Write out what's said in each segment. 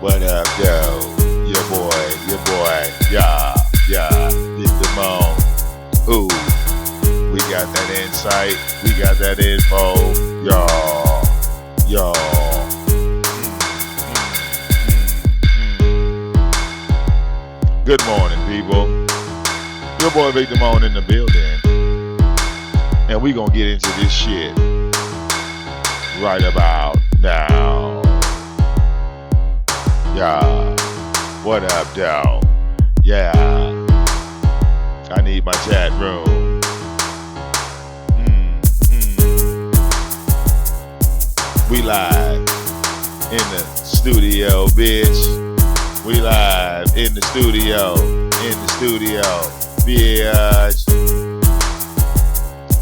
What up, though? Your boy, yeah, hit the moan. Ooh, we got that insight, we got that info, y'all. Good morning, people. Your boy Big Damone in the building, and we gonna get into this shit right about now. Yeah, what up, though? Yeah, I need my chat room. We live in the studio, bitch. We live in the studio, bitch.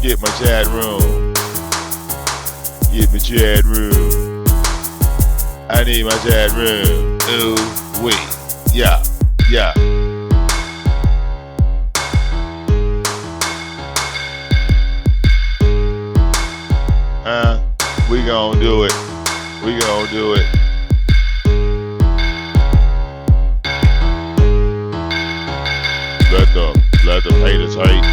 Get my chat room. Get my chat room. I need my chat room. Ooh, wait. Yeah. We gon' do it. Let the haters hate.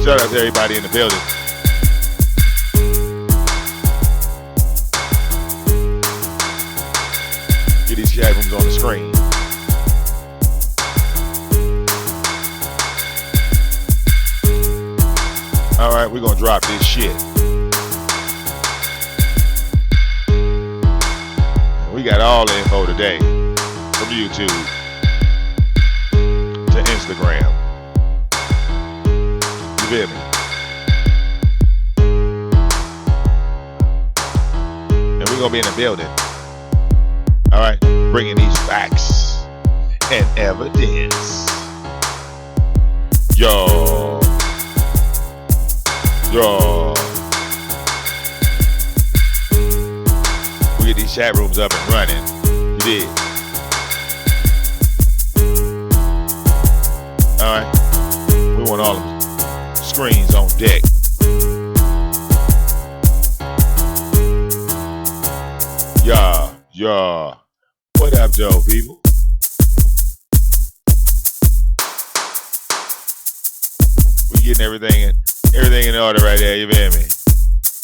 Shout out to everybody in the building. Get these chat rooms on the screen. All right, we're gonna drop this shit. We got all the info today from YouTube to Instagram. You feel me? And we're gonna be in the building. All right, bringing these facts and evidence. Yo. We get these chat rooms up and running. You did. Alright. We want all of them screens on deck. Yeah. What up, though, people? We getting everything in order right there, you feel me?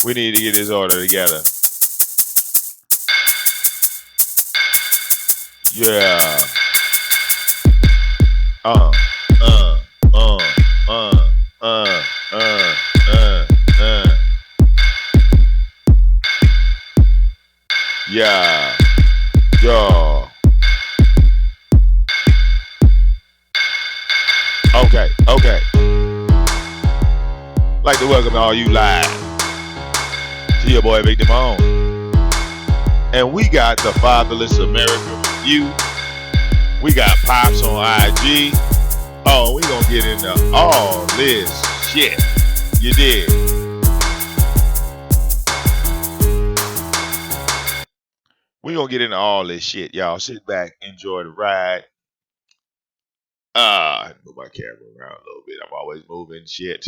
We need to get this order together. Yeah. Yeah. Yo. Okay. Like to welcome all you live to your boy Big Damone. And we got the Fatherless America review. We got Pops on IG. Oh, we gonna get into all this shit. You did. We gonna get into all this shit, y'all. Sit back, enjoy the ride. Move my camera around a little bit. I'm always moving shit.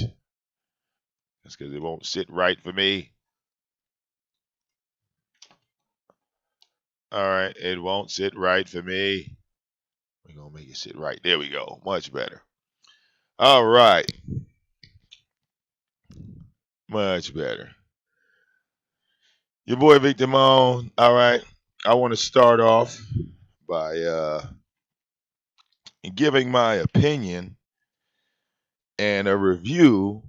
That's because it won't sit right for me. All right, it won't sit right for me. We're going to make it sit right. There we go. Much better. All right. Much better. Your boy Big Damone. All right. I want to start off by giving my opinion and a review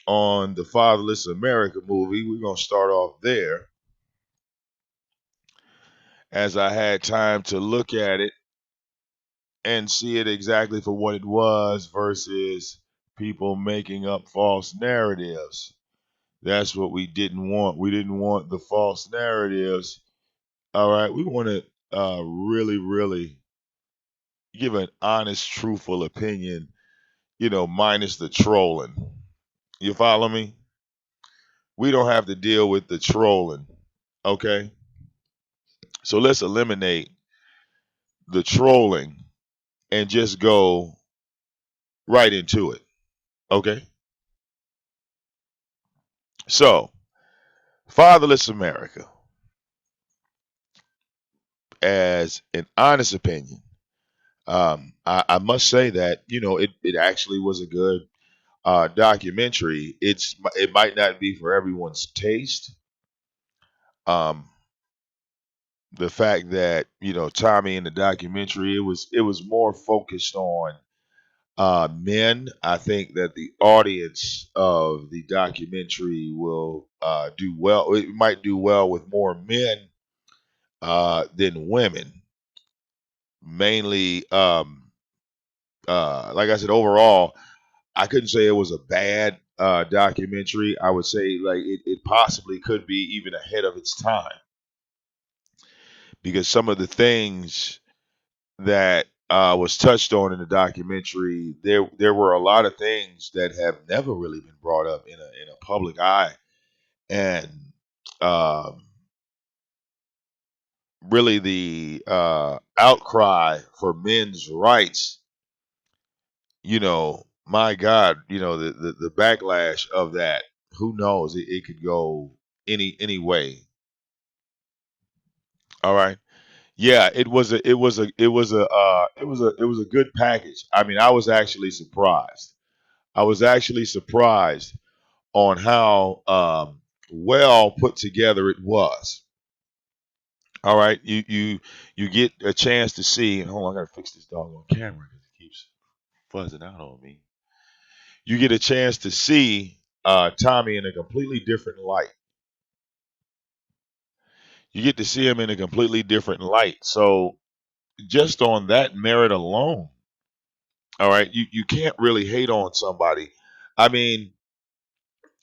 on the Fatherless America movie. We're going to start off there, as I had time to look at it and see it exactly for what it was versus people making up false narratives. That's what we didn't want. We didn't want the false narratives. All right. We want to really give an honest, truthful opinion, minus the trolling. You follow me? We don't have to deal with the trolling. Okay. So let's eliminate the trolling and just go right into it. Okay. So, Fatherless America, as an honest opinion, I must say that it actually was a good documentary. It might not be for everyone's taste. Um, the fact that Tommy in the documentary, it was more focused on men. I think that the audience of the documentary will do well. It might do well with more men than women. Mainly, like I said, overall, I couldn't say it was a bad documentary. I would say like it possibly could be even ahead of its time because some of the things that was touched on in the documentary, there were a lot of things that have never really been brought up in a public eye, and um, really the outcry for men's rights. My God, the backlash of that. Who knows? It could go any way. All right. Yeah, it was a good package. I mean, I was actually surprised. I was actually surprised on how well put together it was. All right, you get a chance to see. And hold on, I gotta fix this dog on camera because it keeps fuzzing out on me. You get a chance to see Tommy in a completely different light. You get to see him in a completely different light. So just on that merit alone, all right, you can't really hate on somebody. I mean,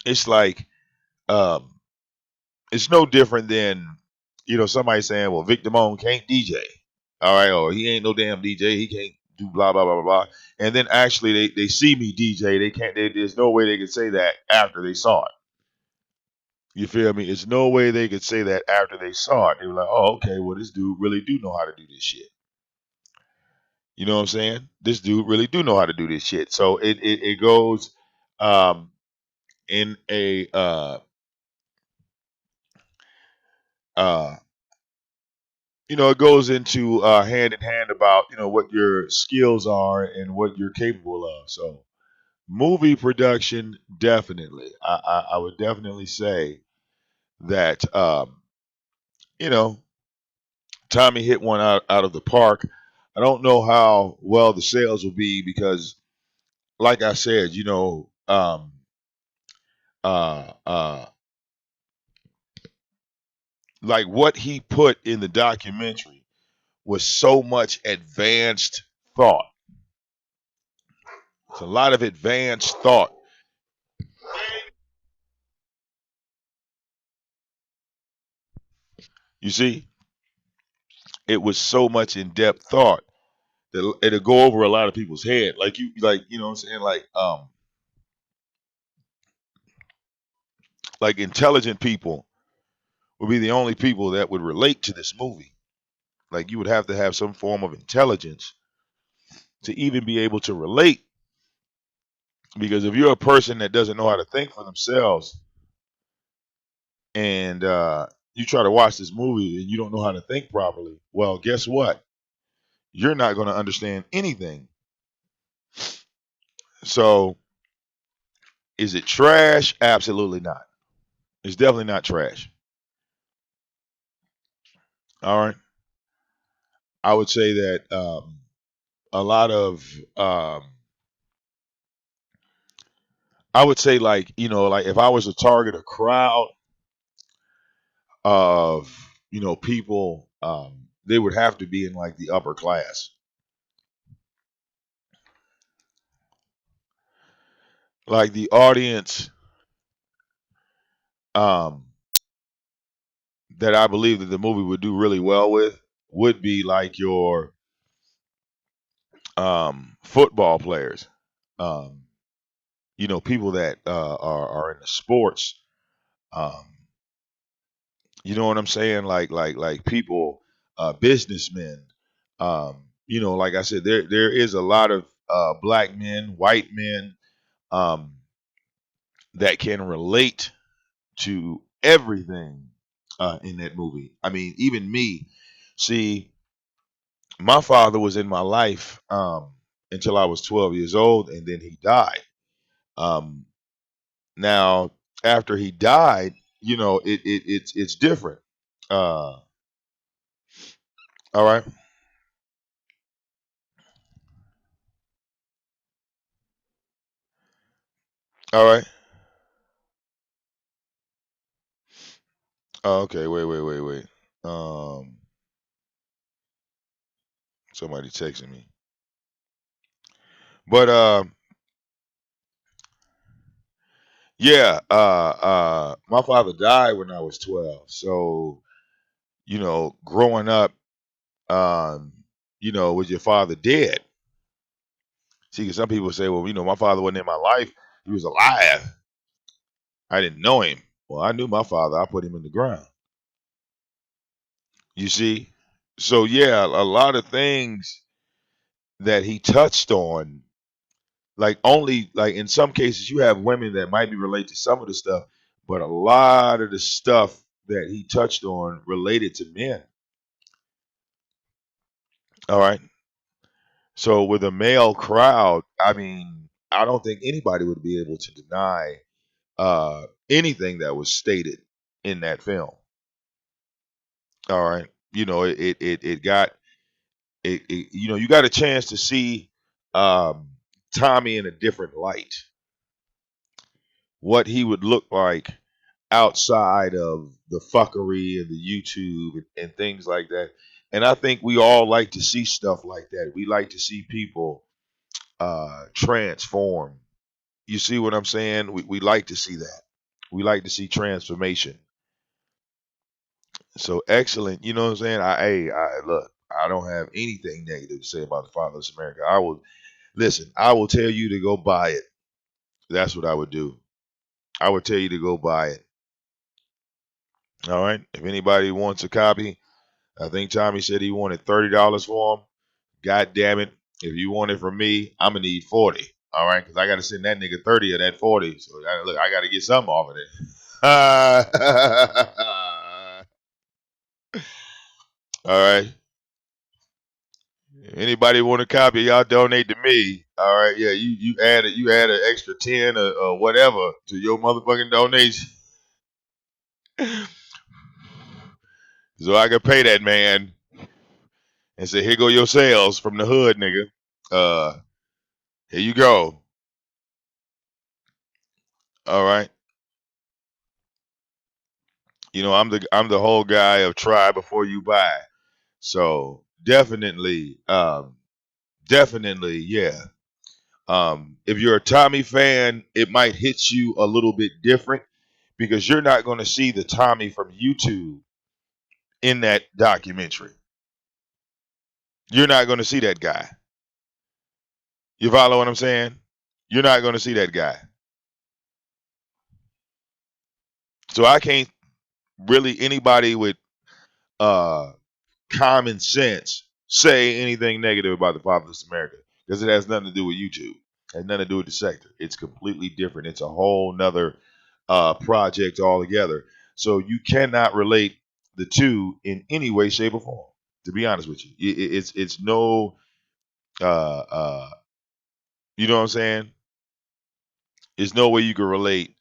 it's like um, it's no different than somebody saying, "Well, Victor Moan can't DJ," all right, or he ain't no damn DJ, he can't do blah blah blah blah blah. And then actually they see me DJ, they can't. There's no way they could say that after they saw it. You feel me? It's no way they could say that after they saw it. They were like, "Oh, okay, well this dude really do know how to do this shit." You know what I'm saying? This dude really do know how to do this shit. So it goes um, in a uh, it goes into hand in hand about what your skills are and what you're capable of. So movie production, definitely, I would definitely say that you know Tommy hit one out of the park. I don't know how well the sales will be because, like I said, uh, uh, like what he put in the documentary was so much advanced thought. It's a lot of advanced thought. You see, it was so much in depth thought that it'll go over a lot of people's head. Like what I'm saying, like intelligent people would be the only people that would relate to this movie. Like you would have to have some form of intelligence to even be able to relate. Because if you're a person that doesn't know how to think for themselves and you try to watch this movie and you don't know how to think properly, well, guess what? You're not going to understand anything. So, is it trash? Absolutely not. It's definitely not trash. All right. I would say that a lot of, I would say like if I was to target a crowd of, people, they would have to be in like the upper class. Like the audience um, that I believe that the movie would do really well with would be like your football players, um, people that are in the sports. Um, you know what I'm saying? Like people, businessmen. Like I said, there is a lot of black men, white men um, that can relate to everything in that movie. I mean, even me. See, my father was in my life until I was 12 years old, and then he died. Um, now, after he died, it's different. All right, all right. Oh, okay, wait. Um, Somebody texting me, but yeah, my father died when I was 12. So, growing up, um, was your father dead? See, 'cause some people say, well, my father wasn't in my life. He was alive. I didn't know him. Well, I knew my father. I put him in the ground. You see? So, yeah, a lot of things that he touched on, like only, like in some cases, you have women that might be related to some of the stuff, but a lot of the stuff that he touched on related to men. All right. So, with a male crowd, I mean, I don't think anybody would be able to deny anything that was stated in that film. All right, it got you got a chance to see um, Tommy in a different light, what he would look like outside of the fuckery and the YouTube and things like that. And I think we all like to see stuff like that. We like to see people transform. You see what I'm saying? We like to see that. We like to see transformation. So excellent. You know what I'm saying? I look. I don't have anything negative to say about the Fatherless America. I will listen. I will tell you to go buy it. That's what I would do. I would tell you to go buy it. All right. If anybody wants a copy, I think Tommy said he wanted $30 for them. God damn it! If you want it from me, I'm gonna need 40. All right, because I got to send that nigga 30 of that 40. So look, I got to get something off of it. All right. Anybody want a copy? Y'all donate to me. All right, yeah. You add an extra 10 or whatever to your motherfucking donation, so I can pay that man and say, here go your sales from the hood, nigga. Here you go. All right. I'm the whole guy of try before you buy. So definitely, yeah. If you're a Tommy fan, it might hit you a little bit different because you're not going to see the Tommy from YouTube in that documentary. You're not going to see that guy. You follow what I'm saying? You're not going to see that guy. So I can't really anybody with uh common sense say anything negative about the Fatherless America because it has nothing to do with YouTube. It has nothing to do with the sector. It's completely different. It's a whole nother project altogether. So you cannot relate the two in any way, shape, or form. To be honest with you, it's no, uh, you know what I'm saying? There's no way you can relate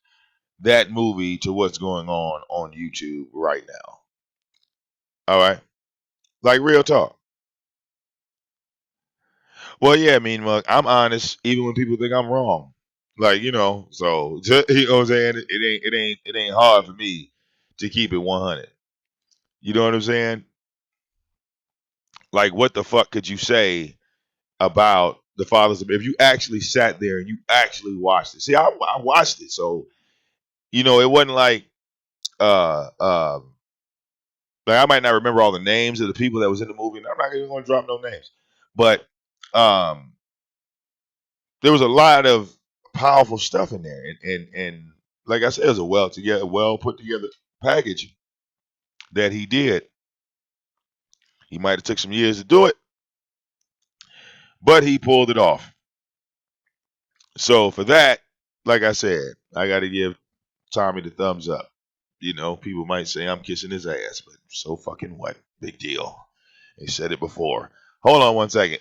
that movie to what's going on YouTube right now. All right, like real talk. Well, yeah, I mean, look, I'm honest, even when people think I'm wrong. Like, so you know what I'm saying? It ain't hard for me to keep it 100. You know what I'm saying? Like, what the fuck could you say about the fathers? If you actually sat there and you actually watched it. See, I watched it, so it wasn't uh, uh, like I might not remember all the names of the people that was in the movie. And I'm not even going to drop no names, but um, there was a lot of powerful stuff in there, and like I said, it was a well put together package that he did. He might have took some years to do it, but he pulled it off. So for that, like I said, I got to give Tommy the thumbs up. you know, people might say I'm kissing his ass, but so fucking what? Big deal. They said it before. Hold on 1 second.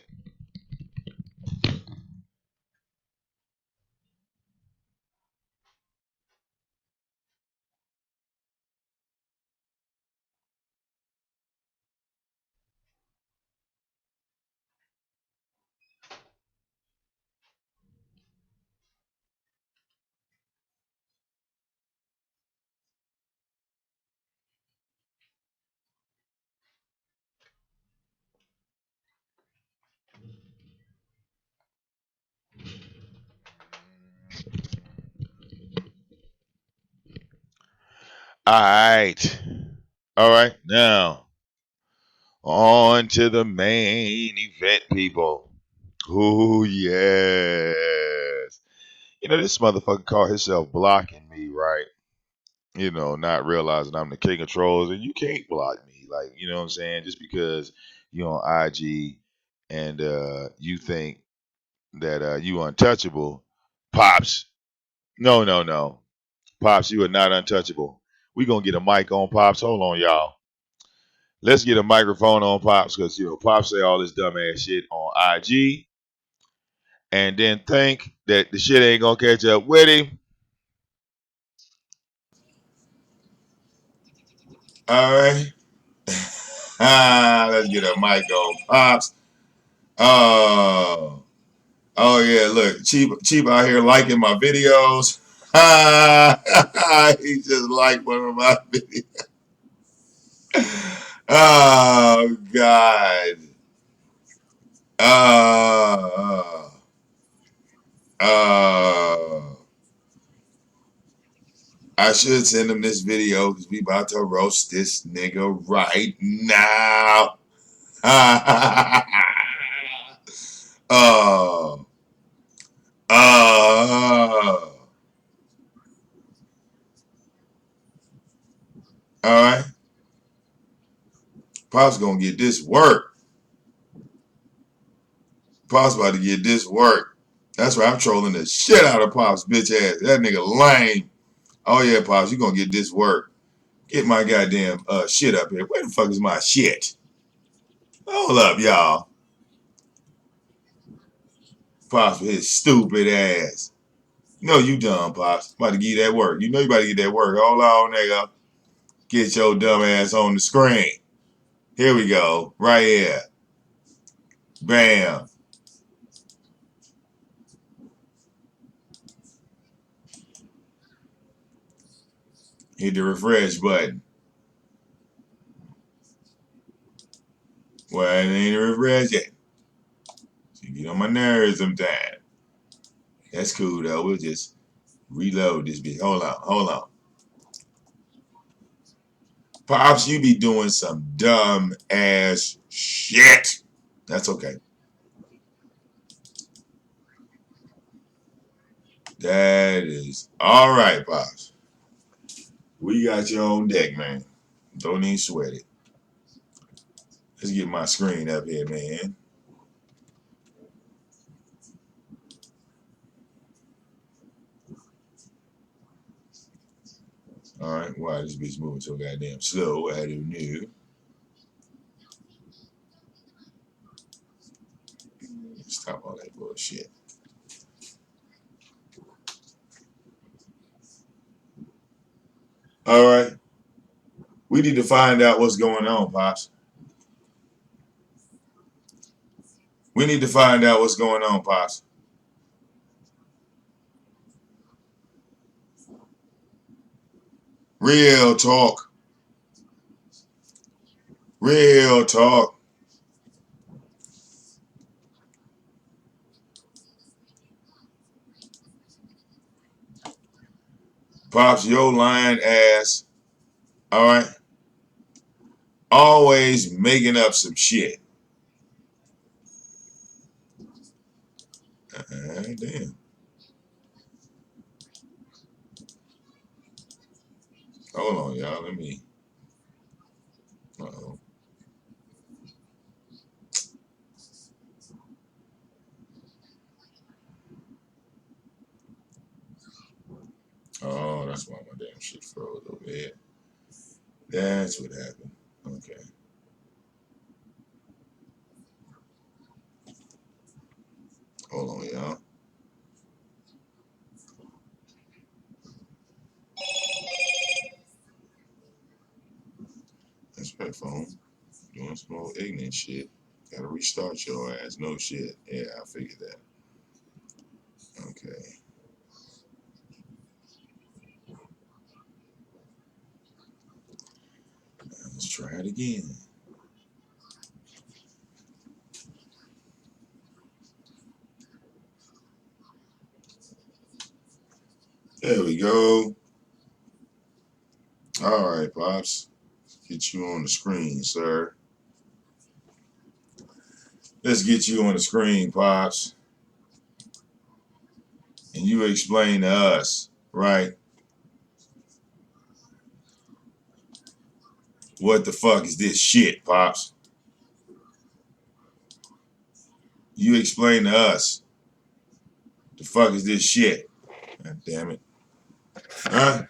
All right. All right. Now, on to the main event, people. Oh, yes. You know, this motherfucker called himself blocking me, right? You know, not realizing I'm the king of trolls and you can't block me. Like, you know what I'm saying? Just because you're on IG and you think that you untouchable, Pops. No, no, no. Pops, you are not untouchable. We gonna get a mic on Pops. Hold on, y'all. Let's get a microphone on Pops because you know Pops say all this dumbass shit on IG and then think that the shit ain't gonna catch up with him. All right. Let's get a mic on Pops. Oh, oh yeah. Look, cheap out here liking my videos. He just liked one of my videos. Oh God. Uh, uh, I should send him this video because we about to roast this nigga right now. uh, uh, all right. Pop's gonna get this work. Pop's about to get this work. That's why I'm trolling the shit out of Pop's bitch ass. That nigga lame. Oh yeah, Pops, you gonna get this work. Get my goddamn shit up here. Where the fuck is my shit? Hold up, y'all. Pops with his stupid ass. No, you dumb, Pops. I'm about to give you that work. You know you about to get that work. Hold on, nigga. Get your dumb ass on the screen. Here we go. Right here. Bam. Hit the refresh button. Well, it ain't a refresh yet. You get on my nerves sometimes. That's cool, though. We'll just reload this bitch. Hold on. Hold on. Pops, you be doing some dumb ass shit. That's okay. That is all right, Pops. We got you on deck, man. Don't even sweat it. Let's get my screen up here, man. All right, why this bitch moving so goddamn slow? I don't know. Stop all that bullshit. All right, we need to find out what's going on, Pops. We need to find out what's going on, Pops. Real talk. Real talk. Pops, your lying ass. All right, always making up some shit. Damn. Hold on, y'all. Let me. Uh-oh. Oh, that's why my damn shit froze over here. That's what happened. Okay. Hold on, y'all. That's right, phone. Doing some old ignorant shit. Gotta restart your ass. No shit. Yeah, I figured that. Okay. Let's try it again. There we go. All right, Pops. Get you on the screen, sir. Let's get you on the screen, Pops. And you explain to us, right? What the fuck is this shit, Pops? You explain to us. The fuck is this shit? God damn it. Huh?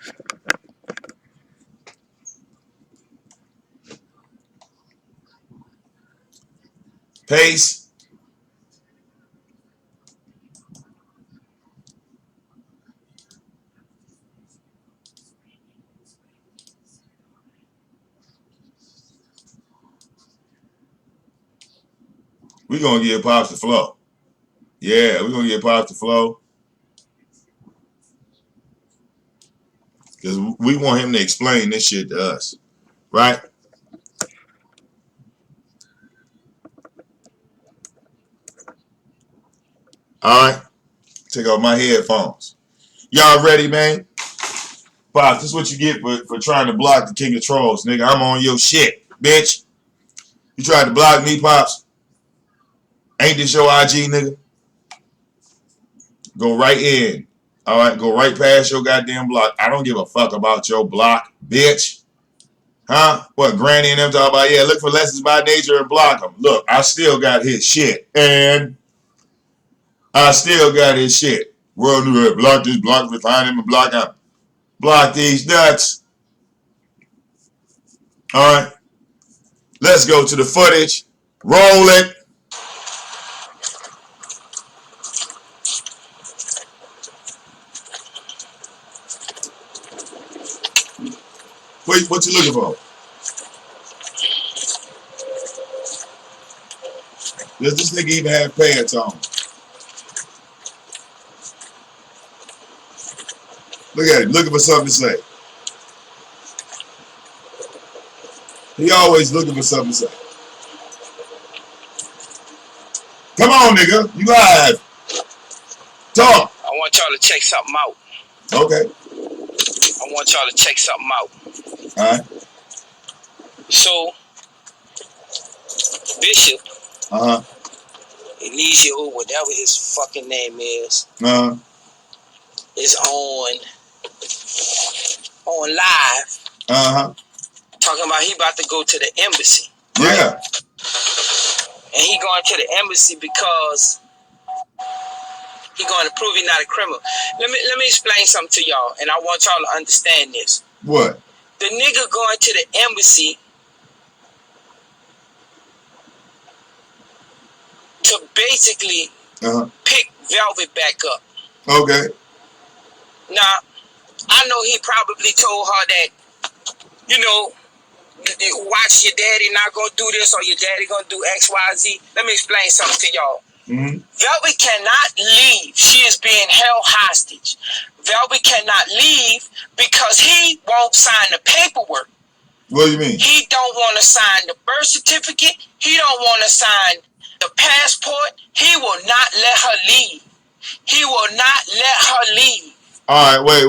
Pace? We're gonna give Pops the flow. Yeah, we're gonna give Pops the flow. Because we want him to explain this shit to us. Right? Alright. Take off my headphones. Y'all ready, man? Pops, this is what you get for trying to block the King of Trolls, nigga. I'm on your shit, bitch. You tried to block me, Pops? Ain't this your IG, nigga? Go right in. Alright, go right past your goddamn block. I don't give a fuck about your block, bitch. Huh? What, Granny and them talk about, yeah, look for lessons by nature and block them. Look, I still got his shit. And I still got his shit. World New block this, block refine him, and block him. Block these nuts. Alright. Let's go to the footage. Roll it. Wait, what you looking for? Does this nigga even have pants on? Look at him, looking for something to say. He always looking for something to say. Come on, nigga, you live. Talk. I want y'all to check something out. Okay. I want y'all to check something out. Alright. So, Bishop, Elijah, or whatever his fucking name is on live. Talking about he about to go to the embassy. Right? Yeah. And he going to the embassy because he going to prove he's not a criminal. Let me explain something to y'all, and I want y'all to understand this. What? The nigga going to the embassy to basically pick Velvet back up. Okay. Now, I know he probably told her that, you know, watch your daddy not gonna do this or your daddy gonna do X, Y, Z. Let me explain something to y'all. Velvet cannot leave. She is being held hostage. Velvet cannot leave because he won't sign the paperwork. What do you mean? He don't want to sign the birth certificate. He don't want to sign the passport. He will not let her leave. He will not let her leave. All right, wait.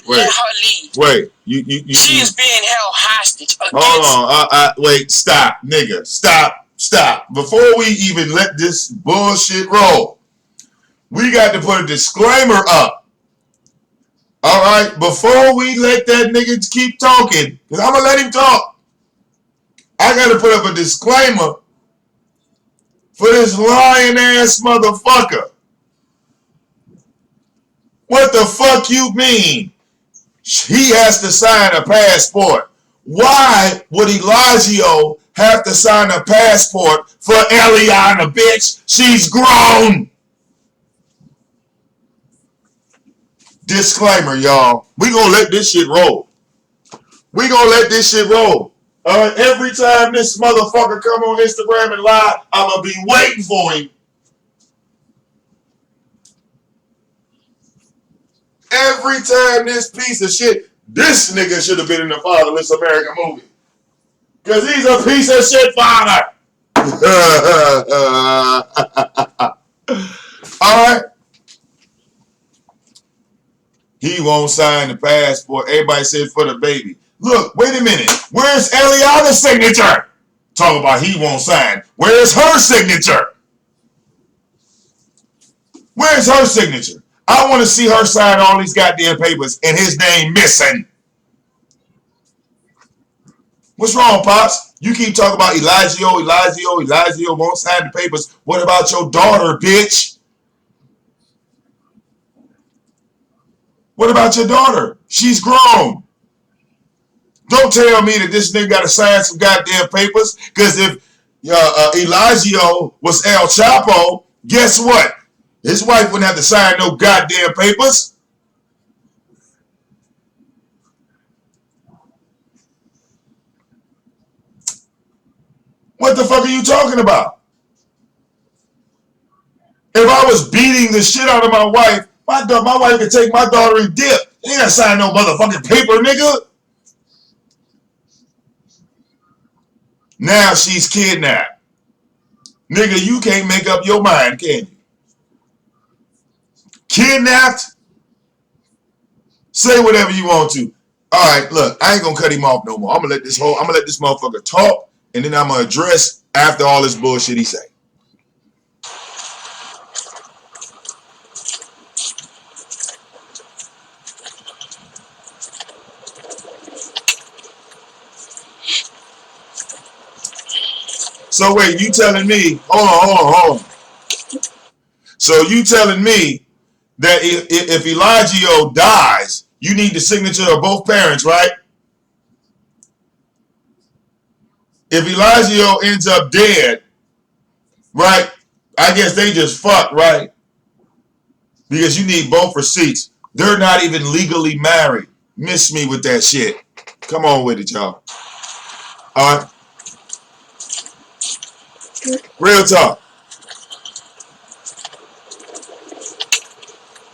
Let her leave. Wait, she is being held hostage. Hold on, wait, stop, nigga, stop. Before we even let this bullshit roll, we got to put a disclaimer up. All right, before we let that nigga keep talking, because I'm gonna let him talk, I got to put up a disclaimer for this lying ass motherfucker. What the fuck you mean? He has to sign a passport. Why would Elijah have to sign a passport for Eliana, bitch? She's grown. Disclaimer, y'all. We gonna let this shit roll. We gonna let this shit roll. Every time this motherfucker come on Instagram and lie, I'm gonna be waiting for him. Every time this piece of shit, this nigga should have been in the Fatherless America movie. Because he's a piece of shit father. Alright. He won't sign the passport. Everybody said for the baby. Look, wait a minute. Where's Eliana's signature? Talk about he won't sign. Where's her signature? Where's her signature? I want to see her sign all these goddamn papers and his name missing. What's wrong, Pops? You keep talking about Elijah won't sign the papers. What about your daughter, bitch? What about your daughter? She's grown. Don't tell me that this nigga got to sign some goddamn papers, because if Elijah was El Chapo, guess what? His wife wouldn't have to sign no goddamn papers. What the fuck are you talking about? If I was beating the shit out of my wife, my wife could take my daughter and dip. They ain't gotta sign no motherfucking paper, nigga. Now she's kidnapped. Nigga, you can't make up your mind, can you? Kidnapped? Say whatever you want to. Alright, look, I ain't gonna cut him off no more. I'm gonna let this motherfucker talk, and then I'm gonna address after all this bullshit he say. So wait, you telling me, hold on. So you telling me that if Elijah dies, you need the signature of both parents, right? If Elijah ends up dead, right, I guess they just fucked, right? Because you need both receipts. They're not even legally married. Miss me with that shit. Come on with it, y'all. All right. Real talk.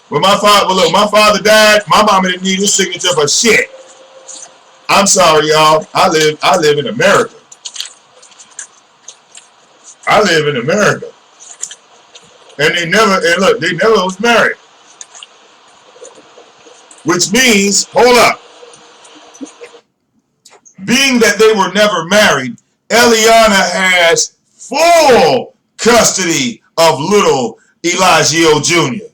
When my father died, my mama didn't need his signature for shit. I'm sorry, y'all. I live in America. I live in America. And they never was married. Which means, hold up. Being that they were never married, Eliana has full custody of little Elijah Jr.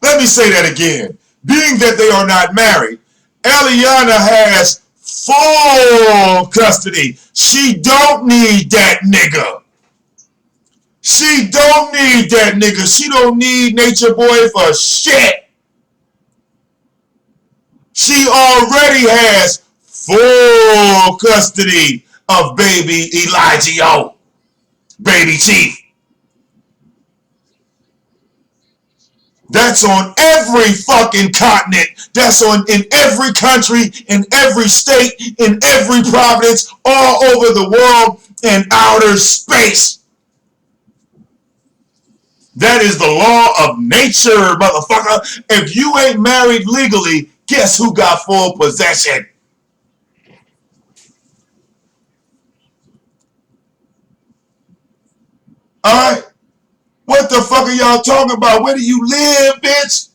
Let me say that again. Being that they are not married, Eliana has full custody. She don't need that nigga. She don't need that nigga. She don't need Natureboy for shit. She already has full custody of baby Elijah, baby Chief. That's on every fucking continent. That's in every country, in every state, in every province, all over the world, and outer space. That is the law of nature, motherfucker. If you ain't married legally, guess who got full possession? Alright? What the fuck are y'all talking about? Where do you live, bitch?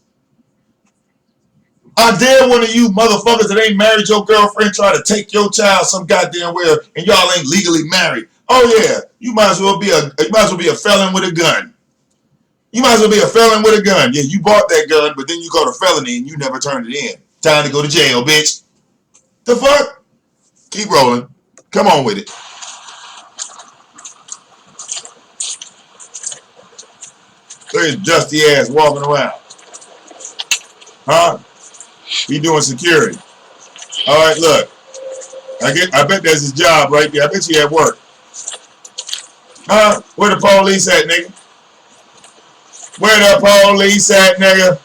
I dare one of you motherfuckers that ain't married your girlfriend try to take your child some goddamn where and y'all ain't legally married. Oh yeah, you might as well be a felon with a gun. You might as well be a felon with a gun. Yeah, you bought that gun, but then you got a felony and you never turned it in. Time to go to jail, bitch. The fuck? Keep rolling. Come on with it. Look at his dusty ass walking around. Huh? He doing security. Alright, look. I bet that's his job right there. I bet you at work. Huh? Where the police at, nigga? Where the police at, nigga?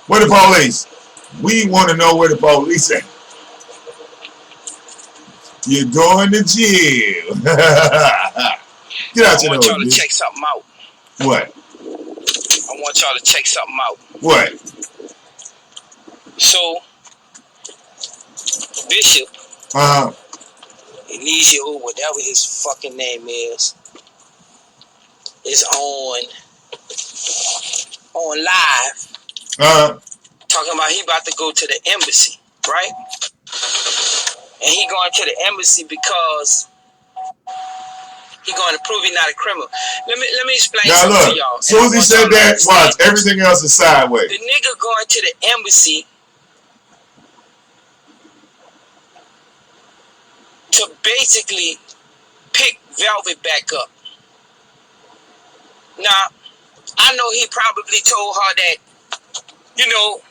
Where the police? We want to know where the police at. You're going to jail. Get out your nose, bitch. I want y'all to check something out. What? I want y'all to check something out. What? So, Bishop, Eliseo, whatever his fucking name is on live, talking about he about to go to the embassy, right? And he going to the embassy because he going to prove he's not a criminal. Let me explain something to y'all. As soon as he said that, watch, everything else is sideways. The nigga going to the embassy to basically pick Velvet back up. Now, I know he probably told her that, you know,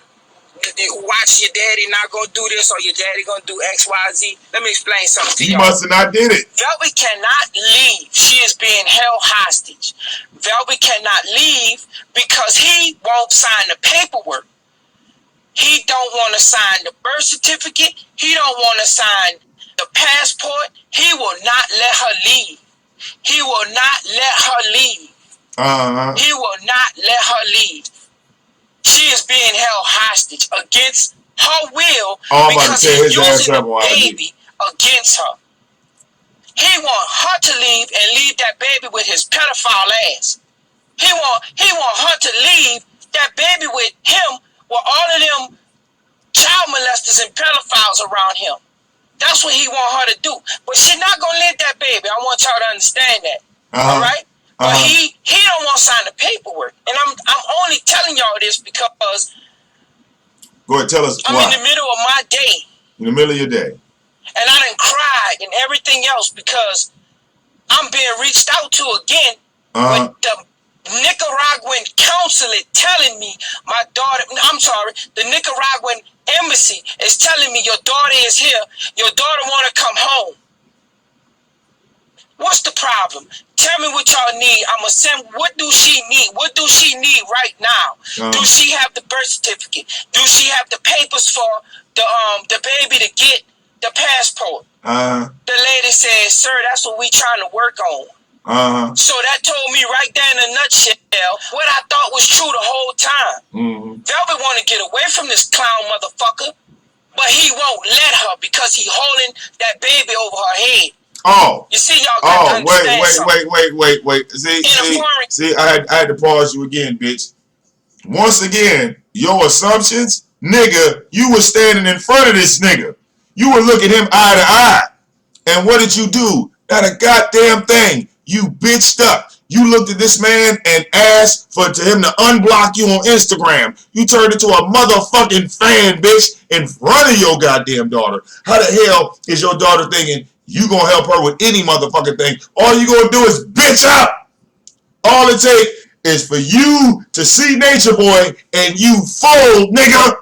watch your daddy not gonna do this or your daddy gonna do X, Y, Z. Let me explain something to y'all. He must have not did it. Velvet cannot leave. She is being held hostage. Velvet cannot leave because he won't sign the paperwork. He don't want to sign the birth certificate. He don't want to sign the passport. He will not let her leave. He will not let her leave. He will not let her leave. She is being held hostage against her will because he's using the baby against her. He want her to leave and leave that baby with his pedophile ass. He want her to leave that baby with him with all of them child molesters and pedophiles around him. That's what he want her to do. But she's not gonna leave that baby. I want y'all to understand that. All right? But he don't want to sign the paperwork. And I'm only telling y'all this because go ahead, tell us I'm why. In the middle of my day. In the middle of your day. And I done cried and everything else because I'm being reached out to again with the Nicaraguan consulate telling me my daughter, the Nicaraguan embassy is telling me your daughter is here. Your daughter want to come home. What's the problem? Tell me what y'all need. I'ma send. What do she need? What do she need right now? Do she have the birth certificate? Do she have the papers for the baby to get the passport? The lady said, "Sir, that's what we trying to work on." So that told me right there in a nutshell what I thought was true the whole time. Velvet want to get away from this clown motherfucker, but he won't let her because he holding that baby over her head. You see, y'all got to understand wait. See, I had to pause you again, bitch. Once again, your assumptions, nigga, you were standing in front of this nigga. You were looking him eye to eye. And what did you do? Not a goddamn thing. You bitched up. You looked at this man and asked for him to unblock you on Instagram. You turned into a motherfucking fan, bitch, in front of your goddamn daughter. How the hell is your daughter thinking you gonna help her with any motherfucking thing? All you gonna do is bitch up. All it takes is for you to see Natureboy and you fold, nigga.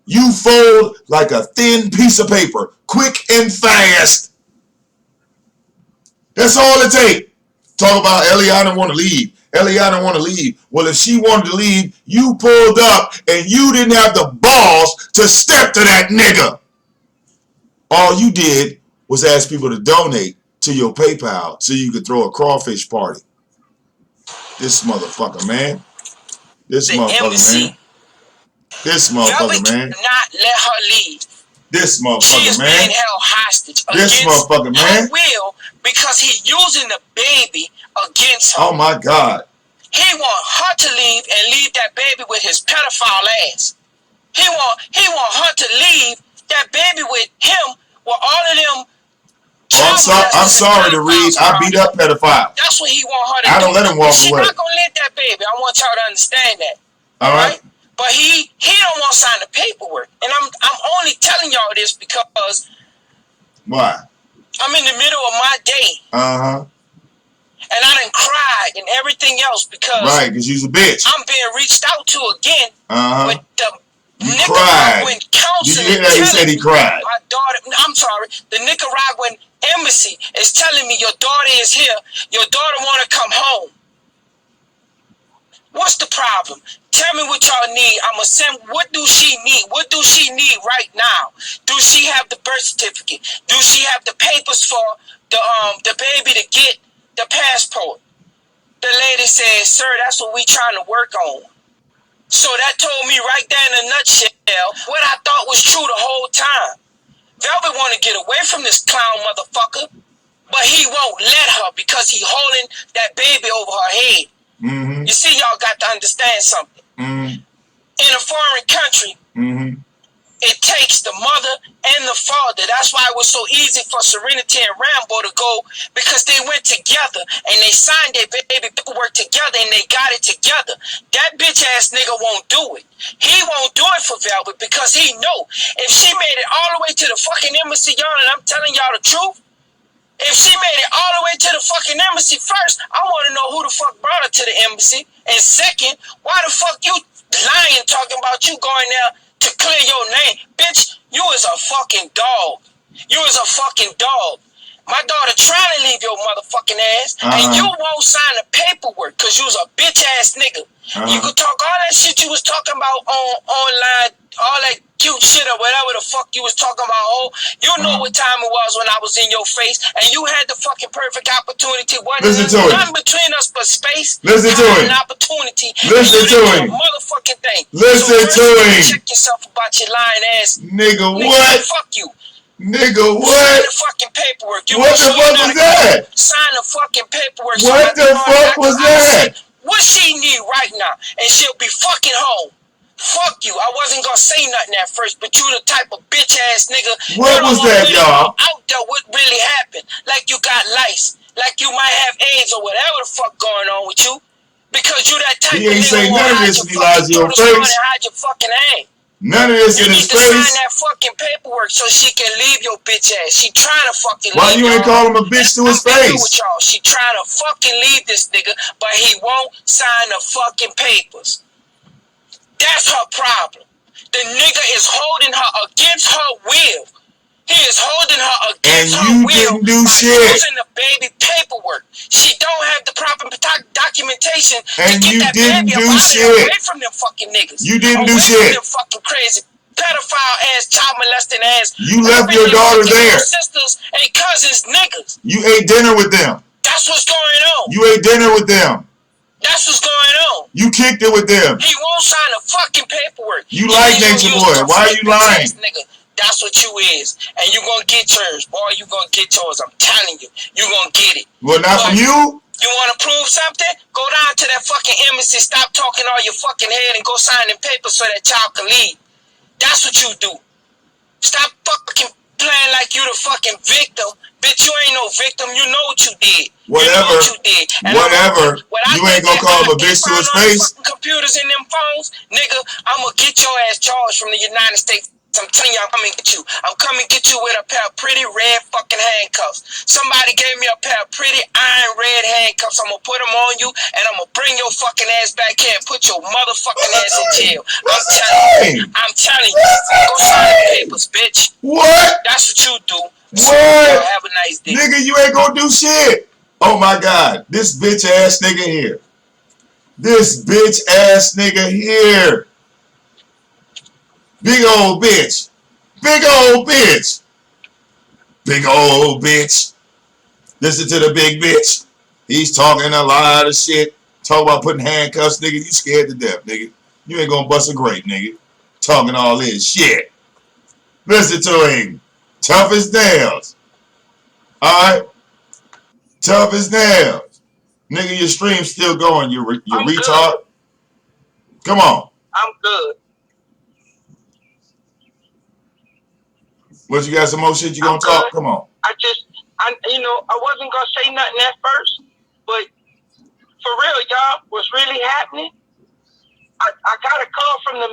You fold like a thin piece of paper, quick and fast. That's all it takes. Talk about Eliana want to leave. Eliana want to leave. Well, if she wanted to leave, you pulled up and you didn't have the balls to step to that nigga. All you did was ask people to donate to your PayPal so you could throw a crawfish party. This motherfucker, man. This motherfucker, man. This motherfucker, man. Not let her leave. This motherfucker, she is man. Being held hostage this motherfucker, man. Her will because he using the baby against her. Oh my God. He want her to leave and leave that baby with his pedophile ass. He want her to leave that baby with him with all of them. I'm sorry to read. I beat up pedophiles. That's what he want her to do. I don't let him walk away. She's not gonna leave that baby. I want y'all to understand that. All right. But he don't want to sign the paperwork. And I'm only telling y'all this because why? I'm in the middle of my day. And I done cried and everything else because right, because you's a bitch. I'm being reached out to again with the You cried. Did you hear that? He said he cried. My daughter, I'm sorry, the Nicaraguan embassy is telling me your daughter is here. Your daughter want to come home. What's the problem? Tell me what y'all need. I'ma send. What do she need? What do she need right now? Do she have the birth certificate? Do she have the papers for the baby to get the passport? The lady said, "Sir, that's what we trying to work on." So that told me right there in a nutshell what I thought was true the whole time. Velvet want to get away from this clown motherfucker, but he won't let her because he holding that baby over her head. Mm-hmm. You see, y'all got to understand something. Mm-hmm. In a foreign country, mm-hmm. it takes the mother and the father. That's why it was so easy for Serenity and Rambo to go, because they went together and they signed their baby paperwork together and they got it together. That bitch ass nigga won't do it. He won't do it for Velvet because he know if she made it all the way to the fucking embassy, y'all, and I'm telling y'all the truth, if she made it all the way to the fucking embassy, first, I want to know who the fuck brought her to the embassy. And second, why the fuck you lying talking about you going there to clear your name? Bitch, you is a fucking dog. You is a fucking dog. My daughter trying to leave your motherfucking ass, and you won't sign the paperwork because you was a bitch ass nigga. You could talk all that shit you was talking about online, all that cute shit or whatever the fuck you was talking about. Oh, you know what time it was when I was in your face, and you had the fucking perfect opportunity. Wasn't nothing between us but space. Listen to him. An opportunity. Listen to him. Motherfucking thing. Listen to him. Check yourself about your lying ass. Nigga, what? Fuck you. Nigga, what? Sign the fucking paperwork. What the fuck was that? Sign the fucking paperwork. What the fuck was that? What she need right now, and she'll be fucking home. Fuck you. I wasn't gonna say nothing at first, but you the type of bitch ass nigga. What was that, y'all? Out there, what really happened? Like you got lice, like you might have AIDS or whatever the fuck going on with you, because you that type of nigga. He ain't say none of this, Elijah, face. Hide your fucking ass. None of this in his face. You need to sign that fucking paperwork so she can leave your bitch ass. She trying to fucking leave. Why you ain't call him a bitch to his face? With y'all. She trying to fucking leave this nigga, but he won't sign the fucking papers. That's her problem. The nigga is holding her against her will. He is holding her against her will. And you didn't do shit. Using the baby paperwork. She don't have the proper documentation and to get that baby away from them fucking niggas. You didn't do shit. Away from them fucking crazy pedophile ass, child molesting ass. You left your daughter there. Sisters and cousins niggas. You ate dinner with them. That's what's going on. You ate dinner with them. That's what's going on. You kicked it with them. He won't sign the fucking paperwork. You like Natureboy. Why are you lying? Nigga. That's what you is. And you gonna get yours. Boy, you gonna get yours. I'm telling you. You gonna get it. Well, not from you? You wanna prove something? Go down to that fucking embassy. Stop talking all your fucking head and go sign them papers so that child can leave. That's what you do. Stop fucking playing like you the fucking victim. Bitch, you ain't no victim. You know what you did. Whatever. You know what you did. And whatever. You ain't gonna call him a bitch to his face. Computers in them phones, nigga, I'm gonna get your ass charged from the United States. I'm telling you, I'm coming to get you. I'm coming to get you with a pair of pretty red fucking handcuffs. Somebody gave me a pair of pretty iron red handcuffs. I'm gonna put them on you, and I'm gonna bring your fucking ass back here and put your motherfucking ass in jail. I'm telling you. Go sign the papers, bitch. What? That's what you do. What? Have a nice day. Nigga, you ain't gonna do shit. Oh my God. This bitch ass nigga here. This bitch ass nigga here. Big old bitch. Big old bitch. Big old bitch. Listen to the big bitch. He's talking a lot of shit. Talk about putting handcuffs, nigga. You scared to death, nigga. You ain't gonna bust a grape, nigga. Talking all this shit. Listen to him. Tough as nails. Alright? Tough as nails. Nigga, your stream's still going, you retard. Good. Come on. I'm good. What, you got some more shit you gonna talk? Come on. I wasn't gonna say nothing at first, but for real, y'all, what's really happening? I got a call from the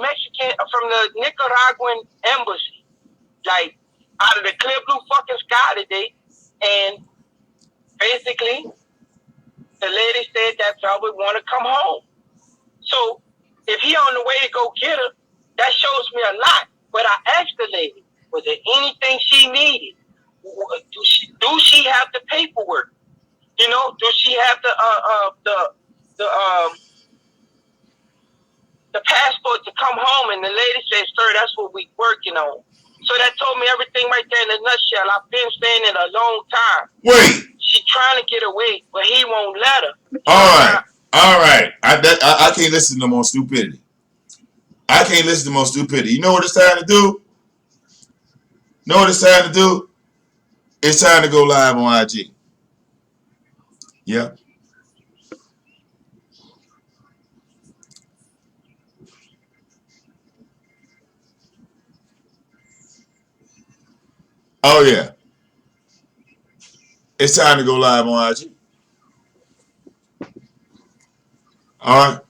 Nicaraguan embassy, like out of the clear blue fucking sky today, and basically the lady said that Velvet want to come home. So if he on the way to go get her, That shows me a lot. But I asked the lady, was there anything she needed? Do she have the paperwork? You know, do she have the passport to come home? And the lady said, sir, that's what we working on. So that told me everything right there in a nutshell. I've been saying it a long time. Wait. She trying to get away, but he won't let her. All right. I can't listen to no more stupidity. I can't listen to more stupidity. You know what it's time to do? Know what it's time to do? It's time to go live on IG. Yeah. Oh yeah. It's time to go live on IG. All right.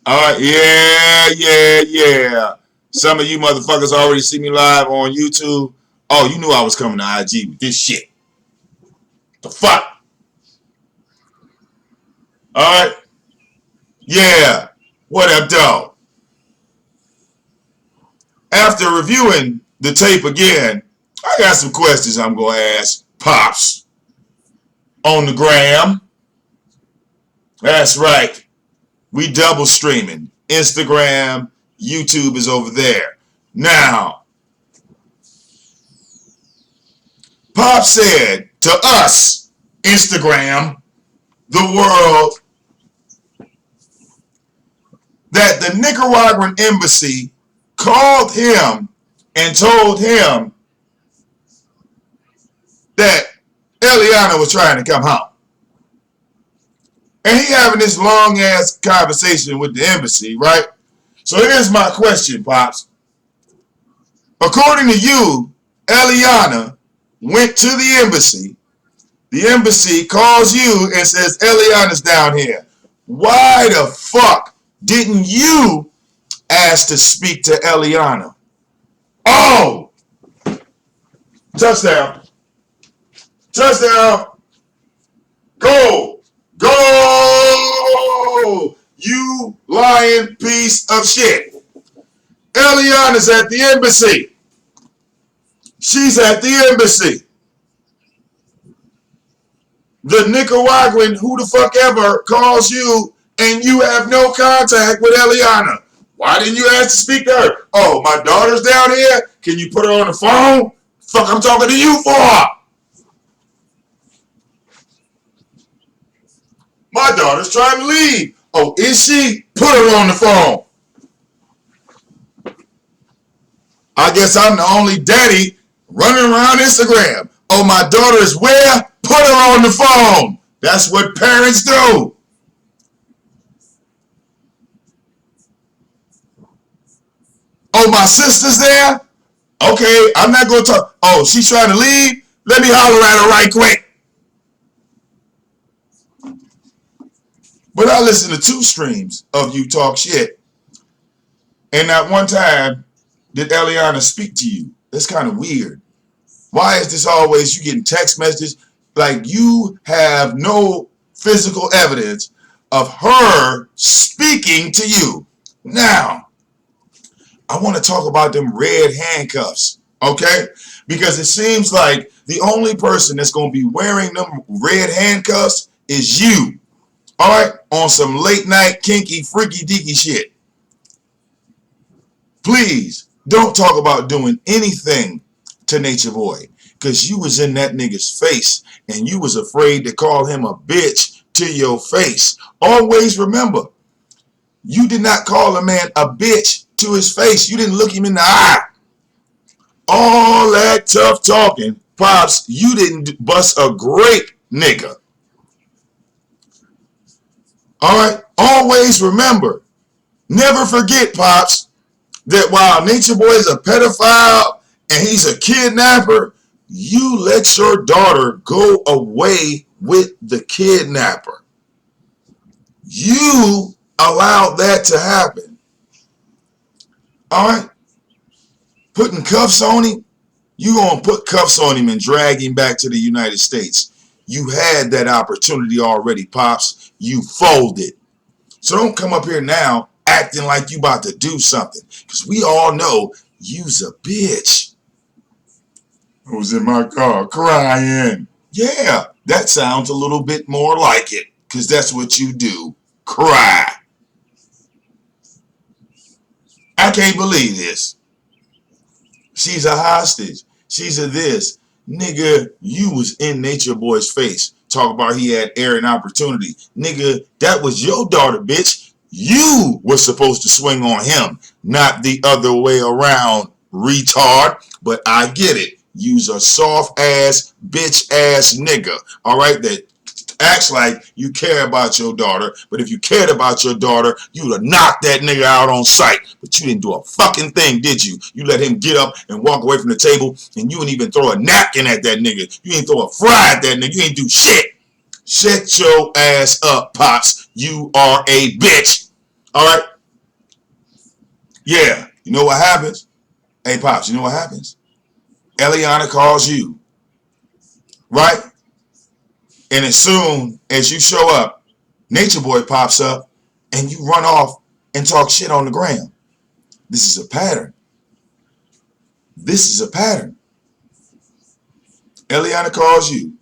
All right. Yeah. Some of you motherfuckers already see me live on YouTube. Oh, you knew I was coming to IG with this shit. The fuck? All right. Yeah. What up, dog? After reviewing the tape again, I got some questions I'm going to ask Pops on the gram. That's right. We double streaming. Instagram, YouTube is over there. Now, Pop said to us, Instagram, the world, that the Nicaraguan embassy called him and told him that Eliana was trying to come home. And he having this long ass conversation with the embassy, right? So here's my question, Pops. According to you, Eliana went to the embassy. The embassy calls you and says, Eliana's down here. Why the fuck didn't you ask to speak to Eliana? Oh! Touchdown. Touchdown. Go. Go! You lying piece of shit. Eliana's at the embassy. She's at the embassy. The Nicaraguan who the fuck ever calls you and you have no contact with Eliana. Why didn't you ask to speak to her? Oh, my daughter's down here. Can you put her on the phone? Fuck, I'm talking to you for. My daughter's trying to leave. Oh, is she? Put her on the phone. I guess I'm the only daddy running around Instagram. Oh, my daughter is where? Put her on the phone. That's what parents do. Oh, my sister's there? Okay, I'm not going to talk. Oh, she's trying to leave? Let me holler at her right quick. But I listen to 2 streams of you talk shit. And not one time did Eliana speak to you. That's kind of weird. Why is this always you getting text messages? Like you have no physical evidence of her speaking to you. Now, I want to talk about them red handcuffs, okay? Because it seems like the only person that's going to be wearing them red handcuffs is you. All right? On some late night kinky freaky deaky shit. Please don't talk about doing anything to Natureboy because you was in that nigga's face and you was afraid to call him a bitch to your face. Always remember, you did not call a man a bitch to his face. You didn't look him in the eye. All that tough talking, Pops, you didn't bust a grape, nigga. All right? Always remember, never forget, Pops, that while Natureboy is a pedophile and he's a kidnapper, you let your daughter go away with the kidnapper. You allowed that to happen. All right? Putting cuffs on him, you gonna put cuffs on him and drag him back to the United States. You had that opportunity already, Pops. You folded. So don't come up here now acting like you about to do something. Because we all know you's a bitch. Who's in my car crying? Yeah, that sounds a little bit more like it. Because that's what you do. Cry. I can't believe this. She's a hostage. She's a this. Nigga, you was in Nature Boy's face. Talk about he had air and opportunity. Nigga, that was your daughter, bitch. You were supposed to swing on him, not the other way around, retard. But I get it. You's a soft ass, bitch ass nigga. All right, that acts like you care about your daughter, but if you cared about your daughter, you would have knocked that nigga out on sight. But you didn't do a fucking thing, did you? You let him get up and walk away from the table, and you didn't even throw a napkin at that nigga. You didn't throw a fry at that nigga. You didn't do shit. Shut your ass up, Pops. You are a bitch. All right? Yeah. You know what happens? Hey, Pops, you know what happens? Eliana calls you, right? And as soon as you show up, Nature Boy pops up and you run off and talk shit on the gram. This is a pattern. This is a pattern. Eliana calls you.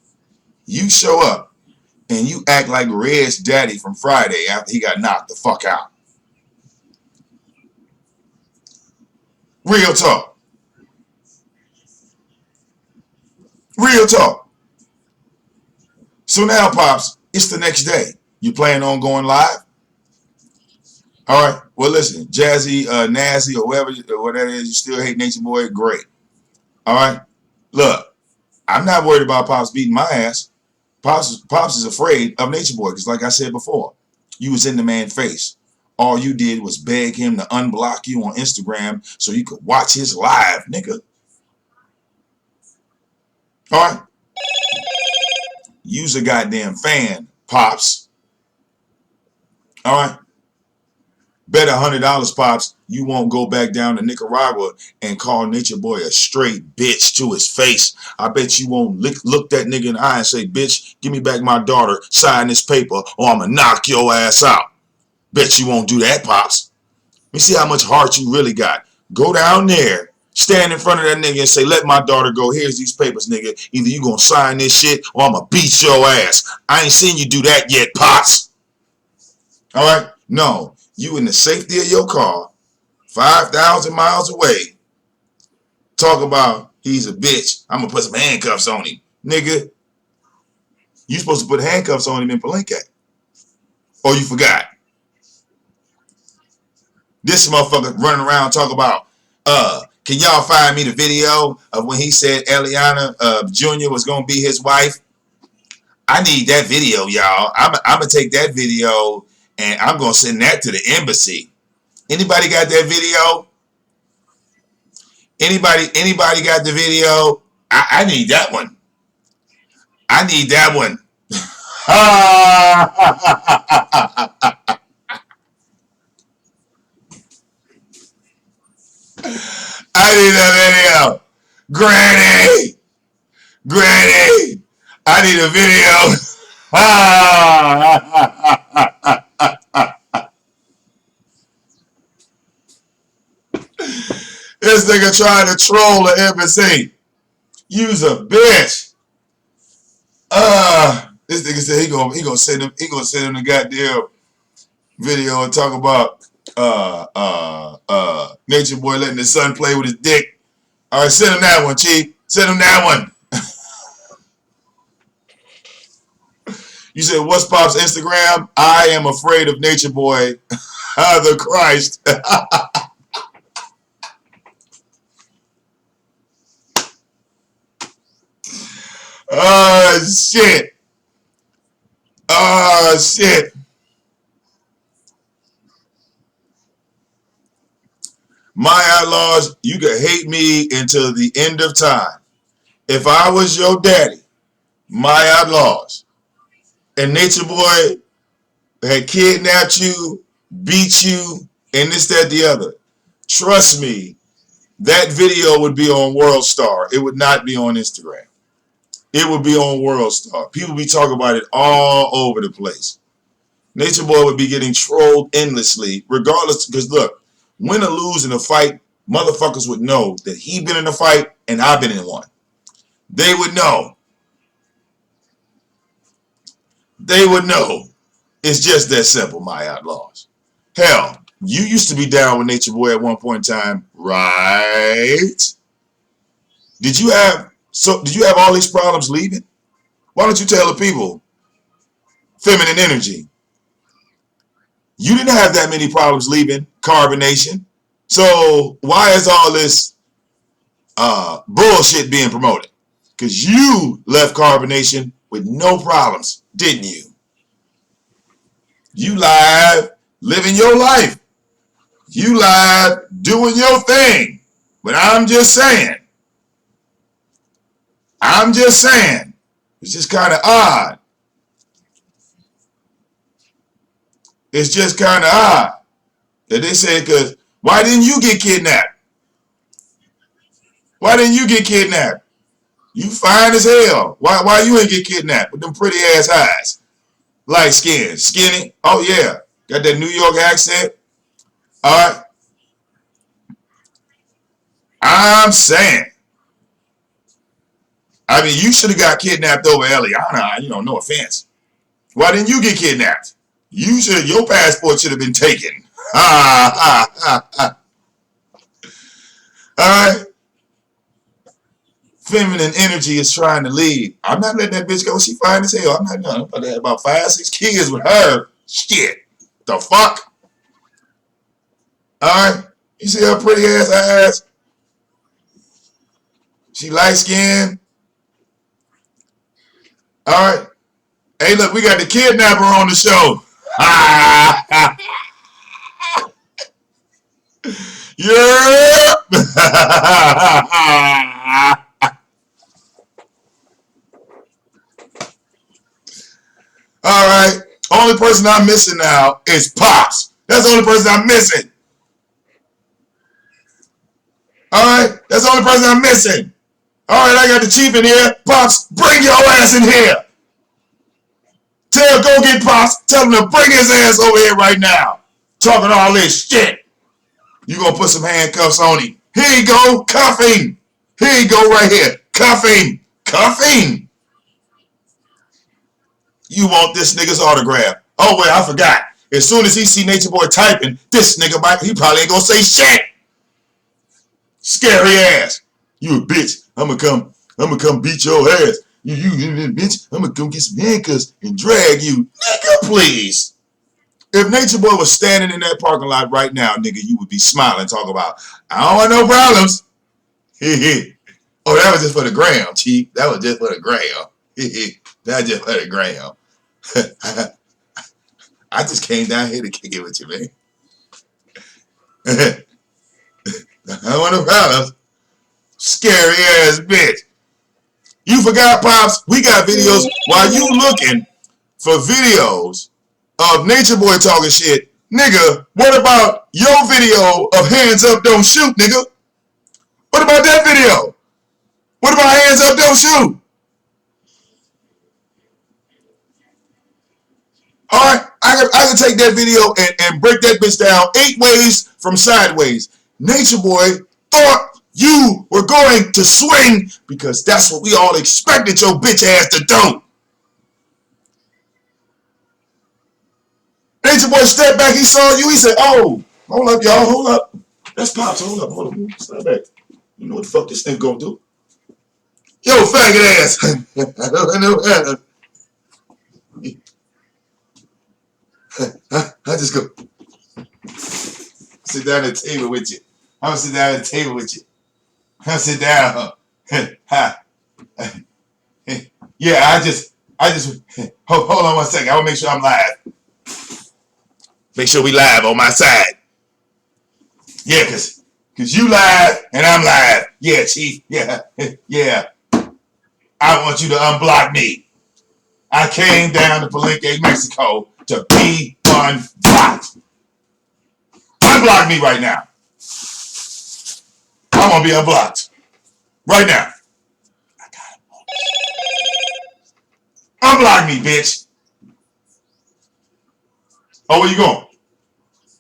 You show up and you act like Red's daddy from Friday after he got knocked the fuck out. Real talk. Real talk. So now, Pops, it's the next day. You plan on going live? All right. Well, listen, Jazzy, Nazzy, or whatever it is, you still hate Nature Boy? Great. All right. Look, I'm not worried about Pops beating my ass. Pops is afraid of Nature Boy because, like I said before, you was in the man's face. All you did was beg him to unblock you on Instagram so you could watch his live, nigga. All right. You's a goddamn fan, Pops. All right. Bet $100, Pops, you won't go back down to Nicaragua and call Nature Boy a straight bitch to his face. I bet you won't look that nigga in the eye and say, bitch, give me back my daughter, sign this paper, or I'm gonna knock your ass out. Bet you won't do that, Pops. Let me see how much heart you really got. Go down there, stand in front of that nigga and say, let my daughter go. Here's these papers, nigga. Either you gonna sign this shit or I'm gonna beat your ass. I ain't seen you do that yet, Pops. All right? No. You in the safety of your car, 5,000 miles away, talk about he's a bitch. I'm going to put some handcuffs on him. Nigga, you supposed to put handcuffs on him in Palenque. Or you forgot. This motherfucker running around talking about, can y'all find me the video of when he said Eliana Jr. was going to be his wife? I need that video, y'all. I'm going to take that video and I'm going to send that to the embassy. Anybody got that video? Anybody got the video? I need that one. I need that one. I need that video. Granny! Granny! I need a video. This nigga trying to troll the embassy. You's a bitch. This nigga said he gonna send him the goddamn video and talk about Nature Boy letting his son play with his dick. All right, send him that one, Chief. Send him that one. You said, what's Pop's Instagram? I am afraid of Nature Boy. The Christ. Oh, shit. Oh, shit. My outlaws, you can hate me until the end of time. If I was your daddy, my outlaws, and Nature Boy had kidnapped you, beat you, and this, that, the other. Trust me, that video would be on World Star. It would not be on Instagram. It would be on World Star. People be talking about it all over the place. Nature Boy would be getting trolled endlessly, regardless. Because look, win or lose in a fight, motherfuckers would know that he been in a fight and I've been in one. They would know. They would know. It's just that simple, my outlaws. Hell, you used to be down with Nature Boy at one point in time, right? Did you have all these problems leaving? Why don't you tell the people? Feminine energy. You didn't have that many problems leaving Carbonation. So why is all this bullshit being promoted? Because you left Carbonation with no problems, didn't you? You live living your life. You live doing your thing. But I'm just saying. It's just kind of odd. It's just kind of odd that they say, because why didn't you get kidnapped? Why didn't you get kidnapped? You fine as hell. Why you ain't get kidnapped with them pretty ass eyes? Light skin, skinny. Oh yeah. Got that New York accent. Alright. I'm saying. I mean, you should have got kidnapped over Eliana, no offense. Why didn't you get kidnapped? Your passport should have been taken. Alright. Feminine energy is trying to leave. I'm not letting that bitch go. She fine as hell. I'm about to have about 5, 6 kids with her. Shit. The fuck? Alright? You see her pretty ass eyes? She light skinned. Alright? Hey, look, we got the kidnapper on the show. Yeah. Alright. Only person I'm missing now is Pops. That's the only person I'm missing. Alright? That's the only person I'm missing. Alright, I got the chief in here. Pops, bring your ass in here. Go get Pops. Tell him to bring his ass over here right now. Talking all this shit. You gonna put some handcuffs on him. Here you go. Cuffing. Here you go right here. Cuffing. Cuffing. You want this nigga's autograph. Oh, wait, I forgot. As soon as he see Nature Boy typing, this nigga he probably ain't gonna say shit. Scary ass. You a bitch. I'm gonna come beat your ass. You bitch. I'm gonna come get some handcuffs and drag you. Nigga, please. If Nature Boy was standing in that parking lot right now, nigga, you would be smiling, talking about, I don't want no problems. Oh, that was just for the gram, Chief. That was just for the gram. That was just for the gram. I just came down here to kick it with you, man. I don't want no problems. Scary ass bitch. You forgot, Pops, we got videos while you looking for videos of Nature Boy talking shit. Nigga, what about your video of hands up, don't shoot, nigga? What about that video? What about hands up, don't shoot? Alright, I can take that video and break that bitch down 8 ways from sideways. Nature Boy thought you were going to swing because that's what we all expected your bitch ass to do. Nature Boy stepped back, he saw you, he said, oh, hold up, y'all, hold up. That's Pops, hold up, step back. You know what the fuck this thing gonna do? Yo, faggot ass. I just go sit down at the table with you. I'm gonna sit down at the table with you. I'm gonna sit down. Yeah, I just hold on 1 second. I wanna make sure I'm live. Make sure we live on my side. Yeah, cause you live and I'm live. Yeah, Chief. Yeah. Yeah. I want you to unblock me. I came down to Palenque, Mexico to be unblocked. Unblock me right now. I'm gonna be unblocked right now. Unblock me, bitch. Oh, where you going?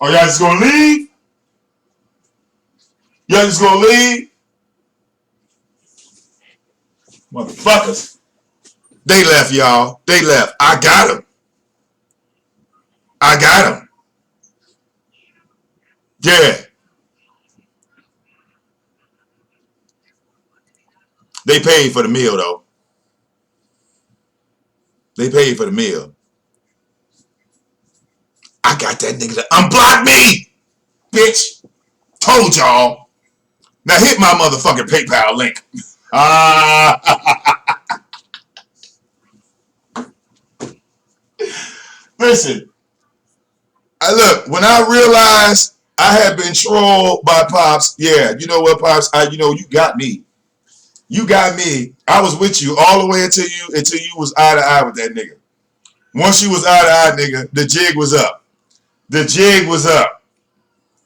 Oh, y'all just gonna leave? Y'all just gonna leave? Motherfuckers. They left, y'all. They left. I got them. I got them. Yeah. They paid for the meal, though. They paid for the meal. I got that nigga to unblock me, bitch. Told y'all. Now hit my motherfucking PayPal link. Listen. Look, when I realized I had been trolled by Pops, yeah, you know what, Pops? You got me. You got me. I was with you all the way until you was eye to eye with that nigga. Once you was eye to eye, nigga, the jig was up. The jig was up.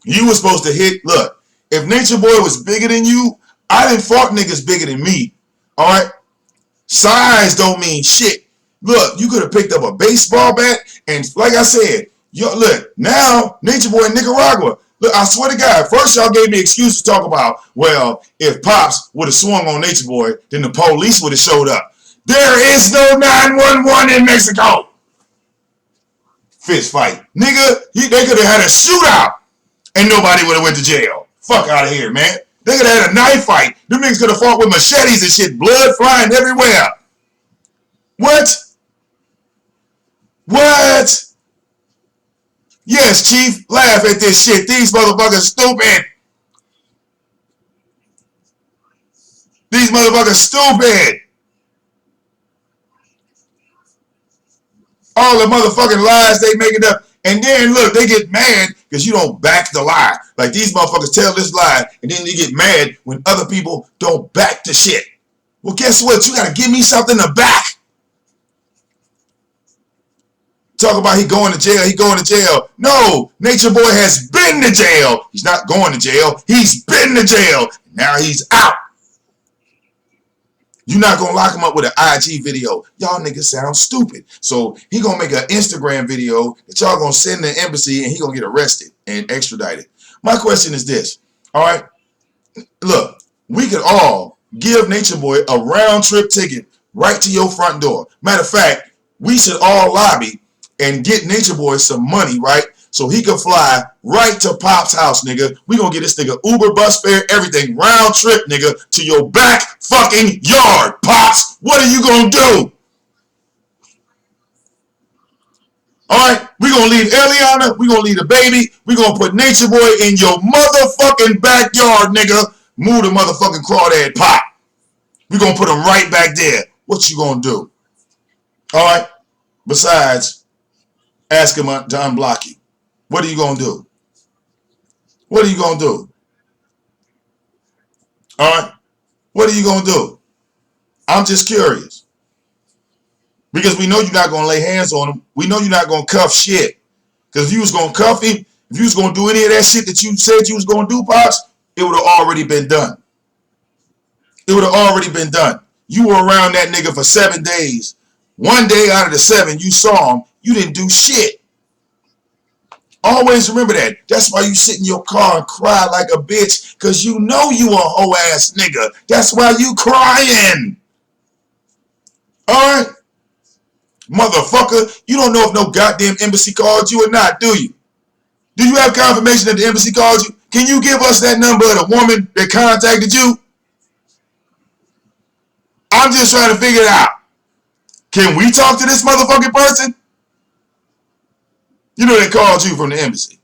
You was supposed to hit. Look, if Natureboy was bigger than you, I didn't fought niggas bigger than me. All right, size don't mean shit. Look, you could have picked up a baseball bat, and like I said, look, now Natureboy in Nicaragua. Look, I swear to God, first y'all gave me excuse to talk about, well, if Pops would have swung on Natureboy, then the police would have showed up. There is no 911 in Mexico. Fist fight. Nigga, they could have had a shootout, and nobody would have went to jail. Fuck out of here, man. They could have had a knife fight. Them niggas could have fought with machetes and shit, blood flying everywhere. What? What? Yes, Chief, laugh at this shit. These motherfuckers stupid. These motherfuckers stupid. All the motherfucking lies they making up. And then, look, they get mad because you don't back the lie. Like, these motherfuckers tell this lie, and then you get mad when other people don't back the shit. Well, guess what? You got to give me something to back. Talk about he going to jail, he going to jail. No, Natureboy has been to jail. He's not going to jail. He's been to jail. Now he's out. You're not going to lock him up with an IG video. Y'all niggas sound stupid. So he going to make an Instagram video that y'all going to send to the embassy, and he going to get arrested and extradited. My question is this. All right? Look, we could all give Natureboy a round trip ticket right to your front door. Matter of fact, we should all lobby and get Natureboy some money, right? So he can fly right to Pop's house, nigga. We gonna get this nigga Uber, bus fare, everything, round trip, nigga, to your back fucking yard, Pops. What are you gonna do? All right, we gonna leave Eliana, we gonna leave the baby, we gonna put Natureboy in your motherfucking backyard, nigga. Move the motherfucking crawdad Pop. We gonna put him right back there. What you gonna do? All right, besides ask him to unblock you. What are you going to do? What are you going to do? All right? What are you going to do? I'm just curious. Because we know you're not going to lay hands on him. We know you're not going to cuff shit. Because if you was going to cuff him, if you was going to do any of that shit that you said you was going to do, Pops, it would have already been done. It would have already been done. You were around that nigga for 7 days. One day out of the 7, you saw him. You didn't do shit. Always remember that. That's why you sit in your car and cry like a bitch, because you know you a hoe ass nigga. That's why you crying. Alright? Motherfucker, you don't know if no goddamn embassy called you or not, do you? Do you have confirmation that the embassy called you? Can you give us that number of the woman that contacted you? I'm just trying to figure it out. Can we talk to this motherfucking person? You know they called you from the embassy.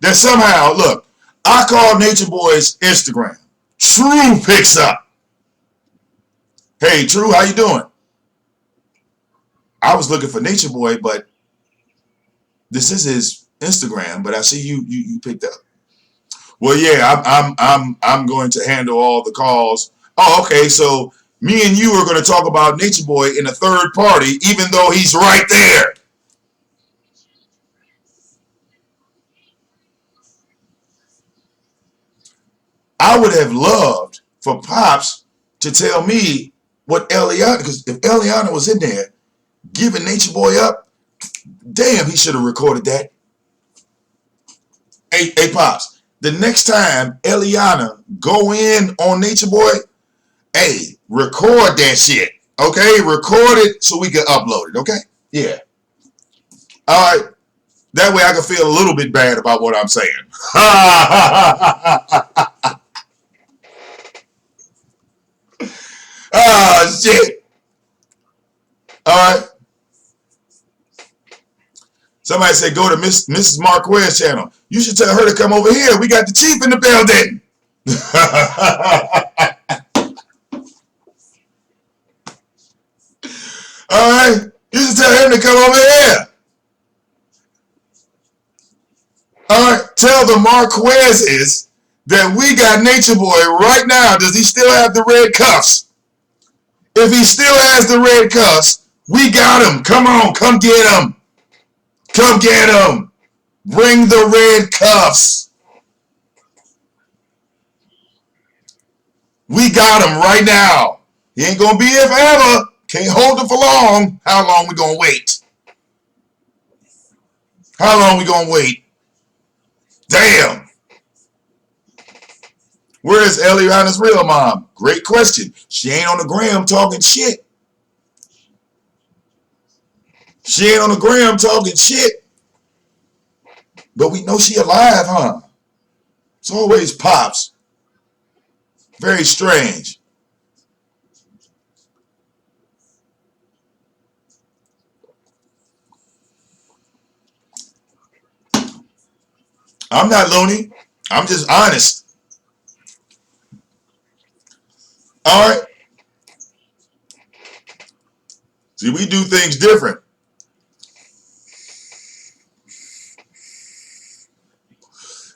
That somehow, look, I called Natureboy's Instagram. True picks up. Hey, True, how you doing? I was looking for Natureboy, but this is his Instagram. But I see you picked up. Well, yeah, I'm going to handle all the calls. Oh, okay. So me and you are going to talk about Natureboy in a third party, even though he's right there. I would have loved for Pops to tell me what Eliana, because if Eliana was in there giving Nature Boy up, damn, he should have recorded that. Hey, Pops, the next time Eliana go in on Nature Boy, hey, record that shit. Okay? Record it so we can upload it. Okay? Yeah. All right. That way I can feel a little bit bad about what I'm saying. Oh, shit. All right. Somebody said go to Mrs. Marquez channel. You should tell her to come over here. We got the chief in the building. All right. You should tell him to come over here. All right. Tell the Marquezes that we got Nature Boy right now. Does he still have the red cuffs? If he still has the red cuffs, we got him. Come on. Come get him. Come get him. Bring the red cuffs. We got him right now. He ain't going to be here forever. Can't hold it for long. How long we going to wait? How long we going to wait? Damn. Where is Eliana's real mom? Great question. She ain't on the gram talking shit. She ain't on the gram talking shit. But we know she alive, huh? It's always Pops. Very strange. I'm not loony. I'm just honest. All right. See, we do things different.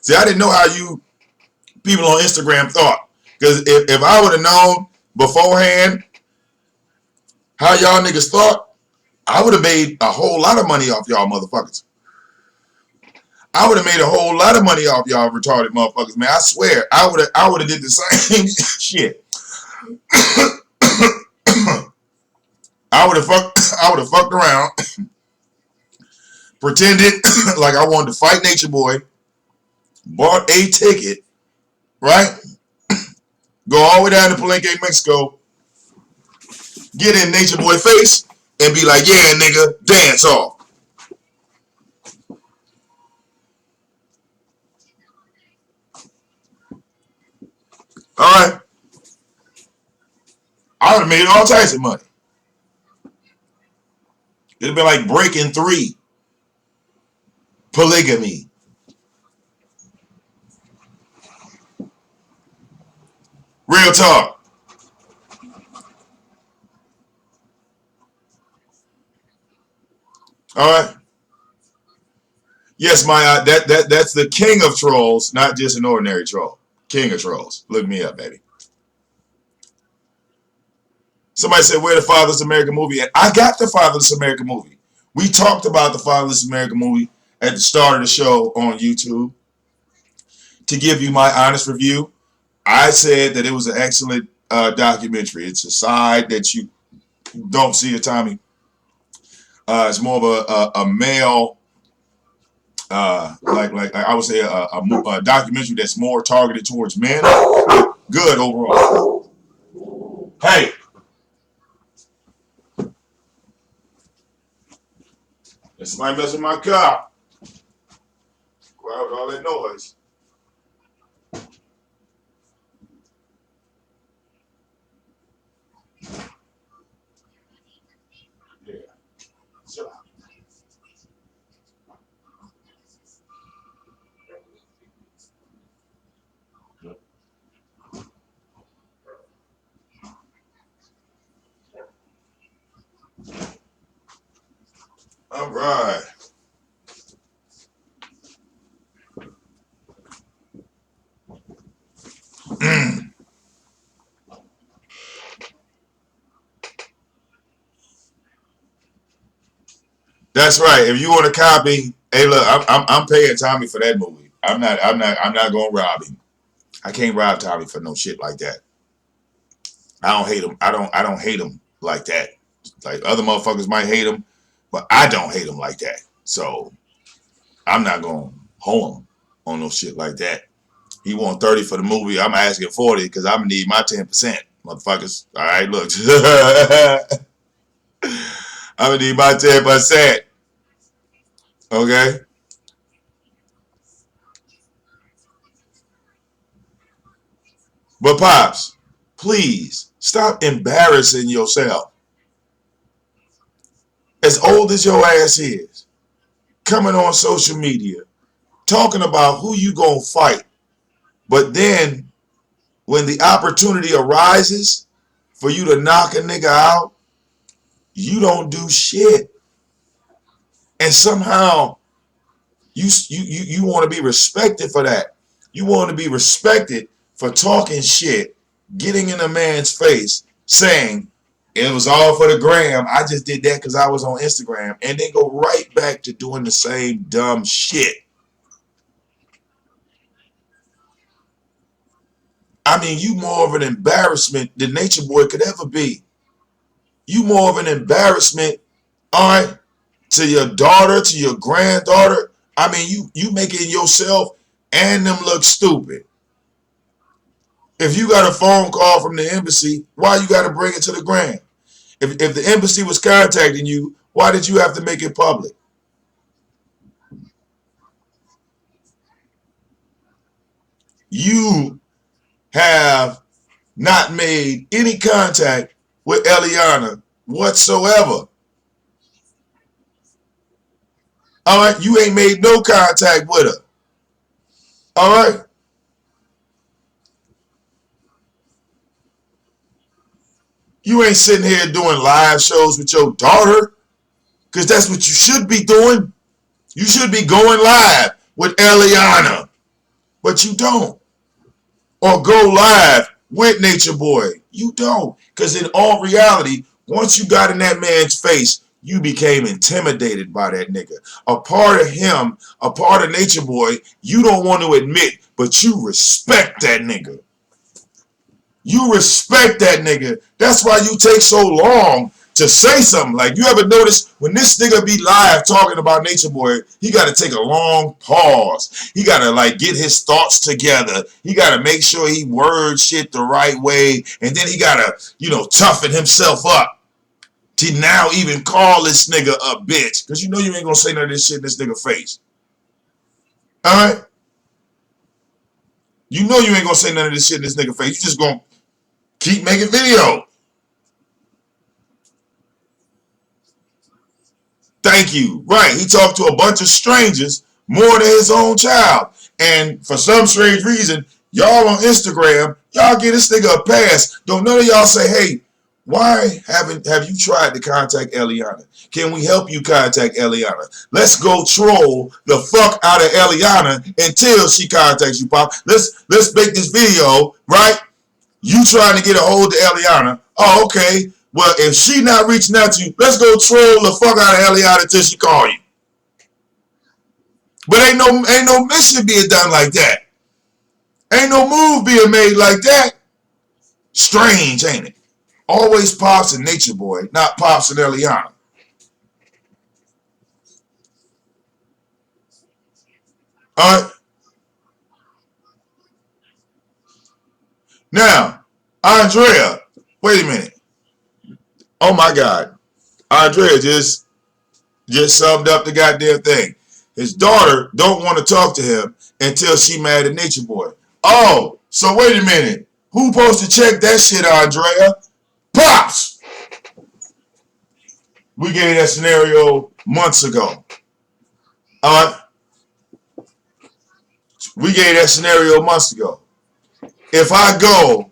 See, I didn't know how you people on Instagram thought. Because if I would have known beforehand how y'all niggas thought, I would have made a whole lot of money off y'all motherfuckers. I would have made a whole lot of money off y'all retarded motherfuckers, man. I swear, I would have did the same shit. I would have fucked around, pretended like I wanted to fight Nature Boy, bought a ticket, right? Go all the way down to Palenque, Mexico, get in Nature Boy face, and be like, yeah, nigga, dance off. All right. I would have made all types of money. It'd have been like Breaking 3. Polygamy. Real talk. All right. Yes, my that's the king of trolls, not just an ordinary troll. King of trolls. Look me up, baby. Somebody said, where the Fatherless American movie at? I got the Fatherless American movie. We talked about the Fatherless American movie at the start of the show on YouTube. To give you my honest review, I said that it was an excellent documentary. It's a side that you don't see at Tommy. It's more of a male, like I would say, a documentary that's more targeted towards men. Good overall. Hey. There's somebody messing with my car. Go out with all that noise. Yeah. Shut up. All right. That's right. If you want a copy, hey, look, I'm paying Tommy for that movie. I'm not gonna rob him. I can't rob Tommy for no shit like that. I don't hate him. I don't hate him like that. Like other motherfuckers might hate him, but I don't hate him like that. So I'm not gonna hold him on no shit like that. He want 30 for the movie. I'm asking 40 because I'm gonna need my 10%, motherfuckers. All right, look. I'm gonna need my 10%. Okay. But Pops, please stop embarrassing yourself. As old as your ass is, coming on social media, talking about who you gonna fight, but then when the opportunity arises for you to knock a nigga out, you don't do shit. And somehow you want to be respected for that. You want to be respected for talking shit, getting in a man's face, saying it was all for the gram. I just did that because I was on Instagram, and then go right back to doing the same dumb shit. I mean, you more of an embarrassment than Nature Boy could ever be. You more of an embarrassment, all right, to your daughter, to your granddaughter. I mean, you making yourself and them look stupid. If you got a phone call from the embassy, why you got to bring it to the gram? If the embassy was contacting you, why did you have to make it public? You have not made any contact with Eliana whatsoever. All right, you ain't made no contact with her. All right, you ain't sitting here doing live shows with your daughter, because that's what you should be doing. You should be going live with Eliana, but you don't. Or go live with Nature Boy. You don't. Because in all reality, once you got in that man's face, you became intimidated by that nigga. A part of him, a part of Nature Boy, you don't want to admit, but you respect that nigga. You respect that nigga. That's why you take so long to say something. Like, you ever notice when this nigga be live talking about Nature Boy, he got to take a long pause. He got to, like, get his thoughts together. He got to make sure he words shit the right way. And then he got to, you know, toughen himself up to now even call this nigga a bitch. Because you know you ain't going to say none of this shit in this nigga face. All right? You know you ain't going to say none of this shit in this nigga face. You just going to keep making video. Thank you. Right. He talked to a bunch of strangers more than his own child. And for some strange reason, y'all on Instagram, y'all give this nigga a pass. Don't none of y'all say, hey, why have you tried to contact Eliana? Can we help you contact Eliana? Let's go troll the fuck out of Eliana until she contacts you, Pop. Let's make this video, right? You trying to get a hold of Eliana. Oh, okay. Well, if she not reaching out to you, let's go troll the fuck out of Eliana until she call you. But ain't no mission being done like that. Ain't no move being made like that. Strange, ain't it? Always Pops and Nature Boy, not Pops and Eliana. All right. Now, Andrea, wait a minute. Oh my God, Andrea just summed up the goddamn thing. His daughter don't want to talk to him until she mad at Nature Boy. Oh, so wait a minute. Who supposed to check that shit, Andrea? Pops! We gave that scenario months ago. Alright? We gave that scenario months ago. If I go,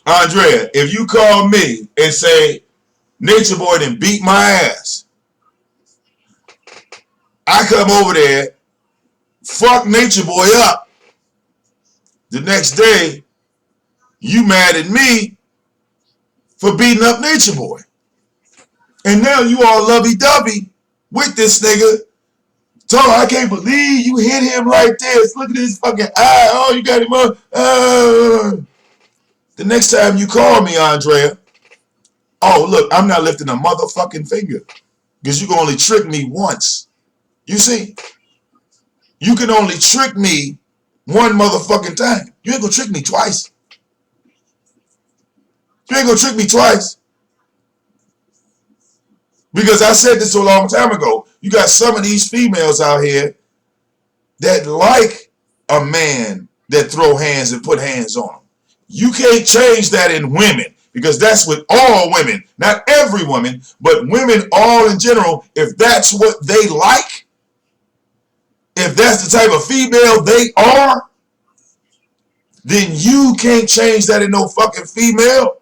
Andrea, if you call me and say, Nature Boy done beat my ass, I come over there, fuck Nature Boy up. The next day, you mad at me for beating up Nature Boy. And now you all lovey-dovey with this nigga Tom, I can't believe you hit him like this. Look at his fucking eye. Oh, you got him up. The next time you call me, Andrea, oh, look, I'm not lifting a motherfucking finger. Because you can only trick me once. You see? You can only trick me one motherfucking time. You ain't gonna trick me twice. You ain't gonna trick me twice. Because I said this a long time ago. You got some of these females out here that like a man that throw hands and put hands on them. You can't change that in women. Because that's with all women. Not every woman, but women all in general. If that's what they like, if that's the type of female they are, then you can't change that in no fucking female.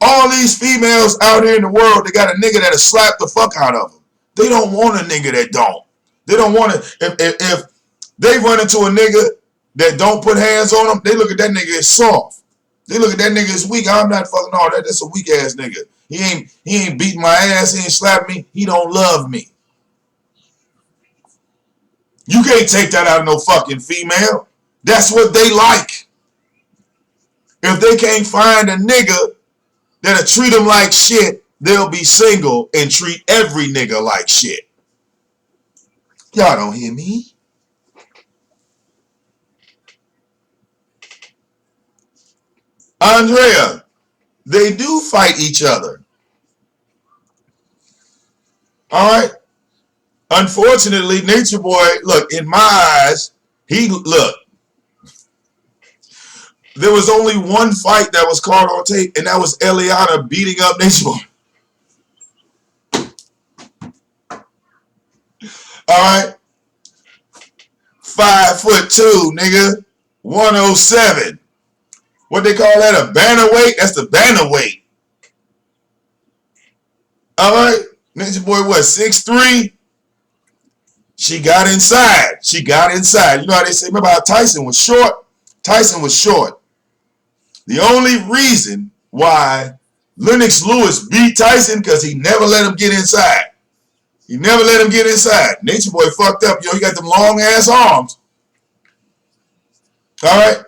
All these females out here in the world, they got a nigga that'll slap the fuck out of them. They don't want a nigga that don't. They don't want to. If they run into a nigga that don't put hands on them, they look at that nigga as soft. They look at that nigga as weak. I'm not fucking all that. That's a weak ass nigga. He ain't beating my ass. He ain't slapping me. He don't love me. You can't take that out of no fucking female. That's what they like. If they can't find a nigga that'll treat them like shit, they'll be single and treat every nigga like shit. Y'all don't hear me? Andrea, they do fight each other. All right? Unfortunately, Natureboy, look, in my eyes, look, there was only one fight that was caught on tape, and that was Eliana beating up Natureboy. All right? 5'2", nigga. 107. What they call that, a bantamweight? That's the bantamweight. All right? Natureboy, what, 6'3"? She got inside. She got inside. You know how they say, remember how Tyson was short? Tyson was short. The only reason why Lennox Lewis beat Tyson because he never let him get inside. He never let him get inside. Natureboy fucked up. You know, he got them long ass arms. All right?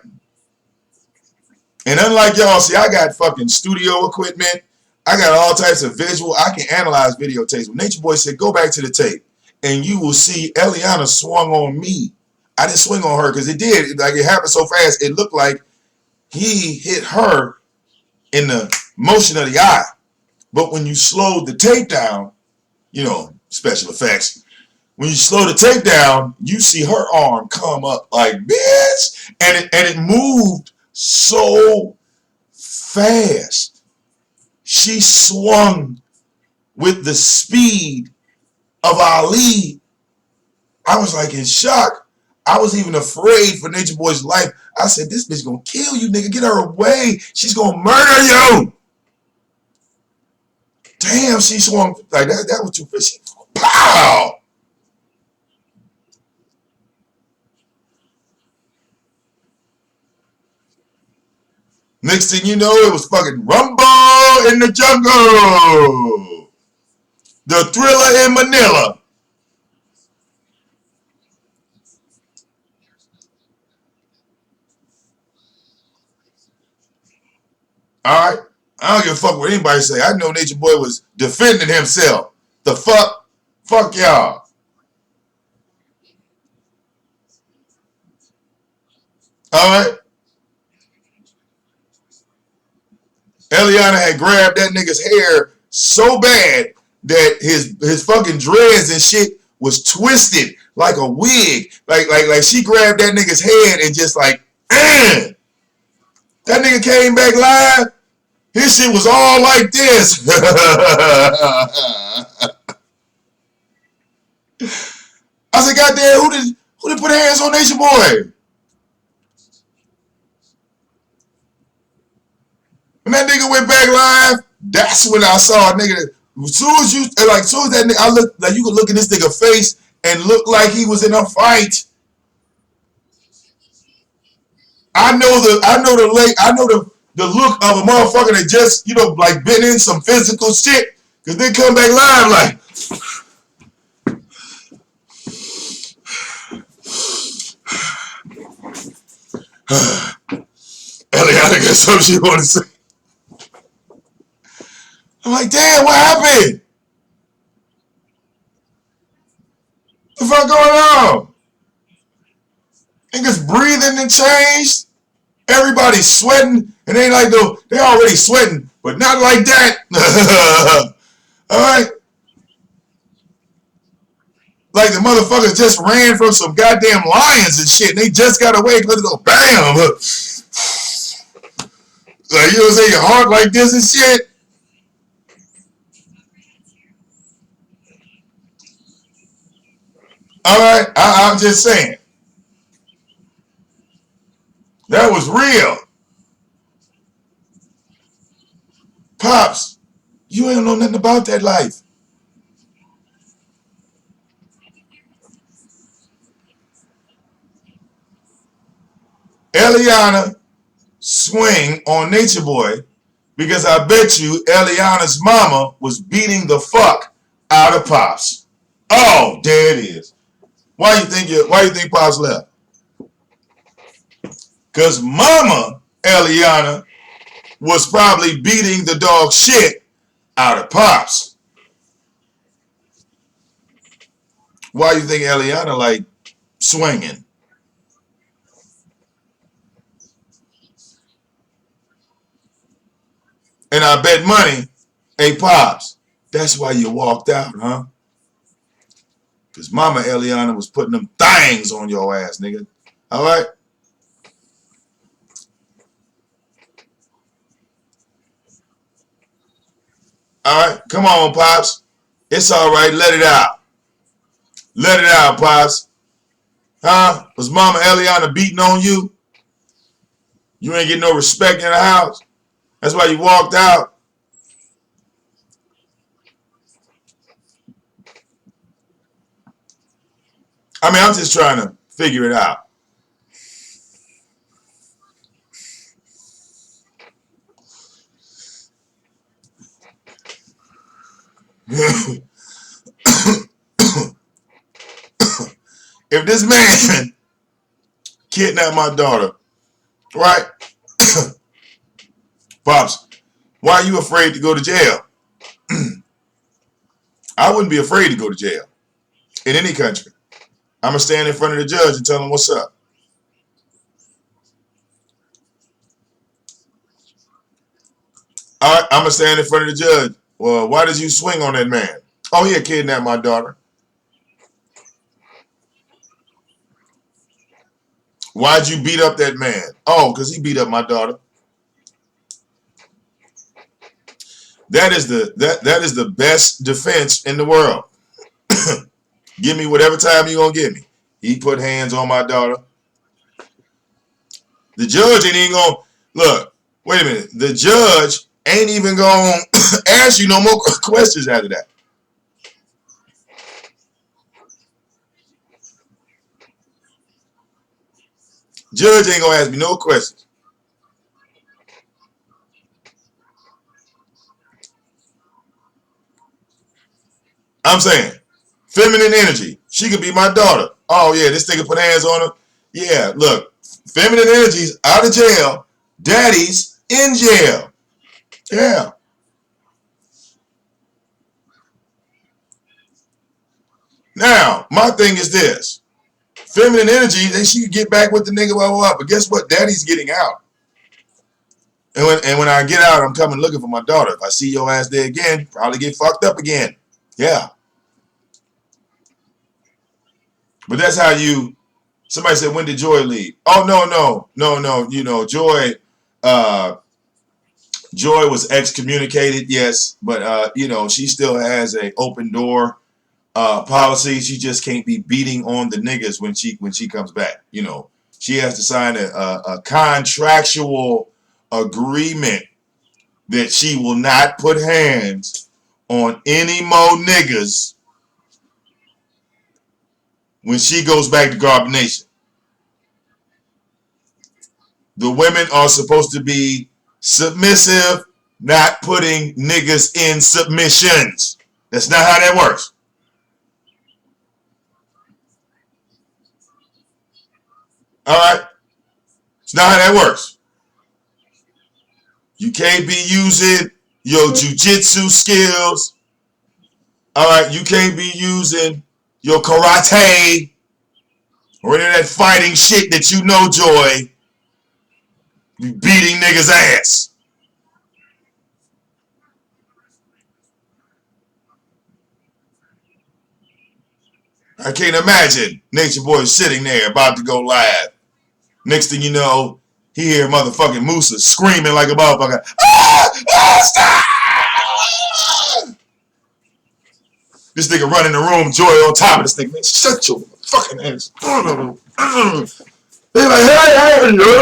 And unlike y'all, see, I got fucking studio equipment. I got all types of visual. I can analyze videotapes. When Natureboy said, go back to the tape, and you will see Eliana swung on me. I didn't swing on her because it did. Like, it happened so fast, it looked like he hit her in the motion of the eye. But when you slowed the tape down, you know, special effects, when you slow the tape down, you see her arm come up like, bitch, and it moved so fast. She swung with the speed of Ali. I was like in shock. I was even afraid for Natureboy's life. I said, this bitch gonna kill you, nigga. Get her away. She's gonna murder you. Damn, she swung like that. That was too fishy. Pow! Next thing you know, it was fucking Rumble in the Jungle. The Thriller in Manila. All right? I don't give a fuck what anybody say. I know Natureboy was defending himself. The fuck? Fuck y'all. All right? Eliana had grabbed that nigga's hair so bad that his fucking dreads and shit was twisted like a wig. Like she grabbed that nigga's head and just like, that nigga came back live. His shit was all like this. I said, goddamn, who did put hands on Natureboy? When that nigga went back live, that's when I saw a nigga. As soon as that nigga, I looked like you could look at this nigga face and look like he was in a fight. I know the look of a motherfucker that just, you know, like been in some physical shit. Cause they come back live like, Eliana got something she want to say. I'm like, damn, what happened? What the fuck going on? Niggas breathing and changed. Everybody's sweating. And they like, though, they already sweating, but not like that. All right? Like the motherfuckers just ran from some goddamn lions and shit. And they just got away. Let's go, bam. Like, you know what I'm saying? Your heart like this and shit. All right? I'm just saying. That was real. Pops, you ain't know nothing about that life. Eliana swing on Natureboy because I bet you Eliana's mama was beating the fuck out of Pops. Oh, there it is. Why you think Pops left? Cause Mama Eliana was probably beating the dog shit out of Pops. Why you think Eliana like swinging? And I bet money, hey Pops, that's why you walked out, huh? Because Mama Eliana was putting them things on your ass, nigga. All right? All right? Come on, Pops. It's all right. Let it out. Let it out, Pops. Huh? Was Mama Eliana beating on you? You ain't getting no respect in the house? That's why you walked out? I mean, I'm just trying to figure it out. If this man kidnapped my daughter, right? Pops, why are you afraid to go to jail? I wouldn't be afraid to go to jail in any country. I'm going to stand in front of the judge and tell him what's up. All right, I'm going to stand in front of the judge. Well, why did you swing on that man? Oh, he had kidnapped my daughter. Why'd you beat up that man? Oh, because he beat up my daughter. That is the best defense in the world. Give me whatever time you're going to give me. He put hands on my daughter. The judge ain't even going to, look, wait a minute. The judge ain't even going to ask you no more questions after that. Judge ain't going to ask me no questions. I'm saying, feminine energy. She could be my daughter. Oh, yeah, this nigga put hands on her. Yeah, look, feminine energy's out of jail. Daddy's in jail. Yeah. Now, my thing is this. Feminine energy, then she could get back with the nigga, blah, blah, blah. But guess what? Daddy's getting out. And when I get out, I'm coming looking for my daughter. If I see your ass there again, probably get fucked up again. Yeah. But that's how you, somebody said, when did Joy leave? Oh, no. You know, Joy was excommunicated, yes. But, you know, she still has a open door policy. She just can't be beating on the niggas when she comes back. You know, she has to sign a contractual agreement that she will not put hands on any more niggas when she goes back to Garb Nation. The women are supposed to be submissive, not putting niggas in submissions. That's not how that works. All right? It's not how that works. You can't be using your jujitsu skills. All right? You can't be using your karate or any of that fighting shit that you know, Joy. You beating niggas' ass. I can't imagine Nature Boy sitting there about to go live. Next thing you know, he hear motherfucking Musa screaming like a motherfucker. Ah! Ah! Stop! This nigga running the room, Joy on top of this nigga. Man, shut your fucking ass. They like, hey, yeah,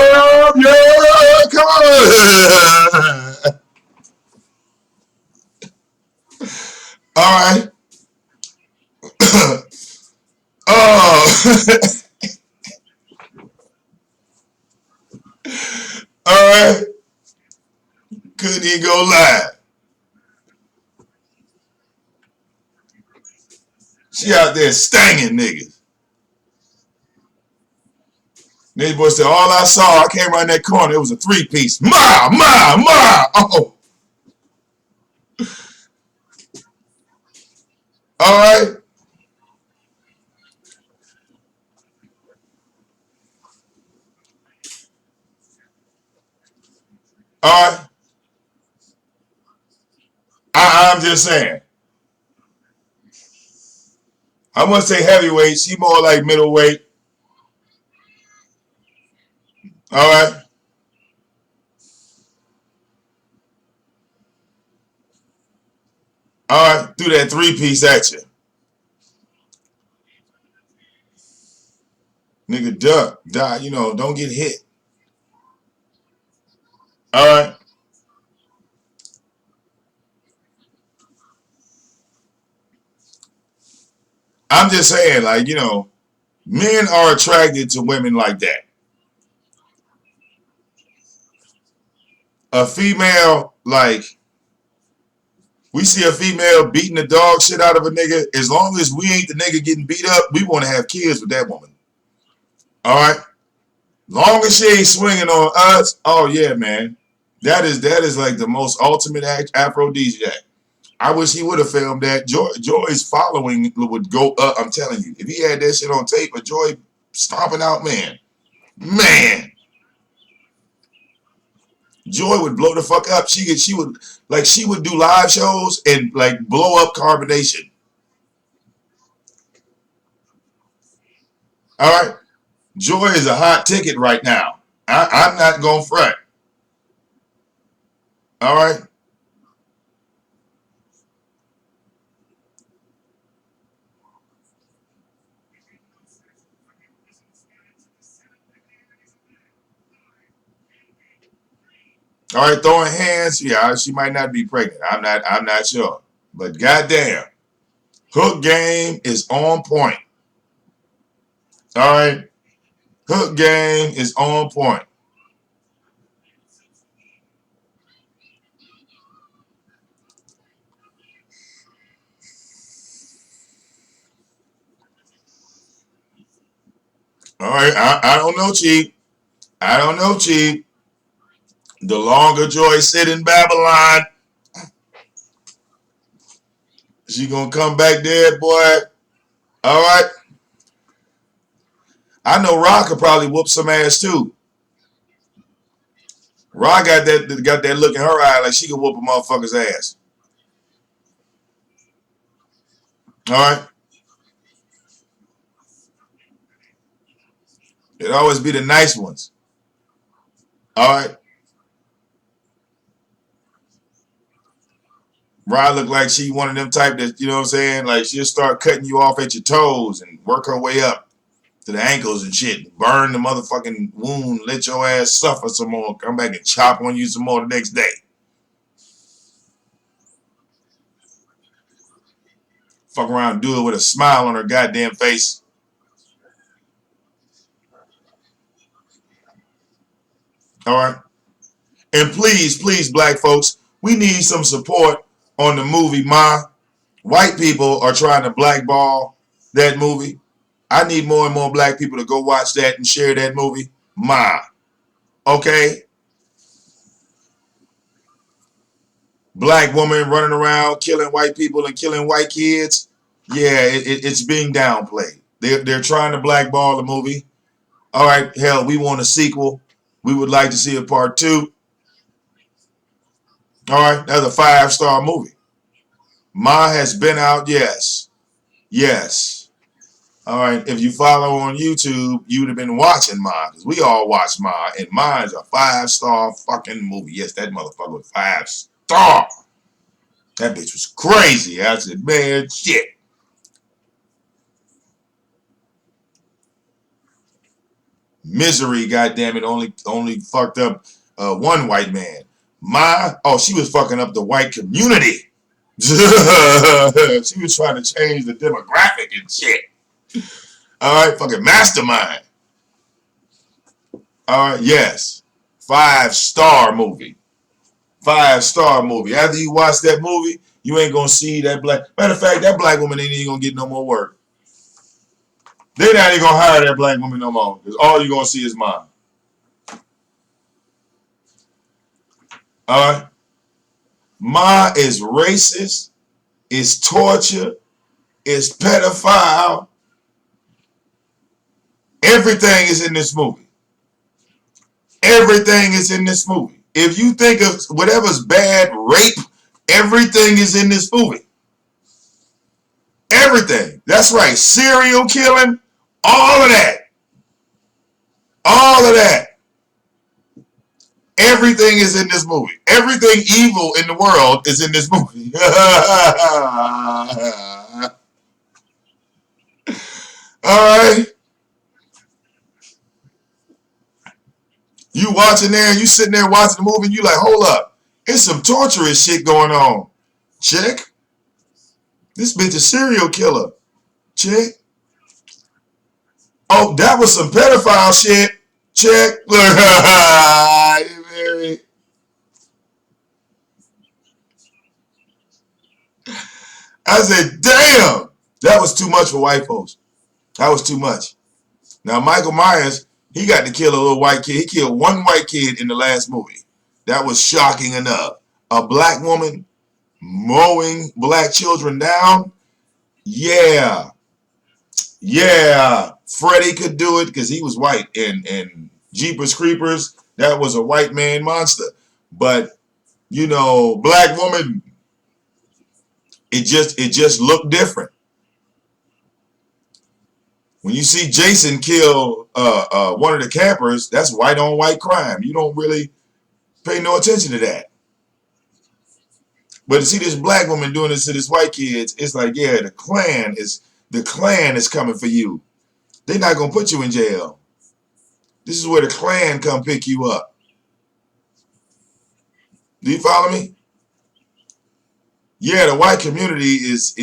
come on. All right. Oh. All right. Couldn't even go live. She out there stanging niggas. Nigga boy said, all I saw, I came around that corner, it was a 3-piece. Ma, ma, ma. Oh. All right. All right. I'm just saying. I wouldn't say heavyweight. She more like middleweight. All right. All right. Do that 3-piece at you. Nigga, duck. Die. You know, don't get hit. All right. I'm just saying, like, you know, men are attracted to women like that. A female, like, we see a female beating the dog shit out of a nigga. As long as we ain't the nigga getting beat up, we want to have kids with that woman. All right. Long as she ain't swinging on us, oh yeah, man. That is like the most ultimate aphrodisiac. I wish he would have filmed that. Joy's following would go up. I'm telling you, if he had that shit on tape, a Joy stomping out, man, Joy would blow the fuck up. She would do live shows and like blow up carbonation. All right, Joy is a hot ticket right now. I'm not gonna front. All right. All right, throwing hands. Yeah, she might not be pregnant. I'm not sure. But goddamn, hook game is on point. All right, hook game is on point. All right, I don't know, Chief. I don't know, Chief. The longer Joy sit in Babylon, she gonna come back dead, boy. All right. I know Rock could probably whoop some ass too. Rock got that look in her eye like she could whoop a motherfucker's ass. All right. It always be the nice ones. All right. Rod look like she one of them type that, you know what I'm saying? Like she'll start cutting you off at your toes and work her way up to the ankles and shit. Burn the motherfucking wound, let your ass suffer some more. Come back and chop on you some more the next day. Fuck around and do it with a smile on her goddamn face. All right. And please, please, black folks, we need some support on the movie Ma. White people are trying to blackball that movie. I need more and more black people to go watch that and share that movie. Ma, okay? Black woman running around killing white people and killing white kids. Yeah, it's being downplayed. They're trying to blackball the movie. All right, hell, we want a sequel. We would like to see a part 2. All right, that's a 5-star movie. Ma has been out, yes. Yes. All right, if you follow on YouTube, you would have been watching Ma, because we all watch Ma, and Ma is a 5-star fucking movie. Yes, that motherfucker was 5-star. That bitch was crazy. I said, man, shit. Misery, goddamn it, only fucked up one white man. She was fucking up the white community. She was trying to change the demographic and shit. All right, fucking mastermind. All right, yes, 5-star movie. 5-star movie. After you watch that movie, you ain't gonna see that black. Matter of fact, that black woman ain't even gonna get no more work. They're not even gonna hire that black woman no more, because all you're gonna see is mine. All right, Ma is racist, is torture, is pedophile. Everything is in this movie. Everything is in this movie. If you think of whatever's bad, rape, everything is in this movie. Everything. That's right. Serial killing, all of that. All of that. Everything is in this movie. Everything evil in the world is in this movie. All right. You watching there, you sitting there watching the movie, and you like, hold up. It's some torturous shit going on. Check. This bitch a serial killer. Check. Oh, that was some pedophile shit. Check. I said, damn. That was too much for white folks. That was too much. Now, Michael Myers, he got to kill a little white kid. He killed one white kid in the last movie. That was shocking enough. A black woman mowing black children down? Yeah. Yeah. Freddy could do it because he was white. And Jeepers Creepers, that was a white man monster. But, you know, black woman, it just looked different. When you see Jason kill one of the campers, that's white on white crime. You don't really pay no attention to that. But to see this black woman doing this to this white kids, it's like, yeah, the Klan is coming for you. They're not gonna put you in jail. This is where the Klan come pick you up. Do you follow me? Yeah, the white community is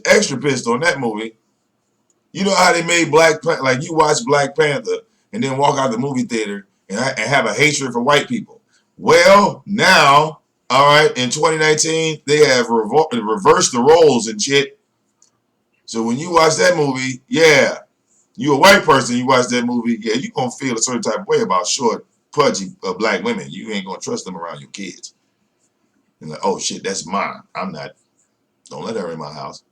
extra pissed on that movie. You know how they made like you watch Black Panther and then walk out the movie theater and have a hatred for white people. Well, now, all right, in 2019, they have reversed the roles and shit. So when you watch that movie, yeah, you a white person, you watch that movie, yeah, you gonna feel a certain type of way about short, pudgy black women. You ain't gonna trust them around your kids. You're like, oh shit, that's mine. I'm not. Don't let her in my house.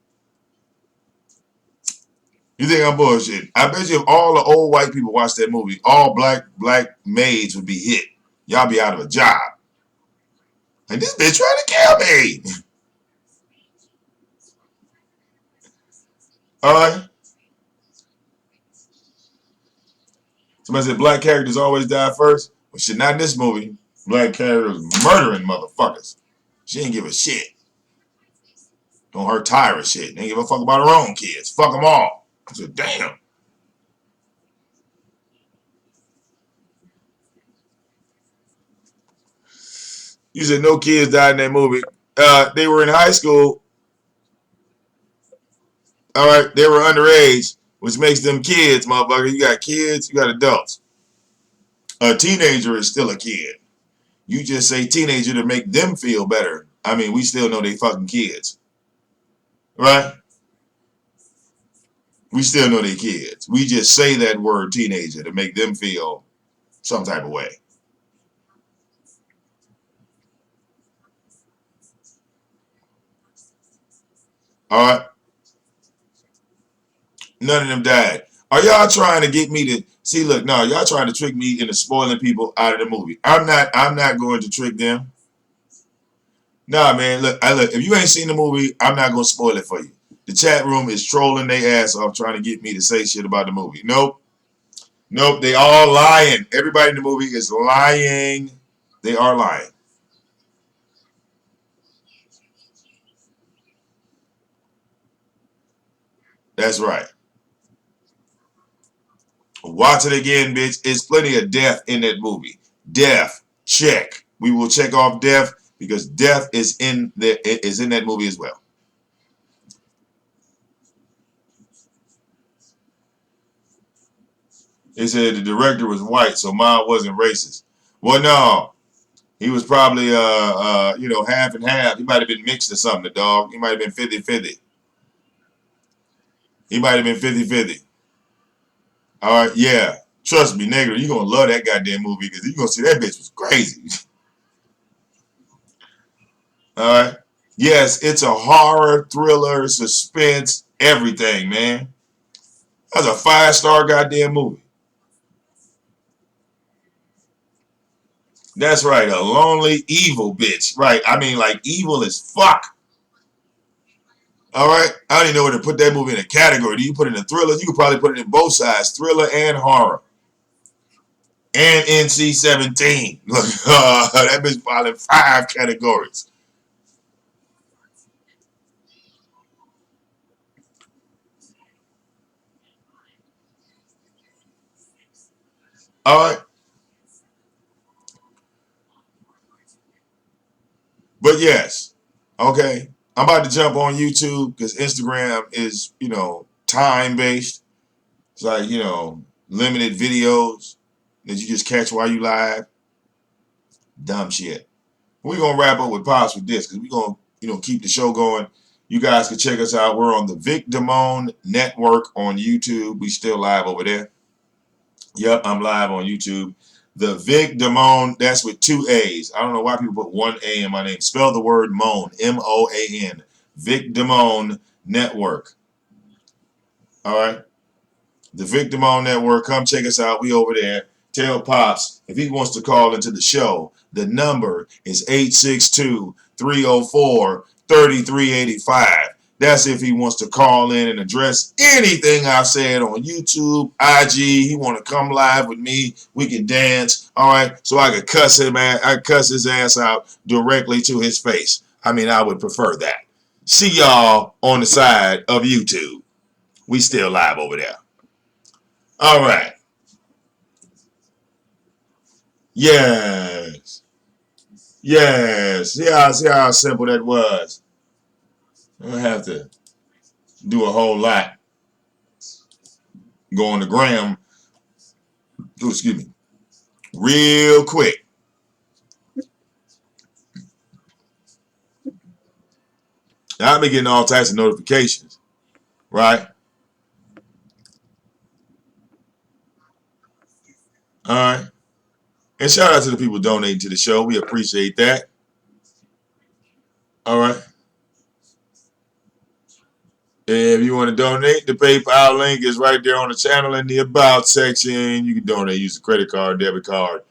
You think I'm bullshit? I bet you if all the old white people watch that movie, all black maids would be hit. Y'all be out of a job. Like, this bitch trying to kill me. All right. Somebody said black characters always die first. Well, shit, not in this movie. Black characters murdering motherfuckers. She ain't give a shit. Don't hurt Tyra shit. They ain't give a fuck about her own kids. Fuck them all. I said, damn. You said no kids died in that movie. They were in high school. All right, they were underage, which makes them kids, motherfucker. You got kids, you got adults. A teenager is still a kid. You just say teenager to make them feel better. I mean, we still know they fucking kids. right? We still know they kids. We just say that word teenager to make them feel some type of way. All right? None of them died. Are y'all trying to get me to see? Look, no, y'all trying to trick me into spoiling people out of the movie. I'm not. I'm not going to trick them. Nah, man. Look, look. If you ain't seen the movie, I'm not gonna spoil it for you. The chat room is trolling their ass off trying to get me to say shit about the movie. Nope, nope. They all lying. Everybody in the movie is lying. They are lying. That's right. Watch it again, bitch. It's plenty of death in that movie. Death. Check. We will check off death because death is in that movie as well. They said the director was white, so Ma wasn't racist. Well, no, he was probably half and half. He might have been mixed or something. The dog. He might have been 50-50. He might have been 50-50. All right, yeah. Trust me, nigga, you gonna love that goddamn movie because you gonna see that bitch was crazy. All right. Yes, it's a horror, thriller, suspense, everything, man. That's a 5-star goddamn movie. That's right, a lonely, evil bitch. Right. I mean, like evil as fuck. All right. I don't even know where to put that movie in a category. Do you put it in a thriller? You could probably put it in both sides, thriller and horror. And NC-17. Look, that bitch probably 5 categories. All right. But yes. Okay. I'm about to jump on YouTube because Instagram is, time based. It's like, limited videos that you just catch while you live. Dumb shit. We're gonna wrap up with Pops with this because we're gonna, keep the show going. You guys can check us out. We're on the Vic Damone Network on YouTube. We still live over there. Yep, I'm live on YouTube. The Vic Damone, that's with 2 A's. I don't know why people put 1 A in my name. Spell the word Moan, M-O-A-N. Vic Damone Network. All right. The Vic Damone Network. Come check us out. We over there. Tell Pops if he wants to call into the show. The number is 862-304-3385. That's if he wants to call in and address anything I've said on YouTube, IG. He want to come live with me. We can dance. All right. So I could cuss him. I cuss his ass out directly to his face. I mean, I would prefer that. See y'all on the side of YouTube. We still live over there. All right. Yes. Yes. See how simple that was. I don't have to do a whole lot. Go on the gram. Oh, excuse me. Real quick. Now I've been getting all types of notifications. Right? All right. And shout out to the people donating to the show. We appreciate that. All right. If you want to donate, the PayPal link is right there on the channel in the About section. You can donate, use a credit card, debit card,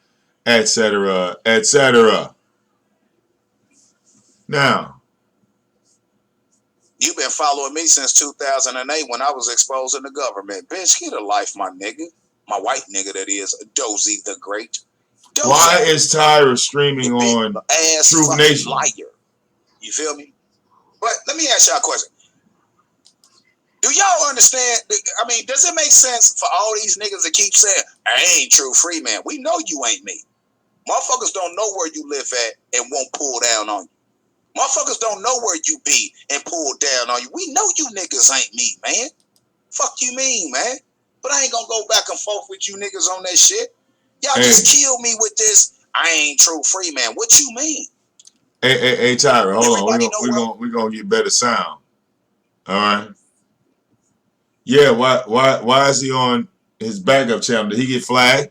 etc., etc. Now, You've been following me since 2008 when I was exposing the government. Bitch, get a life, my nigga. My white nigga, that is. Dozy the Great. Dozy. Why is Tyra streaming on ass Truth Nation? Liar. You feel me? But let me ask y'all a question. Do y'all understand? I mean, does it make sense for all these niggas to keep saying, I ain't true free, man? We know you ain't me. Motherfuckers don't know where you live at and won't pull down on you. Motherfuckers don't know where you be and pull down on you. We know you niggas ain't me, man. Fuck you mean, man? But I ain't gonna go back and forth with you niggas on that shit. Y'all just kill me with this, I ain't true free, man. What you mean? Hey, Tyra, hold on. We're gonna get better sound. All right. Yeah. Why is he on his backup channel? Did he get flagged?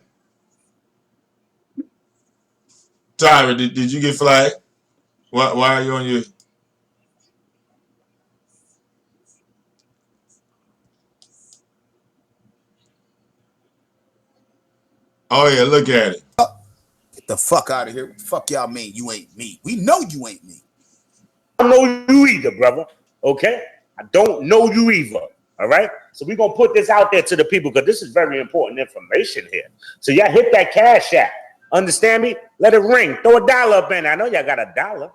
Tyra, did you get flagged? Why are you on your? Oh yeah, look at it. Get the fuck out of here. What the fuck y'all mean you ain't me? We know you ain't me. I don't know you either, brother. Okay? I don't know you either. All right? So we're going to put this out there to the people because this is very important information here. So y'all hit that cash app. Understand me? Let it ring. Throw $1 up in. I know y'all got $1.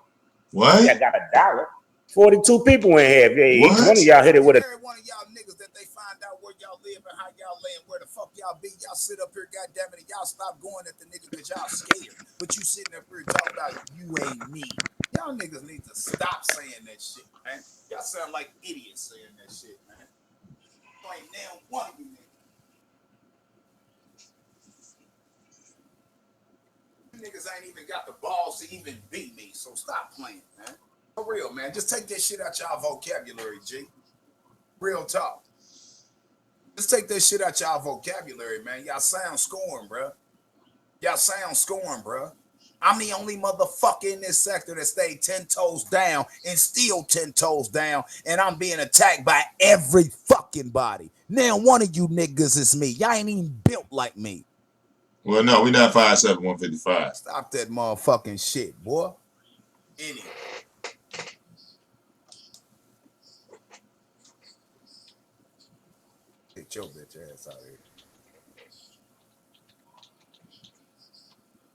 What? Y'all got $1. 42 people in here. What? Each one of y'all hit it with a. Every one of y'all niggas that they find out where y'all live and how y'all lay and where the fuck y'all be, y'all sit up here, goddamn it, and y'all stop going at the niggas because y'all scared. But you sitting up here talking about you ain't me. Y'all niggas need to stop saying that shit, man. Y'all sound like idiots saying that shit, man. Ain't now one of you niggas. You niggas ain't even got the balls to even beat me, so stop playing, man. For real, man. Just take that shit out y'all vocabulary, G. Real talk. Just take that shit out y'all vocabulary, man. Y'all sound scorned, bro. Y'all sound scorned, bro. I'm the only motherfucker in this sector that stayed 10 toes down and still 10 toes down, and I'm being attacked by every fucking body. Now one of you niggas is me. Y'all ain't even built like me. Well, no, we not 5'7", 155. Stop that motherfucking shit, boy. Anyway. Get your bitch ass out of here.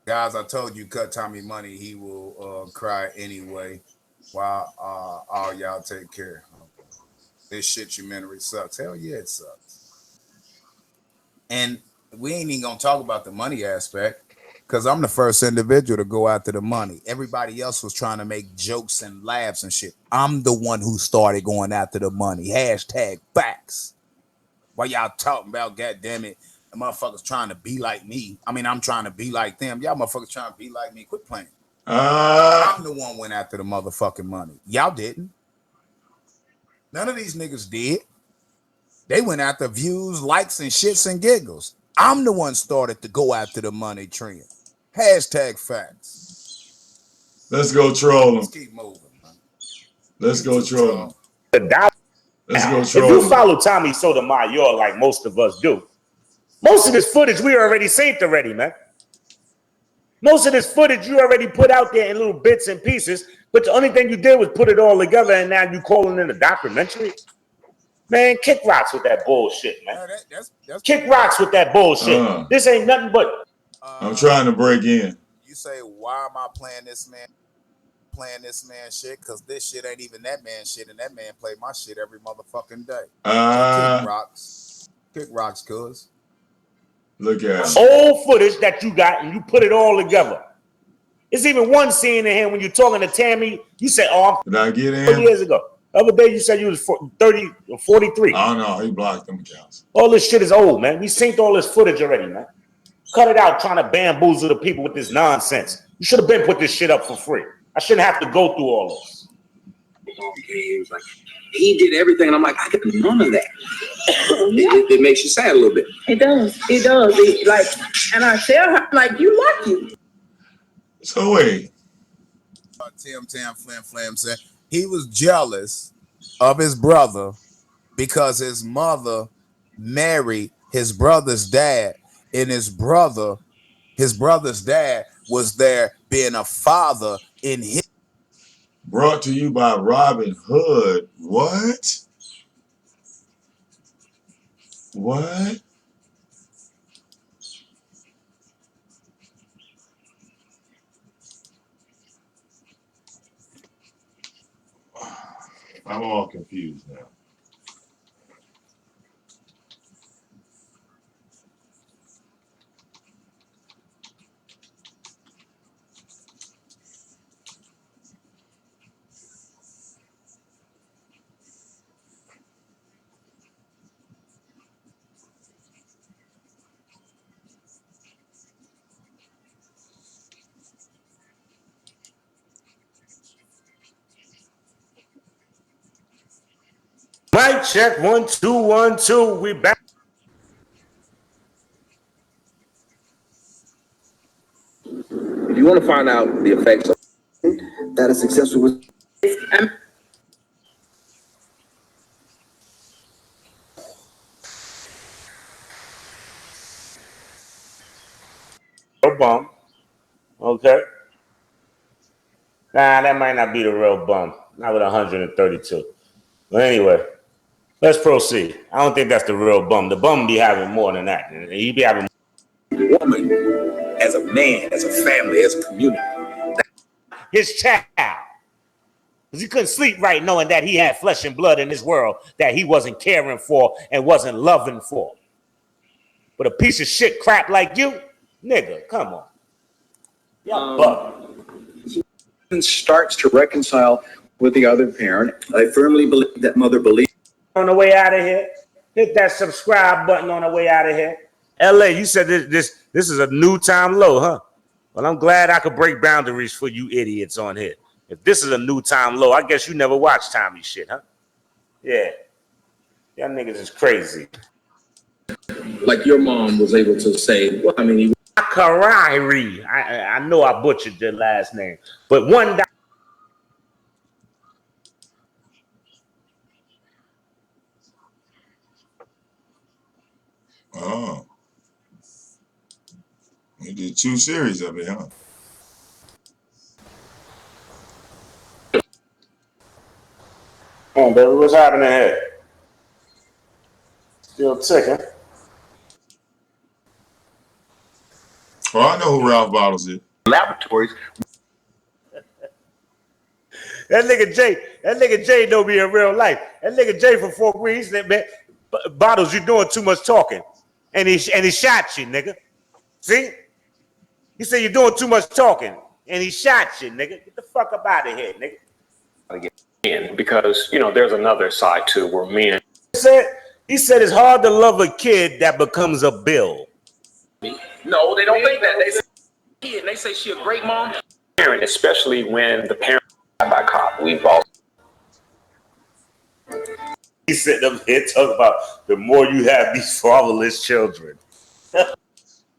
Guys, I told you, cut Tommy money, he will cry anyway. While all y'all take care. This shitumentary sucks. Hell yeah, it sucks. And we ain't even gonna talk about the money aspect because I'm the first individual to go after the money. Everybody else was trying to make jokes and laughs and shit. I'm the one who started going after the money. Hashtag facts. While y'all talking about, goddamn it, the motherfuckers trying to be like me. I mean, I'm trying to be like them. Y'all motherfuckers trying to be like me. Quit playing. I'm the one went after the motherfucking money. Y'all didn't. None of these niggas did. They went after views, likes, and shits and giggles. I'm the one started to go after the money trend. Hashtag facts. Let's go troll them. Let's keep moving, man. Let's go troll them. $1. Let's go If troll you them. follow Tommy Sotomayor like most of us do, most of this footage we already seen already, man. Most of this footage you already put out there in little bits and pieces, but the only thing you did was put it all together, and now you calling it a documentary? Man, kick rocks with that bullshit, man. That's kick rocks with that bullshit. This ain't nothing but. I'm trying to break in. You say, why am I playing this man shit? Because this shit ain't even that man shit, and that man play my shit every motherfucking day. So kick rocks. Kick rocks, cuz. Look at him. Old footage that you got, and you put it all together. There's even one scene in here when you're talking to Tammy, you said, oh, did I get in? 4 years ago. The other day you said you was 30 or 43. I don't know. He blocked them accounts. All this shit is old, man. We synced all this footage already, man. Cut it out trying to bamboozle the people with this nonsense. You should have been put this shit up for free. I shouldn't have to go through all this. He was like, he did everything, and I'm like, I got none of that. It makes you sad a little bit. It does. It does. Like, and I tell her, like, you lucky. So wait. Tim Flim Flam said he was jealous of his brother because his mother married his brother's dad, and his brother's dad was there being a father in his. Brought to you by Robin Hood. What? What? I'm all confused now. check 1 2 1 2. We back. If you want to find out the effects of that is successful with Real bum. Okay. Nah, that might not be the real bum. Not with 132. But anyway, let's proceed. I don't think that's the real bum. The bum be having more than that. He be having woman, as a man, as a family, as a community. his child. Because he couldn't sleep right knowing that he had flesh and blood in this world that he wasn't caring for and wasn't loving for. But a piece of shit crap like you, nigga, come on. Y'all bugging. Starts to reconcile with the other parent. I firmly believe that mother believes. On the way out of here, hit that subscribe button on the way out of here. LA, you said this is a new time low, huh? Well, I'm glad I could break boundaries for you idiots on here. If this is a new time low, I guess you never watched Tommy shit, huh? Yeah. Y'all niggas is crazy. Like your mom was able to say, well, I mean, Kariri. I know I butchered your last name, but one. Oh. He did 2 series of it, huh? Oh, baby, what's happening here? Still ticking. Oh, I know who Ralph Bottles is. laboratories. That nigga Jay know me in real life. That nigga Jay from Fort Greene said, man, Bottles, you doing too much talking. And he shot you, nigga. See? He said you're doing too much talking. And he shot you, nigga. Get the fuck up out of here, nigga. Again, because, you know, there's another side too where men. He said it's hard to love a kid that becomes a bill. No, they don't think that. They say, and they say she a great mom. Parent, especially when the parent by cop. We've all. He said them here talking about the more you have these fatherless children.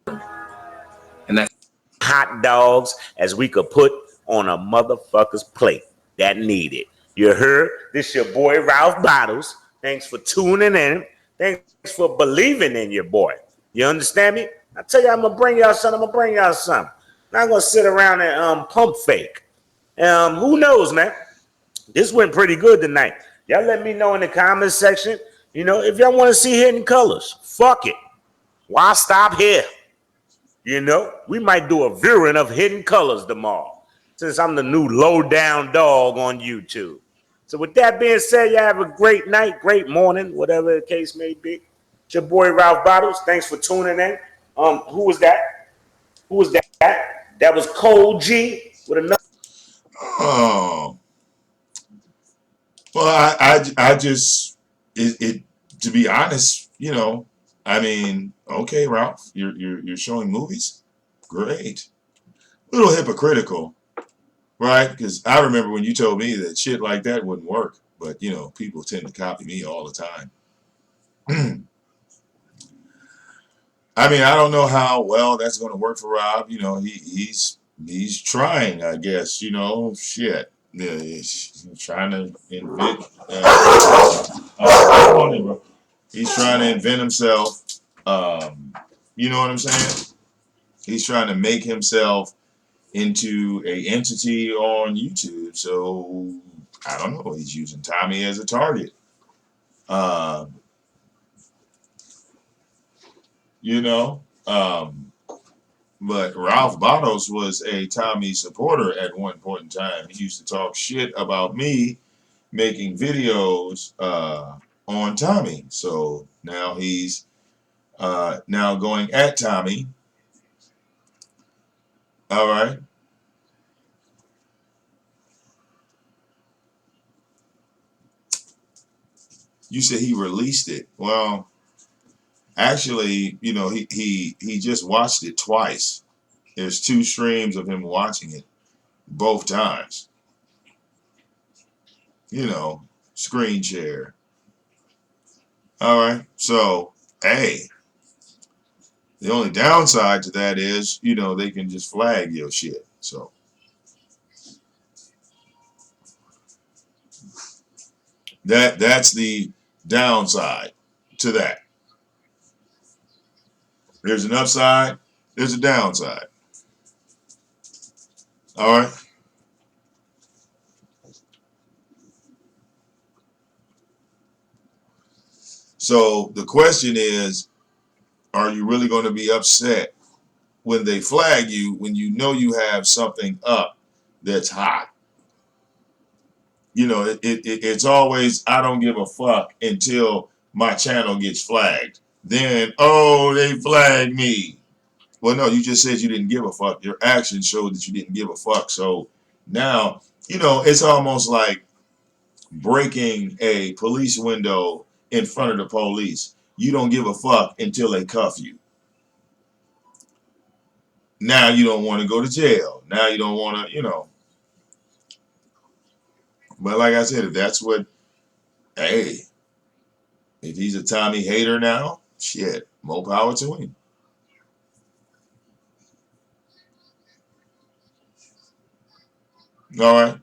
And that's hot dogs as we could put on a motherfucker's plate that need it. You heard? This your boy Ralph Bottles. Thanks for tuning in. Thanks for believing in your boy. You understand me? I tell you, I'm gonna bring y'all something. I'm not gonna sit around and pump fake. Who knows, man? This went pretty good tonight. Y'all let me know in the comments section. You know, if y'all want to see Hidden Colors, fuck it. Why stop here? You know, we might do a viewing of Hidden Colors tomorrow, since I'm the new low-down dog on YouTube. So with that being said, y'all have a great night, great morning, whatever the case may be. It's your boy Ralph Bottles. Thanks for tuning in. Who was that? That was Cole G with another. Oh. Well, I just it to be honest, you know, I mean, okay, Ralph, you're showing movies, great, a little hypocritical, right? Because I remember when you told me that shit like that wouldn't work, but you know, people tend to copy me all the time. I mean, I don't know how well that's going to work for Rob. You know, he's trying, I guess. You know, shit. Yeah, he's trying to invent. Bro. He's trying to invent himself. You know what I'm saying? He's trying to make himself into a entity on YouTube. So I don't know. He's using Tommy as a target. You know. But Ralph Bottles was a Tommy supporter at one point in time. He used to talk shit about me making videos on Tommy. So now he's now going at Tommy. All right. You said he released it. Well, actually, you know, he just watched it twice. There's 2 streams of him watching it both times. You know, screen share. All right. So, hey, the only downside to that is, they can just flag your shit. So that's the downside to that. There's an upside, there's a downside. All right. So the question is, are you really going to be upset when they flag you when you know you have something up that's hot? It's always, I don't give a fuck until my channel gets flagged. Then, oh, they flagged me. Well, no, you just said you didn't give a fuck. Your actions showed that you didn't give a fuck. So now, it's almost like breaking a police window in front of the police. You don't give a fuck until they cuff you. Now you don't want to go to jail. Now you don't want to, But like I said, if that's what, hey, if he's a Tommy hater now, shit, more power to him. All right.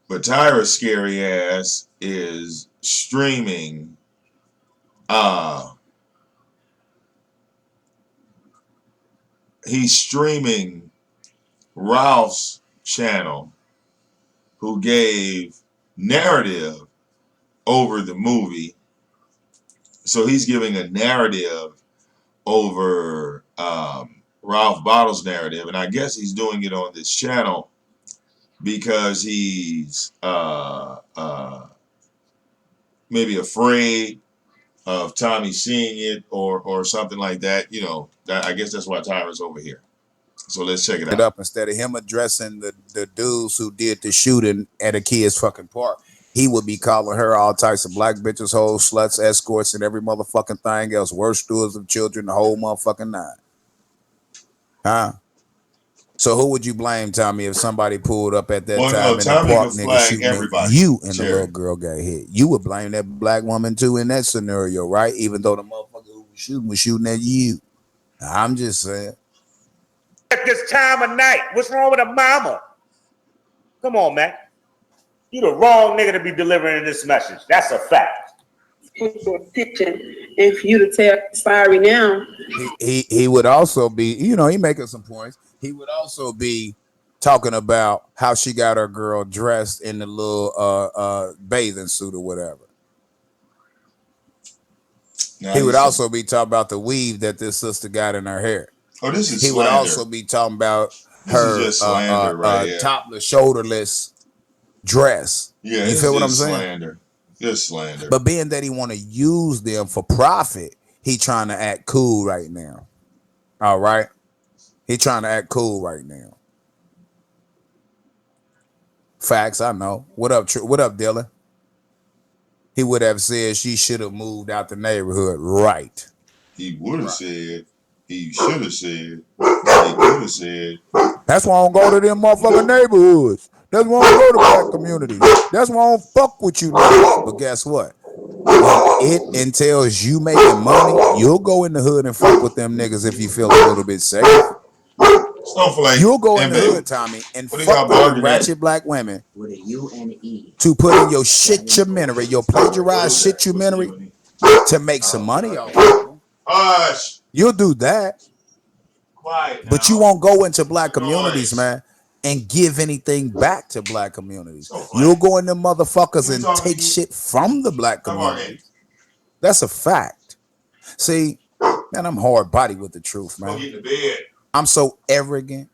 But Tyra's scary ass is streaming he's streaming Ralph's channel, who gave narrative over the movie. So he's giving a narrative over Ralph Bottle's narrative, and I guess he's doing it on this channel because he's maybe afraid of Tommy seeing it or something like that. I guess that's why Tyra's over here. So let's check it out. Up instead of him addressing the dudes who did the shooting at a kid's fucking park, he would be calling her all types of black bitches, hoes, sluts, escorts, and every motherfucking thing else. Worst stewards of children, the whole motherfucking nine. Huh? So who would you blame, Tommy, if somebody pulled up at that time in the park, nigga, shooting everybody, you and the little girl got hit? You would blame that black woman too in that scenario, right? Even though the motherfucker who was shooting at you. I'm just saying. At this time of night, what's wrong with a mama? Come on, man. You the wrong nigga to be delivering this message. That's a fact. If you to tell sorry now, he would also be, he making some points. He would also be talking about how she got her girl dressed in the little bathing suit or whatever. Now he would also be talking about the weave that this sister got in her hair. Oh, this is he slander. Would also be talking about her topless, shoulderless dress. Yeah, you feel what I'm saying? Just slander. But being that he want to use them for profit, he trying to act cool right now. All right, he trying to act cool right now. Facts, I know. What up, Dylan? He would have said she should have moved out the neighborhood, right? He would have said. He should have said. He could have said. That's why I don't go to them motherfucking neighborhoods. That's why I don't go to black communities. That's why I don't fuck with you niggas. But guess what? When it entails you making money, you'll go in the hood and fuck with them niggas if you feel a little bit safe. You'll go in the hood, Tommy, and fuck with ratchet black women with a U-N-E to put in your shit-umentary, your plagiarized shit-umentary to make some money off of them. You'll do that. Quiet but you won't go into black communities, man, and give anything back to black communities. You'll go in them motherfuckers and take shit from the black community. That's a fact. See, man, I'm hard body with the truth, man. I'm so arrogant.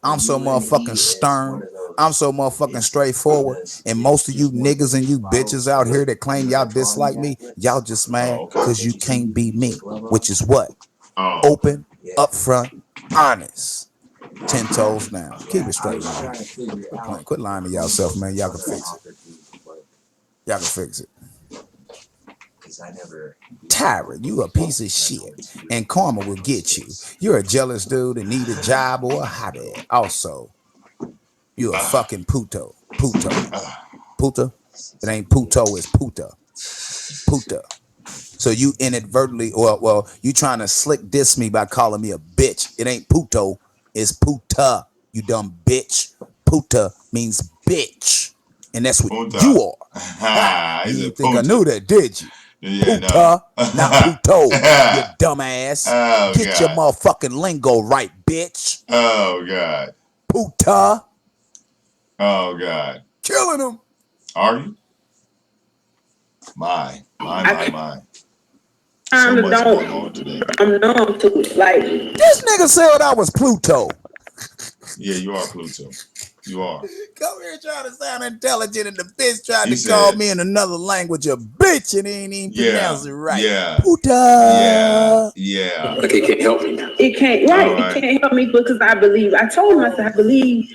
I'm so motherfucking stern. I'm so motherfucking straightforward. And most of you niggas and you bitches out here that claim y'all dislike me, y'all just mad because you can't be me, which is what? Open, upfront, honest. 10 toes down. Keep it straight, man. Quit lying to yourself, man. Y'all can fix it. Y'all can fix it. Tyra, you a piece of shit, and karma will get you. You're a jealous dude and need a job or a hobby. Also, you a fucking puto. Puta. It ain't puto, it's puta. Puta. So you inadvertently, well, you trying to slick diss me by calling me a bitch. It ain't puto, it's puta. You dumb bitch. Puta means bitch, and that's what you Punta. are. Ha! He You said didn't think I punta. knew that, did you? Yeah, no. Puta, not puto. You dumbass. Oh, Get your God. motherfucking lingo right, bitch. Oh, God. Puta. Oh, God. Killing him. Are you? My. So kind of much going don't. on today. I'm numb to it. Like, This nigga said I was Pluto. Yeah, you are Pluto. You are. Come here trying to sound intelligent, and the bitch tried He to call said, me in another language a bitch, and he ain't even yeah, pronounce it right. yeah, Puta. yeah. Like it can't help me now. it can't, All right? right. It can't help me because I believe. I told him, I said, I believe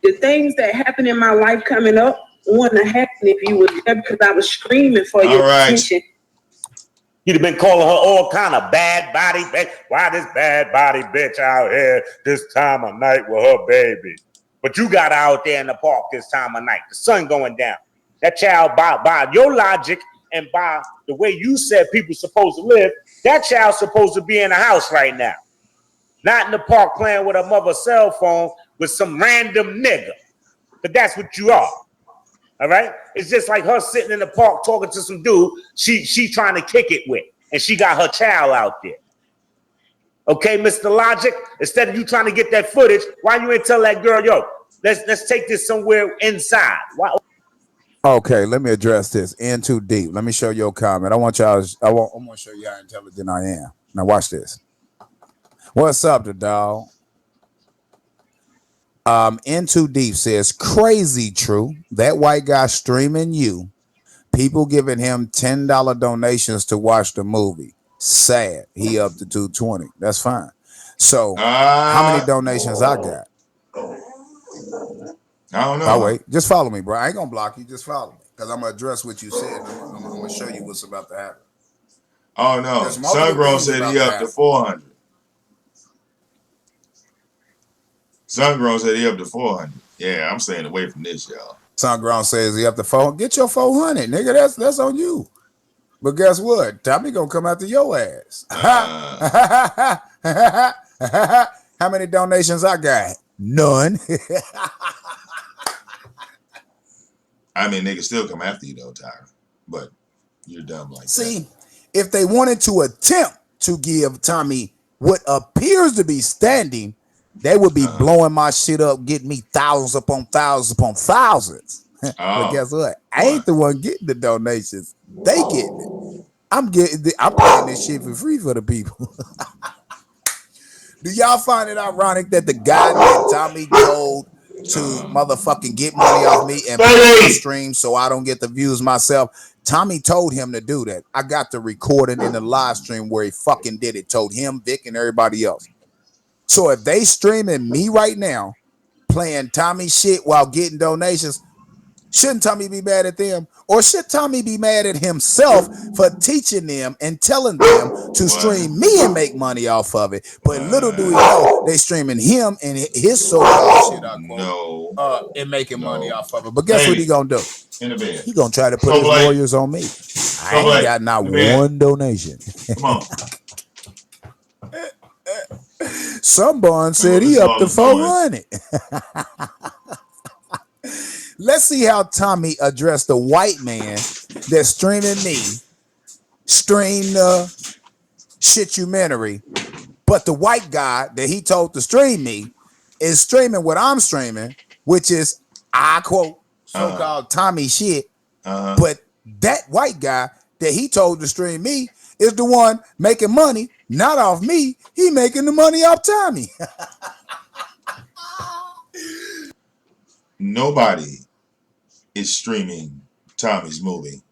the things that happen in my life coming up wouldn't have happened if you were there because I was screaming for All your right. attention. He'd have been calling her all kind of bad body bitch. Why this bad body bitch out here this time of night with her baby? But you got her out there in the park this time of night. The sun going down. That child, by your logic and by the way you said people supposed to live, that child's supposed to be in the house right now. Not in the park playing with her mother's cell phone with some random nigga. But that's what you are. All right? It's just like her sitting in the park talking to some dude she trying to kick it with. And she got her child out there. Okay, Mr. Logic? Instead of you trying to get that footage, why you ain't tell that girl, yo, let's take this somewhere inside? Why? Okay, let me address this. In too deep. Let me show you a comment. I want to show you how intelligent I am. Now watch this. What's up, the dog? In too deep says crazy true. That white guy streaming you. People giving him $10 donations to watch the movie. Sad. He up to 220. That's fine. So how many donations I got? I don't know. Oh, wait. Just follow me, bro. I ain't gonna block you. Just follow me. Because I'm gonna address what you said. I'm gonna show you what's about to happen. Oh, no. There's multiple Sungrown things said about he to up to happen. 400. Sungrown said he up to 400. Yeah, I'm staying away from this, y'all. Sungrown says he up to 400. Get your 400, nigga. That's on you. But guess what? Tommy gonna come after your ass. How many donations I got? None. I mean, they can still come after you, though, Tyra. But you're dumb like that. See, if they wanted to attempt to give Tommy what appears to be standing, they would be blowing my shit up, getting me thousands upon thousands upon thousands. But guess what? I ain't the one getting the donations. They getting it. I'm paying this shit for free for the people. Do y'all find it ironic that the guy that Tommy told to motherfucking get money off me and block my stream so I don't get the views myself? Tommy told him to do that. I got the recording in the live stream where he fucking did it. Told him, Vic, and everybody else. So if they streaming me right now, playing Tommy shit while getting donations, shouldn't Tommy be mad at them? Or should Tommy be mad at himself for teaching them and telling them to stream me and make money off of it? But little do we know, they streaming him and his so-called shit, and making money off of it. But guess what he gonna do? In the bed. He gonna try to put his lawyers on me. I ain't got not one donation. Come on. Some bond said he up to 400. Let's see how Tommy addressed the white man that's streaming me, stream the shitumentary, but the white guy that he told to stream me is streaming what I'm streaming, which is, I quote, so-called Tommy shit. But that white guy that he told to stream me is the one making money, not off me. He making the money off Tommy. Nobody is streaming Tommy's movie.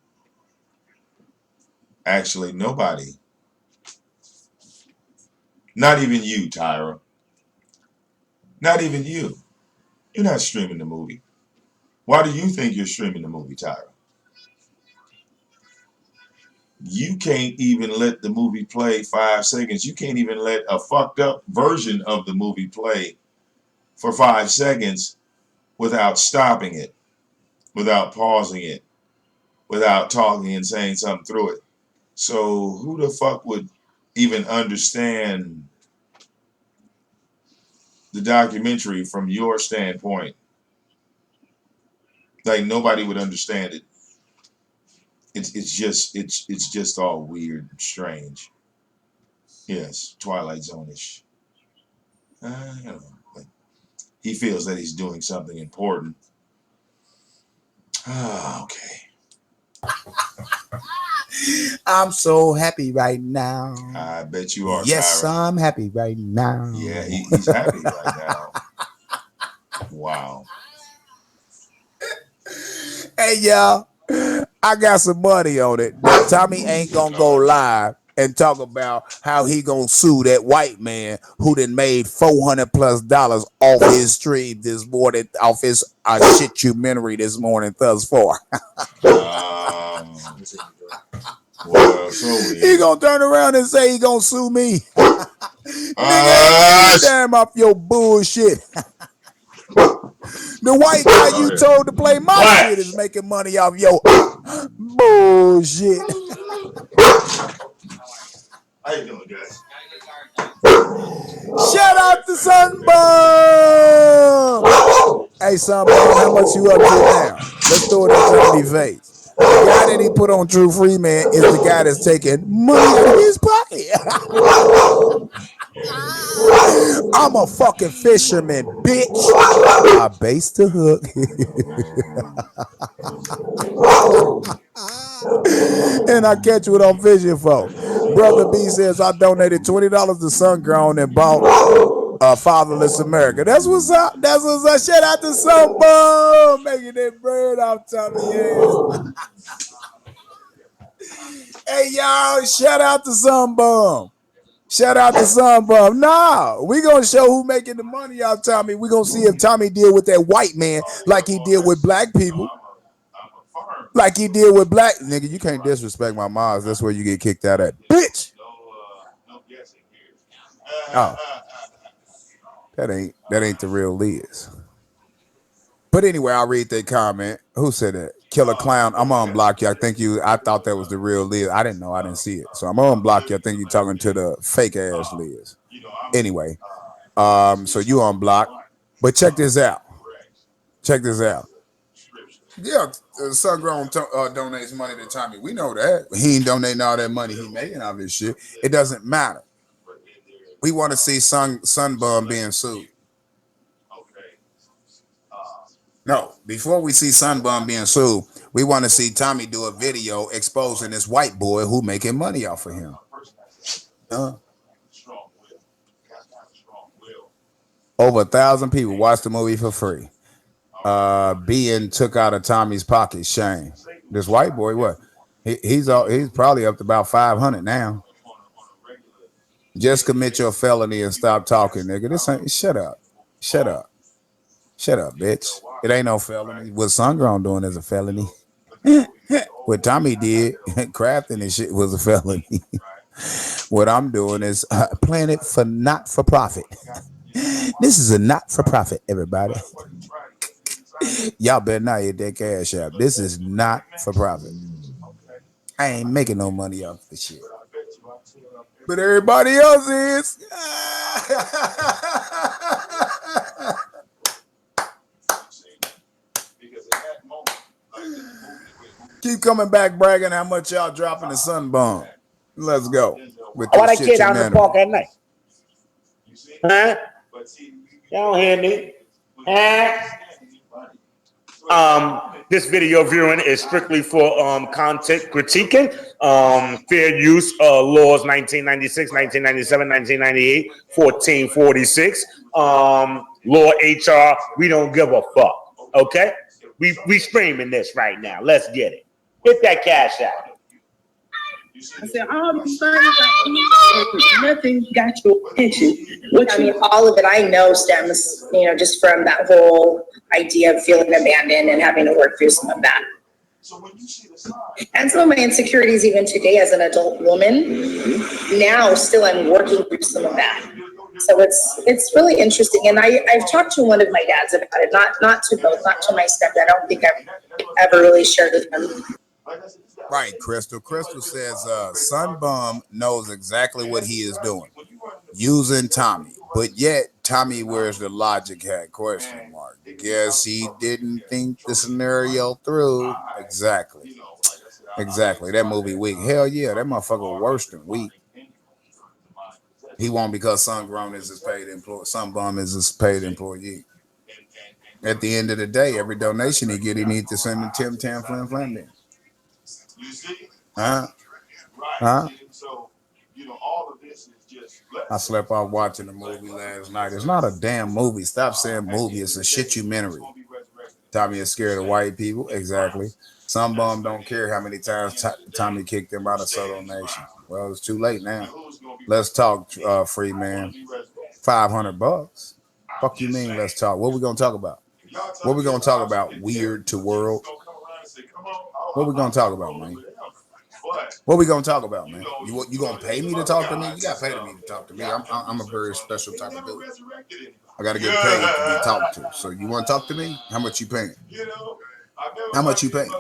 Actually, nobody. Not even you, Tyra. Not even you. You're not streaming the movie. Why do you think you're streaming the movie, Tyra? You can't even let the movie play 5 seconds. You can't even let a fucked up version of the movie play for 5 seconds without stopping it. without pausing it, without talking and saying something through it. So who the fuck would even understand the documentary from your standpoint? Like nobody would understand it. It's just all weird and strange. Yes, Twilight Zone-ish. I don't know. Like, he feels that he's doing something important. Okay. I'm so happy right now. I bet you are. Yes, Tyra. I'm happy right now. Yeah, he's happy right now. Wow. Hey, y'all, I got some money on it. Now, Tommy ain't gonna go live and talk about how he gonna sue that white man who done made $400+ off his stream this morning, off his shitumentary this morning thus far. Well, so weird. He gonna turn around and say he gonna sue me. Nigga, damn off your bullshit. The white guy you told to play my shit is making money off your bullshit. How you doing, guys? Shout out to Sunbum. Hey, Sunbum, how much you up to now? Let's throw it in his face. The guy that he put on True Free Man is the guy that's taking money out of his pocket. I'm a fucking fisherman, bitch. I base the hook. And I catch what I'm fishing for. Brother B says I donated $20 to Sungrown and bought Fatherless America. That's what's up. That's what's up. Shout out to Sunbum making that bread off Tommy ass. Hey y'all, shout out to Sunbum. Shout out to Sunbum. Nah, we gonna show who making the money off Tommy. We gonna see if Tommy deal with that white man like he did with black people. Like he did with black nigga. You can't disrespect my moms. That's where you get kicked out at, bitch. Oh, that ain't the real Liz. But anyway, I'll read that comment. Who said that? Killer Clown. I'm gonna unblock you. I thought that was the real Liz. I didn't know. I didn't see it. So I'm gonna unblock you. I think you're talking to the fake ass Liz. Anyway, so you unblock. But check this out. Check this out. Yeah, Sungrown donates money to Tommy. We know that. He ain't donating all that money he making off his shit. It doesn't matter. We want to see Sunbum being sued. No, before we see Sunbum being sued, we want to see Tommy do a video exposing this white boy who making money off of him. Over 1,000 people watched the movie for free. Being took out of Tommy's pocket. Shame. This white boy, what? He's probably up to about 500 now. Just commit your felony and stop talking, nigga. This ain't. Shut up, bitch. It ain't no felony. What Sungrown doing is a felony. What Tommy did, crafting and shit, was a felony. What I'm doing is playing it for not for profit. This is a not for profit, everybody. Y'all better not hit that cash app. This is not for profit. I ain't making no money off this shit. But everybody else is. Keep coming back bragging how much y'all dropping the Sunbum. Let's go. With I want to get down the park at night. Huh? Y'all don't hear me? This video viewing is strictly for content critiquing, fair use laws 1996, 1997, 1998, 1446, law HR. We don't give a fuck. Okay? We streaming this right now. Let's get it. Hit that cash out. I said, all these things, nothing got your attention. All of it I know stems, just from that whole idea of feeling abandoned and having to work through some of that. And some of my insecurities, even today as an adult woman, now still I'm working through some of that. So it's really interesting, and I've talked to one of my dads about it, not to both, not to my stepdad. I don't think I've ever really shared with him. Right, Crystal. Crystal says Son Bum knows exactly what he is doing, using Tommy, but yet Tommy wears the logic hat question mark. Guess he didn't think the scenario through. Exactly. That movie weak. Hell yeah, that motherfucker worse than weak. He won't because Son Grown is his paid employee. Son Bum is his paid employee. At the end of the day, every donation he get, he needs to send to Tim Tam Flim Flam then. Huh? I slept off watching the movie last night. It's not a damn movie. Stop saying movie. It's a shitumentary. Tommy is scared of white people. Exactly. Some bum don't care how many times Tommy kicked him out of Soto Nation. Well, it's too late now. Let's talk, free man. $500. Fuck you mean? Let's talk. What we gonna talk about? What we gonna talk about? Weird to world. What we gonna talk about, man? What we gonna talk about, man? You gonna pay me to talk to me? You gotta pay me to talk to me. I'm a very special type of dude. I gotta get paid to be talked to. So you want to talk to me? How much you paying? How much you paying?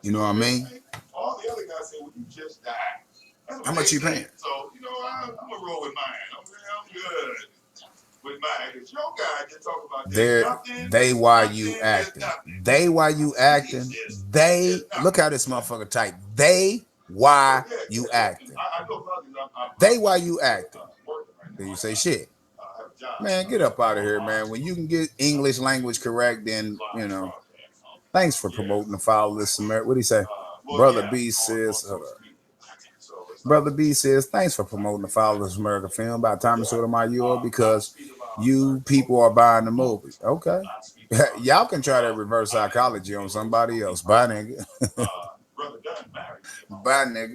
You know what I mean? How much you paying? So you know, I'm gonna roll with mine. I'm good. They why you acting. They why you acting. They look how this motherfucker type. They why you acting. They why you acting. Then you say shit. Man, get up out of here, man. When you can get English language correct, then you know. Thanks for promoting the Fatherless America. What do you say? Brother B says. Brother B says, thanks for promoting the Fatherless America film by Thomas Sotomayor because you people are buying the movie. Okay. Y'all can try that reverse psychology on somebody else. Bye, nigga. Bye, nigga.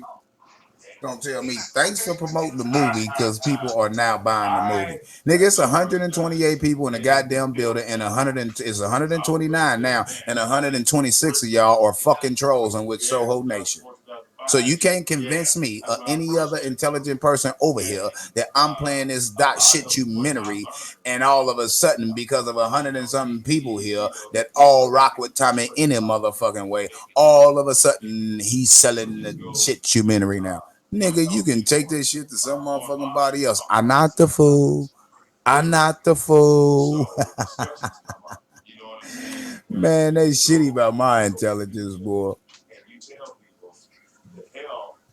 Don't tell me thanks for promoting the movie because people are now buying the movie. Nigga, it's 128 people in the goddamn building and it's 129 now and 126 of y'all are fucking trolls in with Soho Nation. So you can't convince me or any other intelligent person over here that I'm playing this shitumentary and all of a sudden because of 100 and something people here that all rock with Tommy any motherfucking way, all of a sudden he's selling the shitumentary now. Nigga, you can take this shit to some motherfucking body else. I'm not the fool. I'm not the fool. Man, they shitty about my intelligence, boy.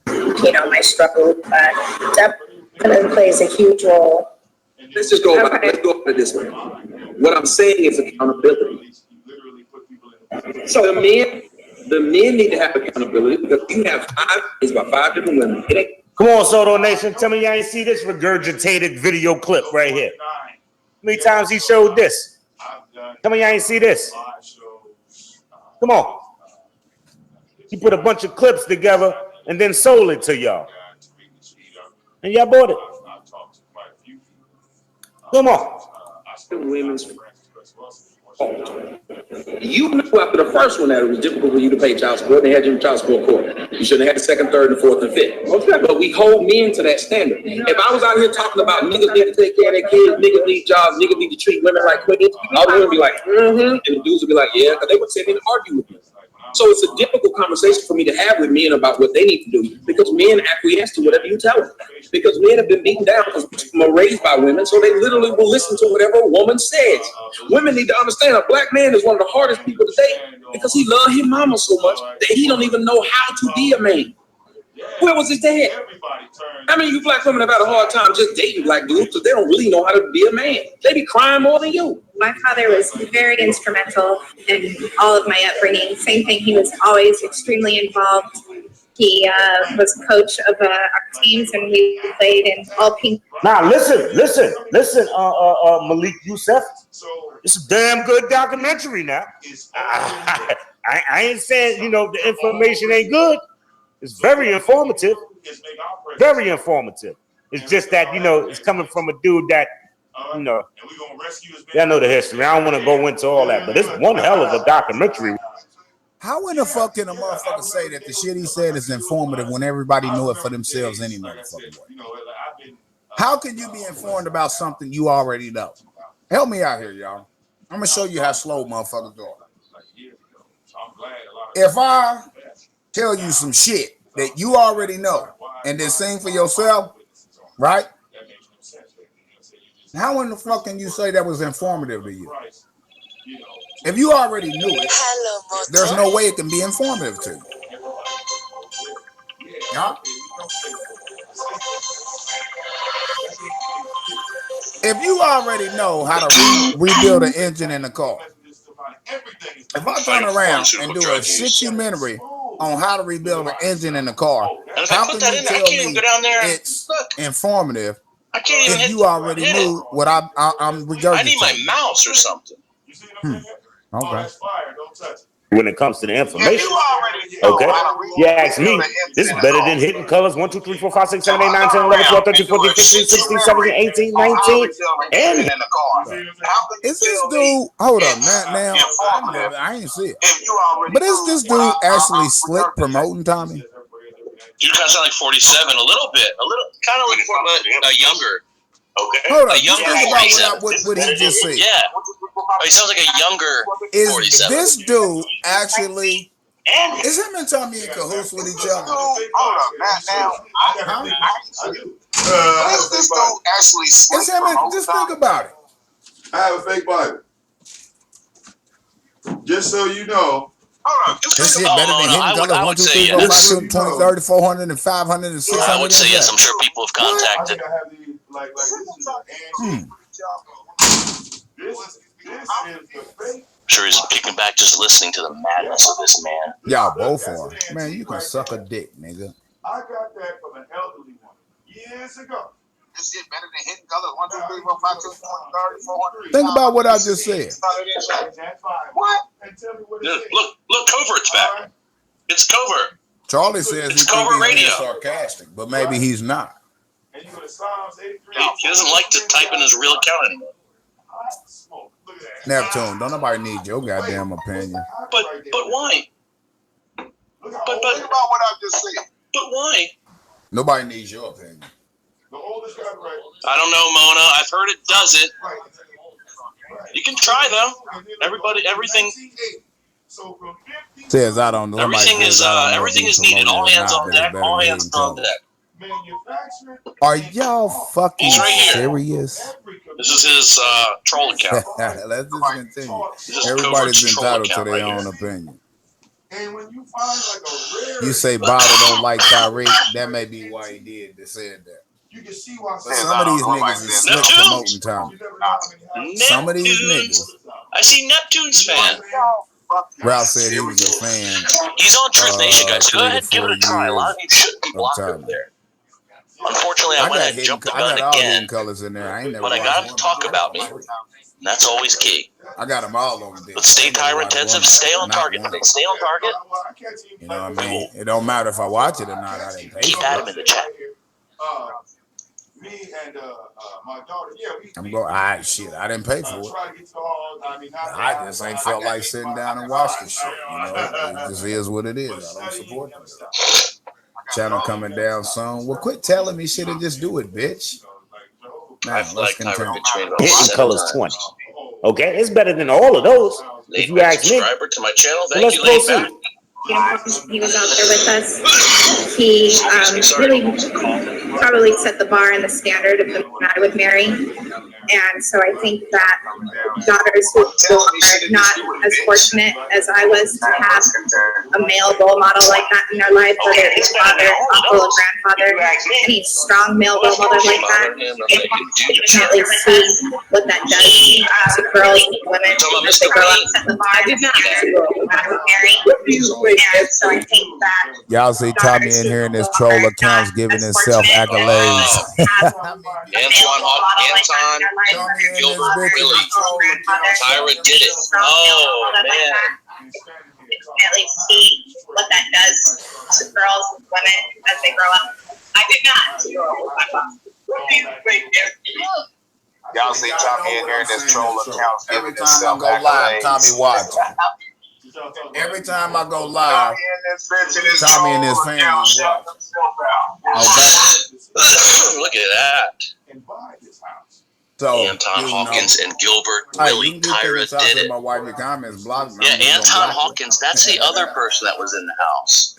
You know, my struggle, but definitely plays a huge role. Let's just go about it this way. What I'm saying is accountability. So the men need to have accountability because you have about five different women. Come on, Soto Nation. Tell me you ain't see this regurgitated video clip right here. How many times he showed this? Tell me you ain't see this. Come on. He put a bunch of clips together and then sold it to y'all. And y'all bought it. Come on. Women's you knew after the first one that it was difficult for you to pay child support. They had you in child support court. You should have had the second, third, and fourth, and fifth. But we hold men to that standard. If I was out here talking about niggas need to take care of their kids, niggas need jobs, niggas need to treat women like queens, all the women would be like, and the dudes would be like, yeah, because they would sit in and argue with me. So it's a difficult conversation for me to have with men about what they need to do because men acquiesce to whatever you tell them. Because men have been beaten down because they were raised by women, so they literally will listen to whatever a woman says. Women need to understand a black man is one of the hardest people to date because he loves his mama so much that he don't even know how to be a man. Where was his dad? How many of you black women have had a hard time just dating black dudes because they don't really know how to be a man? They be crying more than you. My father was very instrumental in all of my upbringing. Same thing, he was always extremely involved. He was coach of our teams and we played in all pink. Now listen, Malik Youssef. It's a damn good documentary now. I ain't saying, the information ain't good. It's very informative. Very informative. It's just that, it's coming from a dude that, I know the history. I don't want to go into all that, but it's one hell of a documentary. How in the fuck can a motherfucker say that the shit he said is informative when everybody knew it for themselves any motherfucking way? How can you be informed about something you already know? Help me out here, y'all. I'm gonna show you how slow motherfuckers are. If I tell you some shit that you already know and then sing for yourself, right? How in the fuck can you say that was informative to you? If you already knew it, there's no way it can be informative to you. Huh? If you already know how to rebuild an engine in the car, if I turn around and do a shit-umentary on how to rebuild an engine in the car, how can you tell me it's informative if you already knew what I'm regurgitating? I need my mouse or something. Okay. When it comes to the information, okay, you ask me, this is better than hitting colors 1, 2, 3, 4, 5, 6, 7, 8, 9, 10, 11, 12, 13, 14, 15, 16, 17, 18, 19, and is this dude? Hold up, now I ain't see it. But is this dude actually slick promoting Tommy? You kind of sound like 47, a little bit, kind of like younger. Okay. Hold up, just think about what he just said. Yeah. He sounds like a younger 47. Is this dude actually? Is him and Tommy in cahoots with each other? Hold up, is this dude actually? Is him and, just think about it. I have a fake Bible. Just so you know. This shit better than hidden colors 1, 2, 3, 4, 5, 20, 30, 400, and 500, and 600. I would say yes. I'm sure people have contacted. I'm sure he's kicking back just listening to the madness of this man. Y'all both are. Man, you can suck a dick, nigga. I got that from an elderly woman years ago. This shit better than hitting colors 1, 2, 3, 4, 5, 6, 20, 30, 400. Think about what I just said. What? Look, Covert's back. It's Covert. Charlie says he's being sarcastic, but maybe he's not. He doesn't like to type in his real account anymore. Neptune, don't nobody need your goddamn opinion. But why? But think about what I just said. But why? Nobody needs your opinion. I don't know, Mona. I've heard it doesn't. You can try though. Everything says I don't know. Everything is needed. All hands on deck. All hands on deck. Are y'all fucking serious? This is his troll account. Let's just continue. Everybody's entitled to their own opinion. You say Bottle don't like Tyreek. That may be why he did. They said that. But some of these niggas is slick promoting Tommy. Some of these niggas. I see Neptune's fan. Ralph said he was a fan. He's on Truth Nation, guys. So go ahead and give it a try. A lot of you shouldn't be blocked over there. Unfortunately, I went and jumped the gun again. Colors in there. I ain't never but I got him to talk about me. And that's always key. I got them all over there. But stay Tyrant intensive, stay on target. Stay on target. You know what I mean? It don't matter if I watch it or not. I didn't pay Keep Adam in the chat. Me and my daughter, I'm going. Shit, I didn't pay for it. I just ain't felt like sitting down and watch this shit. You know, it just is what it is. I don't support this. Channel coming down soon. Well, quit telling me shit and just do it, bitch. Now, let's continue. Hitting colors 20. Okay, it's better than all of those. If you ask me. Subscriber to my channel. Let's proceed. He was out there with us. He really probably set the bar and the standard of the man I would marry. And so I think that daughters who are not as fortunate as I was to have a male role model like that in their life, whether it's father, uncle, or grandfather, any strong male role model like that, they definitely see what that does to girls and women as they grow up. Set the bar. I did not marry. And so I think that y'all see Tommy in here in his troll accounts giving himself accolades. Anton, Gilbert, really, Tyra did it. Oh, man. Definitely see what that does to girls and women as they grow up. I did not. Y'all see Tommy in here in this troll accounts giving every time I go live, Tommy watching. Every time I go live, Tommy and his fans watch. Okay. Look at that. So Anton Hawkins and Gilbert Willie Tyra did it. My wife, your comments blocked. Yeah, Anton Hawkins. That's the other person that was in the house.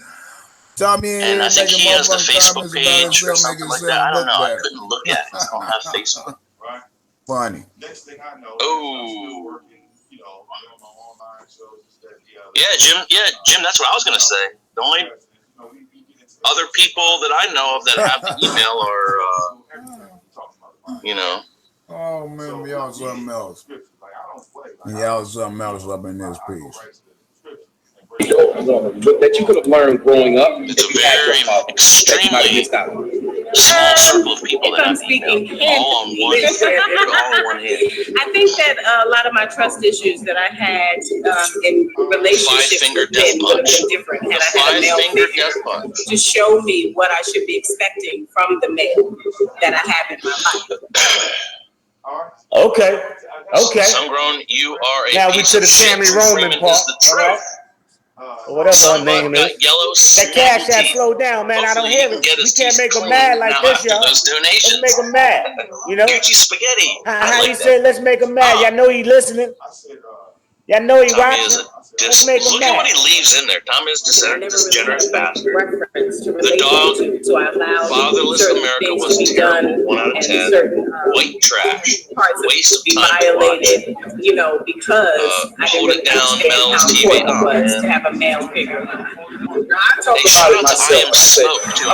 And I think he has the Facebook page or something like that. I don't know. I couldn't look at it because I don't have Facebook. Funny. Oh. Yeah, Jim. That's what I was gonna say. The only other people that I know of that have the email are, Oh man, y'all something else. Y'all something else up in this piece. That you could have learned growing up. It's a very extremely small circle of people that have email, all on one hand. I think that a lot of my trust issues that I had in relationships with men would have been different had I had a male figure to show me what I should be expecting from the man that I have in my life. Okay. Sungrown, you are a now we piece to of the shit. Sammy Roman part. Or whatever her name is. That cash app slowed down, man. I don't hear it. We can't make them mad like this, y'all. Let's make them mad. You know? Gucci spaghetti. How he said, let's make them mad. Y'all know he listening. Y'all know he watching. Let's make him Look at mad. what he leaves in there. Tom is this generous bastard. The dog, Fatherless America was terrible. 1 out of 10. White trash. Waste of time to watch. Hold it down, Mel's TV. Oh, man. To have a male figure. Hey, shout out to I Am Smoke, too. I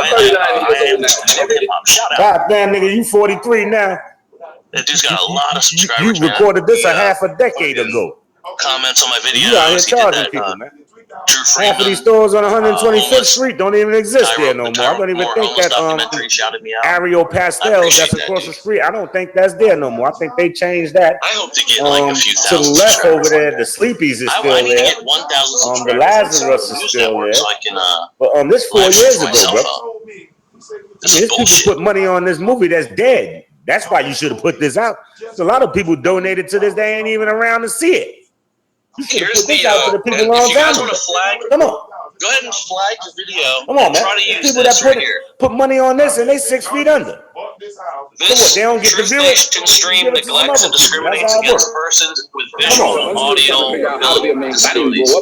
Am Smoke Hip Hop. Shout out. God damn, nigga, you 43 now. That dude's got a lot of subscribers. You recorded this a half a decade ago. Comments on my videos. You out here charging people, man. Half of these stores on 125th Street don't even exist there no more. I don't even think that Ariel Pastels that's across the street. I don't think that's there no more. I think they changed that. I hope to get like a few to the left over there. The Sleepies is still I need there. To get 1,000 the Lazarus is still there. So I can, but this 4 years ago, bro. This people put money on this movie that's dead. That's why you should have put this out. There's a lot of people donated to this. They ain't even around to see it. You should have put this out to the people long if you guys time want to flag, come on. Go ahead and flag the video. Come on, man. Try to use People this that put money on this and they 6 feet under. This so what, they don't get to view it? Stream neglects and discriminates against persons with visual, audio, disabilities.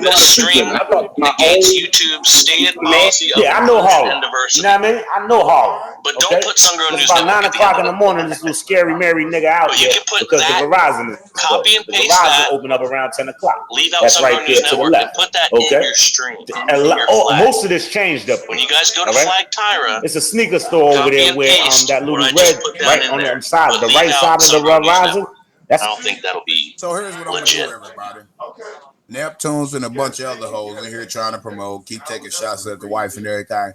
This stream negates YouTube's stated policy of I know inclusion Harlem. and diversity. You know what I mean? I know Harlem. But don't put Sungrown News about Network 9 o'clock in the morning. This little scary Mary nigga out you here can put because that, the Verizon is copy and paste Verizon that. Open up around 10 o'clock. Leave out That's Sungrown right News there to the Network left. and put that in your stream. Most of this changed up. When you guys go to Flag Tyra, it's a sneaker store over there where that little red right on the side, the right side of the Verizon. I don't think that'll be so here's what I'm gonna do, everybody. Neptunes and a bunch of other hoes in here trying to promote, keep taking shots at the wife and everything.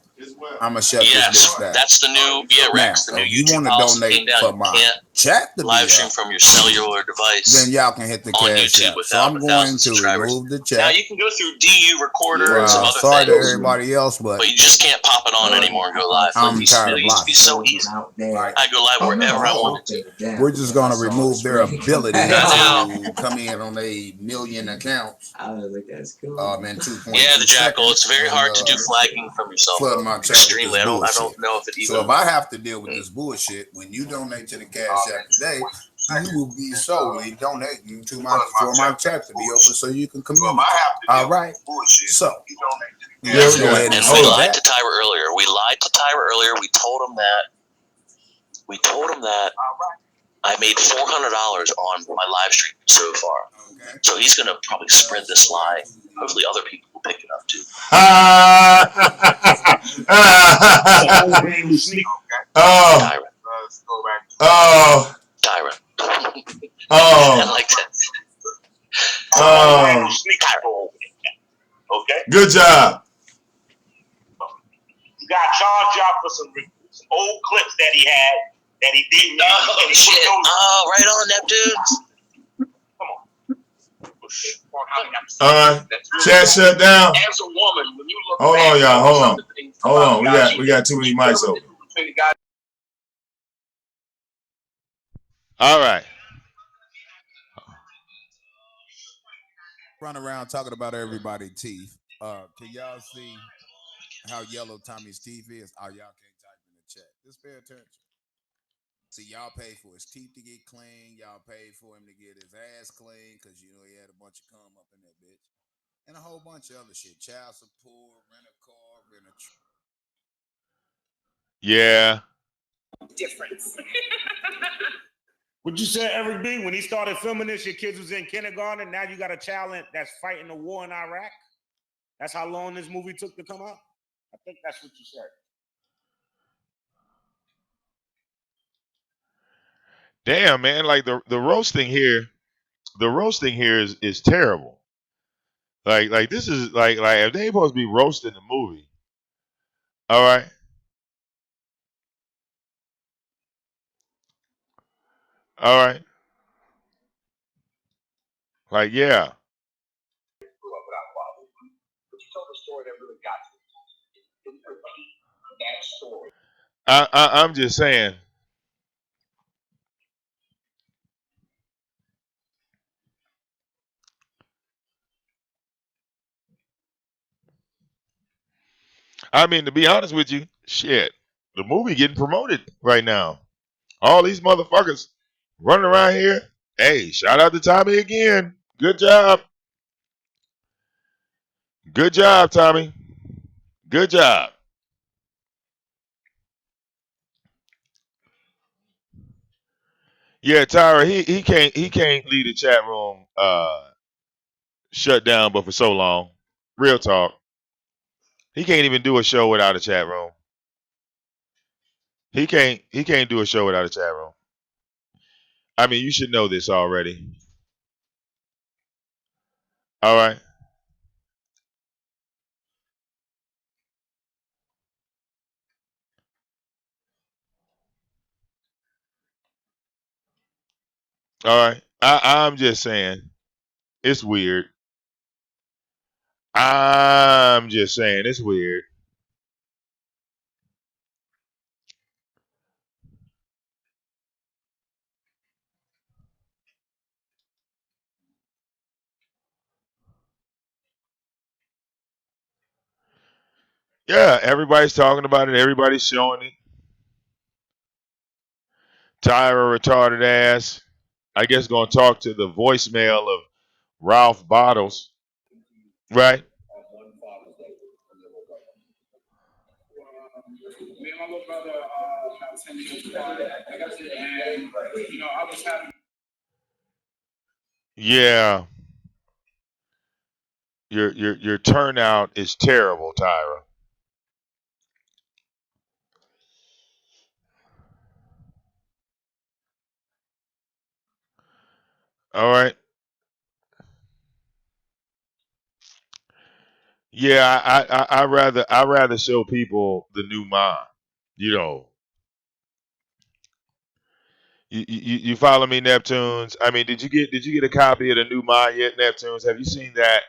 I'm gonna shut this bitch down. That's the new Rex. The new YouTube policy came down. You can't chat the live stream from your cellular device. Then y'all can hit the cash app. So I'm going to remove the chat. Now you can go through DU Recorder and some other sorry things. to everybody else, but you just can't pop it on anymore and go live. I'm tired of it used to be so easy. I go live wherever I want to. We're just gonna remove their ability to come in on a million accounts. I was like, that's cool. In 2.2 yeah, the Jackal. It's very hard to do flagging from yourself. Extremely. I don't know if it even. So if I have to deal with this bullshit, when you donate to the Cash App today, you will be solely donating to for my chat to be open so you can communicate. All right. So and we lied to Tyra earlier. We told him that. I made $400 on my live stream so far. Okay. So he's going to probably spread this lie. Hopefully other people will pick it up too. Tyra. Tyra. I like that. Okay. Good job. You got charged up for some old clips that he had. That he didn't. Oh, shit. Oh, right on, Neptunes. Come on. All right. Chat shut down. As a woman, when you look hold on, y'all. Hold on. We got too many mics open. All right. Run around talking about everybody's teeth. Can y'all see how yellow Tommy's teeth is? Oh, y'all can't type in the chat. Just pay attention. See, y'all pay for his teeth to get clean. Y'all paid for him to get his ass clean because you know he had a bunch of cum up in that bitch, and a whole bunch of other shit. Child support, rent a car, rent a. Yeah. Difference. What you said, Eric B? When he started filming this, your kids was in kindergarten. Now you got a child that's fighting the war in Iraq. That's how long this movie took to come out. I think that's what you said. Damn, man. Like the roasting here is terrible. Like this is like if they supposed to be roasting the movie. All right. All right. Like, yeah. I'm just saying. I mean, to be honest with you, shit, the movie getting promoted right now. All these motherfuckers running around here. Hey, shout out to Tommy again. Good job. Good job, Tommy. Good job. Yeah, Tyra, he can't leave the chat room shut down but for so long. Real talk. He can't even do a show without a chat room. He can't do a show without a chat room. I mean, you should know this already. All right. All right. I'm just saying it's weird. I'm just saying it's weird. Yeah, everybody's talking about it. Everybody's showing it. Tyra retarded ass. I guess gonna talk to the voicemail of Ralph Bottles. Right? Me and my little brother about 10 years apart. And, you know, I was having. Yeah. Your turnout is terrible, Tyra. All right. Yeah, I rather show people the new Ma. You know, you follow me, Neptunes? I mean, did you get a copy of the new Ma yet, Neptunes? Have you seen that?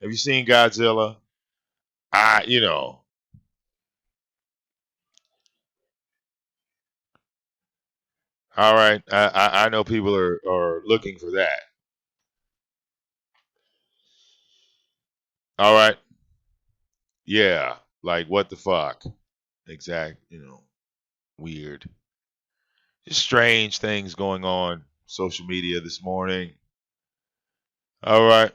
Have you seen Godzilla? You know. All right, I know people are looking for that. All right, yeah, like what the fuck? Exact, weird, just strange things going on social media this morning. All right,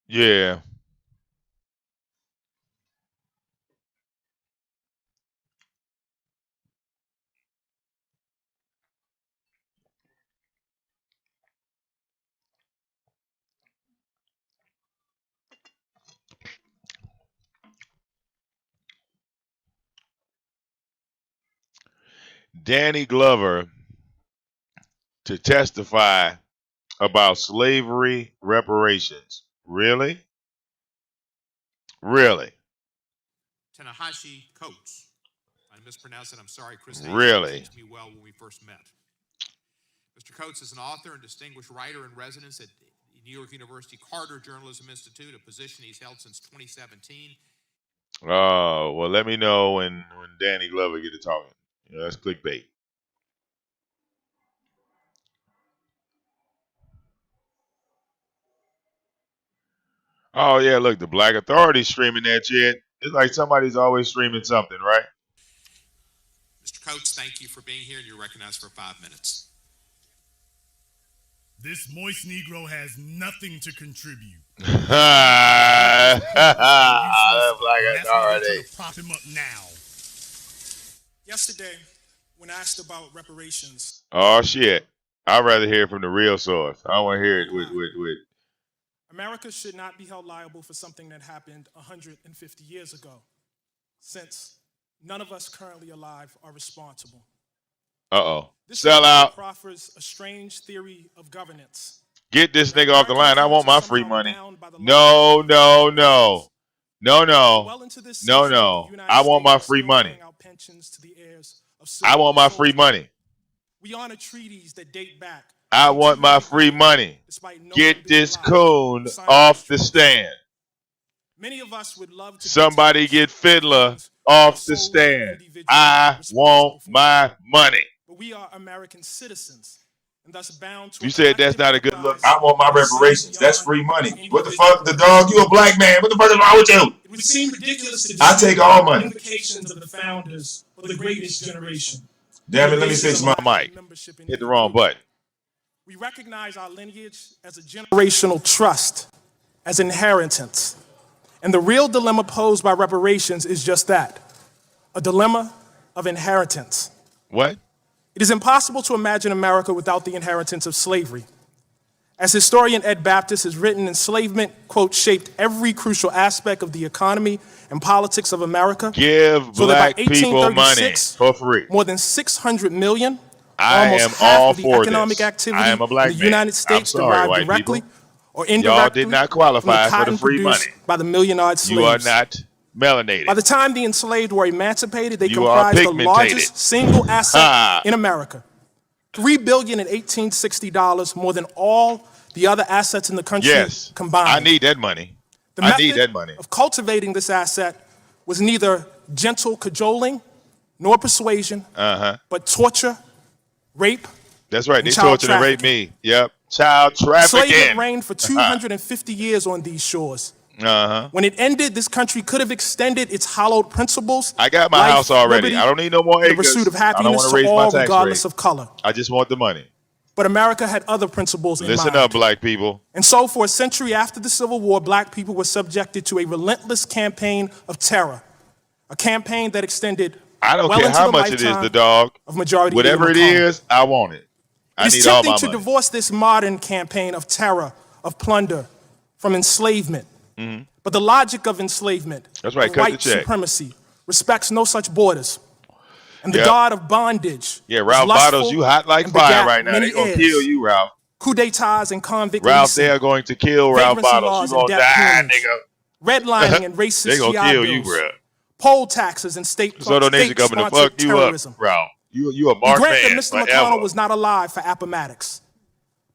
yeah, Danny Glover to testify about slavery reparations. Really? Really? Tanahashi Coates. I mispronounced it. I'm sorry. Chris Hayes Really? introduced me well when we first met. Mr. Coates is an author and distinguished writer in residence at New York University Carter Journalism Institute, a position he's held since 2017. Oh, well, let me know when Danny Glover get to talking. You know, that's clickbait. Oh yeah, look, the Black Authority streaming that shit. It's like somebody's always streaming something, right? Mr. Coates, thank you for being here, and you're recognized for 5 minutes. This moist Negro has nothing to contribute. Black Authority. Prop him up now. Yesterday, when asked about reparations. Oh shit! I'd rather hear it from the real source. I want to hear it with. America should not be held liable for something that happened 150 years ago, since none of us currently alive are responsible. Sell out. Proffers a strange theory of governance. Get this nigga off the line. I want my free money. No. I want my free money. I want my free money. We honor treaties that date back. I want my free money. Get this coon off the stand. Many of us would love to somebody get Fiddler off the stand. I want my money. But we are American citizens, and thus bound to. You said that's not a good look. I want my reparations. That's free money. What the fuck, the dog? You a black man? What the fuck is wrong with you? It would seem ridiculous to I take all money. Implications of the founders of the greatest generation. Damn it, let me fix my mic. Hit the wrong button. We recognize our lineage as a generational trust, as inheritance. And the real dilemma posed by reparations is just that, a dilemma of inheritance. What? It is impossible to imagine America without the inheritance of slavery. As historian Ed Baptist has written, enslavement, quote, shaped every crucial aspect of the economy and politics of America. Give black people money for free. More than 600 million, I almost am half all of the for economic this. activity I am a black in the man. United States I'm sorry, derived directly people. or indirectly Y'all did not qualify from the for the free money. by the million-eyed slaves. You are not melanated. By the time the enslaved were emancipated, they You comprised are the largest single asset in America. $3 billion in $1860, more than all the other assets in the country combined. I need that money. I need that money. Of cultivating this asset was neither gentle cajoling nor persuasion, but torture, rape. That's right. They tortured and raped me. Yep. Child trafficking. Slavery reigned for 250 years on these shores. When it ended, this country could have extended its hallowed principles. I got my house already. I don't need no more acres. The pursuit of happiness I don't want to raise to all, my tax regardless rate. of color. I just want the money. But America had other principles in mind. Listen up, black people. And so for a century after the Civil War, black people were subjected to a relentless campaign of terror. A campaign that extended I don't care how much it is, the dog. Of majority whatever it is, I want it. I need all my money. It's tempting to divorce this modern campaign of terror, of plunder, from enslavement. But the logic of enslavement, that's right, of white supremacy, respects no such borders. And the god of bondage. Yeah, Ralph Bottles, you hot like fire right now. They're going to kill you, Ralph. Coup d'etats and convict Ralph, they are going to kill Ralph Bottles. You're going to die, nigga. Redlining and racist they're going to kill you, bro. Poll taxes and state-sponsored terrorism. Ralph. You a marked man. Grant that Mr. McConnell was not alive for Appomattox,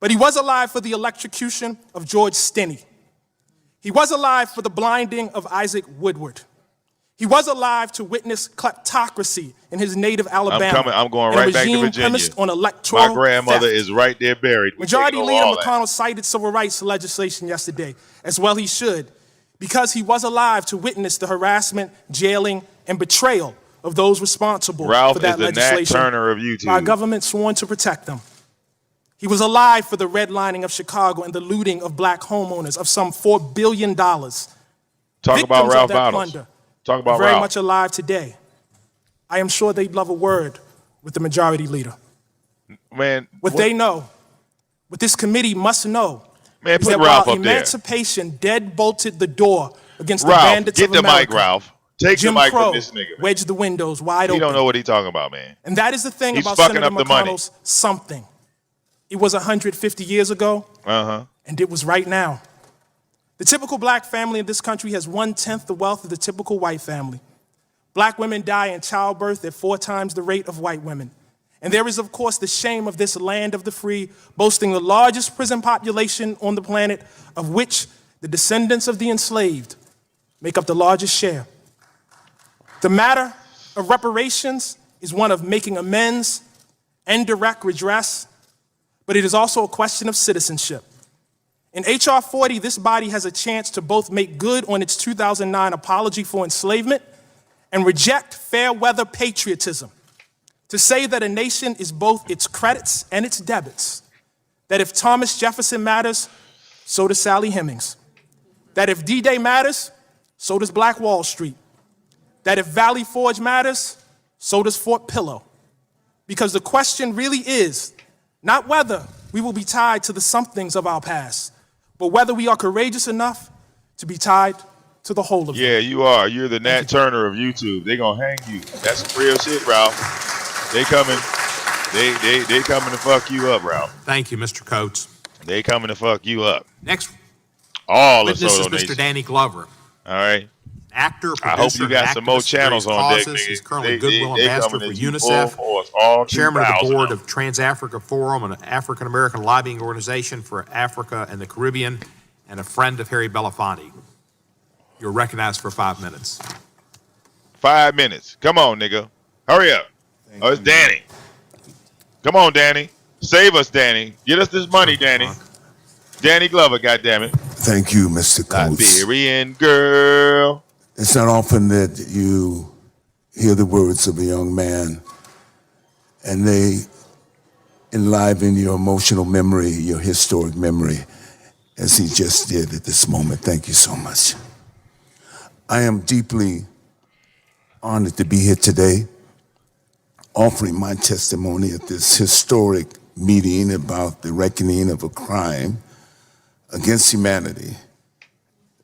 but he was alive for the electrocution of George Stinney. He was alive for the blinding of Isaac Woodward. He was alive to witness kleptocracy in his native Alabama. I'm going right back to Virginia. On electoral My grandmother theft. is right there buried. Majority Leader McConnell cited civil rights legislation yesterday, as well he should, because he was alive to witness the harassment, jailing, and betrayal of those responsible for that legislation. Ralph is the Nat Turner of YouTube. Our government sworn to protect them. He was alive for the redlining of Chicago and the looting of black homeowners of some $4 billion. Talk about Ralph Bottles. Talk about very Ralph. much alive today. I am sure they'd love a word with the majority leader. Man, what they know, what this committee must know, man, is put that Ralph while up there. emancipation dead-bolted the door against Ralph, the bandits get of the America. mic, Ralph. Take Jim the mic Crow from this nigga. wedged the windows wide open. He don't know what he's talking about, man. And that is the thing He's about fucking Senator up the money. McConnell's something. It was 150 years ago, and it was right now. The typical black family in this country has 1/10 the wealth of the typical white family. Black women die in childbirth at 4 times the rate of white women. And there is, of course, the shame of this land of the free, boasting the largest prison population on the planet, of which the descendants of the enslaved make up the largest share. The matter of reparations is one of making amends and direct redress, but it is also a question of citizenship. In H.R. 40, this body has a chance to both make good on its 2009 apology for enslavement and reject fair weather patriotism, to say that a nation is both its credits and its debits, that if Thomas Jefferson matters, so does Sally Hemings, that if D-Day matters, so does Black Wall Street, that if Valley Forge matters, so does Fort Pillow. Because the question really is not whether we will be tied to the somethings of our past, but whether we are courageous enough to be tied to the whole of it. Yeah, you are. You're the Nat Turner of YouTube. They gonna hang you. That's some real shit, Ralph. They coming. They coming to fuck you up, Ralph. Thank you, Mr. Coates. They coming to fuck you up. Next all witness of is Soto Mr. Nation. Danny Glover. All right. Actor, producer, I hope you got some more channels on deck, nigga. He's currently Goodwill Ambassador for UNICEF, all Chairman of the Board of Trans-Africa Forum, an African-American lobbying organization for Africa and the Caribbean, and a friend of Harry Belafonte. You're recognized for 5 minutes. 5 minutes. Come on, nigga. Hurry up. Oh, it's Danny. Come on, Danny. Save us, Danny. Get us this money, Danny. Danny Glover, goddammit. Thank you, Mr. Coates. Liberian girl. It's not often that you hear the words of a young man and they enliven your emotional memory, your historic memory, as he just did at this moment. Thank you so much. I am deeply honored to be here today, offering my testimony at this historic meeting about the reckoning of a crime against humanity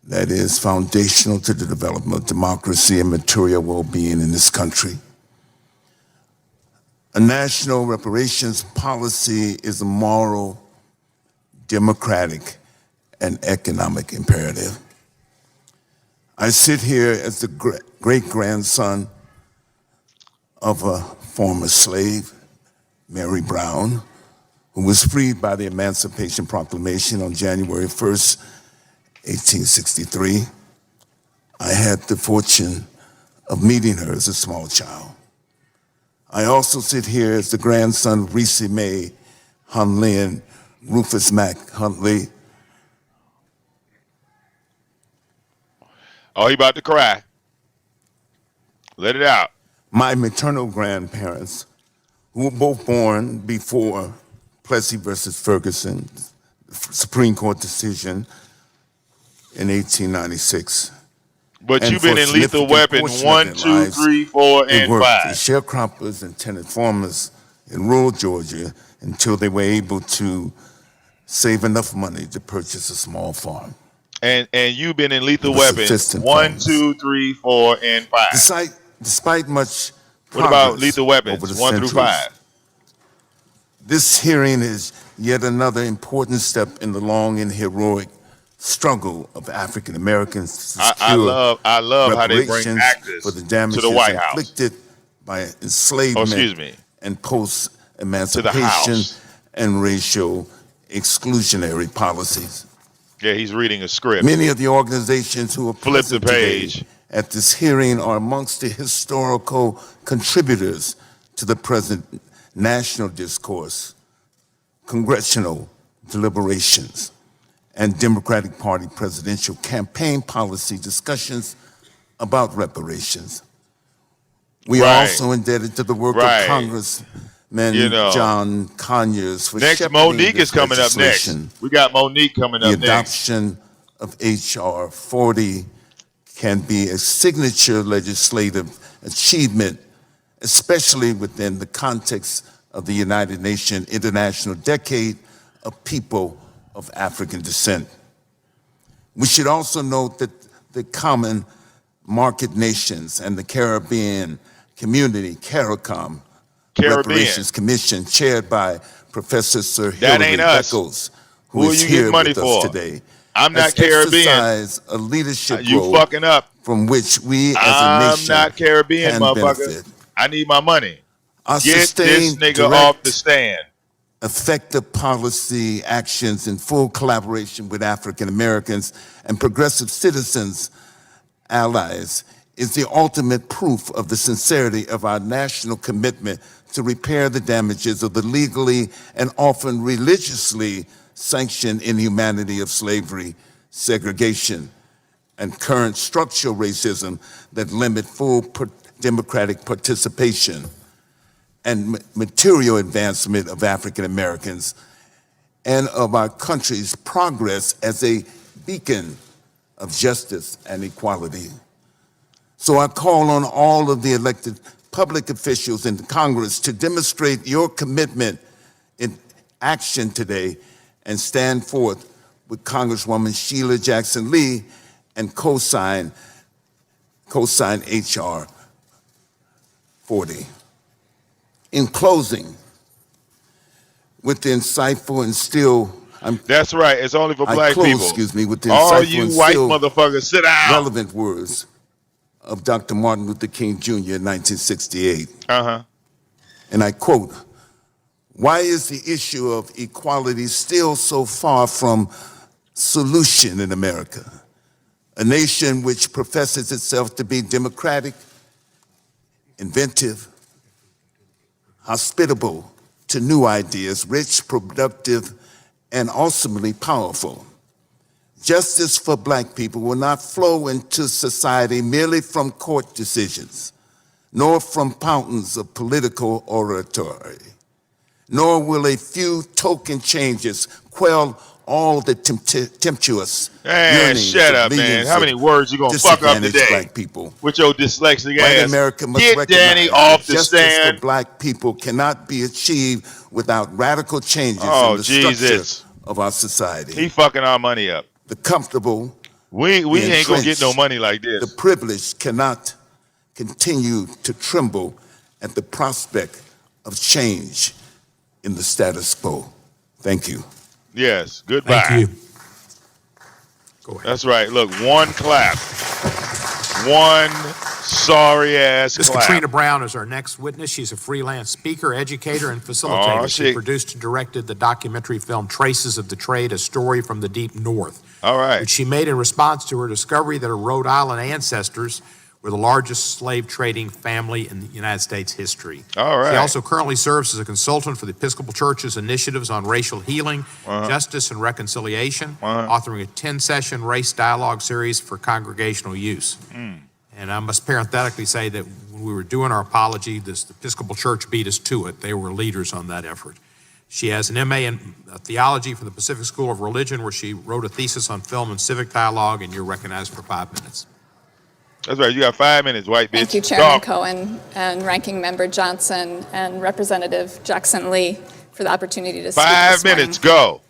that is foundational to the development of democracy and material well-being in this country. A national reparations policy is a moral, democratic, and economic imperative. I sit here as the great-grandson of a former slave, Mary Brown, who was freed by the Emancipation Proclamation on January 1st, 1863. I had the fortune of meeting her as a small child. I also sit here as the grandson of Reese May Huntley and Rufus Mack Huntley. Oh, he about to cry. Let it out. My maternal grandparents, who were both born before Plessy versus Ferguson, the Supreme Court decision in 1896. But you've been in Lethal Weapon 1, 2, 3, 4, and 5. As sharecroppers and tenant farmers in rural Georgia until they were able to save enough money to purchase a small farm. And you've been in Lethal Weapon 1, 2, 3, 4, and 5. Despite much progress. What about Lethal Weapons 1 through 5? This hearing is yet another important step in the long and heroic struggle of African Americans to secure I love how they bring actors for the damages to the White House inflicted by enslavement and post-emancipation and racial exclusionary policies. Yeah, he's reading a script. Many of the organizations who are present today at this hearing are amongst the historical contributors to the present national discourse, congressional deliberations, and Democratic Party presidential campaign policy discussions about reparations. We are also indebted to the work of Congressman John Conyers for next, Monique is coming up next. We got Monique coming up next. The adoption of H.R. 40 can be a signature legislative achievement, especially within the context of the United Nations International Decade of People of African Descent. We should also note that the Common Market Nations and the Caribbean Community, CARICOM, Reparations Commission, chaired by Professor Sir Hilary Beckles, who is here with us today. I'm not Caribbean. Exercise a leadership role fucking up. From which we as a nation I'm not Caribbean, can motherfucker. benefit. I need my money. Our Get this nigga off the stand. Effective policy actions in full collaboration with African Americans and progressive citizens, allies, is the ultimate proof of the sincerity of our national commitment to repair the damages of the legally and often religiously sanctioned inhumanity of slavery, segregation, and current structural racism that limit full democratic participation and material advancement of African Americans and of our country's progress as a beacon of justice and equality. So I call on all of the elected public officials in Congress to demonstrate your commitment in action today and stand forth with Congresswoman Sheila Jackson Lee and co-sign HR 40. In closing, with the insightful and still that's right. It's only for black people. Excuse me, with the all insightful you and white still motherfuckers, sit down. relevant words of Dr. Martin Luther King Jr. in 1968. And I quote, "Why is the issue of equality still so far from solution in America? A nation which professes itself to be democratic, inventive, hospitable to new ideas, rich, productive, and ultimately powerful. Justice for black people will not flow into society merely from court decisions, nor from fountains of political oratory, nor will a few token changes quell all the tempestuous yearnings shut of up, man. millions How many words you gonna fuck up disadvantaged today black people. with your dyslexic White ass? America must Get recognize Danny that off the justice stand. for black people cannot be achieved without radical changes Oh, in the structure Jesus. of our society. He fucking our money up. The comfortable, We the ain't gonna get no entrenched, money like the this. privileged cannot continue to tremble at the prospect of change in the status quo. Thank you. Yes, goodbye. Thank you. Go ahead. That's right. Look, one clap. One sorry ass Ms. clap. Katrina Brown is our next witness. She's a freelance speaker, educator, and facilitator. She produced and directed the documentary film Traces of the Trade, A Story from the Deep North. All right. Which she made in response to her discovery that her Rhode Island ancestors were the largest slave trading family in the United States history. All right. She also currently serves as a consultant for the Episcopal Church's initiatives on racial healing, justice, and reconciliation, authoring a 10-session race dialogue series for congregational use. And I must parenthetically say that when we were doing our apology, the Episcopal Church beat us to it. They were leaders on that effort. She has an MA in theology from the Pacific School of Religion, where she wrote a thesis on film and civic dialogue, and you're recognized for 5 minutes. That's right. You got 5 minutes, white bitch. Thank you, Chairman Cohen and Ranking Member Johnson and Representative Jackson Lee for the opportunity to speak this morning. 5 minutes, go.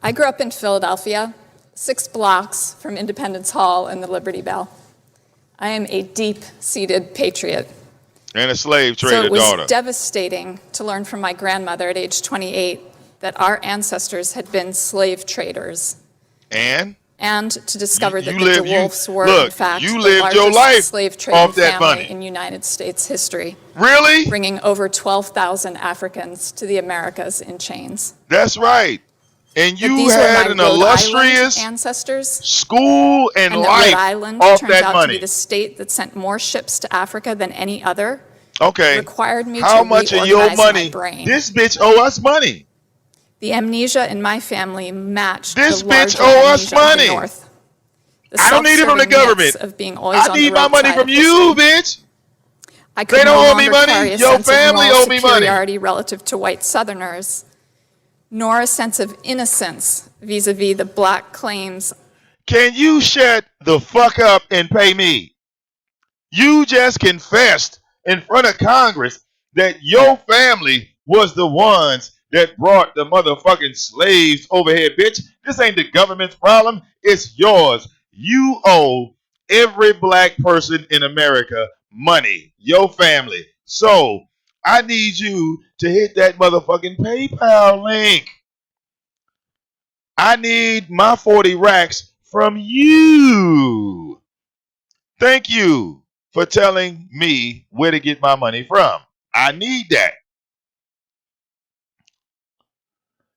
I grew up in Philadelphia, 6 blocks from Independence Hall and the Liberty Bell. I am a deep-seated patriot. And a slave trader So it was daughter. devastating to learn from my grandmother at age 28 that our ancestors had been slave traders. And to discover that the DeWolfs were, in fact, the largest slave trading family in United States history. Really? Bringing over 12,000 Africans to the Americas in chains. That's right. And you these had were an my Rhode illustrious Island ancestors, school and Rhode life Island off turns that out money. to be the state that sent more ships to Africa than any other. Okay. Required me How to much of your reorganize money? my brain. This bitch owe us money. The amnesia in my family matched This the larger bitch owe us amnesia of the money. North. The I don't need it from the self-serving myths government. Of being always I on need the my right money side from of you, history. bitch. I could They don't no owe me longer money. carry a Your sense of family moral owe me money. superiority relative to white Southerners, nor a sense of innocence vis-a-vis the black claims. Can you shut the fuck up and pay me? You just confessed in front of Congress that your family was the ones that brought the motherfucking slaves over here, bitch. This ain't the government's problem. It's yours. You owe every black person in America money, your family. So I need you to hit that motherfucking PayPal link. I need my 40 racks from you. Thank you for telling me where to get my money from. I need that.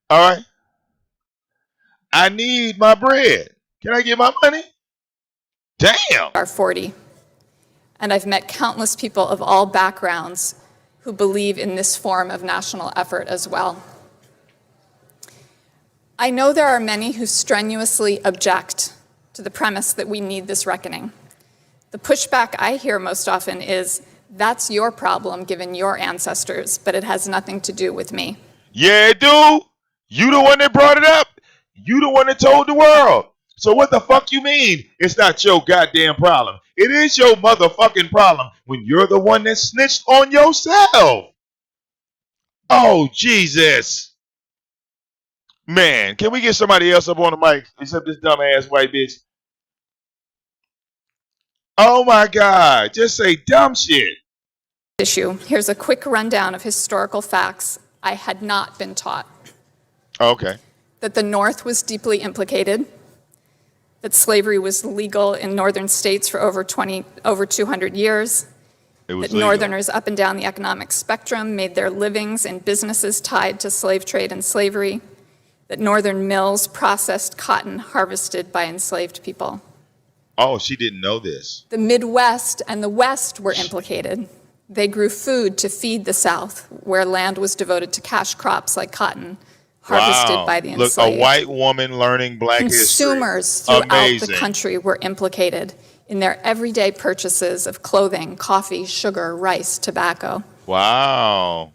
All right? I need my bread. Can I get my money? Damn. Are 40. And I've met countless people of all backgrounds who believe in this form of national effort as well. I know there are many who strenuously object to the premise that we need this reckoning. The pushback I hear most often is, that's your problem given your ancestors, but it has nothing to do with me. Yeah, it do. You the one that brought it up. You the one that told the world. So what the fuck you mean it's not your goddamn problem? It is your motherfucking problem when you're the one that snitched on yourself. Oh, Jesus. Man, can we get somebody else up on the mic except this dumbass white bitch? Oh my God, just say dumb shit. Issue. Here's a quick rundown of historical facts I had not been taught. Okay. That the North was deeply implicated, that slavery was legal in northern states for over 200 years, that Northerners up and down the economic spectrum made their livings in businesses tied to slave trade and slavery, that Northern mills processed cotton harvested by enslaved people. Oh, she didn't know this. The Midwest and the West were implicated. They grew food to feed the South, where land was devoted to cash crops like cotton, harvested by the enslaved. Look, a white woman learning black history. Consumers throughout the country were implicated in their everyday purchases of clothing, coffee, sugar, rice, tobacco. Wow.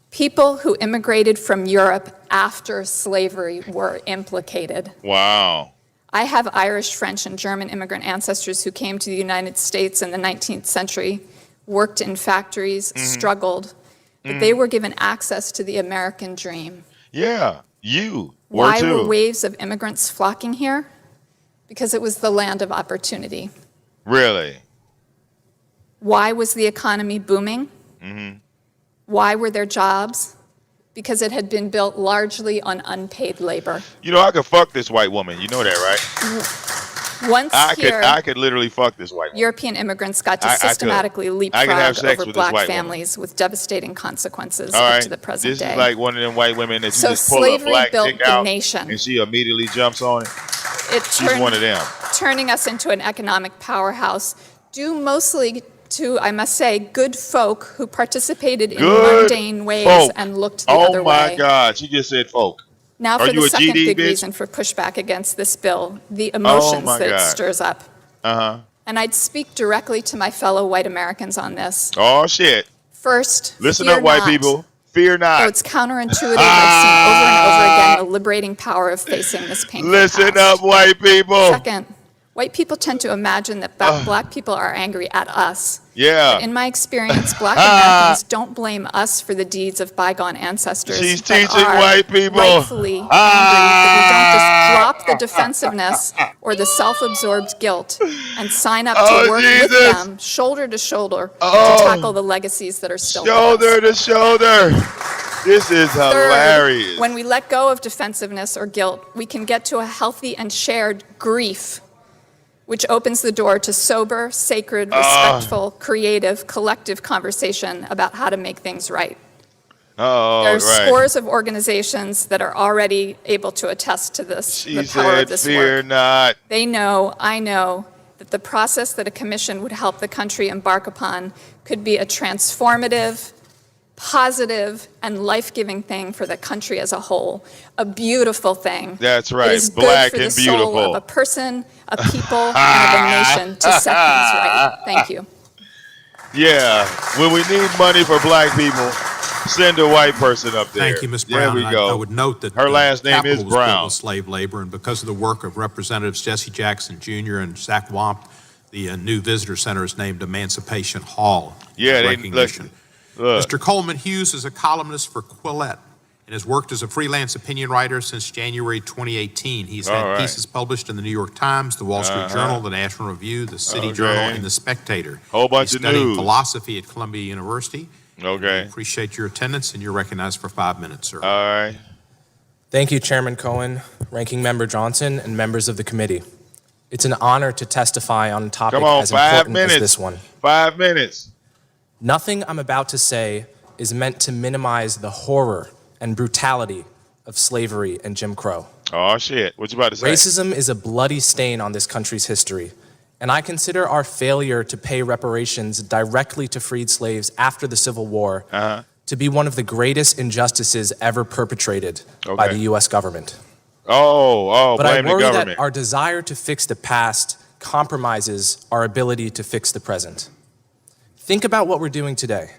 People who immigrated from Europe after slavery were implicated. Wow. I have Irish, French, and German immigrant ancestors who came to the United States in the 19th century, worked in factories, struggled, but they were given access to the American dream. Yeah, you were Why too. were waves of immigrants flocking here? Because it was the land of opportunity. Really? Why was the economy booming? Why were there jobs? Because it had been built largely on unpaid labor. You know, I could fuck this white woman. You know that, right? Once I could literally fuck this white woman. European immigrants got to systematically leapfrog over black families with devastating consequences up to the present day. This is like one of them white women that you just pull a black dick out and she immediately jumps on it. She's one of them. Turning us into an economic powerhouse due mostly to, I must say, good folk who participated in mundane ways and looked the other way. Oh my God, she just said folk. Now for the second big reason for pushback against this bill, the emotions that it stirs up. And I'd speak directly to my fellow white Americans on this. Oh shit. First, listen up, white people. Fear not. Though it's counterintuitive, I've seen over and over again the liberating power of facing this painful Listen up, white people. Second, white people tend to imagine that black people are angry at us. Yeah. But in my experience, black Americans don't blame us for the deeds of bygone ancestors. She's teaching white people. Rightfully angry that we don't just drop the defensiveness or the self-absorbed guilt and sign up to work with them, shoulder to shoulder, to tackle the legacies that are still shoulder to shoulder. This is hilarious. Third, when we let go of defensiveness or guilt, we can get to a healthy and shared grief, which opens the door to sober, sacred, respectful, creative, collective conversation about how to make things right. There are scores of organizations that are already able to attest to this, the power of this fear work. not. They know, I know, that the process that a commission would help the country embark upon could be a transformative, positive, and life-giving thing for the country as a whole. A beautiful thing. That's right. It is Black good for and the beautiful. soul of a person, a people, and of a nation to set things right. Thank you. Yeah. When we need money for black people, send a white person up there. Thank you, Ms. Brown. There we go. I would note that her last name Capitol is was built Brown. with slave labor, and because of the work of Representatives Jesse Jackson Jr. and Zach Wamp, the new visitor center is named Emancipation Hall. Yeah, recognition. Look. Mr. Coleman Hughes is a columnist for Quillette and has worked as a freelance opinion writer since January 2018. He's had pieces published in the New York Times, the Wall Street Journal, the National Review, the City Journal, and the Spectator. Whole bunch He of studied news. philosophy at Columbia University. Okay. We appreciate your attendance, and you're recognized for 5 minutes, sir. All right. Thank you, Chairman Cohen, Ranking Member Johnson, and members of the committee. It's an honor to testify on a topic as important as this one. 5 minutes. Nothing I'm about to say is meant to minimize the horror and brutality of slavery and Jim Crow. Oh, shit. What you about to say? Racism is a bloody stain on this country's history, And I consider our failure to pay reparations directly to freed slaves after the Civil War to be one of the greatest injustices ever perpetrated by the U.S. government. But I worry that our desire to fix the past compromises our ability to fix the present. Think about what we're doing today.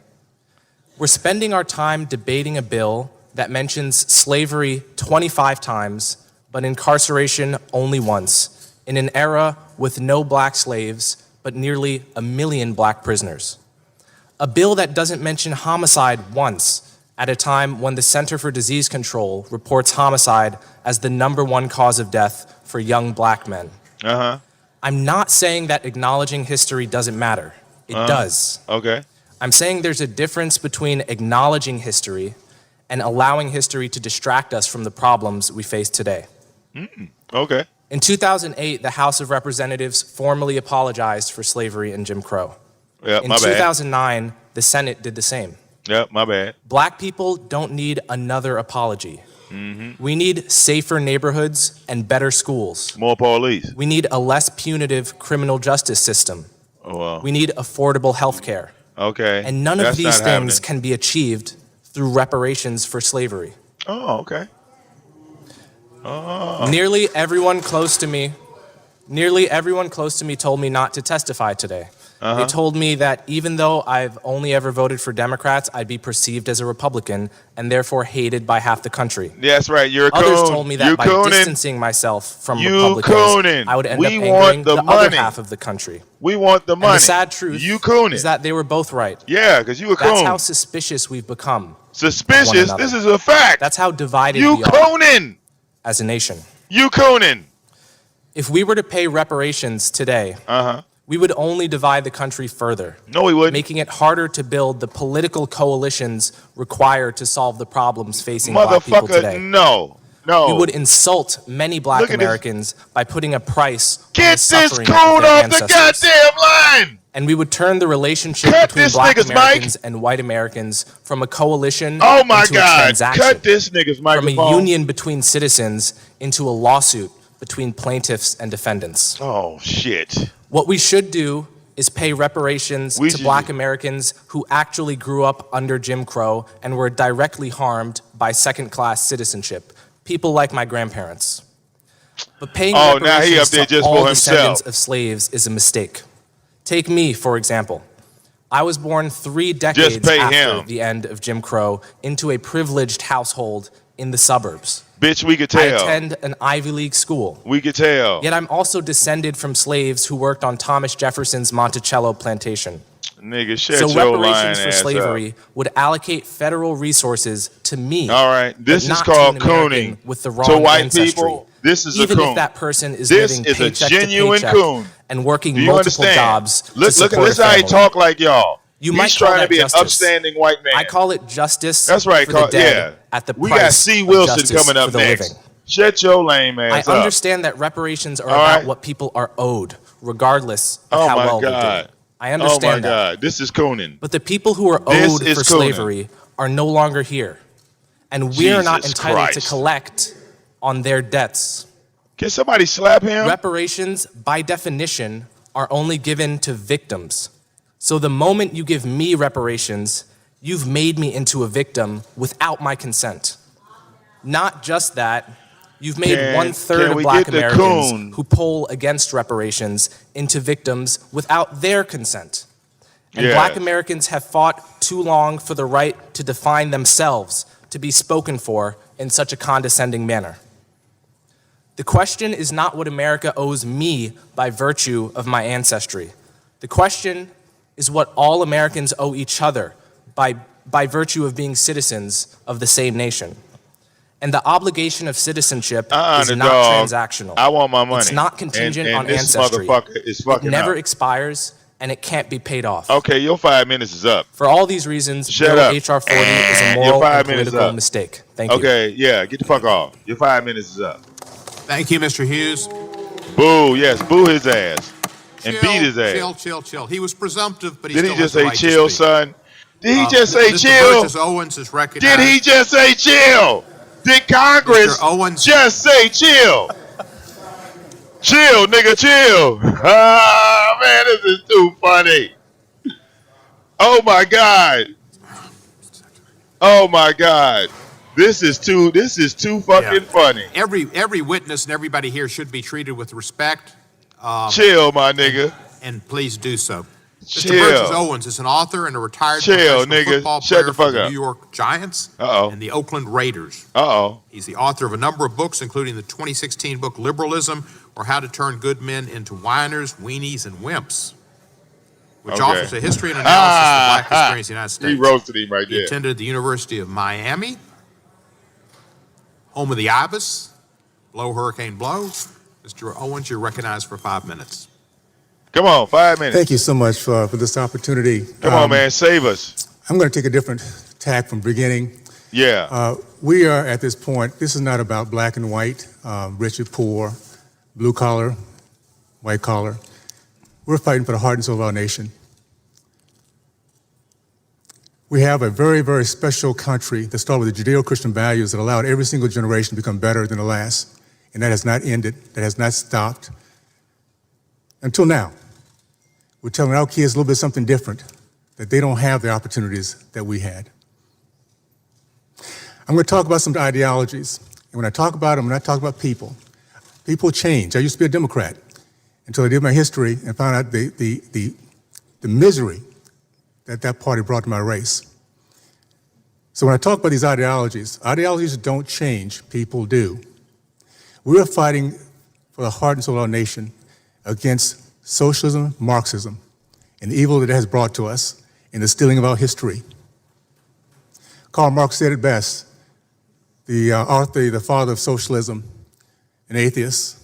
We're spending our time debating a bill that mentions slavery 25 times, but incarceration only once, in an era with no black slaves, but nearly 1 million black prisoners. A bill that doesn't mention homicide once, at a time when the Center for Disease Control reports homicide as the #1 cause of death for young black men. I'm not saying that acknowledging history doesn't matter. It does. I'm saying there's a difference between acknowledging history and allowing history to distract us from the problems we face today. In 2008, the House of Representatives formally apologized for slavery and Jim Crow. In 2009, the Senate did the same. Black people don't need another apology. We need safer neighborhoods and better schools. More police. We need a less punitive criminal justice system. We need affordable health care. And none of these things can be achieved through reparations for slavery. Nearly everyone close to me told me not to testify today. They told me that even though I've only ever voted for Democrats, I'd be perceived as a Republican and therefore hated by half the country. That's right, you're a coon. Others told me that by distancing myself from Republicans, I would end up angering the other half of the country. We want the money. And the sad truth is that they were both right. Yeah, because you a coon. That's how suspicious we've become. Suspicious? This is a fact. That's how divided you we are cooning. As a nation. You cooning. If we were to pay reparations today, we would only divide the country further. No, we wouldn't. Making it harder to build the political coalitions required to solve the problems facing black people today. No. We would insult many black Americans by putting a price on the suffering coon of their off ancestors. the goddamn line. And we would turn the relationship between black Americans and white Americans from a coalition into a transaction. Cut this nigga's microphone. From a union between citizens into a lawsuit between plaintiffs and defendants. Oh, shit. What we should do is pay reparations to black Americans who actually grew up under Jim Crow and were directly harmed by second-class citizenship, people like my grandparents. But paying reparations to all descendants of slaves is a mistake. Take me, for example. I was born 3 decades after the end of Jim Crow into a privileged household in the suburbs. Bitch, we could tell. I attend an Ivy League school. We could tell. Yet I'm also descended from slaves who worked on Thomas Jefferson's Monticello plantation. Nigga, shut so your reparations lying for ass slavery up. would allocate federal resources to me. All right, this is called cooning. With the wrong to white ancestry. people, this is Even a coon. if that person is this living is paycheck a genuine to paycheck coon. and working Do you multiple understand? jobs Look, to support listen how he talk like y'all. You He's might call trying that to be justice. an upstanding white man. I call it justice. That's right. For the dead at the we price got C. of Wilson justice coming up for the next. living. Shut your lame ass I up. understand that reparations are about what people are owed, regardless of how well they did. I understand that. Oh my that. God, this is cooning. But the people who are owed for slavery are no longer here, and we are not entitled to collect on their debts. Can somebody slap him? Reparations, by definition, are only given to victims. So the moment you give me reparations, you've made me into a victim without my consent. Not just that, you've made 1/3 of black Americans who poll against reparations into victims without their consent. And black Americans have fought too long for the right to define themselves, to be spoken for in such a condescending manner. The question is not what America owes me by virtue of my ancestry. The question is what all Americans owe each other by virtue of being citizens of the same nation. And the obligation of citizenship is not transactional. I want my money. It's not contingent on this ancestry. Motherfucker is fucking it never up. expires, and it can't be paid off. Okay, your 5 minutes is up. For all these reasons, Shut Bill up. H.R. 40 is a Your moral 5 and minutes political up. mistake. Thank you. Okay, yeah, get the fuck off. Your 5 minutes is up. Thank you, Mr. Hughes. Boo, yes, boo his ass. And beat his ass. Chill. He was presumptive, but he Did still he just has the say right to chill, speak. son? Did he just say Mr. chill? Burgess Owens is recognized. Did he just say chill? Did Congress Mr. Owens. just say chill? Chill, nigga, chill. Ah, man, this is too funny. Oh my God. Oh my God. This is too fucking funny. Every witness and everybody here should be treated with respect. Chill, my nigga. And please do so. Mr. Burgess Chill. Owens is an author and a retired Chill, professional nigga. football Shut player the for fuck the up. New York Giants Uh-oh. and the Oakland Raiders. Uh-oh. He's the author of a number of books, including the 2016 book Liberalism, or How to Turn Good Men into Whiners, Weenies, and Wimps, which offers a history and analysis of the black experience in the United States. He roasted him right there. He attended the University of Miami, home of the Ibis, Blow Hurricane Blow. Mr. Owens, you're recognized for 5 minutes. Come on, 5 minutes. Thank you so much for this opportunity. Come on, man, save us. I'm going to take a different tack from beginning. Yeah. We are at this point, this is not about black and white, rich or poor, blue collar, white collar. We're fighting for the heart and soul of our nation. We have a very, very special country that started with the Judeo-Christian values that allowed every single generation to become better than the last. And that has not ended, that has not stopped until now. We're telling our kids a little bit something different, that they don't have the opportunities that we had. I'm going to talk about some ideologies. And when I talk about them, I'm not talking about people. People change. I used to be a Democrat until I did my history and found out the misery that that party brought to my race. So when I talk about these ideologies don't change, people do. We're fighting for the heart and soul of our nation against socialism, Marxism, and the evil that it has brought to us in the stealing of our history. Karl Marx said it best, the father of socialism, an atheist,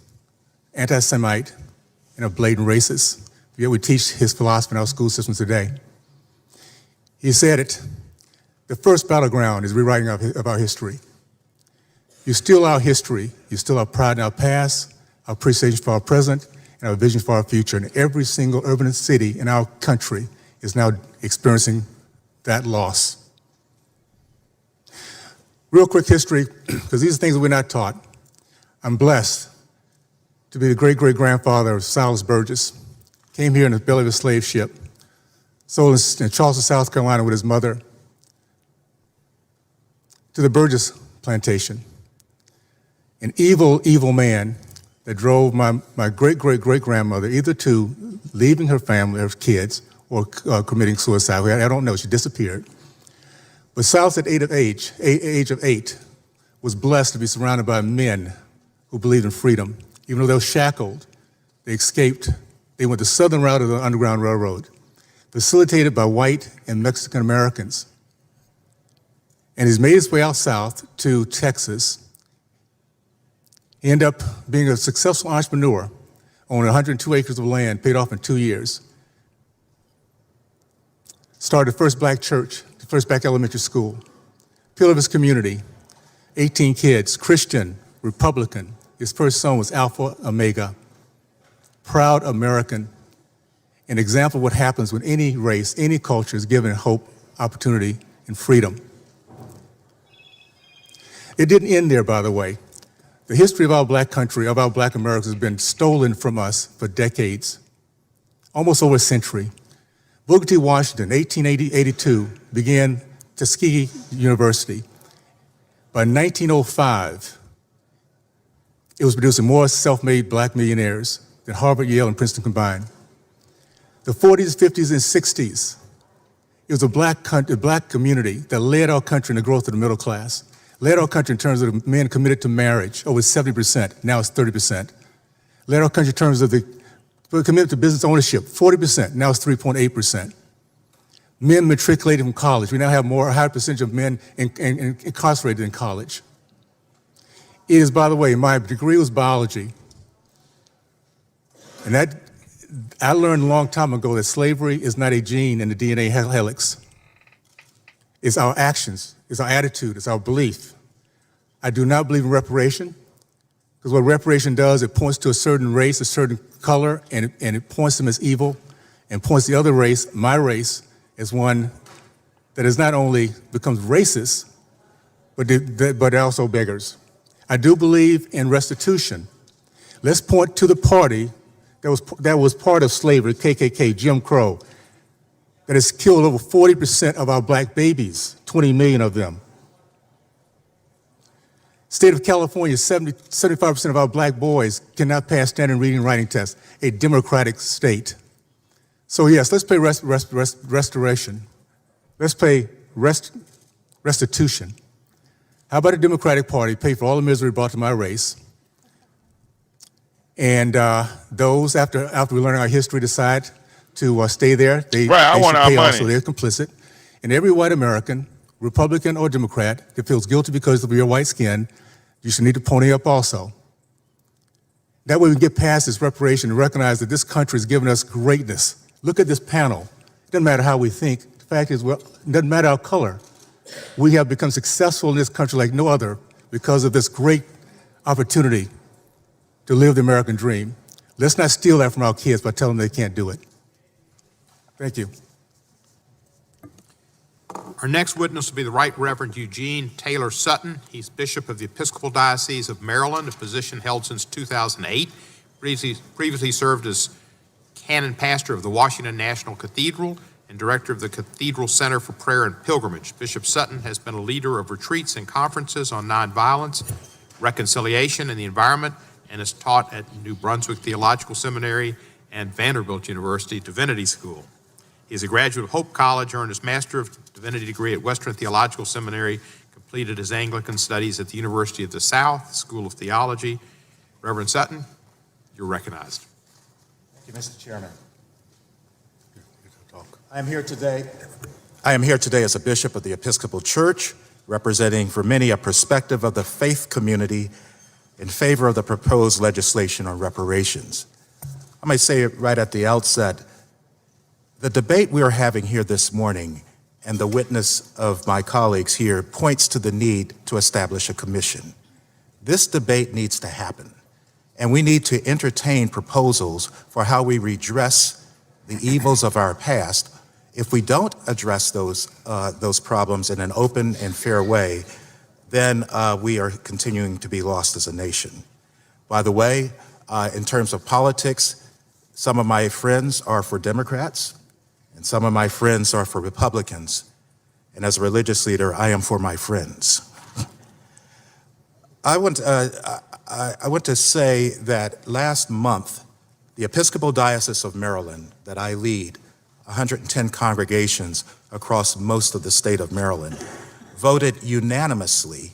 anti-Semite, and a blatant racist. Yet we teach his philosophy in our school systems today. He said it, the first battleground is rewriting of our history. You steal our history, you steal our pride in our past, our appreciation for our present, and our vision for our future. And every single urban city in our country is now experiencing that loss. Real quick history, because these are things that we're not taught. I'm blessed to be the great-great-grandfather of Silas Burgess. Came here in the belly of a slave ship, sold in Charleston, South Carolina with his mother to the Burgess plantation. An evil, evil man that drove my great-great-great-grandmother either to leaving her family, her kids, or committing suicide. I don't know, she disappeared. But Silas at age of eight, was blessed to be surrounded by men who believed in freedom. Even though they were shackled, they escaped. They went the southern route of the Underground Railroad, facilitated by white and Mexican Americans. And he's made his way out south to Texas. He ended up being a successful entrepreneur, owning 102 acres of land, paid off in 2 years. Started the first black church, the first black elementary school. Pillar of his community, 18 kids, Christian, Republican. His first son was Alpha Omega. Proud American, an example of what happens when any race, any culture is given hope, opportunity, and freedom. It didn't end there, by the way. The history of our black country, of our black Americans, has been stolen from us for decades, almost over a century. Booker T. Washington, 1882, began Tuskegee University. By 1905, it was producing more self-made black millionaires than Harvard, Yale, and Princeton combined. The 40s, 50s, and 60s, it was a black community that led our country in the growth of the middle class, led our country in terms of the men committed to marriage, over 70%, now it's 30%. Led our country in terms of the committed to business ownership, 40%, now it's 3.8%. Men matriculated from college. We now have a higher percentage of men incarcerated in college. It is, by the way, my degree was biology. And that, I learned a long time ago that slavery is not a gene in the DNA helix. It's our actions, it's our attitude, it's our belief. I do not believe in reparation, because what reparation does, it points to a certain race, a certain color, and it points them as evil, and points the other race, my race, as one that is not only becomes racist, but also beggars. I do believe in restitution. Let's point to the party that was part of slavery, KKK, Jim Crow, that has killed over 40% of our black babies, 20 million of them. State of California, 75% of our black boys cannot pass standard reading and writing tests, a democratic state. So yes, let's pay restoration. Let's pay restitution. How about a Democratic Party pay for all the misery brought to my race? And those, after we learn our history, decide to stay there, they should pay also, they're complicit. And every white American, Republican or Democrat, that feels guilty because of your white skin, you should need to pony up also. That way we can get past this reparation and recognize that this country has given us greatness. Look at this panel. It doesn't matter how we think. The fact is, well, it doesn't matter our color. We have become successful in this country like no other because of this great opportunity to live the American dream. Let's not steal that from our kids by telling them they can't do it. Thank you. Our next witness will be the Right Reverend Eugene Taylor Sutton. He's Bishop of the Episcopal Diocese of Maryland, a position held since 2008. Previously served as canon pastor of the Washington National Cathedral and director of the Cathedral Center for Prayer and Pilgrimage. Bishop Sutton has been a leader of retreats and conferences on nonviolence, reconciliation, and the environment, and has taught at New Brunswick Theological Seminary and Vanderbilt University Divinity School. He is a graduate of Hope College, earned his Master of Divinity degree at Western Theological Seminary, completed his Anglican studies at the University of the South School of Theology. Reverend Sutton, you're recognized. Thank you, Mr. Chairman. I am here today as a bishop of the Episcopal Church, representing for many a perspective of the faith community in favor of the proposed legislation on reparations. I might say it right at the outset, the debate we are having here this morning and the witness of my colleagues here points to the need to establish a commission. This debate needs to happen, and we need to entertain proposals for how we redress the evils of our past. If we don't address those problems in an open and fair way, then we are continuing to be lost as a nation. By the way, in terms of politics, some of my friends are for Democrats, and some of my friends are for Republicans. And as a religious leader, I am for my friends. I want to say that last month, the Episcopal Diocese of Maryland that I lead, 110 congregations across most of the state of Maryland, voted unanimously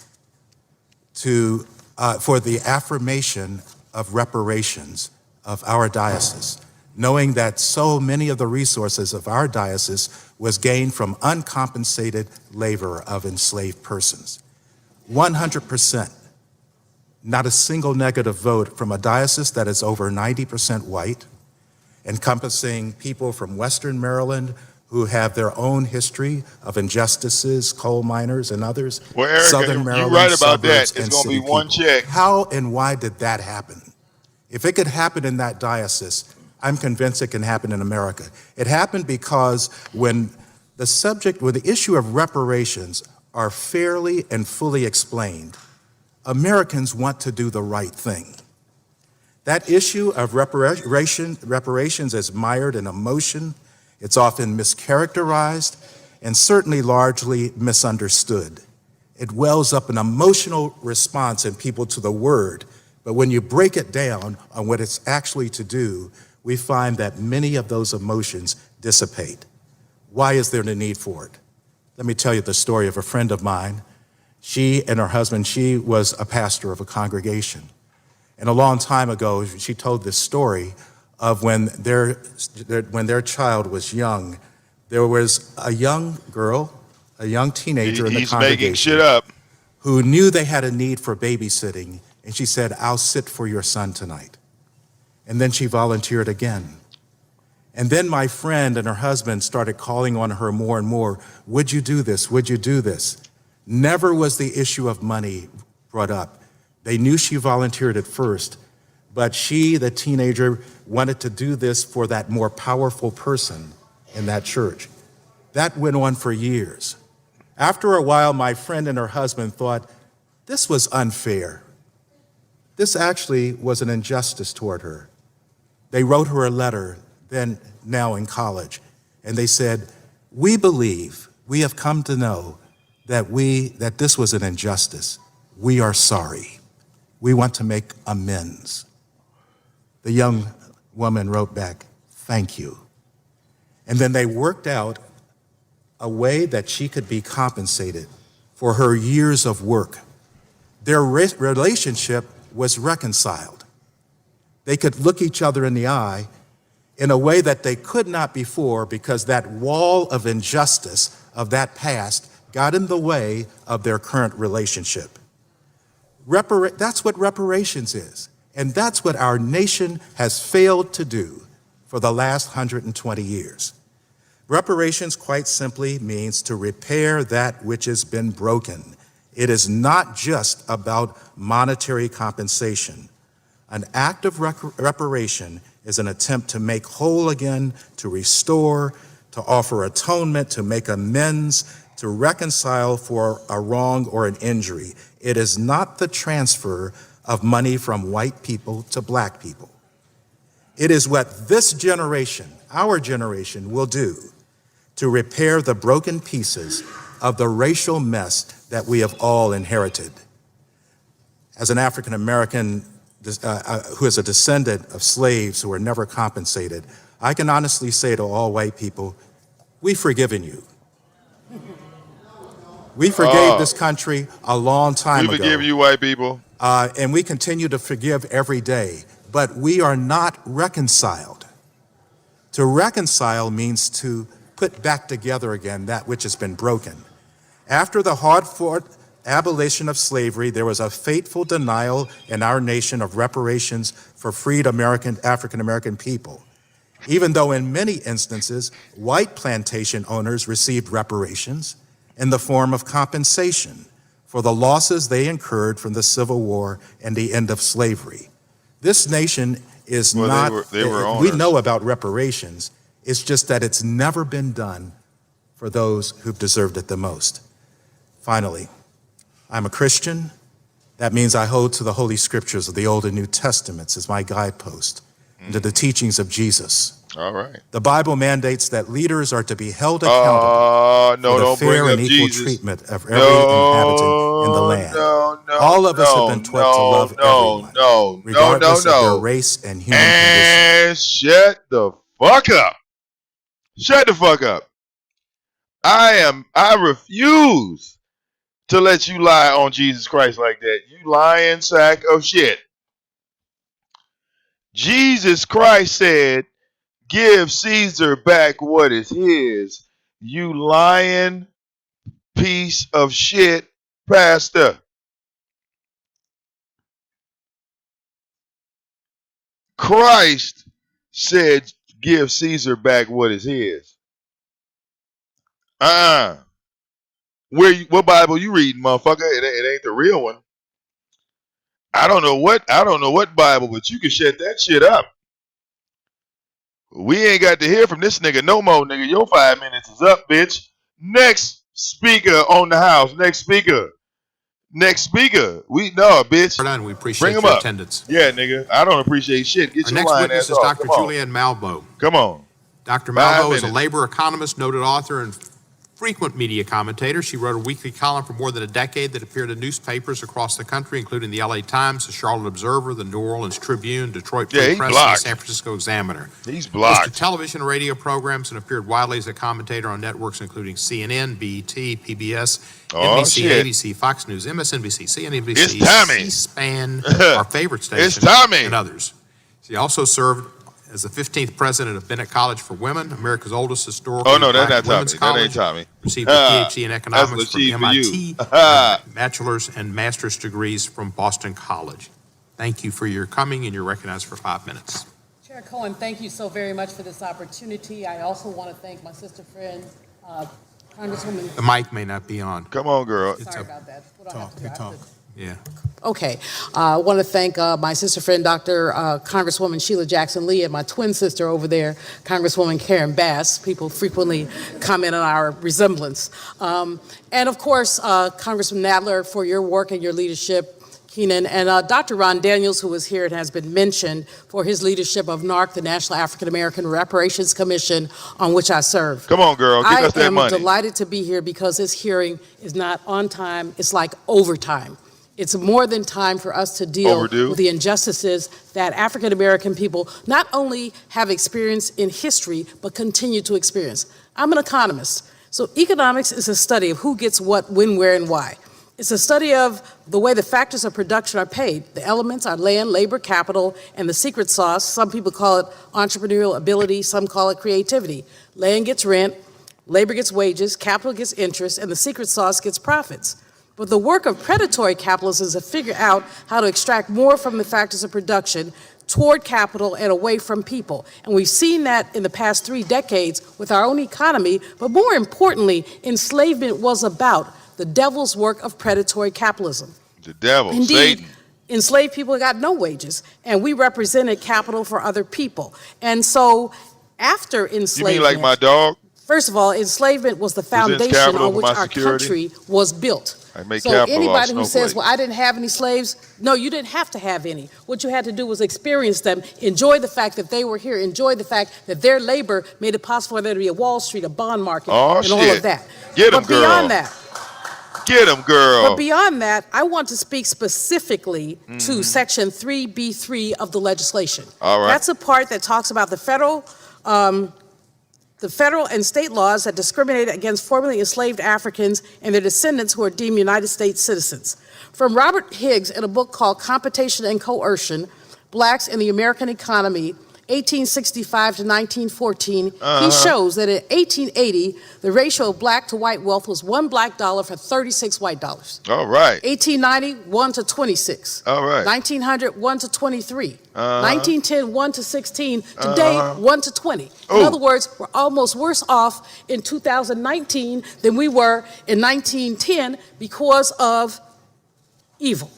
for the affirmation of reparations of our diocese, knowing that so many of the resources of our diocese was gained from uncompensated labor of enslaved persons. 100%, not a single negative vote from a diocese that is over 90% white, encompassing people from Western Maryland who have their own history of injustices, coal miners and others. Well, Eric, Southern Maryland, you're right about suburbs, that. It's and going to be city one people. check. How and why did that happen? If it could happen in that diocese, I'm convinced it can happen in America. It happened because when the issue of reparations are fairly and fully explained, Americans want to do the right thing. That issue of reparations is mired in emotion. It's often mischaracterized and certainly largely misunderstood. It wells up an emotional response in people to the word, but when you break it down on what it's actually to do, we find that many of those emotions dissipate. Why is there a need for it? Let me tell you the story of a friend of mine. She and her husband, she was a pastor of a congregation. And a long time ago, she told this story of when their child was young. There was a young girl, a young teenager in the congregation. He's making shit up. Who knew they had a need for babysitting. And she said, "I'll sit for your son tonight." And then she volunteered again. And then my friend and her husband started calling on her more and more. "Would you do this? Would you do this?" Never was the issue of money brought up. They knew she volunteered at first, but she, the teenager, wanted to do this for that more powerful person in that church. That went on for years. After a while, my friend and her husband thought, this was unfair. This actually was an injustice toward her. They wrote her a letter, then now in college, and they said, we believe, we have come to know that this was an injustice. We are sorry. We want to make amends. The young woman wrote back, thank you. And then they worked out a way that she could be compensated for her years of work. Their relationship was reconciled. They could look each other in the eye in a way that they could not before, because that wall of injustice of that past got in the way of their current relationship. That's what reparations is. And that's what our nation has failed to do for the last 120 years. Reparations, quite simply, means to repair that which has been broken. It is not just about monetary compensation. An act of reparation is an attempt to make whole again, to restore, to offer atonement, to make amends, to reconcile for a wrong or an injury. It is not the transfer of money from white people to black people. It is what this generation, our generation, will do to repair the broken pieces of the racial mess that we have all inherited. As an African American who is a descendant of slaves who were never compensated, I can honestly say to all white people, we've forgiven you. We forgave this country a long time ago. We forgive you, white people. And we continue to forgive every day, but we are not reconciled. To reconcile means to put back together again that which has been broken. After the hard-fought abolition of slavery, there was a fateful denial in our nation of reparations for freed African American people, even though in many instances, white plantation owners received reparations in the form of compensation for the losses they incurred from the Civil War and the end of slavery. This nation is we know about reparations, it's just that it's never been done for those who've deserved it the most. Finally, I'm a Christian. That means I hold to the Holy Scriptures of the Old and New Testaments as my guidepost and to the teachings of Jesus. All right. The Bible mandates that leaders are to be held accountable for the fair and equal treatment of every inhabitant in the land. All of us have been taught to love everyone, regardless of their race and human condition. Shut the fuck up. Shut the fuck up. I refuse to let you lie on Jesus Christ like that. You lying sack of shit. Jesus Christ said, give Caesar back what is his. You lying piece of shit, pastor. Christ said, give Caesar back what is his. What Bible you reading, motherfucker? It ain't the real one. I don't know what Bible, but you can shut that shit up. We ain't got to hear from this nigga no more, nigga. Your 5 minutes is up, bitch. Next speaker on the house. Next speaker. Bitch. We appreciate your attendance. Yeah, nigga. I don't appreciate shit. Get your line ass off. Our next witness is Dr. Julianne Malveaux. Come on. Dr. Malveaux is a labor economist, noted author, and frequent media commentator. She wrote a weekly column for more than a decade that appeared in newspapers across the country, including the LA Times, the Charlotte Observer, the New Orleans Tribune, Detroit Free Press, and the San Francisco Examiner. He's blocked. Hosted television and radio programs and appeared widely as a commentator on networks including CNN, BET, PBS, NBC, ABC, Fox News, MSNBC, CNBC, C-SPAN, our favorite station, and others. She also served as the 15th president of Bennett College for Women, America's oldest historical black women's college. That ain't Tommy. Received a PhD in economics from MIT, bachelor's and master's degrees from Boston College. Thank you for your coming, and you're recognized for 5 minutes. Chair Cohen, thank you so very much for this opportunity. I also want to thank my sister friend, Congresswoman. The mic may not be on. Come on, girl. Sorry about that. Talk. Yeah. Okay. I want to thank my sister friend, Dr. Congresswoman Sheila Jackson Lee, and my twin sister over there, Congresswoman Karen Bass. People frequently comment on our resemblance. And of course, Congressman Nadler, for your work and your leadership, Keenan, and Dr. Ron Daniels, who was here and has been mentioned for his leadership of NARC, the National African American Reparations Commission, on which I serve. Come on, girl, give us that money. I am delighted to be here because this hearing is not on time, it's like overtime. It's more than time for us to deal with the injustices that African American people not only have experienced in history, but continue to experience. I'm an economist, so economics is a study of who gets what, when, where, and why. It's a study of the way the factors of production are paid. The elements are land, labor, capital, and the secret sauce. Some people call it entrepreneurial ability, some call it creativity. Land gets rent, labor gets wages, capital gets interest, and the secret sauce gets profits. But the work of predatory capitalism is to figure out how to extract more from the factors of production toward capital and away from people. And we've seen that in the past 3 decades with our own economy, but more importantly, enslavement was about the devil's work of predatory capitalism. The devil, Indeed, Satan. Enslaved people got no wages, and we represented capital for other people. And so after enslavement— You mean like my dog? First of all, enslavement was the foundation on which our country was built. So anybody who says, well, I didn't have any slaves, no, you didn't have to have any. What you had to do was experience them, enjoy the fact that they were here, enjoy the fact that their labor made it possible for there to be a Wall Street, a bond market, and all of that. Get them, girl. Beyond that, get them, girl. But beyond that, I want to speak specifically to Section 3B3 of the legislation. All right. That's a part that talks about the federal and state laws that discriminate against formerly enslaved Africans and their descendants who are deemed United States citizens. From Robert Higgs in a book called Competition and Coercion, Blacks in the American Economy, 1865 to 1914, he shows that in 1880, the ratio of black to white wealth was $1 black dollar for 36 white dollars. All right. 1890, 1 to 26. All right. 1900, 1 to 23. 1910, 1 to 16. Today, 1 to 20. In other words, we're almost worse off in 2019 than we were in 1910 because of evil.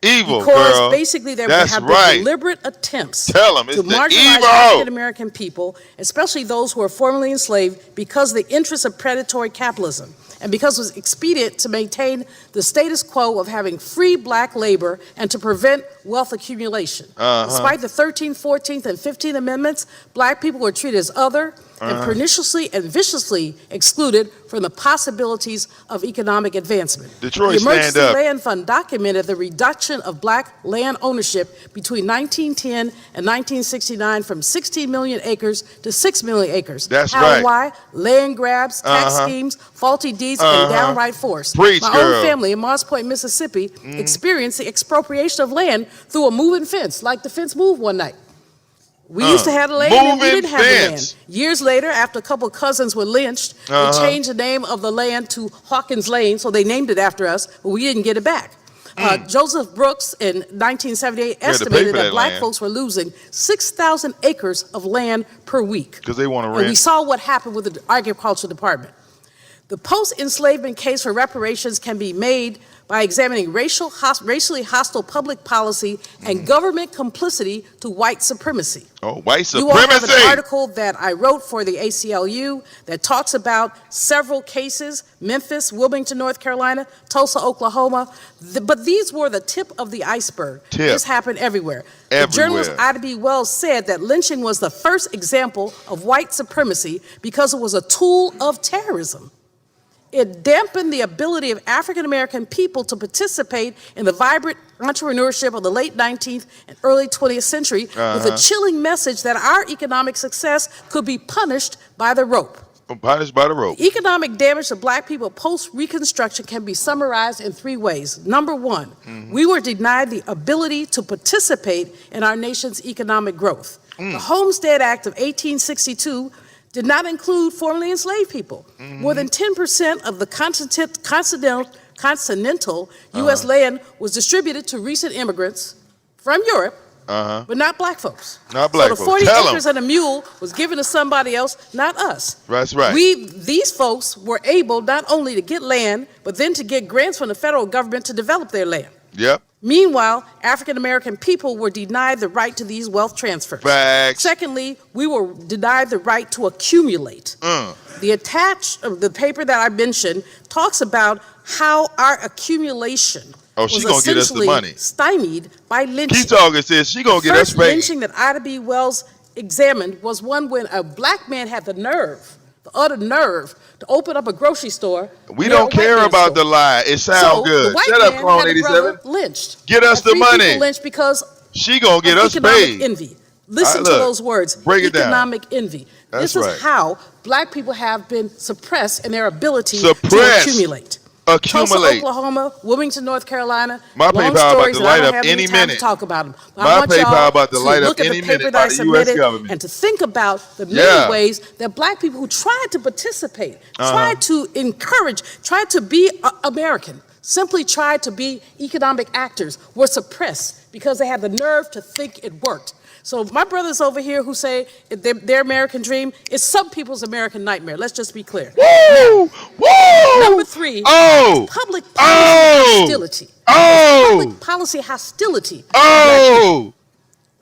Because girl. Basically there have been deliberate attempts to marginalize African American people, especially those who are formerly enslaved, because of the interests of predatory capitalism and because it was expedient to maintain the status quo of having free black labor and to prevent wealth accumulation. Despite the 13th, 14th, and 15th Amendments, black people were treated as other and perniciously and viciously excluded from the possibilities of economic advancement. Detroit, the Emergency stand up. Land Fund documented the reduction of black land ownership between 1910 and 1969 from 16 million acres to 6 million acres. That's How right. and why? Land grabs, tax schemes, faulty deeds, and downright force. Preach, My girl. own family in Moss Point, Mississippi, experienced the expropriation of land through a moving fence, like the fence moved one night. We used to have the land and we didn't have the land. Years later, after a couple of cousins were lynched, they changed the name of the land to Hawkins Lane, so they named it after us, but we didn't get it back. Joseph Brooks in 1978 estimated that black folks were losing 6,000 acres of land per week. Because they want to And we rent. saw what happened with the Agriculture Department. The post-enslavement case for reparations can be made by examining racially hostile public policy and government complicity to white supremacy. Oh, white You all have an supremacy. article that I wrote for the ACLU that talks about several cases: Memphis, Wilmington, North Carolina, Tulsa, Oklahoma. But these were the tip of the iceberg. This happened everywhere. The journalist Ida B. Wells said that lynching was the first example of white supremacy because it was a tool of terrorism. It dampened the ability of African American people to participate in the vibrant entrepreneurship of the late 19th and early 20th century with a chilling message that our economic success could be punished by the rope. Punished by the rope. Economic damage to black people post-Reconstruction can be summarized in 3 ways. Number 1, we were denied the ability to participate in our nation's economic growth. The Homestead Act of 1862 did not include formerly enslaved people. More than 10% of the continental U.S. land was distributed to recent immigrants from Europe, but not black folks. Not black so the folks. 40 acres and a mule was given to somebody else, not us. That's right. These folks were able not only to get land, but then to get grants from the federal government to develop their land. Yep. Meanwhile, African American people were denied the right to these wealth transfers. Facts. Secondly, we were denied the right to accumulate. The paper that I mentioned talks about how our accumulation Oh, she gonna get us the money. Stymied by lynching. Keep talking, sis. She gonna get us paid. The first lynching that Ida B. Wells examined was one when a black man had the utter nerve, to open up a grocery store. We don't care about the lie. It sounds good. The white Shut up, man Clone had a 87. brother lynched. Get us the money. Lynched because she gonna get us economic paid. Envy. Listen to those words. Break it down. Economic envy. That's this is right. how black people have been suppressed in their ability to accumulate. Tulsa, Oklahoma, Wilmington, North Carolina. My PayPal about to light up any minute. To talk about them. My PayPal about to light up any minute by the U.S. government. And to think about the many ways that black people who tried to participate, tried to encourage, tried to be American, simply tried to be economic actors, were suppressed because they had the nerve to think it worked. So my brothers over here who say their American dream is some people's American nightmare. Let's just be clear. Woo! Woo! Number 3, public policy hostility. Public policy hostility.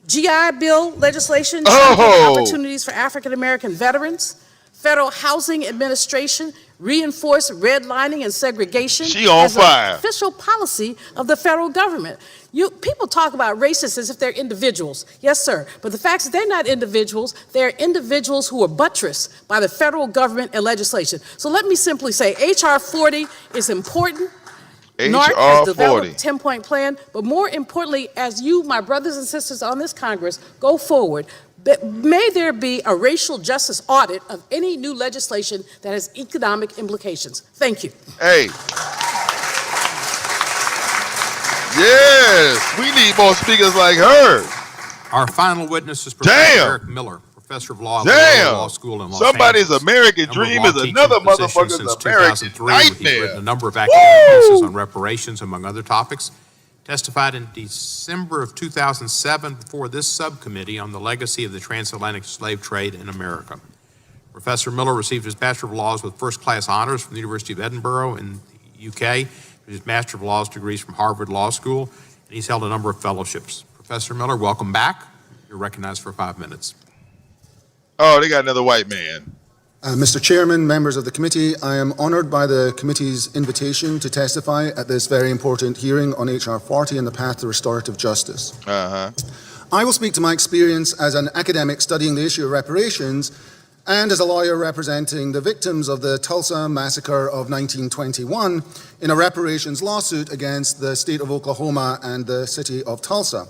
GI Bill legislation, opportunities for African American veterans. Federal Housing Administration reinforced redlining and segregation. She on fire. Official policy of the federal government. People talk about racists as if they're individuals. Yes, sir. But the fact is they're not individuals. They're individuals who are buttressed by the federal government and legislation. So let me simply say, H.R. 40 is important. NARC has developed a 10-point plan. But more importantly, as you, my brothers and sisters on this Congress, go forward, may there be a racial justice audit of any new legislation that has economic implications. Thank you. Hey. Yes, we need more speakers like her. Our final witness is Professor Eric Miller, professor of law at the Law School in Los Somebody's Angeles. American dream is another motherfucker's American nightmare. He's written a number of academic pieces on reparations, among other topics. Testified in December of 2007 before this subcommittee on the legacy of the transatlantic slave trade in America. Professor Miller received his Bachelor of Laws with first-class honors from the University of Edinburgh in the UK, his Master of Laws degrees from Harvard Law School, and he's held a number of fellowships. Professor Miller, welcome back. You're recognized for 5 minutes. Oh, they got another white man. Mr. Chairman, members of the committee, I am honored by the committee's invitation to testify at this very important hearing on H.R. 40 and the path to restorative justice. I will speak to my experience as an academic studying the issue of reparations and as a lawyer representing the victims of the Tulsa Massacre of 1921 in a reparations lawsuit against the state of Oklahoma and the city of Tulsa.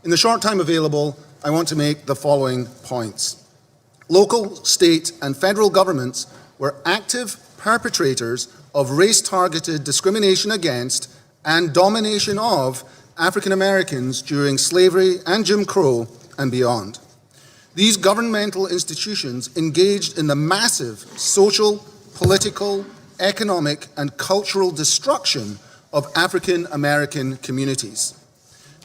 In the short time available, I want to make the following points. Local, state, and federal governments were active perpetrators of race-targeted discrimination against and domination of African Americans during slavery and Jim Crow and beyond. These governmental institutions engaged in the massive social, political, economic, and cultural destruction of African American communities.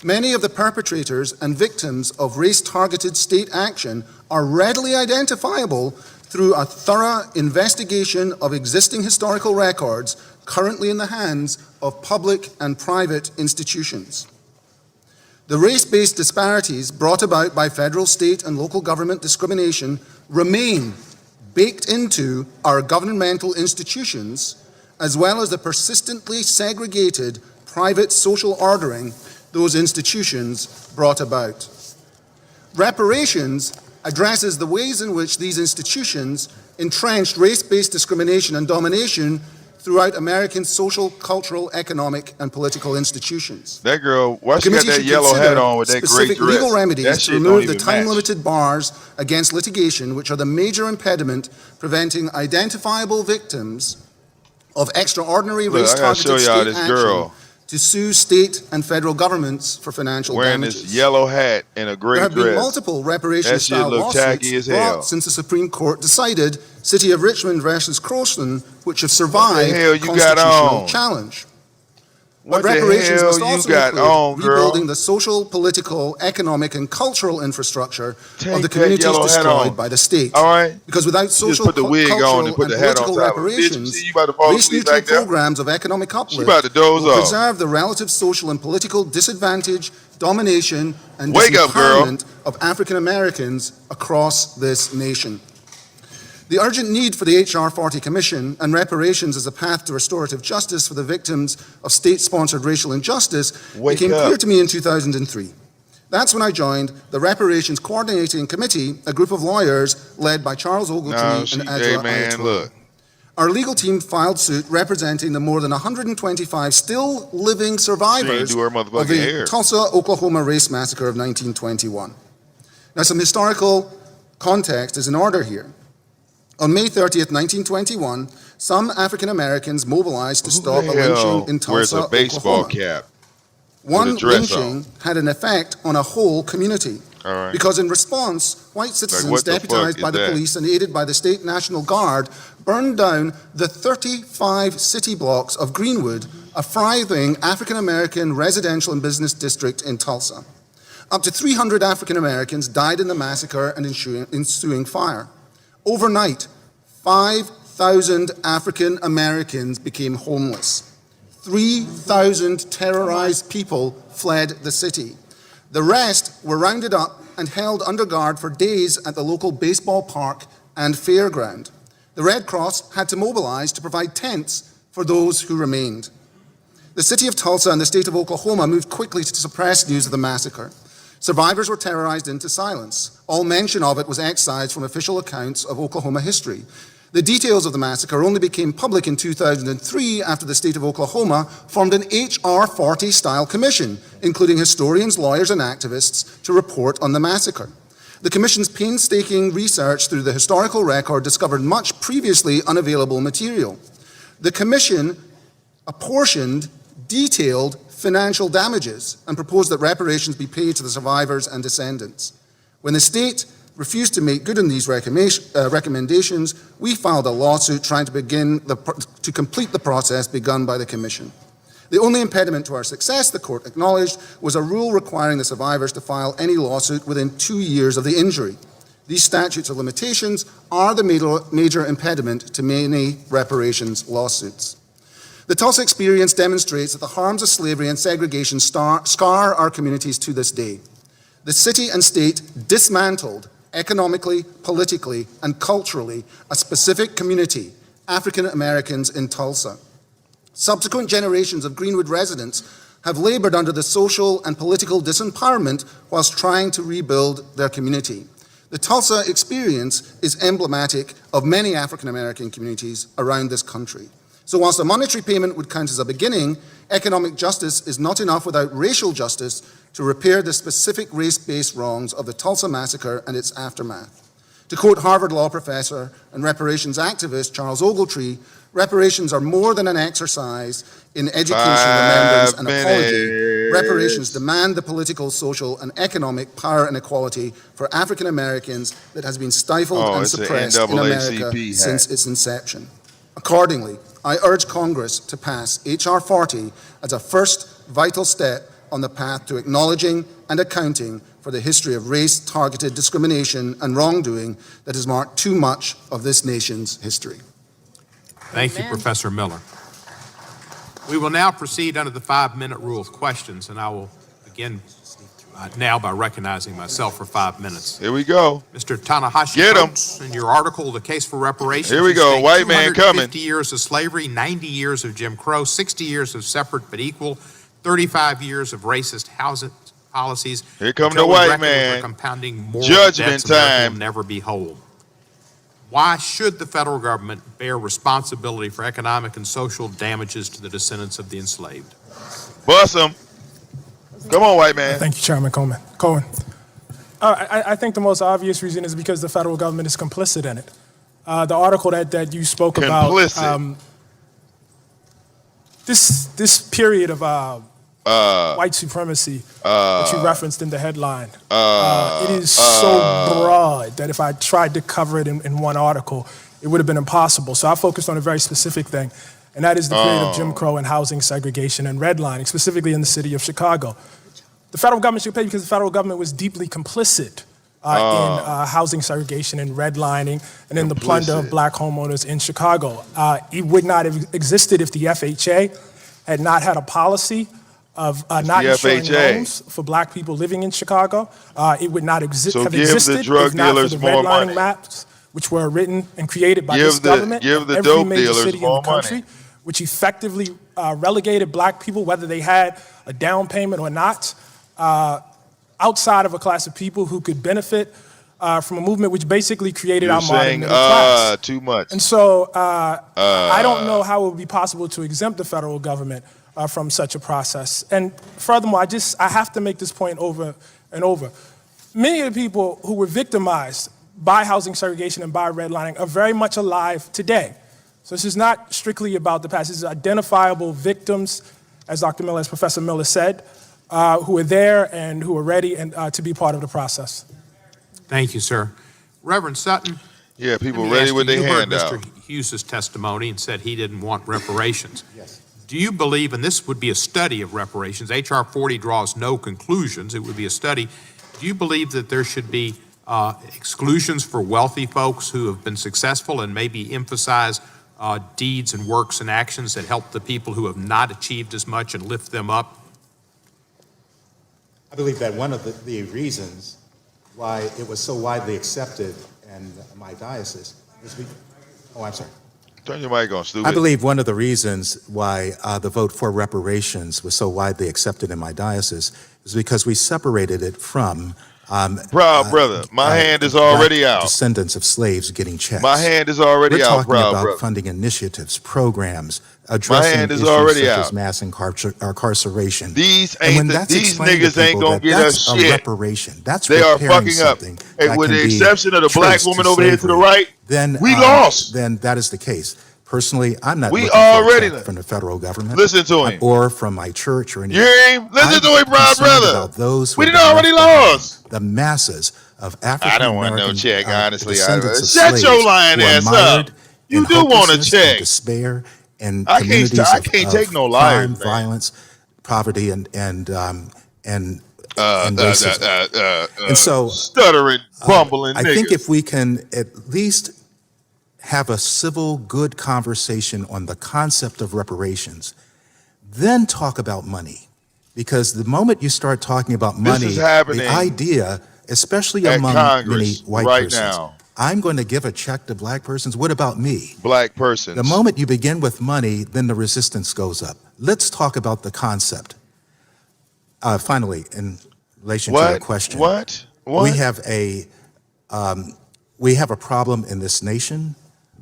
Many of the perpetrators and victims of race-targeted state action are readily identifiable through a thorough investigation of existing historical records currently in the hands of public and private institutions. The race-based disparities brought about by federal, state, and local government discrimination remain baked into our governmental institutions, as well as the persistently segregated private social ordering those institutions brought about. Reparations addresses the ways in which these institutions entrenched race-based discrimination and domination throughout American social, cultural, economic, and political institutions. That girl, why she got that yellow hat on with that great specific dress? legal remedies That to shit remove don't the even match. time-limited bars against litigation, which are the major impediment preventing identifiable victims of extraordinary Look, I gotta show race-targeted y'all state this action girl to sue state and federal governments for financial wearing damages. this yellow hat and a There great have been dress. multiple That reparation-style shit look tacky lawsuits as hell. brought since the Supreme Court decided City of Richmond versus Croston, which have survived What the hell you got constitutional on? challenge. What But the reparations hell must you also got include on, girl? rebuilding the social, political, economic, and cultural infrastructure Take of the that communities yellow hat destroyed on. by the state. All right? Because without You just social, put the wig cultural, on and put and the hat on political top of it. Bitch, you reparations, see you about to fall asleep race-neutral back there? programs of economic uplift about to doze will off. preserve the relative social and political disadvantage, domination, and Wake up, girl. disempowerment of African Americans across this nation. The urgent need for the HR 40 Commission and reparations as a path to restorative justice for the victims of state-sponsored racial injustice became clear to me in 2003. That's when I joined the Reparations Coordinating Committee, a group of lawyers led by Charles Ogletree and Adjua Ayatollah. Our legal team filed suit representing the more than 125 still living survivors of the Tulsa, Oklahoma race massacre of 1921. Now, some historical context is in order here. On May 30th, 1921, some African Americans mobilized to stop a lynching in Tulsa, Oklahoma. Baseball cap? One lynching had an effect on a whole community. Because in response, white citizens deputized by the police and aided by the State National Guard burned down the 35 city blocks of Greenwood, a thriving African-American residential and business district in Tulsa. Up to 300 African Americans died in the massacre and ensuing fire. Overnight, 5,000 African Americans became homeless. 3,000 terrorized people fled the city. The rest were rounded up and held under guard for days at the local baseball park and fairground. The Red Cross had to mobilize to provide tents for those who remained. The city of Tulsa and the state of Oklahoma moved quickly to suppress news of the massacre. Survivors were terrorized into silence. All mention of it was excised from official accounts of Oklahoma history. The details of the massacre only became public in 2003 after the state of Oklahoma formed an HR 40 style commission, including historians, lawyers, and activists, to report on the massacre. The commission's painstaking research through the historical record discovered much previously unavailable material. The commission apportioned detailed financial damages and proposed that reparations be paid to the survivors and descendants. When the state refused to make good on these recommendations, we filed a lawsuit trying to complete the process begun by the commission. The only impediment to our success, the court acknowledged, was a rule requiring the survivors to file any lawsuit within 2 years of the injury. These statutes of limitations are the major impediment to many reparations lawsuits. The Tulsa experience demonstrates that the harms of slavery and segregation scar our communities to this day. The city and state dismantled economically, politically, and culturally a specific community, African Americans in Tulsa. Subsequent generations of Greenwood residents have labored under the social and political disempowerment whilst trying to rebuild their community. The Tulsa experience is emblematic of many African American communities around this country. So whilst a monetary payment would count as a beginning, economic justice is not enough without racial justice to repair the specific race-based wrongs of the Tulsa massacre and its aftermath. To quote Harvard law professor and reparations activist Charles Ogletree, reparations are more than an exercise in education, remembrance, and apology. Reparations demand the political, social, and economic power and equality for African Americans that has been stifled and suppressed in America since its inception. Accordingly, I urge Congress to pass H.R. 40 as a first vital step on the path to acknowledging and accounting for the history of race-targeted discrimination and wrongdoing that has marked too much of this nation's history. Thank you, Professor Miller. We will now proceed under the 5-minute rule of questions, and I will begin now by recognizing myself for 5 minutes. Here we go. Mr. Tanahashi, get him. In your article, The Case for Reparations, here we go. White man coming. 50 years of slavery, 90 years of Jim Crow, 60 years of separate but equal, 35 years of racist housing policies. Here come the white man. Compounding moral Judgment time. Will never be whole. Why should the federal government bear responsibility for economic and social damages to the descendants of the enslaved? Bust them. Come on, white man. Thank you, Chairman Cohen. I think the most obvious reason is because the federal government is complicit in it. The article that you spoke about, this period of white supremacy that you referenced in the headline, it is so broad that if I tried to cover it in one article, it would have been impossible. So I focused on a very specific thing, and that is the period of Jim Crow and housing segregation and redlining, specifically in the city of Chicago. The federal government should pay because the federal government was deeply complicit in housing segregation and redlining and in the plunder of black homeowners in Chicago. It would not have existed if the FHA had not had a policy of not insuring homes for black people living in Chicago. It would not have existed if not for the redlining maps which were written and created by this government in every major city in the country, which effectively relegated black people, whether they had a down payment or not, outside of a class of people who could benefit from a movement which basically created our modern middle class. Too much. And so I don't know how it would be possible to exempt the federal government from such a process. And furthermore, I have to make this point over and over. Many of the people who were victimized by housing segregation and by redlining are very much alive today. So this is not strictly about the past. This is identifiable victims, as Dr. Miller, as Professor Miller said, who are there and who are ready to be part of the process. Thank you, sir. Reverend Sutton. Yeah, people ready with their hand out. You heard Mr. Hughes' testimony and said he didn't want reparations. Yes. Do you believe, and this would be a study of reparations, H.R. 40 draws no conclusions, it would be a study. Do you believe that there should be exclusions for wealthy folks who have been successful and maybe emphasize deeds and works and actions that help the people who have not achieved as much and lift them up? I believe that one of the reasons why it was so widely accepted in my diocese is I'm sorry. Turn your mic on, stupid. I believe one of the reasons why the vote for reparations was so widely accepted in my diocese is because we separated it from brother, my hand is already out. Descendants of slaves getting checks. My hand is already out, We're talking about funding initiatives, programs, addressing my hand is issues already such out. as mass These incarceration. these explained niggas to ain't people gonna that get us that's a shit. reparation. That's They are repairing fucking up. something Hey, that with can the be exception of the black traced woman to over here to the slavery. right, then we lost. Then that is the case. Personally, I'm not We looking already for a check from the federal government. Listen to him. Or from my church or anything. You hear him? Listen to him, brother. About those We who done have already left behind, lost. The masses of African I don't want American no check, honestly. descendants of Shut slaves your lying who are ass up. mired You in do want a hopelessness and check. despair and I communities can't of take no liars, crime, man. violence, poverty, and racism. And so, stuttering, bumbling I niggas. think if we can at least have a civil, good conversation on the concept of reparations, then talk about money. Because the moment you start talking about money, the idea, especially among many white persons, I'm going to give a check to black persons. What about me? Black persons. The moment you begin with money, then the resistance goes up. Let's talk about the concept. Finally, in relation to your question, we have a problem in this nation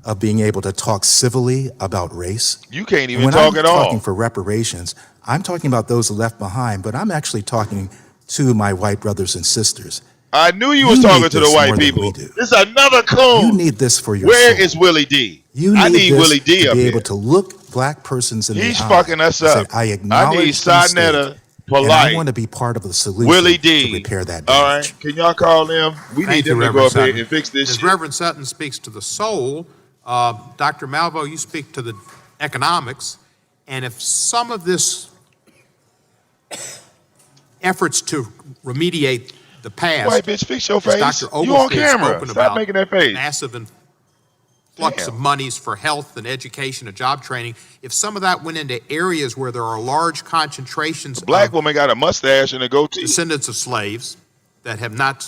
of being able to talk civilly about race. You can't even talk at all. When I'm talking for reparations, I'm talking about those left behind, but I'm actually talking to my white brothers and sisters. I knew you was talking to the white people. This is another coon. You need this for your Where soul. is Willie D? I need Willie D to up be here. able to look black persons in the eye. He's fucking us and say, up. I acknowledge I need Sonetta Polite. and I want to be part of the solution Willie D. to repair that damage. All right, can y'all call them? We Thank need you, them to Reverend go up Sutton. here and fix this As shit. Reverend Sutton speaks to the soul, Dr. Malvo, you speak to the economics, and if some of this efforts to remediate the past, White bitch, fix your as face. Dr. You on Oglesby has camera. spoken Stop about making that face. massive influx of monies for health and education and job training, if some of that went into areas where there are large concentrations Black of woman got a mustache and a goatee. descendants of slaves that have not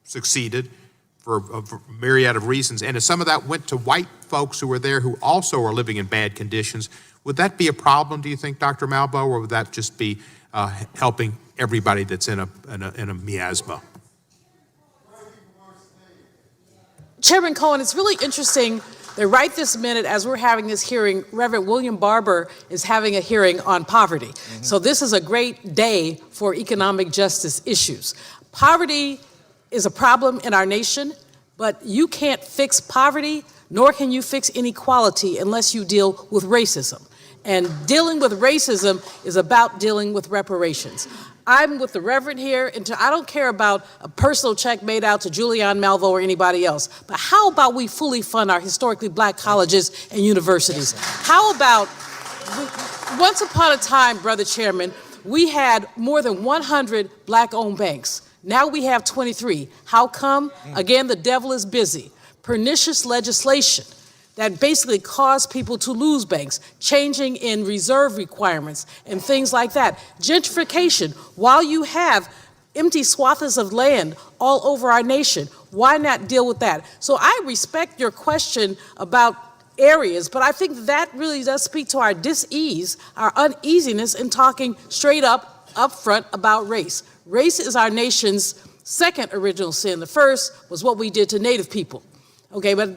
succeeded for a myriad of reasons, and if some of that went to white folks who were there who also are living in bad conditions, would that be a problem, do you think, Dr. Malvo, or would that just be helping everybody that's in a miasma? Chairman Cohen, it's really interesting that right this minute, as we're having this hearing, Reverend William Barber is having a hearing on poverty. So this is a great day for economic justice issues. Poverty is a problem in our nation, but you can't fix poverty, nor can you fix inequality unless you deal with racism. And dealing with racism is about dealing with reparations. I'm with the Reverend here, and I don't care about a personal check made out to Julianne Malvo or anybody else, but how about we fully fund our historically black colleges and universities? How about, once upon a time, Brother Chairman, we had more than 100 black-owned banks. Now we have 23. How come? Again, the devil is busy. Pernicious legislation that basically caused people to lose banks, changing in reserve requirements and things like that. Gentrification, while you have empty swaths of land all over our nation. Why not deal with that? So I respect your question about areas, but I think that really does speak to our dis-ease, our uneasiness in talking straight up front about race. Race is our nation's second original sin. The first was what we did to Native people. Okay, but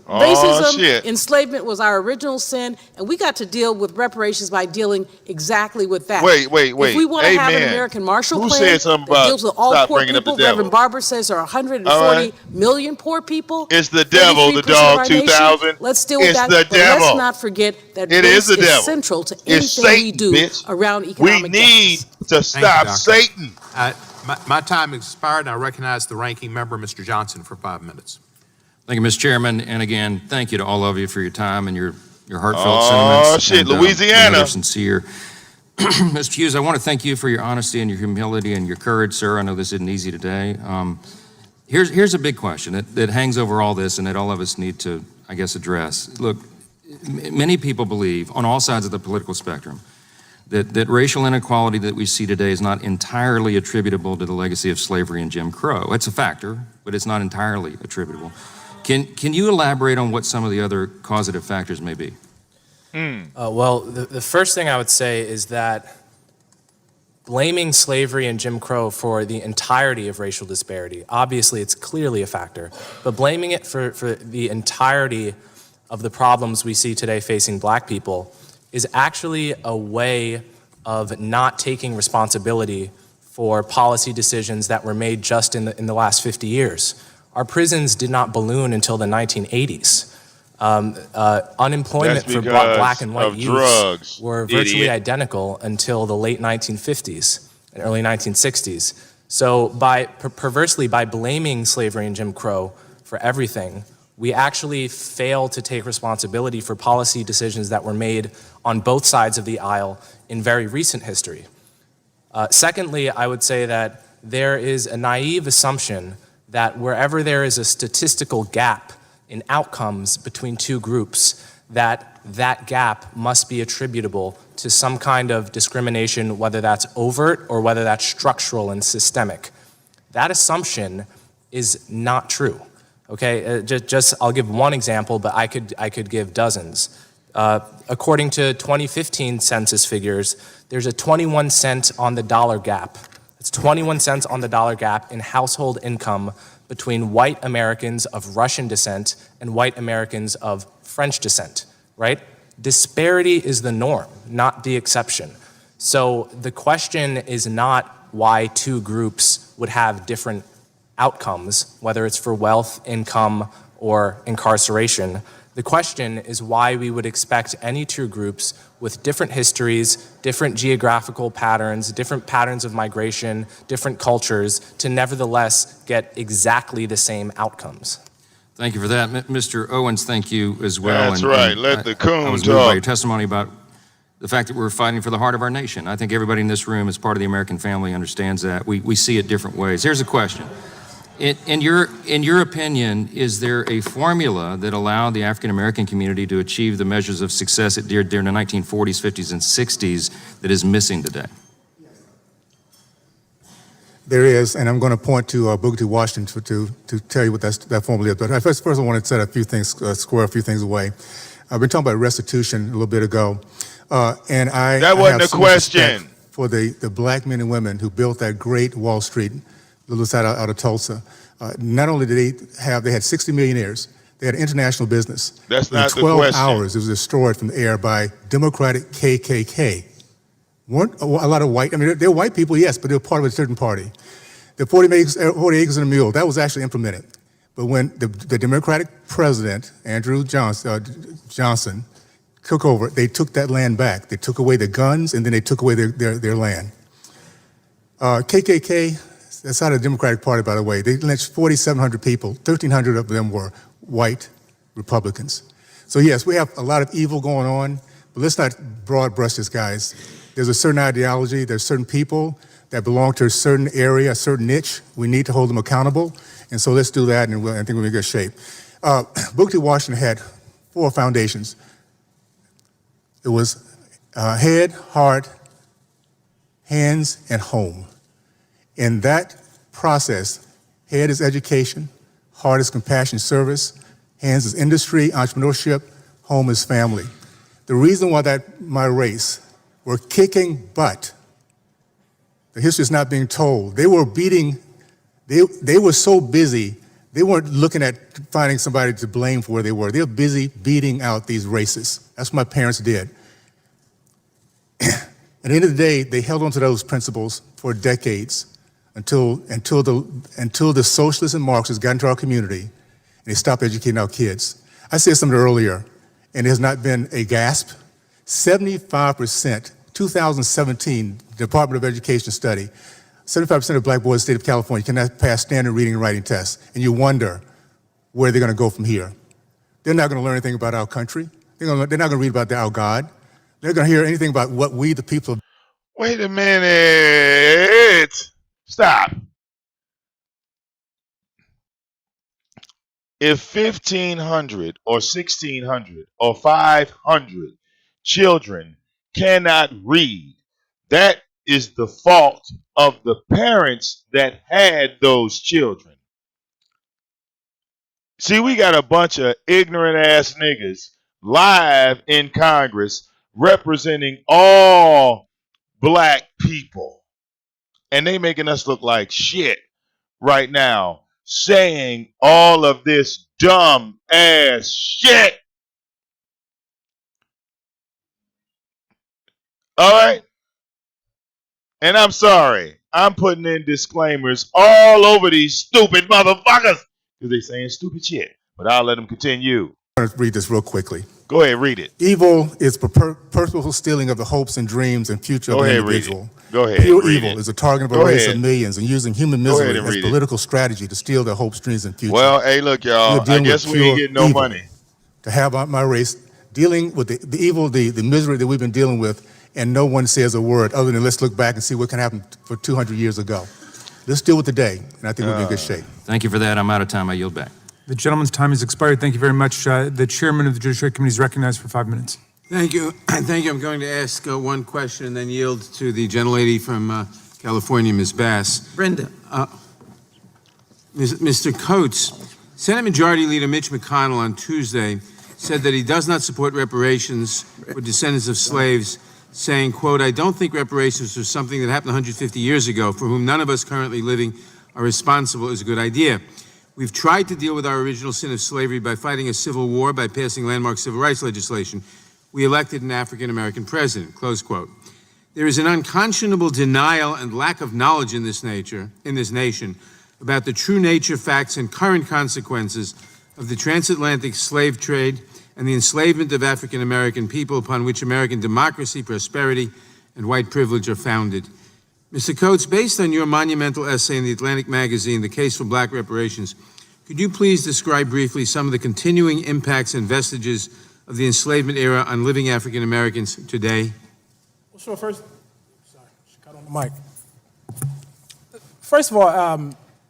racism, enslavement was our original sin, and we got to deal with reparations by dealing exactly with that. Wait. If we want to have an American Marshall Plan that deals with all poor people, Reverend Barber says there are 140 million poor people. It's the devil, the dog 2000. Let's deal with that. But let's not forget that race is central to anything we do around economic We need to stop Satan. My time expired, and I recognize the ranking member, Mr. Johnson, for 5 minutes. Thank you, Mr. Chairman, and again, thank you to all of you for your time and your heartfelt sentiments. Oh, shit, and, Louisiana. They're sincere. Mr. Hughes, I want to thank you for your honesty and your humility and your courage, sir. I know this isn't easy today. Here's a big question that hangs over all this and that all of us need to, I guess, address. Look, many people believe, on all sides of the political spectrum, that racial inequality that we see today is not entirely attributable to the legacy of slavery and Jim Crow. It's a factor, but it's not entirely attributable. Can you elaborate on what some of the other causative factors may be? Well, the first thing I would say is that blaming slavery and Jim Crow for the entirety of racial disparity, obviously it's clearly a factor, but blaming it for the entirety of the problems we see today facing black people is actually a way of not taking responsibility for policy decisions that were made just in the last 50 years. Our prisons did not balloon until the 1980s. Unemployment for black and white youths were virtually identical until the late 1950s and early 1960s. So perversely, by blaming slavery and Jim Crow for everything, we actually fail to take responsibility for policy decisions that were made on both sides of the aisle in very recent history. Secondly, I would say that there is a naive assumption that wherever there is a statistical gap in outcomes between two groups, that gap must be attributable to some kind of discrimination, whether that's overt or whether that's structural and systemic. That assumption is not true. Okay, I'll give one example, but I could give dozens. According to 2015 census figures, there's a 21 cent on the dollar gap. It's 21 cents on the dollar gap in household income between white Americans of Russian descent and white Americans of French descent, right? Disparity is the norm, not the exception. So the question is not why two groups would have different outcomes, whether it's for wealth, income, or incarceration. The question is why we would expect any two groups with different histories, different geographical patterns, different patterns of migration, different cultures, to nevertheless get exactly the same outcomes. Thank you for that. Mr. Owens, thank you as well. That's right. Let the coon I was moved by talk. your testimony about the fact that we're fighting for the heart of our nation. I think everybody in this room, as part of the American family, understands that. We see it different ways. Here's a question. In your opinion, is there a formula that allowed the African American community to achieve the measures of success during the 1940s, 50s, and 60s that is missing today? There is, and I'm going to point to Booker T. Washington to tell you what that formula is. But first I want to set a few things, square a few things away. I've been talking about restitution a little bit ago, and that wasn't a question for the black men and women who built that great Wall Street, little side out of Tulsa. Not only did they had 60 millionaires, they had international business. That's not the question. In 12 hours, it was destroyed from the air by Democratic KKK. Weren't a lot of white, I mean, they're white people, yes, but they're part of a certain party. The 40 acres and a mule, that was actually implemented. But when the Democratic president, Andrew Johnson, took over, they took that land back. They took away the guns, and then they took away their land. KKK, that's not a Democratic Party, by the way. They lynched 4,700 people. 1,300 of them were white Republicans. So yes, we have a lot of evil going on, but let's not broad brush this, guys. There's a certain ideology, there's certain people that belong to a certain area, a certain niche. We need to hold them accountable, and so let's do that, and I think we'll be in good shape. Booker T. Washington had 4 foundations. It was head, heart, hands, and home. In that process, head is education, heart is compassion service, hands is industry, entrepreneurship, home is family. The reason why my race were kicking butt, the history is not being told. They were they were so busy, they weren't looking at finding somebody to blame for where they were. They were busy beating out these racists. That's what my parents did. At the end of the day, they held on to those principles for decades until the socialists and Marxists got into our community and they stopped educating our kids. I said something earlier, and it has not been a gasp. 75%, 2017, Department of Education study, 75% of black boys in the state of California cannot pass standard reading and writing tests, and you wonder where they're going to go from here. They're not going to learn anything about our country. They're not going to read about our God. They're going to hear anything about what we, the people. Wait a minute. Stop. If 1,500 or 1,600 or 500 children cannot read, that is the fault of the parents that had those children. See, we got a bunch of ignorant ass niggas live in Congress representing all black people. And they making us look like shit right now, saying all of this dumb ass shit. All right? And I'm sorry. I'm putting in disclaimers all over these stupid motherfuckers because they saying stupid shit. But I'll let them continue. I'm going to read this real quickly. Go ahead, read it. Evil is purposeful stealing of the hopes and dreams and future of an individual. Go ahead, Pure read evil it. is the target of a race of millions and using human misery as read political strategy to steal their hopes, dreams, and future. Well, hey, look, y'all. I guess we ain't getting no money. To have my race dealing with the evil, the misery that we've been dealing with, and no one says a word other than let's look back and see what can happen for 200 years ago. Let's deal with the day, and I think we'll be in good shape. Thank you for that. I'm out of time. I yield back. The gentleman's time has expired. Thank you very much. The chairman of the Judiciary Committee is recognized for 5 minutes. Thank you. Thank you. I'm going to ask one question and then yield to the gentlelady from California, Ms. Bass. Brenda. Mr. Coates, Senate Majority Leader Mitch McConnell on Tuesday said that he does not support reparations for descendants of slaves, saying, quote, I don't think reparations for something that happened 150 years ago, for whom none of us currently living are responsible, is a good idea. We've tried to deal with our original sin of slavery by fighting a civil war, by passing landmark civil rights legislation. We elected an African-American president, close quote. There is an unconscionable denial and lack of knowledge in this nation about the true nature, facts, and current consequences of the transatlantic slave trade and the enslavement of African-American people upon which American democracy, prosperity, and white privilege are founded. Mr. Coates, based on your monumental essay in the Atlantic magazine, The Case for Black Reparations, could you please describe briefly some of the continuing impacts and vestiges of the enslavement era on living African Americans today? Well, sure. First, sorry, she cut on the mic. First of all,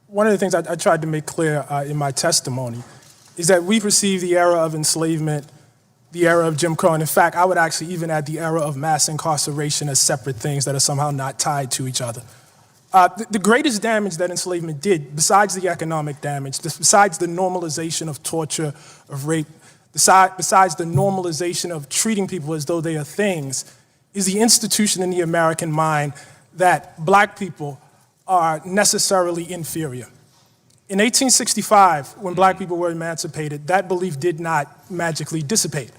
one of the things I tried to make clear in my testimony is that we perceive the era of enslavement, the era of Jim Crow, and in fact, I would actually even add the era of mass incarceration as separate things that are somehow not tied to each other. The greatest damage that enslavement did, besides the economic damage, besides the normalization of torture, of rape, besides the normalization of treating people as though they are things, is the institution in the American mind that black people are necessarily inferior. In 1865, when black people were emancipated, that belief did not magically dissipate.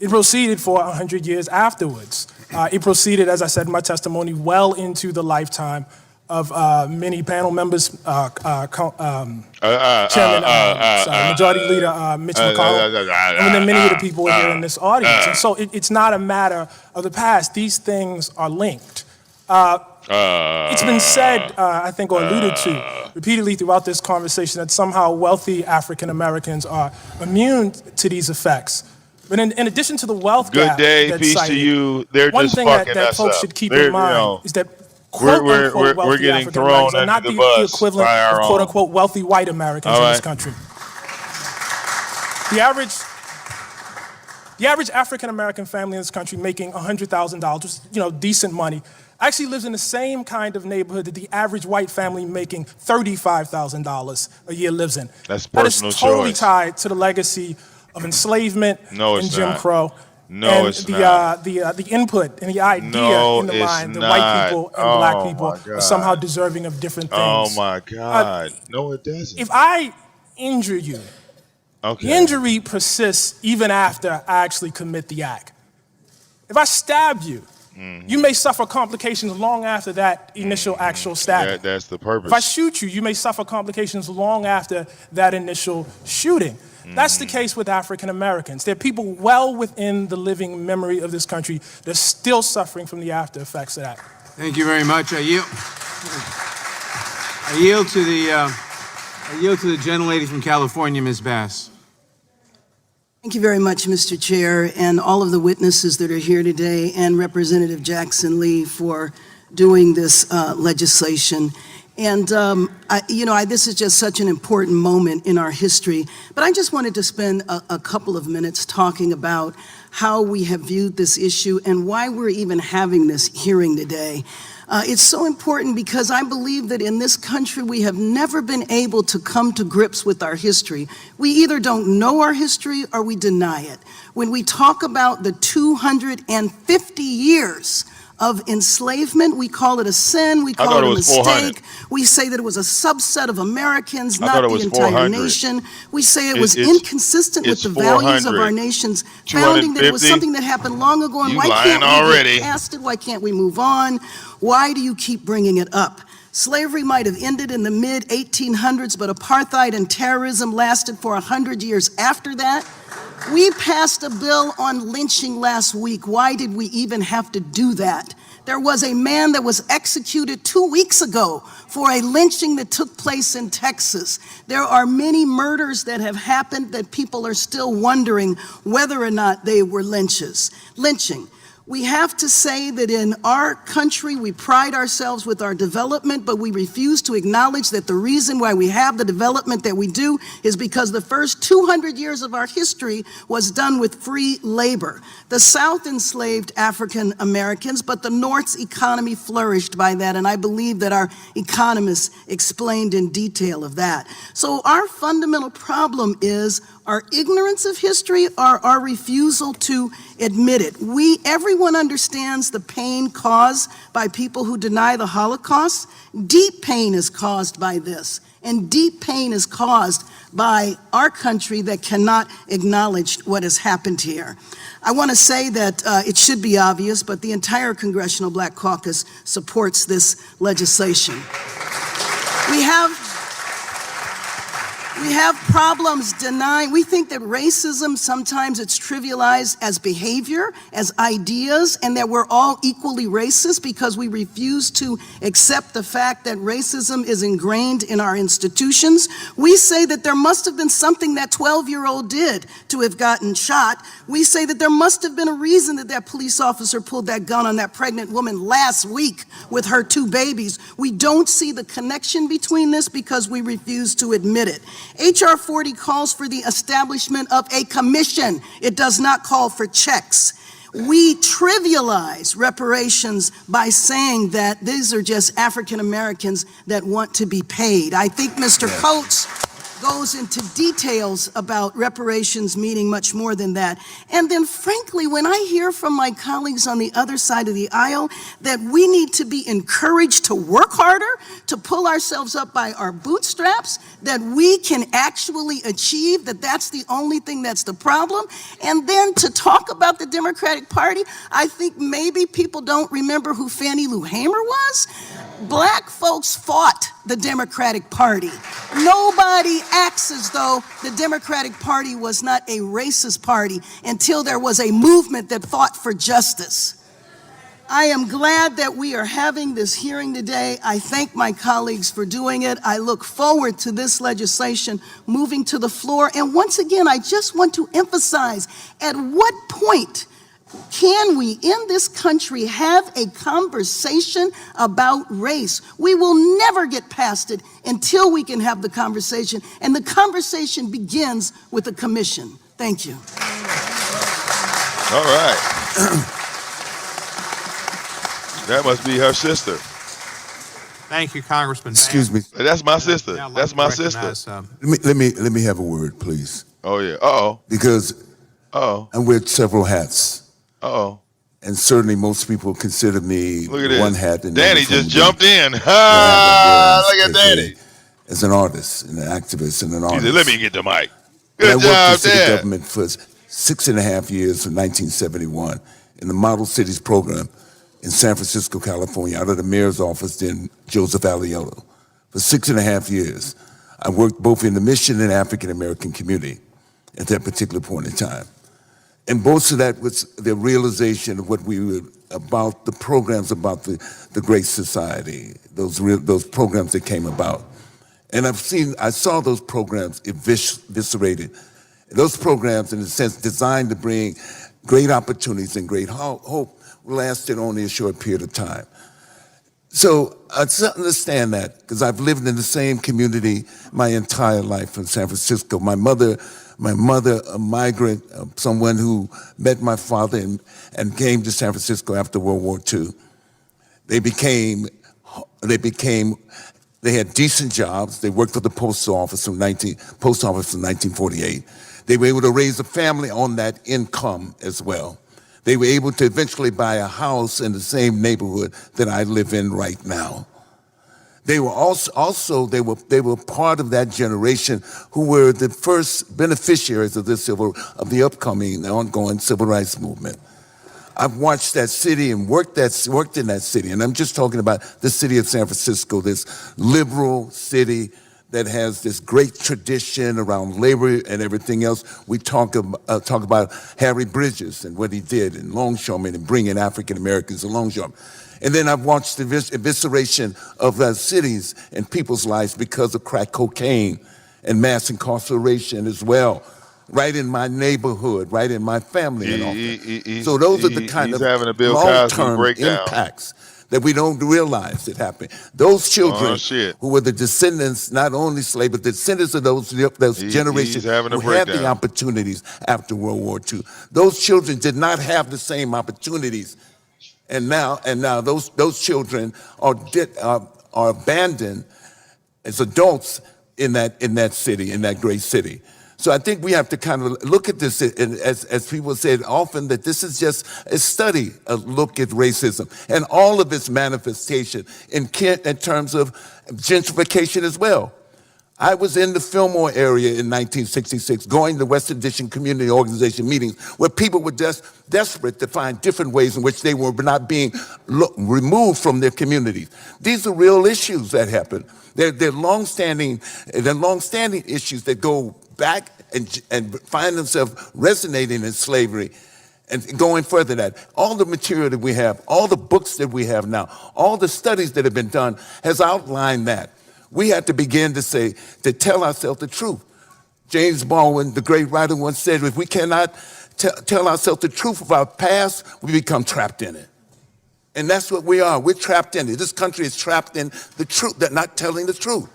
It proceeded for 100 years afterwards. It proceeded, as I said in my testimony, well into the lifetime of many panel members, Chairman, Majority Leader Mitch McConnell, and then many of the people here in this audience. And so it's not a matter of the past. These things are linked. It's been said, I think, or alluded to repeatedly throughout this conversation that somehow wealthy African Americans are immune to these effects. But in addition to the wealth gap that's cited, to you. They're one just thing fucking that us folks up. should keep in mind is that we're wealthy getting African thrown Americans are not under the the bus equivalent by our of quote unquote wealthy white Americans in this country. The average African American family in this country making $100,000, which is, decent money, actually lives in the same kind of neighborhood that the average white family making $35,000 a year lives in. That's That is personal totally choice. tied to the legacy of enslavement and Jim Crow. No, and it's not. the input and the idea No, in the it's mind that white not. people and black Oh people my are somehow God. deserving of different Oh things. my God. No, it doesn't. If I injure you, the injury persists even after I actually commit the act. If I stab you, you may suffer complications long after that initial actual stabbing. That's the purpose. If I shoot you, you may suffer complications long after that initial shooting. That's the case with African Americans. There are people well within the living memory of this country that are still suffering from the after effects of that. Thank you very much. I yield to the gentlelady from California, Ms. Bass. Thank you very much, Mr. Chair, and all of the witnesses that are here today, and Representative Jackson Lee for doing this legislation. And, this is just such an important moment in our history. But I just wanted to spend a couple of minutes talking about how we have viewed this issue and why we're even having this hearing today. It's so important because I believe that in this country we have never been able to come to grips with our history. We either don't know our history or we deny it. When we talk about the 250 years of enslavement, we call it a sin, we call it a mistake. We say that it was a subset of Americans, not the entire nation. We say it was inconsistent with the values of our nation's founding, that it was something that happened long ago, and why can't we get past it? Why can't we move on? Why do you keep bringing it up? Slavery might have ended in the mid-1800s, but apartheid and terrorism lasted for 100 years after that. We passed a bill on lynching last week. Why did we even have to do that? There was a man that was executed 2 weeks ago for a lynching that took place in Texas. There are many murders that have happened that people are still wondering whether or not they were lynching. We have to say that in our country, we pride ourselves with our development, but we refuse to acknowledge that the reason why we have the development that we do is because the first 200 years of our history was done with free labor. The South enslaved African Americans, but the North's economy flourished by that, and I believe that our economists explained in detail of that. So our fundamental problem is our ignorance of history or our refusal to admit it. Everyone understands the pain caused by people who deny the Holocaust. Deep pain is caused by this, and deep pain is caused by our country that cannot acknowledge what has happened here. I want to say that it should be obvious, but the entire Congressional Black Caucus supports this legislation. We have problems denying. We think that racism, sometimes it's trivialized as behavior, as ideas, and that we're all equally racist because we refuse to accept the fact that racism is ingrained in our institutions. We say that there must have been something that 12-year-old did to have gotten shot. We say that there must have been a reason that that police officer pulled that gun on that pregnant woman last week with her 2 babies. We don't see the connection between this because we refuse to admit it. H.R. 40 calls for the establishment of a commission. It does not call for checks. We trivialize reparations by saying that these are just African Americans that want to be paid. I think Mr. Coates goes into details about reparations meaning much more than that. And then frankly, when I hear from my colleagues on the other side of the aisle that we need to be encouraged to work harder, to pull ourselves up by our bootstraps, that we can actually achieve, that that's the only thing that's the problem, and then to talk about the Democratic Party, I think maybe people don't remember who Fannie Lou Hamer was. Black folks fought the Democratic Party. Nobody acts as though the Democratic Party was not a racist party until there was a movement that fought for justice. I am glad that we are having this hearing today. I thank my colleagues for doing it. I look forward to this legislation moving to the floor. And once again, I just want to emphasize, at what point can we in this country have a conversation about race? We will never get past it until we can have the conversation, and the conversation begins with a commission. Thank you. All right. That must be her sister. Thank you, Congressman. Excuse me. That's my sister. That's my sister. Let me have a word, please. Oh yeah. Uh-oh. Because Uh-oh. I wear several hats. Uh-oh. And certainly most people consider me one hat. And Danny just jumped in. Ha! Look at Danny. As an artist, and an activist, and an artist. He said, let me get the mic. Good job, I worked for city Dad. government for 6.5 years from 1971 in the Model Cities program in San Francisco, California, out of the mayor's office, then Joseph Aliotto. For 6.5 years, I worked both in the mission and African American community at that particular point in time. And most of that was the realization of what we were about, the programs about the Great Society, those programs that came about. And I saw those programs eviscerated. Those programs, in a sense, designed to bring great opportunities and great hope, lasted only a short period of time. So I understand that, because I've lived in the same community my entire life in San Francisco. My mother, a migrant, someone who met my father and came to San Francisco after World War II. They had decent jobs. They worked for the post office from 1948. They were able to raise a family on that income as well. They were able to eventually buy a house in the same neighborhood that I live in right now. They were also part of that generation who were the first beneficiaries of the upcoming, ongoing civil rights movement. I've watched that city and worked in that city, and I'm just talking about the city of San Francisco, this liberal city that has this great tradition around labor and everything else. We talk about Harry Bridges and what he did in longshoremen and bringing African Americans to longshoremen. And then I've watched the evisceration of the cities and people's lives because of crack cocaine and mass incarceration as well. Right in my neighborhood, right in my family and all that. So those are the kind of long-term impacts that we don't realize that happen. Those children who were the descendants, not only slaves, but the descendants of those generations who had the opportunities after World War II. Those children did not have the same opportunities. And now those children are abandoned as adults in that city, in that great city. So I think we have to kind of look at this, as people said often, that this is just a study, a look at racism and all of its manifestation in terms of gentrification as well. I was in the Fillmore area in 1966, going to West Addition Community Organization meetings where people were just desperate to find different ways in which they were not being removed from their communities. These are real issues that happen. They're long-standing issues that go back and find themselves resonating in slavery and going further than that. All the material that we have, all the books that we have now, all the studies that have been done has outlined that. We have to begin to tell ourselves the truth. James Baldwin, the great writer, once said, if we cannot tell ourselves the truth of our past, we become trapped in it. And that's what we are. We're trapped in it. This country is trapped in the truth, that not telling the truth.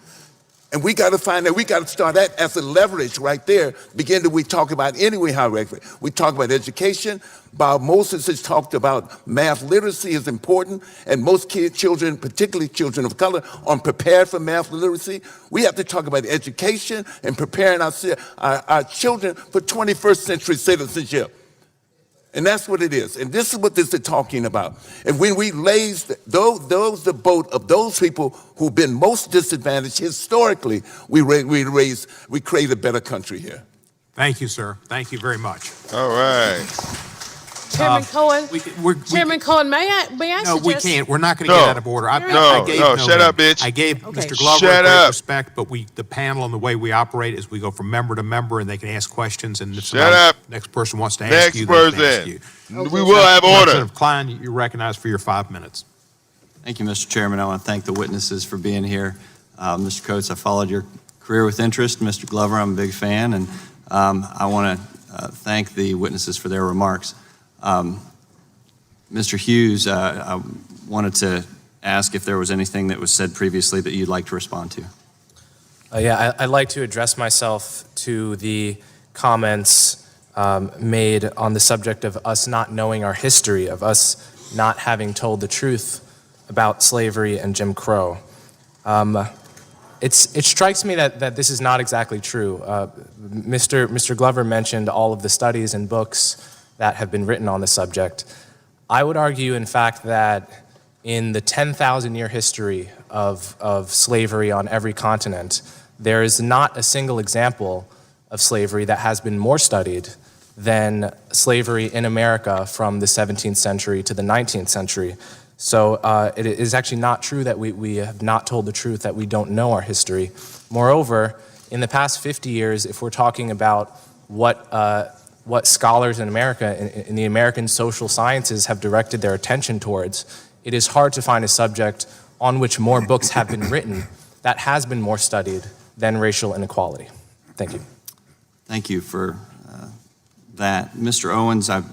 And we got to find that. We got to start that as a leverage right there. We talk about anyway how we talk about education. Bob Moses has talked about math literacy is important, and most children, particularly children of color, aren't prepared for math literacy. We have to talk about education and preparing our children for 21st century citizenship. And that's what it is. And this is what this is talking about. And when we raise the boat of those people who've been most disadvantaged historically, we create a better country here. Thank you, sir. Thank you very much. All right. Chairman Cohen, Chairman Cohen, may I No, suggest? we can't. We're not going to get out of order. Shut up, bitch. I gave Mr. Glover great respect, but the panel and the way we operate is we go from member to member, and they can ask questions. And if the next person wants to ask you, they can ask you. We will have order. Representative Klein, you're recognized for your 5 minutes. Thank you, Mr. Chairman. I want to thank the witnesses for being here. Mr. Coates, I followed your career with interest. Mr. Glover, I'm a big fan, and I want to thank the witnesses for their remarks. Mr. Hughes, I wanted to ask if there was anything that was said previously that you'd like to respond to. I'd like to address myself to the comments made on the subject of us not knowing our history, of us not having told the truth about slavery and Jim Crow. It strikes me that this is not exactly true. Mr. Glover mentioned all of the studies and books that have been written on the subject. I would argue, in fact, that in the 10,000-year history of slavery on every continent, there is not a single example of slavery that has been more studied than slavery in America from the 17th century to the 19th century. So it is actually not true that we have not told the truth, that we don't know our history. Moreover, in the past 50 years, if we're talking about what scholars in America, in the American social sciences have directed their attention towards, it is hard to find a subject on which more books have been written that has been more studied than racial inequality. Thank you. Thank you for that. Mr. Owens, I've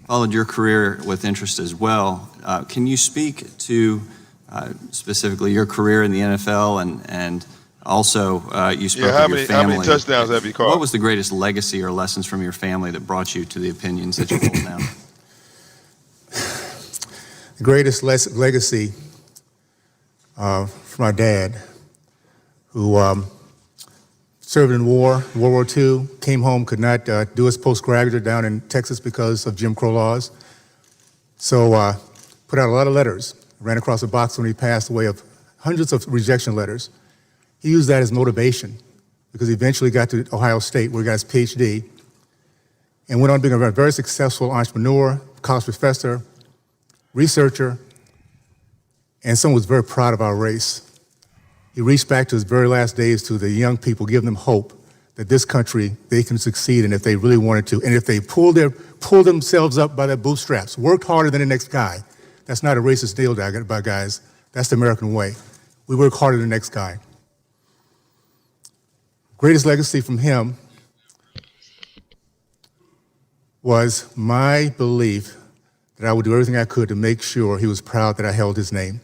followed your career with interest as well. Can you speak to specifically your career in the NFL and also you spoke of your family? How many touchdowns have you caught? What was the greatest legacy or lessons from your family that brought you to the opinions that you hold now? The greatest legacy from my dad, who served in World War II, came home, could not do his postgraduate down in Texas because of Jim Crow laws. So put out a lot of letters, ran across a box when he passed away of hundreds of rejection letters. He used that as motivation because he eventually got to Ohio State where he got his PhD and went on being a very successful entrepreneur, college professor, researcher, and someone who was very proud of our race. He reached back to his very last days to the young people, giving them hope that this country, they can succeed and if they really wanted to. And if they pull themselves up by their bootstraps, worked harder than the next guy. That's not a racist deal, guys. That's the American way. We work harder than the next guy. Greatest legacy from him was my belief that I would do everything I could to make sure he was proud that I held his name.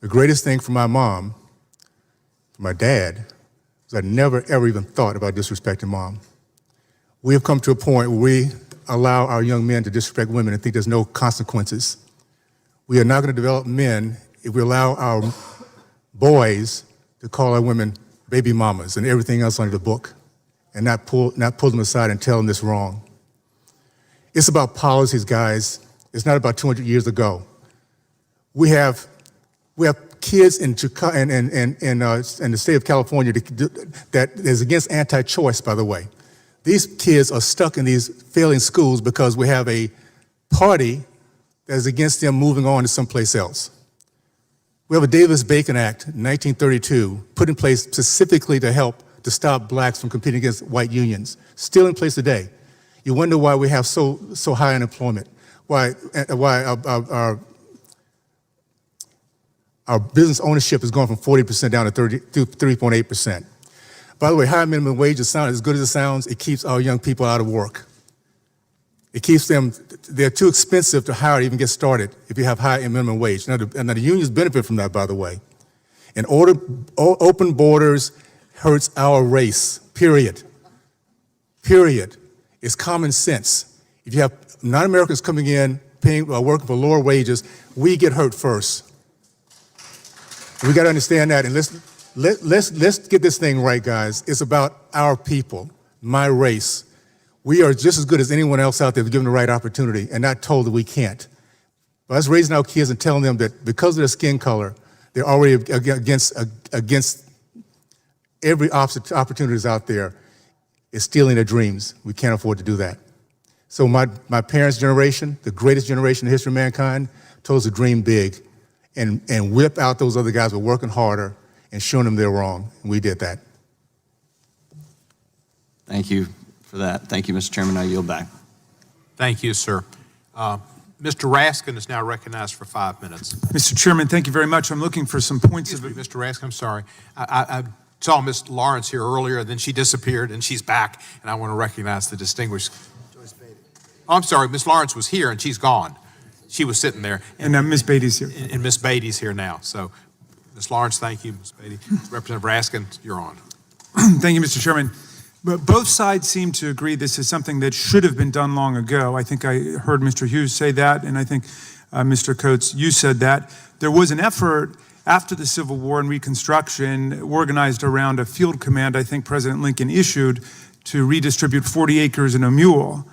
The greatest thing for my mom, for my dad, was I never, ever even thought about disrespecting mom. We have come to a point where we allow our young men to disrespect women and think there's no consequences. We are not going to develop men if we allow our boys to call our women baby mamas and everything else under the book and not pull them aside and tell them this wrong. It's about policies, guys. It's not about 200 years ago. We have kids in the state of California that is against anti-choice, by the way. These kids are stuck in these failing schools because we have a party that is against them moving on to someplace else. We have a Davis-Bacon Act, 1932, put in place specifically to stop blacks from competing against white unions, still in place today. You wonder why we have so high unemployment, why our business ownership has gone from 40% down to 3.8%. By the way, high minimum wage is as good as it sounds, it keeps our young people out of work. It keeps them, they're too expensive to hire to even get started if you have high minimum wage. Now the unions benefit from that, by the way. And open borders hurts our race, period. Period. It's common sense. If you have non-Americans coming in, working for lower wages, we get hurt first. We got to understand that, and let's get this thing right, guys. It's about our people, my race. We are just as good as anyone else out there given the right opportunity and not told that we can't. But us raising our kids and telling them that because of their skin color, they're already against every opportunities out there is stealing their dreams. We can't afford to do that. So my parents' generation, the greatest generation in the history of mankind, told us to dream big and whip out those other guys who are working harder and showing them they're wrong. And we did that. Thank you for that. Thank you, Mr. Chairman. I yield back. Thank you, sir. Mr. Raskin is now recognized for 5 minutes. Mr. Chairman, thank you very much. I'm looking for some points of... Mr. Raskin, I'm sorry. I saw Ms. Lawrence here earlier, then she disappeared, and she's back, and I want to recognize the distinguished... Oh, I'm sorry, Ms. Lawrence was here, and she's gone. She was sitting there. And Ms. Beatty's here. And Ms. Beatty's here now. So, Ms. Lawrence, thank you. Ms. Beatty. Representative Raskin, you're on. Thank you, Mr. Chairman. But both sides seem to agree this is something that should have been done long ago. I think I heard Mr. Hughes say that, and I think Mr. Coates, you said that. There was an effort after the Civil War and Reconstruction organized around a field command I think President Lincoln issued to redistribute 40 acres and a mule.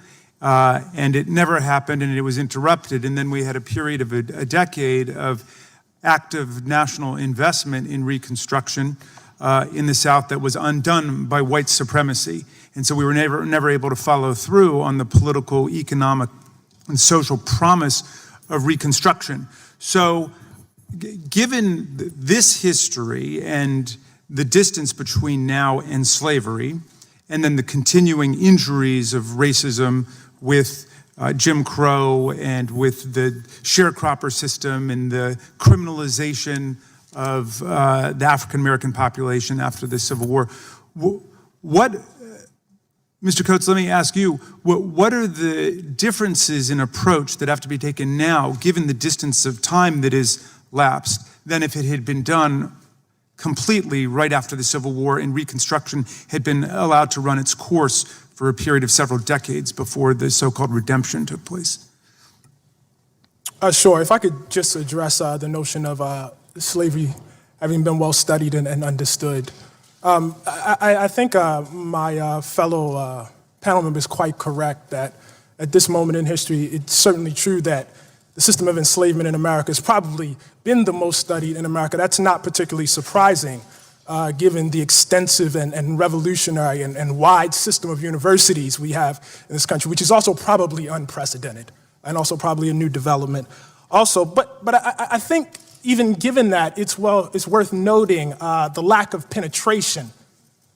And it never happened, and it was interrupted. And then we had a period of a decade of active national investment in Reconstruction in the South that was undone by white supremacy. And so we were never able to follow through on the political, economic, and social promise of Reconstruction. So given this history and the distance between now and slavery, and then the continuing injuries of racism with Jim Crow and with the sharecropper system and the criminalization of the African-American population after the Civil War, what, Mr. Coates, let me ask you, what are the differences in approach that have to be taken now, given the distance of time that is lapsed, than if it had been done completely right after the Civil War and Reconstruction had been allowed to run its course for a period of several decades before the so-called redemption took place? Sure. If I could just address the notion of slavery having been well studied and understood. I think my fellow panel member is quite correct that at this moment in history, it's certainly true that the system of enslavement in America has probably been the most studied in America. That's not particularly surprising, given the extensive and revolutionary and wide system of universities we have in this country, which is also probably unprecedented and also probably a new development. Also, but I think even given that, it's worth noting the lack of penetration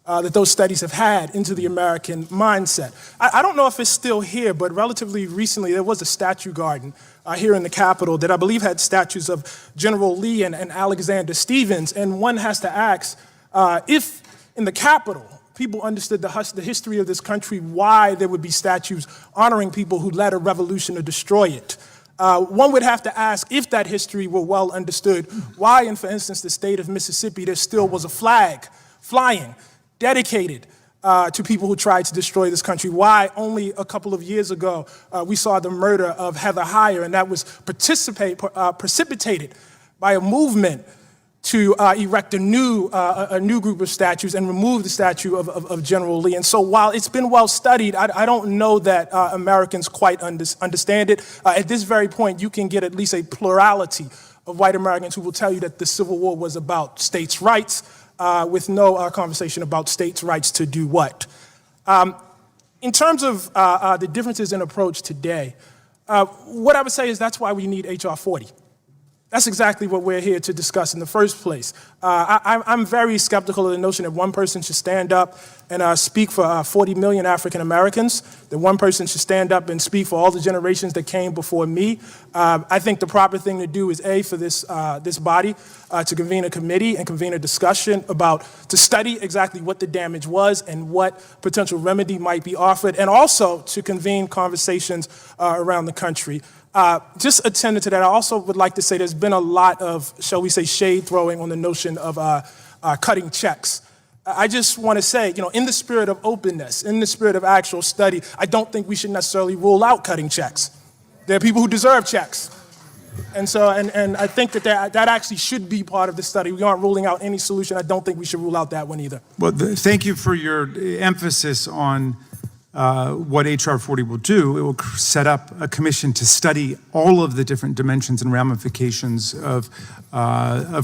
that those studies have had into the American mindset. I don't know if it's still here, but relatively recently there was a statue garden here in the Capitol that I believe had statues of General Lee and Alexander Stephens, and one has to ask if in the Capitol people understood the history of this country, why there would be statues honoring people who led a revolution to destroy it. One would have to ask, if that history were well understood, why in, for instance, the state of Mississippi, there still was a flag flying dedicated to people who tried to destroy this country. Why only a couple of years ago we saw the murder of Heather Heyer, and that was precipitated by a movement to erect a new group of statues and remove the statue of General Lee. And so while it's been well studied, I don't know that Americans quite understand it. At this very point, you can get at least a plurality of white Americans who will tell you that the Civil War was about states' rights, with no conversation about states' rights to do what. In terms of the differences in approach today, what I would say is that's why we need H.R. 40. That's exactly what we're here to discuss in the first place. I'm very skeptical of the notion that one person should stand up and speak for 40 million African Americans, that one person should stand up and speak for all the generations that came before me. I think the proper thing to do is for this body to convene a committee and convene a discussion to study exactly what the damage was and what potential remedy might be offered, and also to convene conversations around the country. Just attendant to that, I also would like to say there's been a lot of, shall we say, shade throwing on the notion of cutting checks. I just want to say, in the spirit of openness, in the spirit of actual study, I don't think we should necessarily rule out cutting checks. There are people who deserve checks. And so, and I think that actually should be part of the study. We aren't ruling out any solution. I don't think we should rule out that one either. Well, thank you for your emphasis on what H.R. 40 will do. It will set up a commission to study all of the different dimensions and ramifications of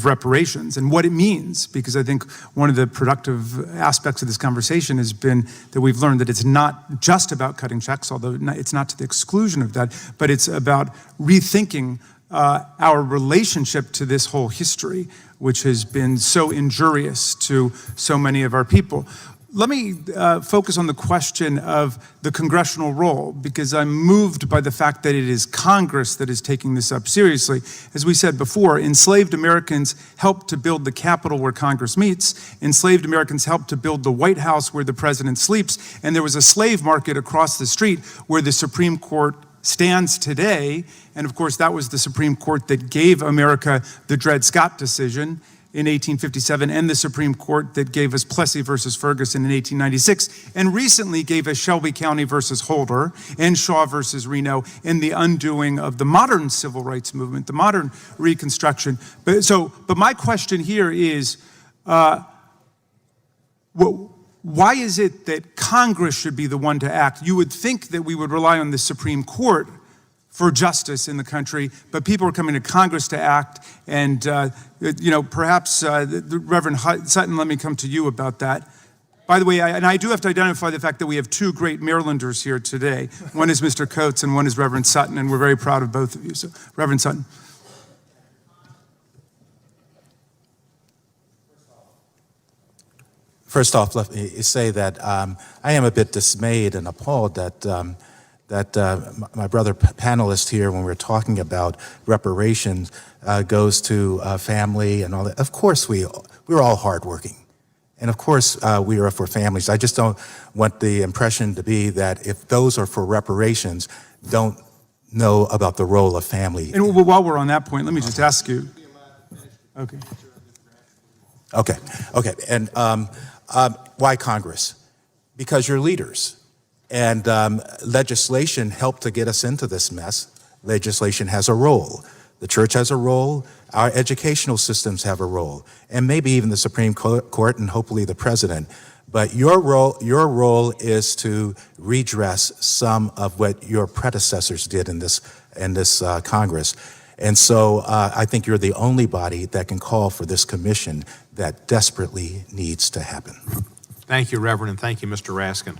reparations and what it means, because I think one of the productive aspects of this conversation has been that we've learned that it's not just about cutting checks, although it's not to the exclusion of that, but it's about rethinking our relationship to this whole history, which has been so injurious to so many of our people. Let me focus on the question of the congressional role, because I'm moved by the fact that it is Congress that is taking this up seriously. As we said before, enslaved Americans helped to build the Capitol where Congress meets. Enslaved Americans helped to build the White House where the president sleeps. And there was a slave market across the street where the Supreme Court stands today. And of course, that was the Supreme Court that gave America the Dred Scott decision. in 1857 and the Supreme Court that gave us Plessy versus Ferguson in 1896 and recently gave us Shelby County versus Holder and Shaw versus Reno in the undoing of the modern civil rights movement, the modern Reconstruction. But my question here is, why is it that Congress should be the one to act? You would think that we would rely on the Supreme Court for justice in the country, but people are coming to Congress to act, and perhaps Reverend Sutton, let me come to you about that. By the way, I do have to identify the fact that we have two great Marylanders here today. One is Mr. Coates and one is Reverend Sutton, and we're very proud of both of you. So, Reverend Sutton. First off, let me say that I am a bit dismayed and appalled that my brother panelist here, when we're talking about reparations, goes to family and all that. Of course, we're all hardworking. And of course, we are for families. I just don't want the impression to be that if those are for reparations, don't know about the role of family. And while we're on that point, let me just ask you. Okay. And why Congress? Because you're leaders. And legislation helped to get us into this mess. Legislation has a role. The church has a role. Our educational systems have a role. And maybe even the Supreme Court and hopefully the president. But your role is to redress some of what your predecessors did in this Congress. And so I think you're the only body that can call for this commission that desperately needs to happen. Thank you, Reverend, and thank you, Mr. Raskin.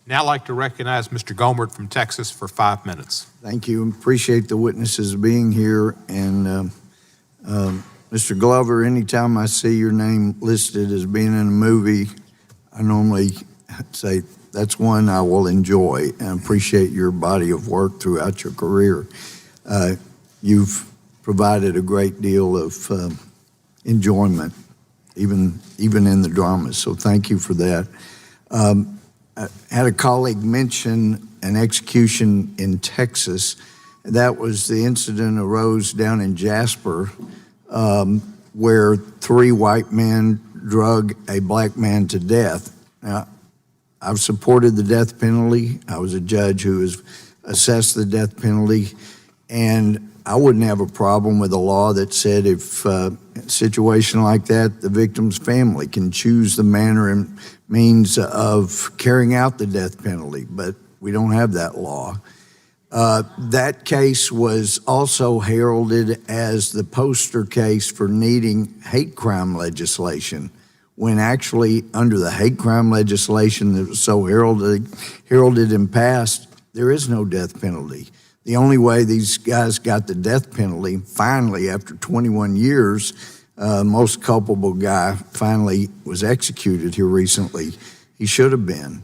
Now I'd like to recognize Mr. Gomert from Texas for 5 minutes. Thank you. Appreciate the witnesses being here. And Mr. Glover, anytime I see your name listed as being in a movie, I normally say that's one I will enjoy and appreciate your body of work throughout your career. You've provided a great deal of enjoyment, even in the dramas. So thank you for that. I had a colleague mention an execution in Texas. That was the incident arose down in Jasper, where 3 white men drug a black man to death. Now, I've supported the death penalty. I was a judge who has assessed the death penalty, and I wouldn't have a problem with a law that said if a situation like that, the victim's family can choose the manner and means of carrying out the death penalty, but we don't have that law. That case was also heralded as the poster case for needing hate crime legislation, when actually under the hate crime legislation that was so heralded and passed, there is no death penalty. The only way these guys got the death penalty, finally, after 21 years, most culpable guy finally was executed here recently. He should have been.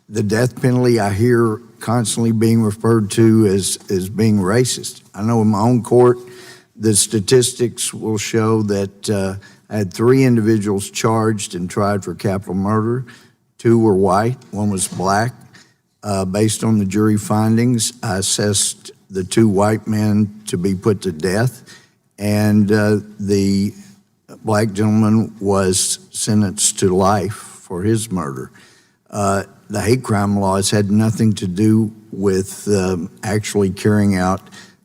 The death penalty I hear constantly being referred to as being racist. I know in my own court, the statistics will show that I had 3 individuals charged and tried for capital murder. 2 were white, 1 was black. Based on the jury findings, I assessed the 2 white men to be put to death, and the black gentleman was sentenced to life for his murder. The hate crime laws had nothing to do with actually carrying out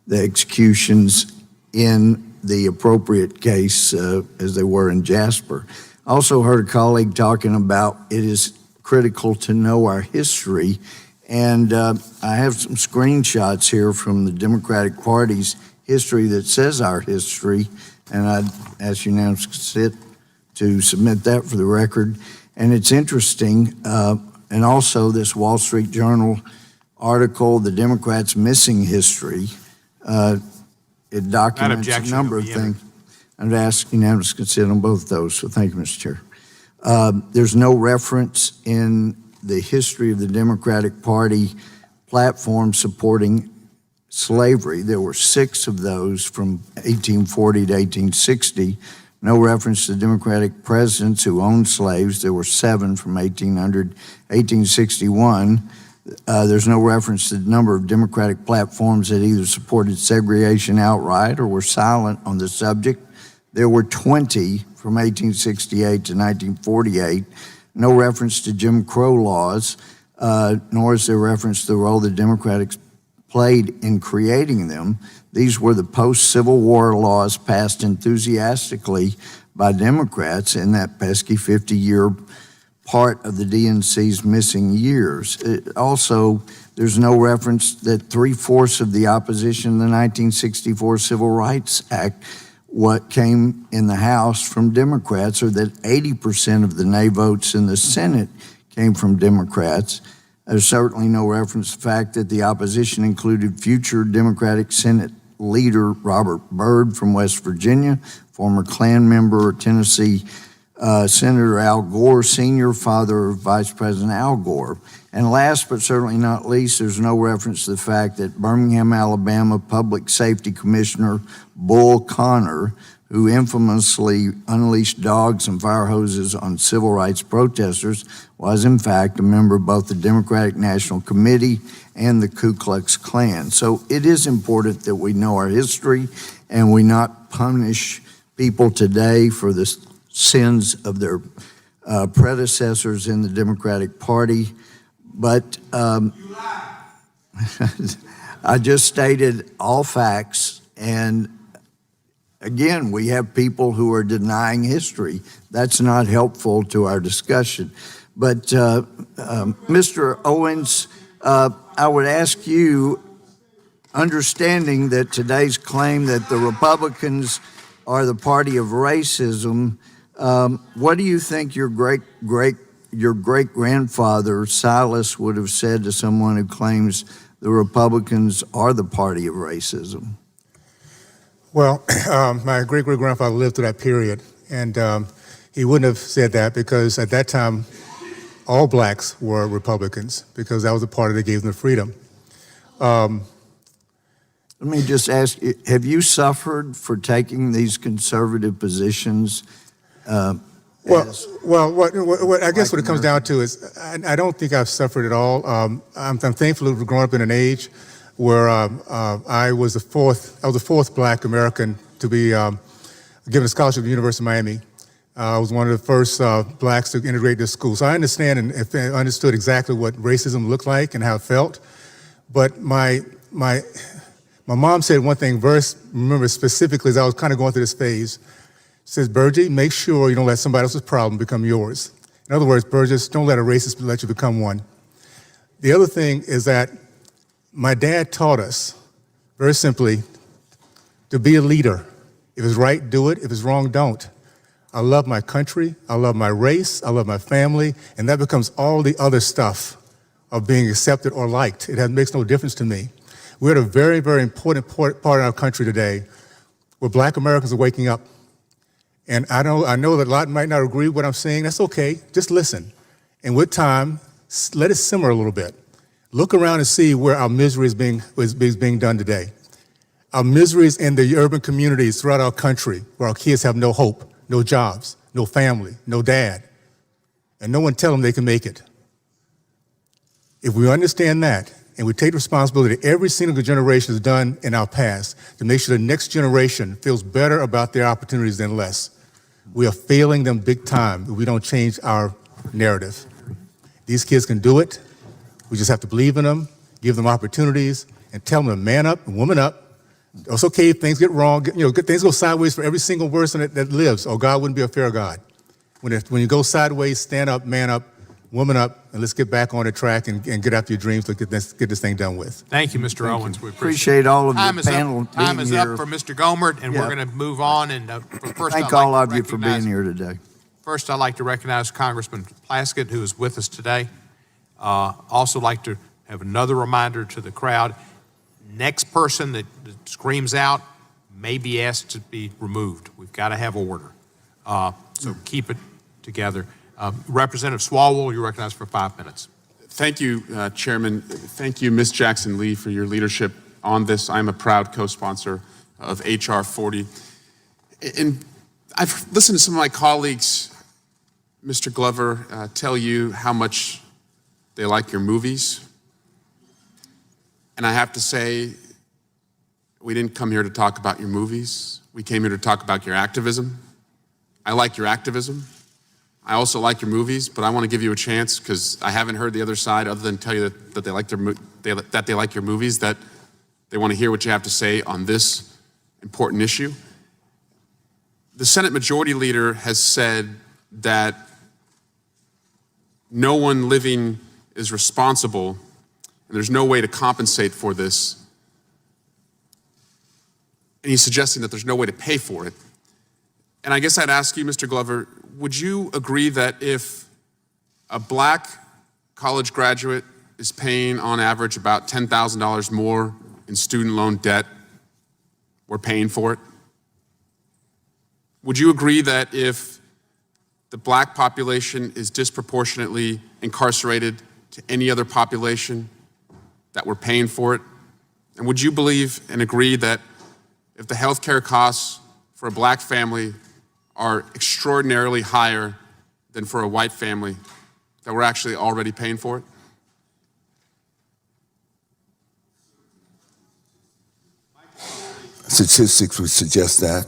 the executions in the appropriate case as they were in Jasper. I also heard a colleague talking about it is critical to know our history. And I have some screenshots here from the Democratic Party's history that says our history, and I'd ask unanimous consent to submit that for the record. And it's interesting, and also this Wall Street Journal article, The Democrats' Missing History, it documents a number of things. I'd ask unanimous consent on both of those, so thank you, Mr. Chair. There's no reference in the history of the Democratic Party platform supporting slavery. There were 6 of those from 1840 to 1860. No reference to Democratic presidents who owned slaves. There were 7 from 1800 to 1861. There's no reference to the number of Democratic platforms that either supported segregation outright or were silent on the subject. There were 20 from 1868 to 1948. No reference to Jim Crow laws, nor is there reference to the role the Democrats played in creating them. These were the post-Civil War laws passed enthusiastically by Democrats in that pesky 50-year part of the DNC's missing years. Also, there's no reference that 3/4 of the opposition to the 1964 Civil Rights Act what came in the House from Democrats, or that 80% of the nay votes in the Senate came from Democrats. There's certainly no reference to the fact that the opposition included future Democratic Senate leader Robert Byrd from West Virginia, former Klan member, Tennessee Senator Al Gore Sr., father of Vice President Al Gore. And last but certainly not least, there's no reference to the fact that Birmingham, Alabama Public Safety Commissioner Bull Connor, who infamously unleashed dogs and fire hoses on civil rights protesters, was in fact a member of both the Democratic National Committee and the Ku Klux Klan. So it is important that we know our history and we not punish people today for the sins of their predecessors in the Democratic Party. But I just stated all facts, and again, we have people who are denying history. That's not helpful to our discussion. But Mr. Owens, I would ask you, understanding that today's claim that the Republicans are the party of racism, what do you think your great-grandfather Silas would have said to someone who claims the Republicans are the party of racism? Well, my great-great-grandfather lived through that period, and he wouldn't have said that because at that time, all blacks were Republicans because that was the party that gave them the freedom. Let me just ask you, have you suffered for taking these conservative positions? What I guess what it comes down to is I don't think I've suffered at all. I'm thankful to have grown up in an age where I was the fourth black American to be given a scholarship at the University of Miami. I was one of the first blacks to integrate this school. So I understand and understood exactly what racism looked like and how it felt. But my mom said one thing, remember specifically as I was kind of going through this phase, says, Burgess, make sure you don't let somebody else's problem become yours. In other words, Burgess, don't let a racist let you become one. The other thing is that my dad taught us, very simply, to be a leader. If it's right, do it. If it's wrong, don't. I love my country. I love my race. I love my family. And that becomes all the other stuff of being accepted or liked. It makes no difference to me. We're at a very, very important part of our country today where black Americans are waking up. And I know that a lot might not agree with what I'm saying. That's okay. Just listen. And with time, let it simmer a little bit. Look around and see where our misery is being done today. Our misery is in the urban communities throughout our country where our kids have no hope, no jobs, no family, no dad, and no one tell them they can make it. If we understand that and we take responsibility every single generation has done in our past to make sure the next generation feels better about their opportunities than less, we are failing them big time if we don't change our narrative. These kids can do it. We just have to believe in them, give them opportunities, and tell them to man up and woman up. It's okay if things get wrong. Things go sideways for every single person that lives, or God wouldn't be a fair God. When you go sideways, stand up, man up, woman up, and let's get back on the track and get after your dreams to get this thing done with. Thank you, Mr. Owens. We appreciate all of the panel. Time is up for Mr. Gomert, and we're going to move on. And first, thank all of you for being here today. First, I'd like to recognize Congressman Plaskett, who is with us today. Also like to have another reminder to the crowd. Next person that screams out may be asked to be removed. We've got to have order. So keep it together. Representative Swalwell, you're recognized for 5 minutes. Thank you, Chairman. Thank you, Ms. Jackson Lee, for your leadership on this. I'm a proud co-sponsor of H.R. 40. And I've listened to some of my colleagues, Mr. Glover, tell you how much they like your movies, And I have to say, we didn't come here to talk about your movies. We came here to talk about your activism. I like your activism. I also like your movies, but I want to give you a chance because I haven't heard the other side other than tell you that they like that they like your movies, that they want to hear what you have to say on this important issue. The Senate Majority Leader has said that no one living is responsible and there's no way to compensate for this. And he's suggesting that there's no way to pay for it. And I guess I'd ask you, Mr. Glover, would you agree that if a black college graduate is paying on average about $10,000 more in student loan debt, we're paying for it? Would you agree that if the black population is disproportionately incarcerated to any other population, that we're paying for it? And would you believe and agree that if the healthcare costs for a black family are extraordinarily higher than for a white family, that we're actually already paying for it? Statistics would suggest that.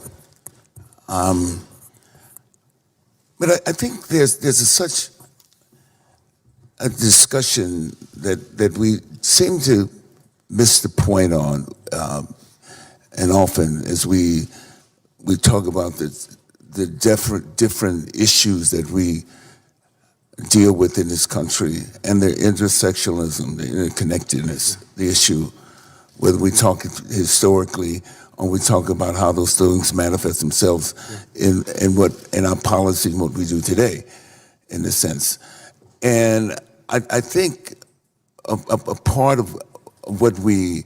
But I think there's such a discussion that we seem to miss the point on, and often as we talk about the different issues that we deal with in this country and their intersectionalism, the interconnectedness, the issue, whether we talk historically or we talk about how those things manifest themselves in our policy and what we do today, in a sense. And I think a part of what we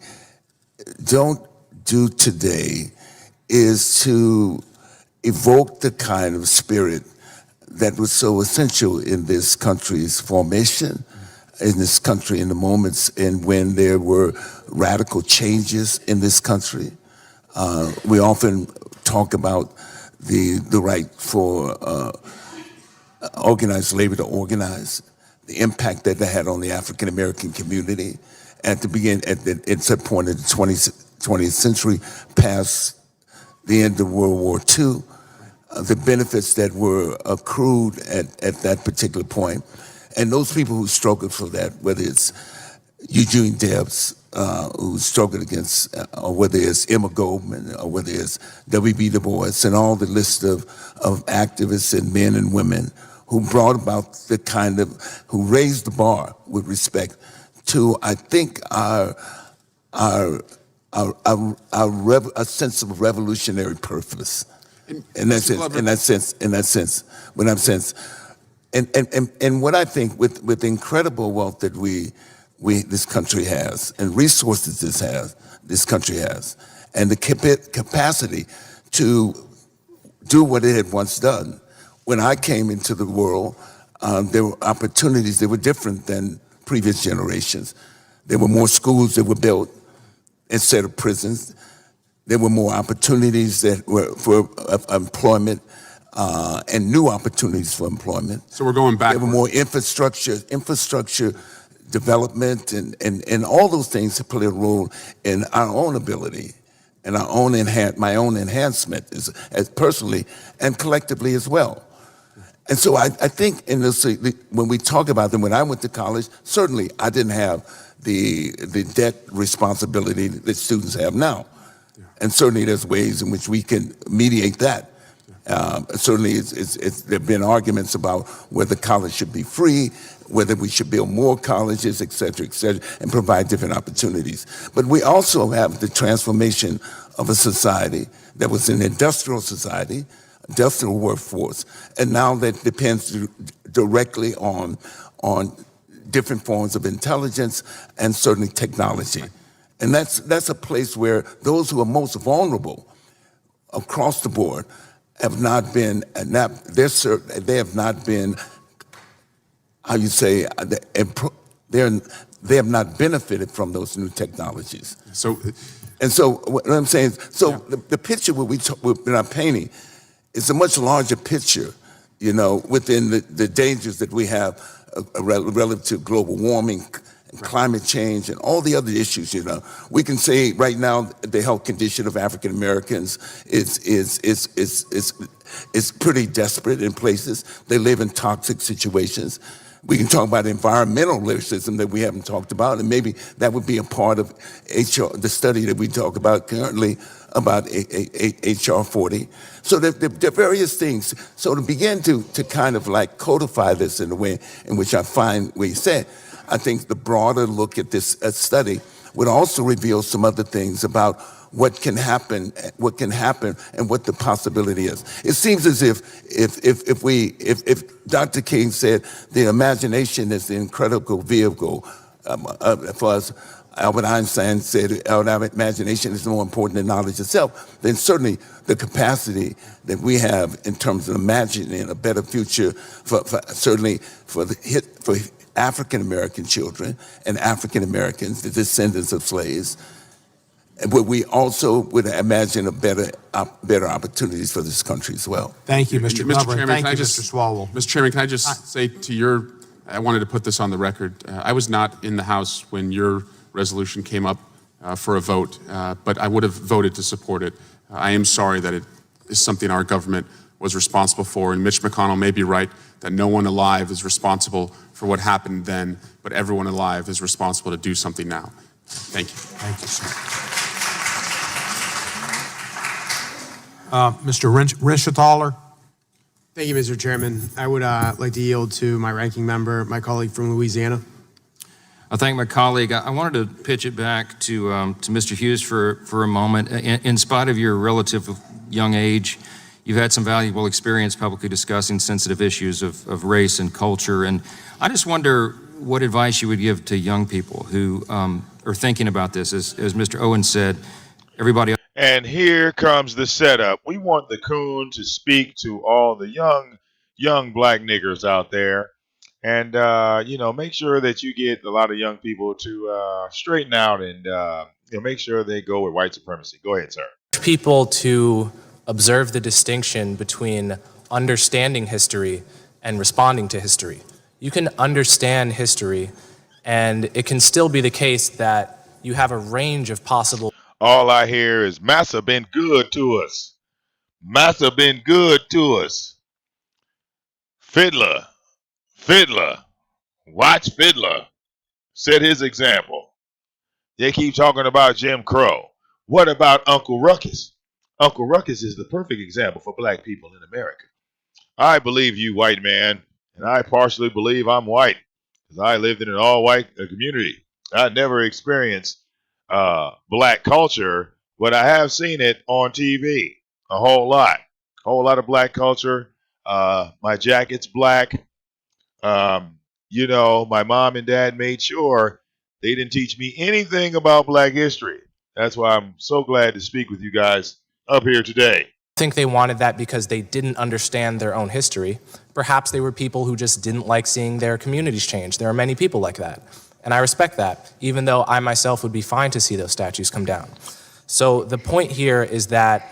don't do today is to evoke the kind of spirit that was so essential in this country's formation, in this country, in the moments in when there were radical changes in this country. We often talk about the right for organized labor to organize, the impact that had on the African American community at some point in the 20th century, past the end of World War II, the benefits that were accrued at that particular point. And those people who struggled for that, whether it's Eugene Debs, who struggled against, or whether it's Emma Goldman, or whether it's W.B. Du Bois, and all the list of activists and men and women who brought about the kind of, who raised the bar with respect to, I think, a sense of revolutionary purpose. In that sense, and what I think with the incredible wealth that this country has, and resources this country has, and the capacity to do what it had once done. When I came into the world, there were opportunities that were different than previous generations. There were more schools that were built instead of prisons. There were more opportunities that were for employment and new opportunities for employment. So we're going back. There were more infrastructure development, and all those things that play a role in our own ability and our own my own enhancement as personally and collectively as well. And so I think in this, when we talk about them, when I went to college, certainly I didn't have the debt responsibility that students have now. And certainly there's ways in which we can mediate that. Certainly there have been arguments about whether college should be free, whether we should build more colleges, et cetera, and provide different opportunities. But we also have the transformation of a society that was an industrial society, industrial workforce, and now that depends directly on different forms of intelligence and certainly technology. And that's a place where those who are most vulnerable across the board have not been, they have not been, how you say, they have not benefited from those new technologies. And so what I'm saying is, the picture we're not painting is a much larger picture, within the dangers that we have relative to global warming and climate change and all the other issues, you know. We can say right now the health condition of African Americans is pretty desperate in places. They live in toxic situations. We can talk about environmental racism that we haven't talked about, and maybe that would be a part of the study that we talk about currently about HR 40. So there are various things. So to begin to kind of like codify this in the way in which I find what you said, I think the broader look at this study would also reveal some other things about what can happen, and what the possibility is. It seems as if Dr. King said the imagination is the incredible vehicle for us, Albert Einstein said our imagination is more important than knowledge itself, then certainly the capacity that we have in terms of imagining a better future for African American children and African Americans, the descendants of slaves. But we also would imagine better opportunities for this country as well. Thank you, Mr. Glover. Chairman, Thank you, Mr. Swalwell. Mr. Chairman, can I just say to I wanted to put this on the record. I was not in the House when your resolution came up for a vote, but I would have voted to support it. I am sorry that it is something our government was responsible for, and Mitch McConnell may be right that no one alive is responsible for what happened then, but everyone alive is responsible to do something now. Thank you. Thank you, sir. Mr. Rischenthaler. Thank you, Mr. Chairman. I would like to yield to my ranking member, my colleague from Louisiana. I thank my colleague. I wanted to pitch it back to Mr. Hughes for a moment. In spite of your relative young age, you've had some valuable experience publicly discussing sensitive issues of race and culture. And I just wonder what advice you would give to young people who are thinking about this. As Mr. Owens said, everybody. And here comes the setup. We want the coon to speak to all the young black niggers out there. And, make sure that you get a lot of young people to straighten out and, make sure they go with white supremacy. Go ahead, sir. People to observe the distinction between understanding history and responding to history. You can understand history, and it can still be the case that you have a range of possible. All I hear is Massa been good to us. Massa been good to us. Fiddler, watch Fiddler set his example. They keep talking about Jim Crow. What about Uncle Ruckus? Uncle Ruckus is the perfect example for black people in America. I believe you, white man, and I partially believe I'm white because I lived in an all-white community. I never experienced black culture, but I have seen it on TV a whole lot of black culture. My jacket's black. My mom and dad made sure they didn't teach me anything about black history. That's why I'm so glad to speak with you guys up here today. I think they wanted that because they didn't understand their own history. Perhaps they were people who just didn't like seeing their communities change. There are many people like that. And I respect that, even though I myself would be fine to see those statues come down. So the point here is that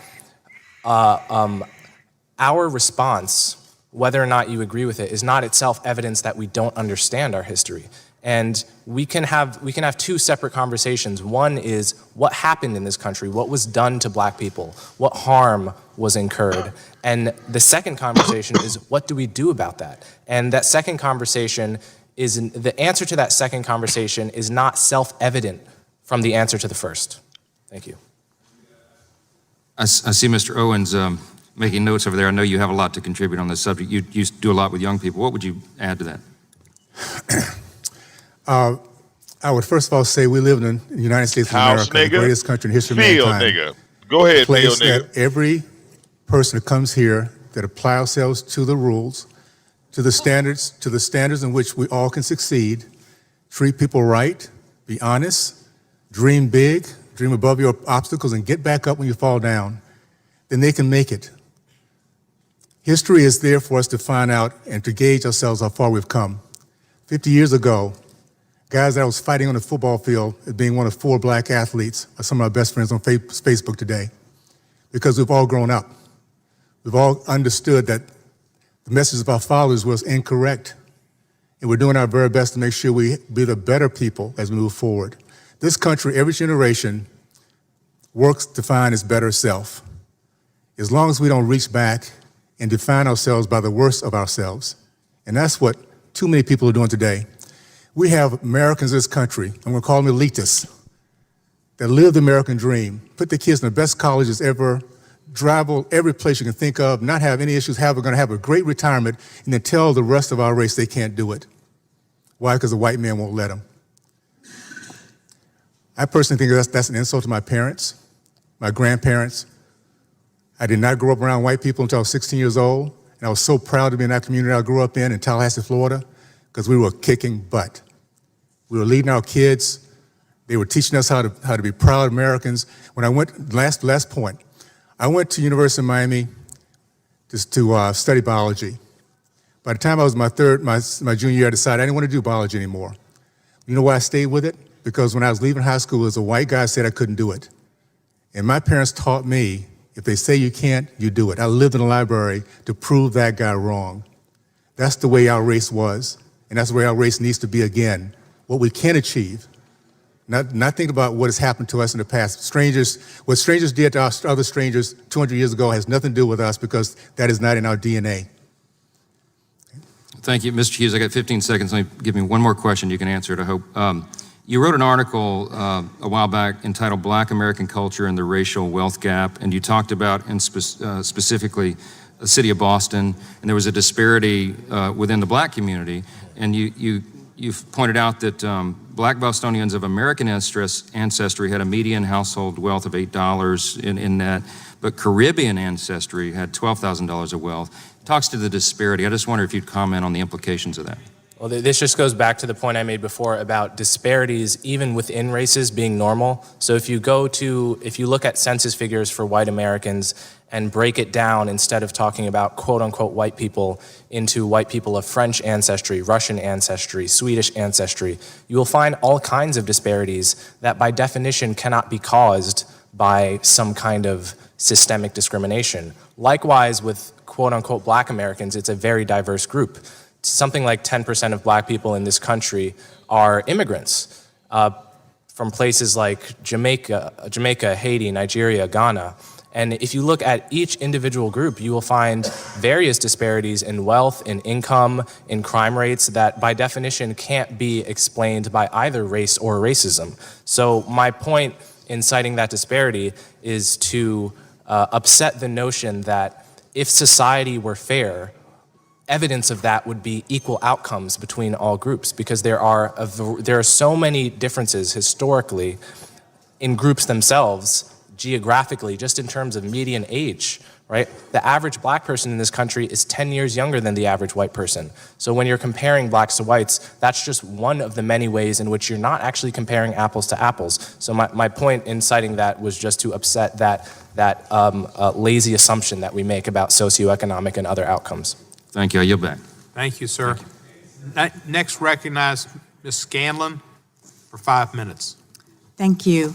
our response, whether or not you agree with it, is not itself evidence that we don't understand our history. And we can have two separate conversations. One is what happened in this country, what was done to black people, what harm was incurred. And the second conversation is what do we do about that? And that second conversation is, the answer to that second conversation is not self-evident from the answer to the first. Thank you. I see Mr. Owens making notes over there. I know you have a lot to contribute on this subject. You do a lot with young people. What would you add to that? I would first of all say we live in the United States of America, the greatest country in history of mankind. Nigga. Go ahead, a place that every person that comes here that apply ourselves to the rules, to the standards in which we all can succeed, treat people right, be honest, dream big, dream above your obstacles, and get back up when you fall down, then they can make it. History is there for us to find out and to gauge ourselves how far we've come. 50 years ago, guys that I was fighting on the football field as being one of 4 black athletes are some of our best friends on Facebook today, because we've all grown up. We've all understood that the message of our fathers was incorrect, and we're doing our very best to make sure we be the better people as we move forward. This country, every generation, works to find its better self. As long as we don't reach back and define ourselves by the worst of ourselves, and that's what too many people are doing today. We have Americans in this country, I'm gonna call them elitists, that live the American dream, put their kids in the best colleges ever, travel every place you can think of, not have any issues, we're gonna have a great retirement, and then tell the rest of our race they can't do it. Why? Because the white man won't let them. I personally think that's an insult to my parents, my grandparents. I did not grow up around white people until I was 16 years old, and I was so proud to be in that community I grew up in Tallahassee, Florida, because we were kicking butt. We were leading our kids. They were teaching us how to be proud Americans. When I went, last point, I went to University of Miami to study biology. By the time I was my junior year, I decided I didn't want to do biology anymore. You know why I stayed with it? Because when I was leaving high school, as a white guy said I couldn't do it. And my parents taught me, if they say you can't, you do it. I lived in the library to prove that guy wrong. That's the way our race was, and that's the way our race needs to be again. What we can achieve, not think about what has happened to us in the past. What strangers did to us, other strangers 200 years ago has nothing to do with us because that is not in our DNA. Thank you, Mr. Hughes. I got 15 seconds. Give me one more question. You can answer it, I hope. You wrote an article a while back entitled Black American Culture and the Racial Wealth Gap, and you talked about, specifically, the city of Boston, and there was a disparity within the black community, and you've pointed out that black Bostonians of American ancestry had a median household wealth of $8 in that, but Caribbean ancestry had $12,000 of wealth. It talks to the disparity. I just wonder if you'd comment on the implications of that. Well, this just goes back to the point I made before about disparities even within races being normal. So if you look at census figures for white Americans and break it down, instead of talking about quote unquote white people, into white people of French ancestry, Russian ancestry, Swedish ancestry, you will find all kinds of disparities that by definition cannot be caused by some kind of systemic discrimination. Likewise with quote unquote black Americans, it's a very diverse group. Something like 10% of black people in this country are immigrants from places like Jamaica, Haiti, Nigeria, Ghana. And if you look at each individual group, you will find various disparities in wealth, in income, in crime rates that by definition can't be explained by either race or racism. So my point in citing that disparity is to upset the notion that if society were fair, evidence of that would be equal outcomes between all groups, because there are so many differences historically in groups themselves, geographically, just in terms of median age, right? The average black person in this country is 10 years younger than the average white person. So when you're comparing blacks to whites, that's just one of the many ways in which you're not actually comparing apples to apples. So my point in citing that was just to upset that lazy assumption that we make about socioeconomic and other outcomes. Thank you. I yield back. Thank you, sir. Next, recognize Ms. Scanlon for 5 minutes. Thank you.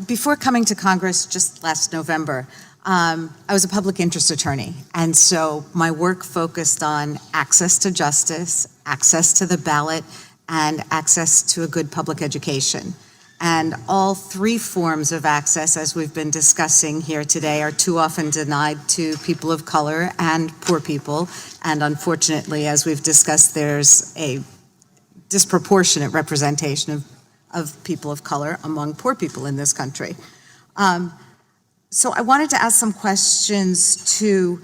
Before coming to Congress just last November, I was a public interest attorney, and so my work focused on access to justice, access to the ballot, and access to a good public education. And all three forms of access, as we've been discussing here today, are too often denied to people of color and poor people. And unfortunately, as we've discussed, there's a disproportionate representation of people of color among poor people in this country. So I wanted to ask some questions to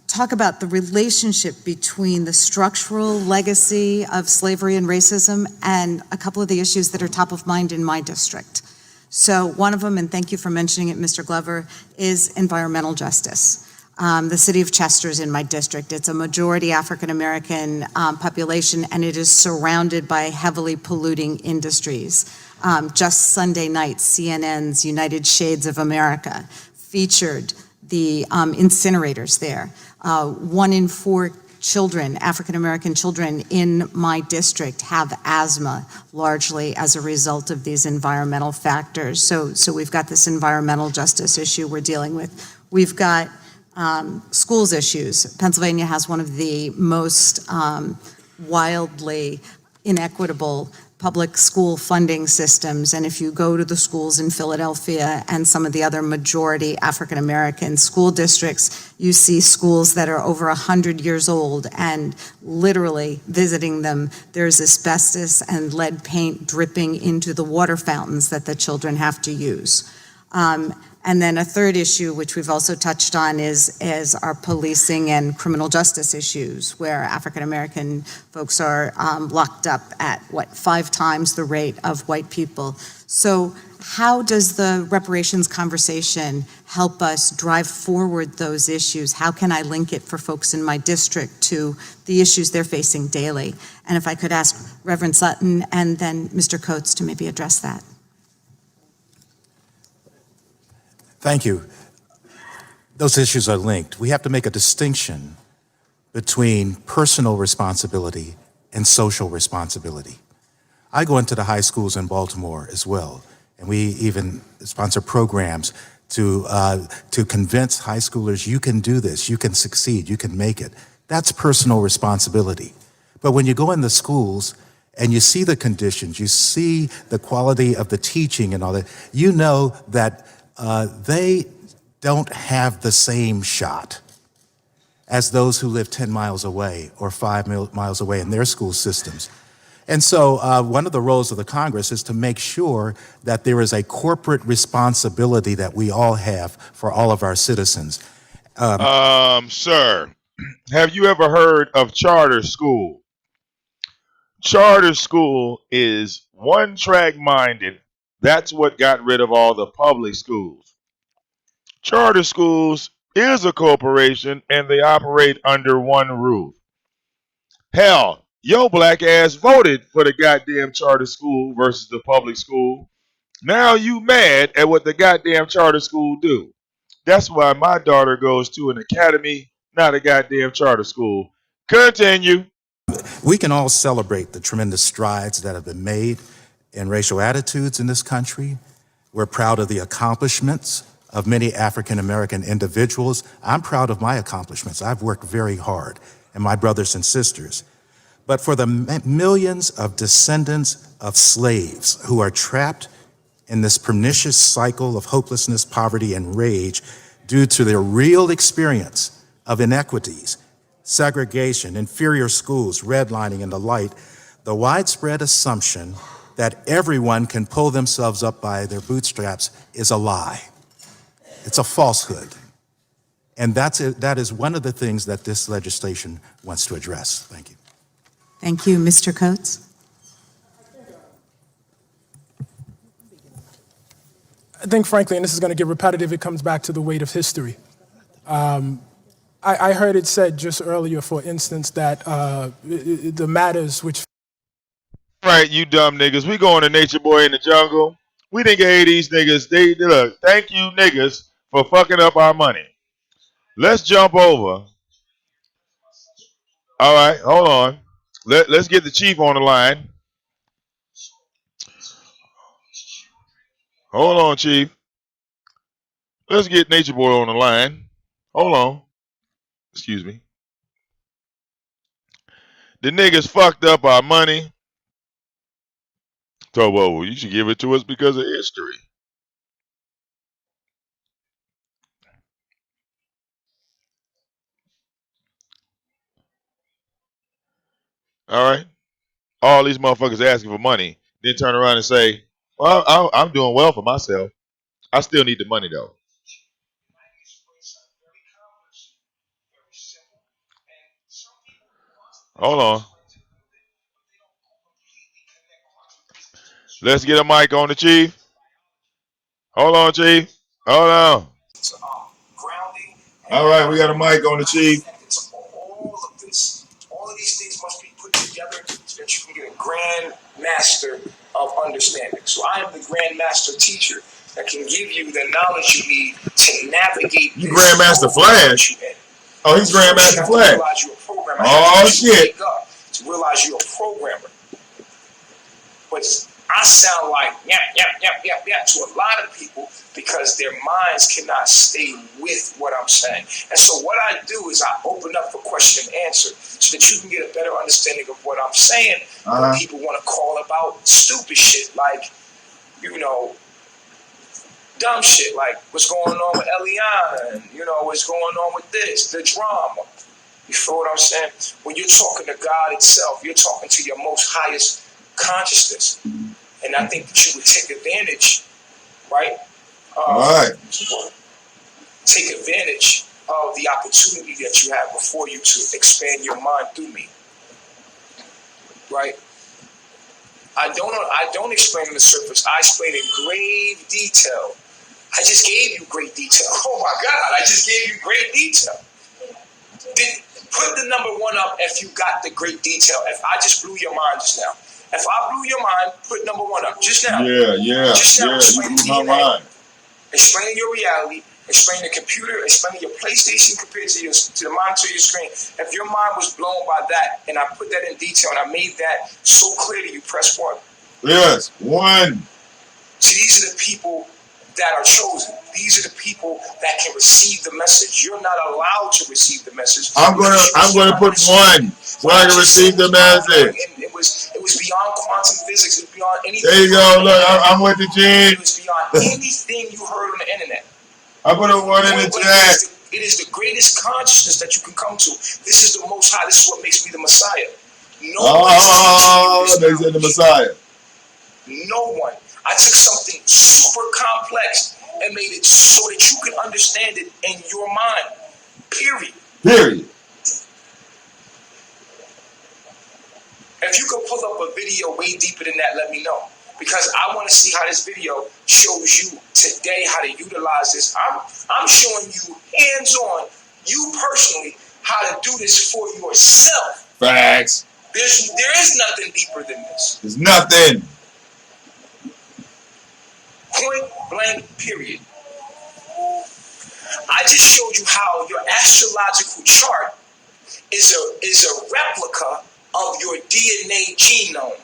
talk about the relationship between the structural legacy of slavery and racism and a couple of the issues that are top of mind in my district. So one of them, and thank you for mentioning it, Mr. Glover, is environmental justice. The city of Chester is in my district. It's a majority African-American population, and it is surrounded by heavily polluting industries. Just Sunday night, CNN's United Shades of America featured the incinerators there. 1 in 4 children, African-American children in my district have asthma, largely as a result of these environmental factors. So we've got this environmental justice issue we're dealing with. We've got Schools issues. Pennsylvania has one of the most wildly inequitable public school funding systems, and if you go to the schools in Philadelphia and some of the other majority African-American school districts, you see schools that are over 100 years old, and literally visiting them, there's asbestos and lead paint dripping into the water fountains that the children have to use. And then a third issue, which we've also touched on, is our policing and criminal justice issues, where African-American folks are locked up at, 5 times the rate of white people. So how does the reparations conversation help us drive forward those issues? How can I link it for folks in my district to the issues they're facing daily? And if I could ask Reverend Sutton and then Mr. Coates to maybe address that. Thank you. Those issues are linked. We have to make a distinction between personal responsibility and social responsibility. I go into the high schools in Baltimore as well, and we even sponsor programs to convince high schoolers, you can do this, you can succeed, you can make it. That's personal responsibility. But when you go in the schools and you see the conditions, you see the quality of the teaching and all that, you know that they don't have the same shot as those who live 10 miles away or 5 miles away in their school systems. And so one of the roles of the Congress is to make sure that there is a corporate responsibility that we all have for all of our citizens. Sir, have you ever heard of charter school? Charter school is one-track minded. That's what got rid of all the public schools. Charter schools is a corporation and they operate under one roof. Hell, your black ass voted for the goddamn charter school versus the public school. Now you mad at what the goddamn charter school do. That's why my daughter goes to an academy, not a goddamn charter school. Continue. We can all celebrate the tremendous strides that have been made in racial attitudes in this country. We're proud of the accomplishments of many African American individuals. I'm proud of my accomplishments. I've worked very hard, and my brothers and sisters. But for the millions of descendants of slaves who are trapped in this pernicious cycle of hopelessness, poverty, and rage due to their real experience of inequities, segregation, inferior schools, redlining, and the like, the widespread assumption that everyone can pull themselves up by their bootstraps is a lie. It's a falsehood. And that is one of the things that this legislation wants to address. Thank you. Thank you, Mr. Coates. I think, frankly, and this is going to get repetitive, it comes back to the weight of history. I heard it said just earlier, for instance, that the matters which... Right, you dumb niggas. We going to Natureboy in the jungle. We didn't get these niggas. They look, thank you niggas for fucking up our money. Let's jump over. All right, hold on. Let's get the chief on the line. Hold on, chief. Let's get Natureboy on the line. Hold on. Excuse me. The niggas fucked up our money. So, well, you should give it to us because of history. All right. All these motherfuckers asking for money, then turn around and say, well, I'm doing well for myself. I still need the money, though. Hold on. Let's get a mic on the chief. Hold on, chief. Hold on. All right, we got a mic on the chief. All of these things must be put together so that you can get a grand master of understanding. So I am the grand master teacher that can give you the knowledge you need to navigate. You Grandmaster Flash. Oh, he's Grandmaster Flash. Oh shit! To realize you're a programmer. But I sound like yap, yap, yap, yap, yap to a lot of people because their minds cannot stay with what I'm saying. And so what I do is I open up for question and answer so that you can get a better understanding of what I'm saying. When people want to call about stupid shit like, you know, dumb shit like what's going on with Eliana and, you know, what's going on with this, the drama. You feel what I'm saying? When you're talking to God itself, you're talking to your most highest consciousness. And I think that you would take advantage, right? Take advantage of the opportunity that you have before you to expand your mind through me, right? I don't explain on the surface. I explain in grave detail. I just gave you great detail. Oh my God, I just gave you great detail. Put the number 1 up if you got the great detail. If I just blew your mind just now. If I blew your mind, put number 1 up just now. Just now, explain DNA, explaining your reality, explaining the computer, explaining your PlayStation compared to the monitor of your screen. If your mind was blown by that, and I put that in detail, and I made that so clear to you, press 1. Yes, 1. See, these are the people that are chosen. These are the people that can receive the message. You're not allowed to receive the message. I'm gonna put 1 so I can receive the message. And it was beyond quantum physics. It was beyond anything. There you go. Look, I'm with the G. It was beyond anything you heard on the internet. I put a 1 in the chat. It is the greatest consciousness that you can come to. This is the Most High. This is what makes me the Messiah. They said the Messiah. No one. I took something super complex and made it so that you can understand it in your mind. Period. If you could pull up a video way deeper than that, let me know. Because I want to see how this video shows you today how to utilize this. I'm showing you hands-on, you personally, how to do this for yourself. Facts. There is nothing deeper than this. There's nothing. Point blank, period. I just showed you how your astrological chart is a replica of your DNA genome,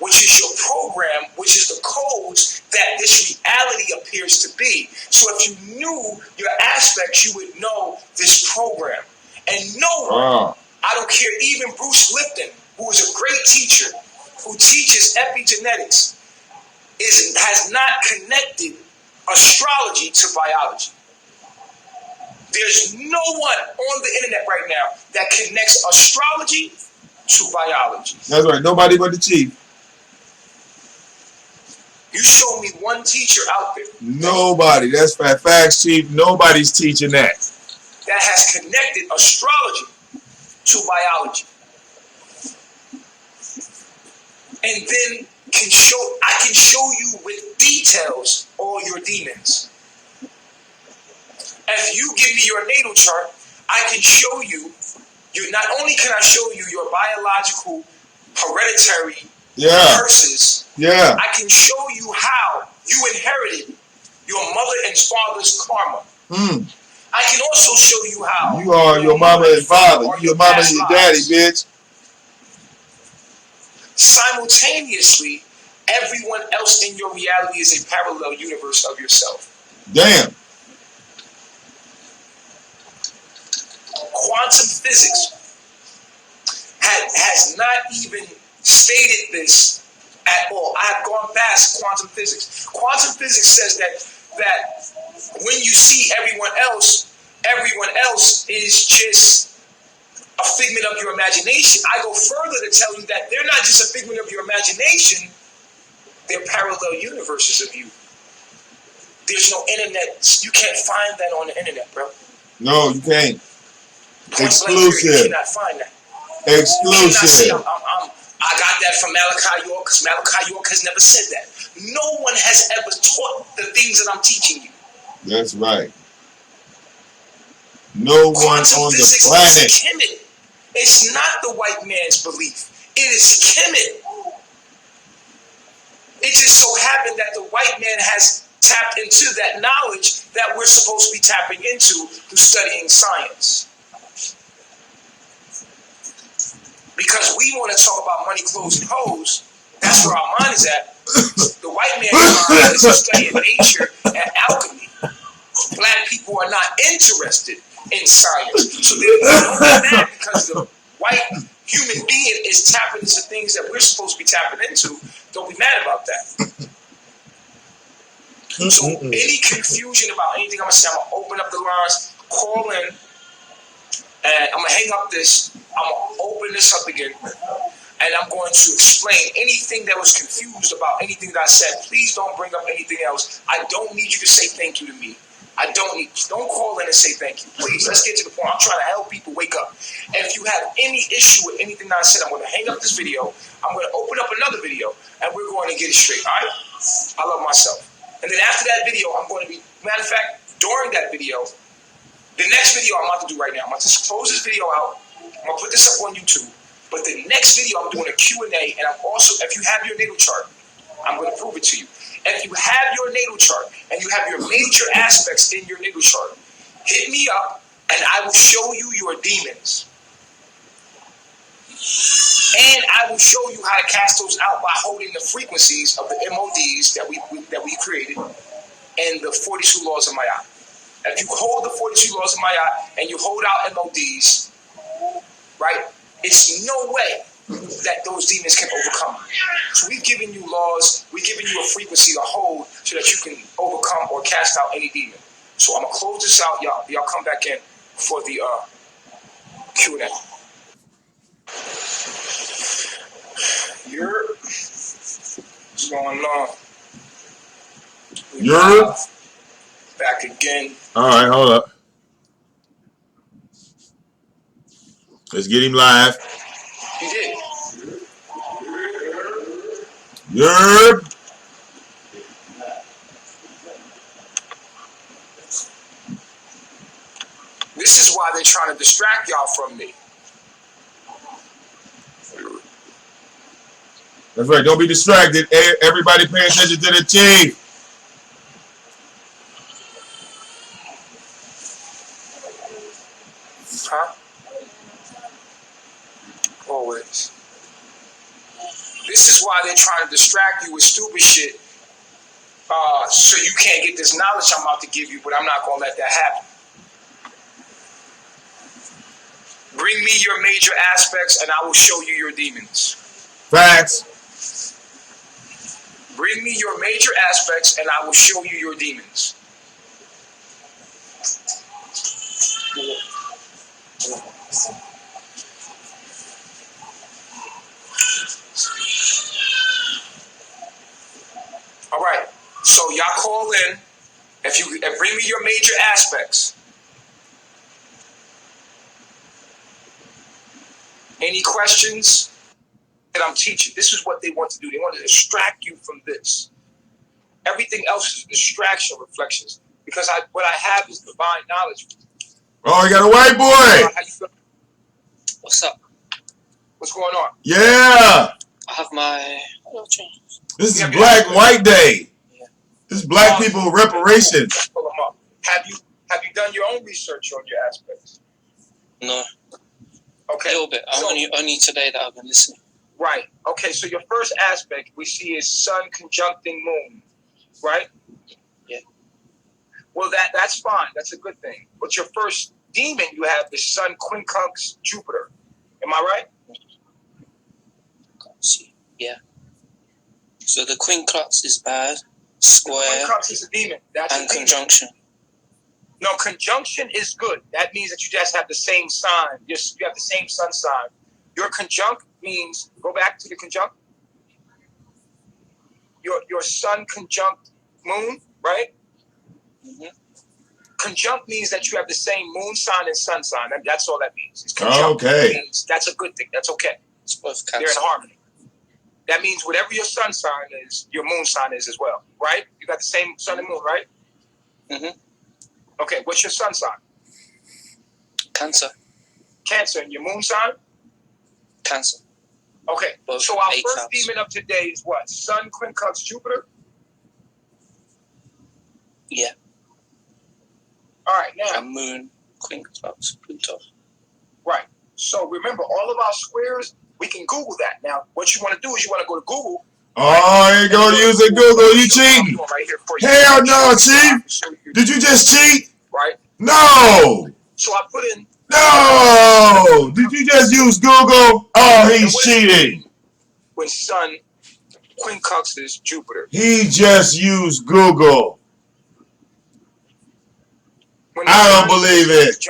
which is your program, which is the codes that this reality appears to be. So if you knew your aspects, you would know this program. And no one, I don't care, even Bruce Lipton, who is a great teacher, who teaches epigenetics, has not connected astrology to biology. There's no one on the internet right now that connects astrology to biology. That's right. Nobody but the chief. You show me one teacher out there. Nobody. That's facts, chief. Nobody's teaching that. That has connected astrology to biology. And then I can show you with details all your demons. If you give me your natal chart, I can show you, not only can I show you your biological hereditary curses, I can show you how you inherited your mother and father's karma. I can also show you how you are your mama and father. Your mama and your daddy, bitch. Simultaneously, everyone else in your reality is a parallel universe of yourself. Damn. Quantum physics has not even stated this at all. I have gone past quantum physics. Quantum physics says that when you see everyone else is just a figment of your imagination. I go further to tell you that they're not just a figment of your imagination, they're parallel universes of you. There's no internet. You can't find that on the internet, bro. No, you can't. Exclusive. You cannot find that. Exclusive. I got that from Malachi York because Malachi York has never said that. No one has ever taught the things that I'm teaching you. That's right. No one on the planet. Is Kemet. It's not the white man's belief. It is Kemet. It just so happened that the white man has tapped into that knowledge that we're supposed to be tapping into through studying science. Because we want to talk about money, clothes, and hoes. That's That's where our mind is at. The white man's mind is studying nature and alchemy. Black people are not interested in science. So they're mad because the white human being is tapping into things that we're supposed to be tapping into. Don't be mad about that. So any confusion about anything I'm gonna say, I'm gonna open up the lines, call in, and I'm gonna hang up this. I'm gonna open this up again, and I'm going to explain anything that was confused about anything that I said. Please don't bring up anything else. I don't need you to say thank you to me. Don't call in and say thank you. Please, let's get to the point. I'm trying to help people wake up. And if you have any issue with anything that I said, I'm going to hang up this video. I'm going to open up another video, and we're going to get it straight. All right? I love myself. And then after that video, I'm going to be, matter of fact, during that video, the next video I'm about to do right now, I'm about to close this video out. I'm going to put this up on YouTube. But the next video, I'm doing a Q&A, and I'm also, if you have your natal chart, I'm going to prove it to you. And if you have your natal chart and you have your major aspects in your natal chart, hit me up and I will show you your demons. And I will show you how to cast those out by holding the frequencies of the MODs that we created and the 42 laws of Ma'at. If you hold the 42 laws of Ma'at and you hold out MODs, right, it's no way that those demons can overcome. So we've given you laws, we've given you a frequency to hold so that you can overcome or cast out any demon. So I'm gonna close this out, y'all. Y'all come back in for the Q&A. What's going on? You're back again. All right, hold up. Let's get him live. You did. Yerp. This is why they're trying to distract y'all from me. That's right. Don't be distracted. Everybody pay attention to the chief. Huh? Always. This is why they're trying to distract you with stupid shit. So you can't get this knowledge I'm about to give you, but I'm not going to let that happen. Bring me your major aspects and I will show you your demons. Facts. Bring me your major aspects and I will show you your demons. All right. So y'all call in. If bring me your major aspects. Any questions that I'm teaching? This is what they want to do. They want to distract you from this. Everything else is distraction reflections. Because what I have is divine knowledge. Oh, you got a white boy. What's up? What's going on? Yeah. I have my This is Black White Day. This is Black people reparations. Pull them up. Have you done your own research on your aspects? No. Okay. A little bit. Only today that I've been listening. Right. Okay, so your first aspect we see is sun conjuncting moon, right? Yeah. Well, that's fine. That's a good thing. But your first demon you have is sun quincunx Jupiter. Am I right? See. Yeah. So the quincunx is bad, square, quincunx is a demon. That's and conjunction. No, conjunction is good. That means that you just have the same sign. You have the same sun sign. Your conjunct means, go back to the conjunct. Your sun conjunct moon, right? Mm-hmm. Conjunct means that you have the same moon sign and sun sign. That's all that means. It's conjunct. Okay. Means that's a good thing. That's okay. It's both They're in harmony. That means whatever your sun sign is, your moon sign is as well, right? You got the same sun and moon, right? Mm-hmm. Okay, what's your sun sign? Cancer. Cancer. And your moon sign? Cancer. Okay, both so our 8 first house. demon of today is what? Sun quincunx Jupiter? Yeah. All right, now. And moon, quincunx, Pluto. Right. So remember, all of our squares, we can Google that. Now, what you want to do is you want to go to Google Oh, ain't gonna use it, Google. You cheating? Hell no, Chief. Did you just cheat? Right. No. So I put in. No. Did you just use Google? Oh, he's cheating. When Sun quincunxes Jupiter. He just used Google. I don't believe it.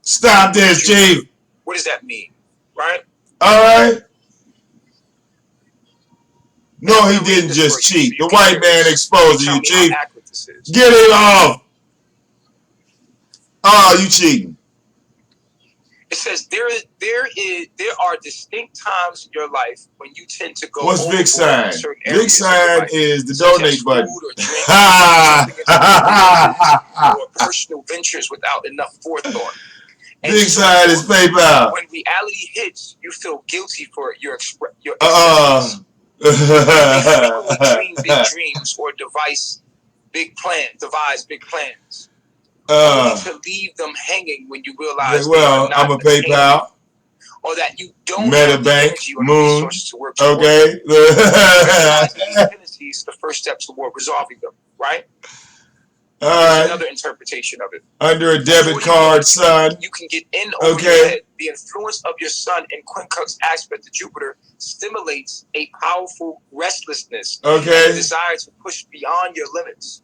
Stop this, Chief. What does that mean? Right? All right. No, he didn't just cheat. The white man exposed you, Chief. Get it off. Oh, you cheating. It says there are distinct times in your life when you tend to go. What's Vic sign? Vic sign is the donate button. Or personal ventures without enough forethought. Big sign is PayPal. When reality hits, you feel guilty for your dream big dreams or devise big plans. Only to leave them hanging when you realize well, I'm a PayPal. Or that you don't MetaBank, Moon. Okay. Dependencies is the first step toward resolving them, right? All right. Another interpretation of it. Under a debit card, Sun. You can get in over your head. The influence of your Sun in quincunx aspect to Jupiter stimulates a powerful restlessness and a desire to push beyond your limits.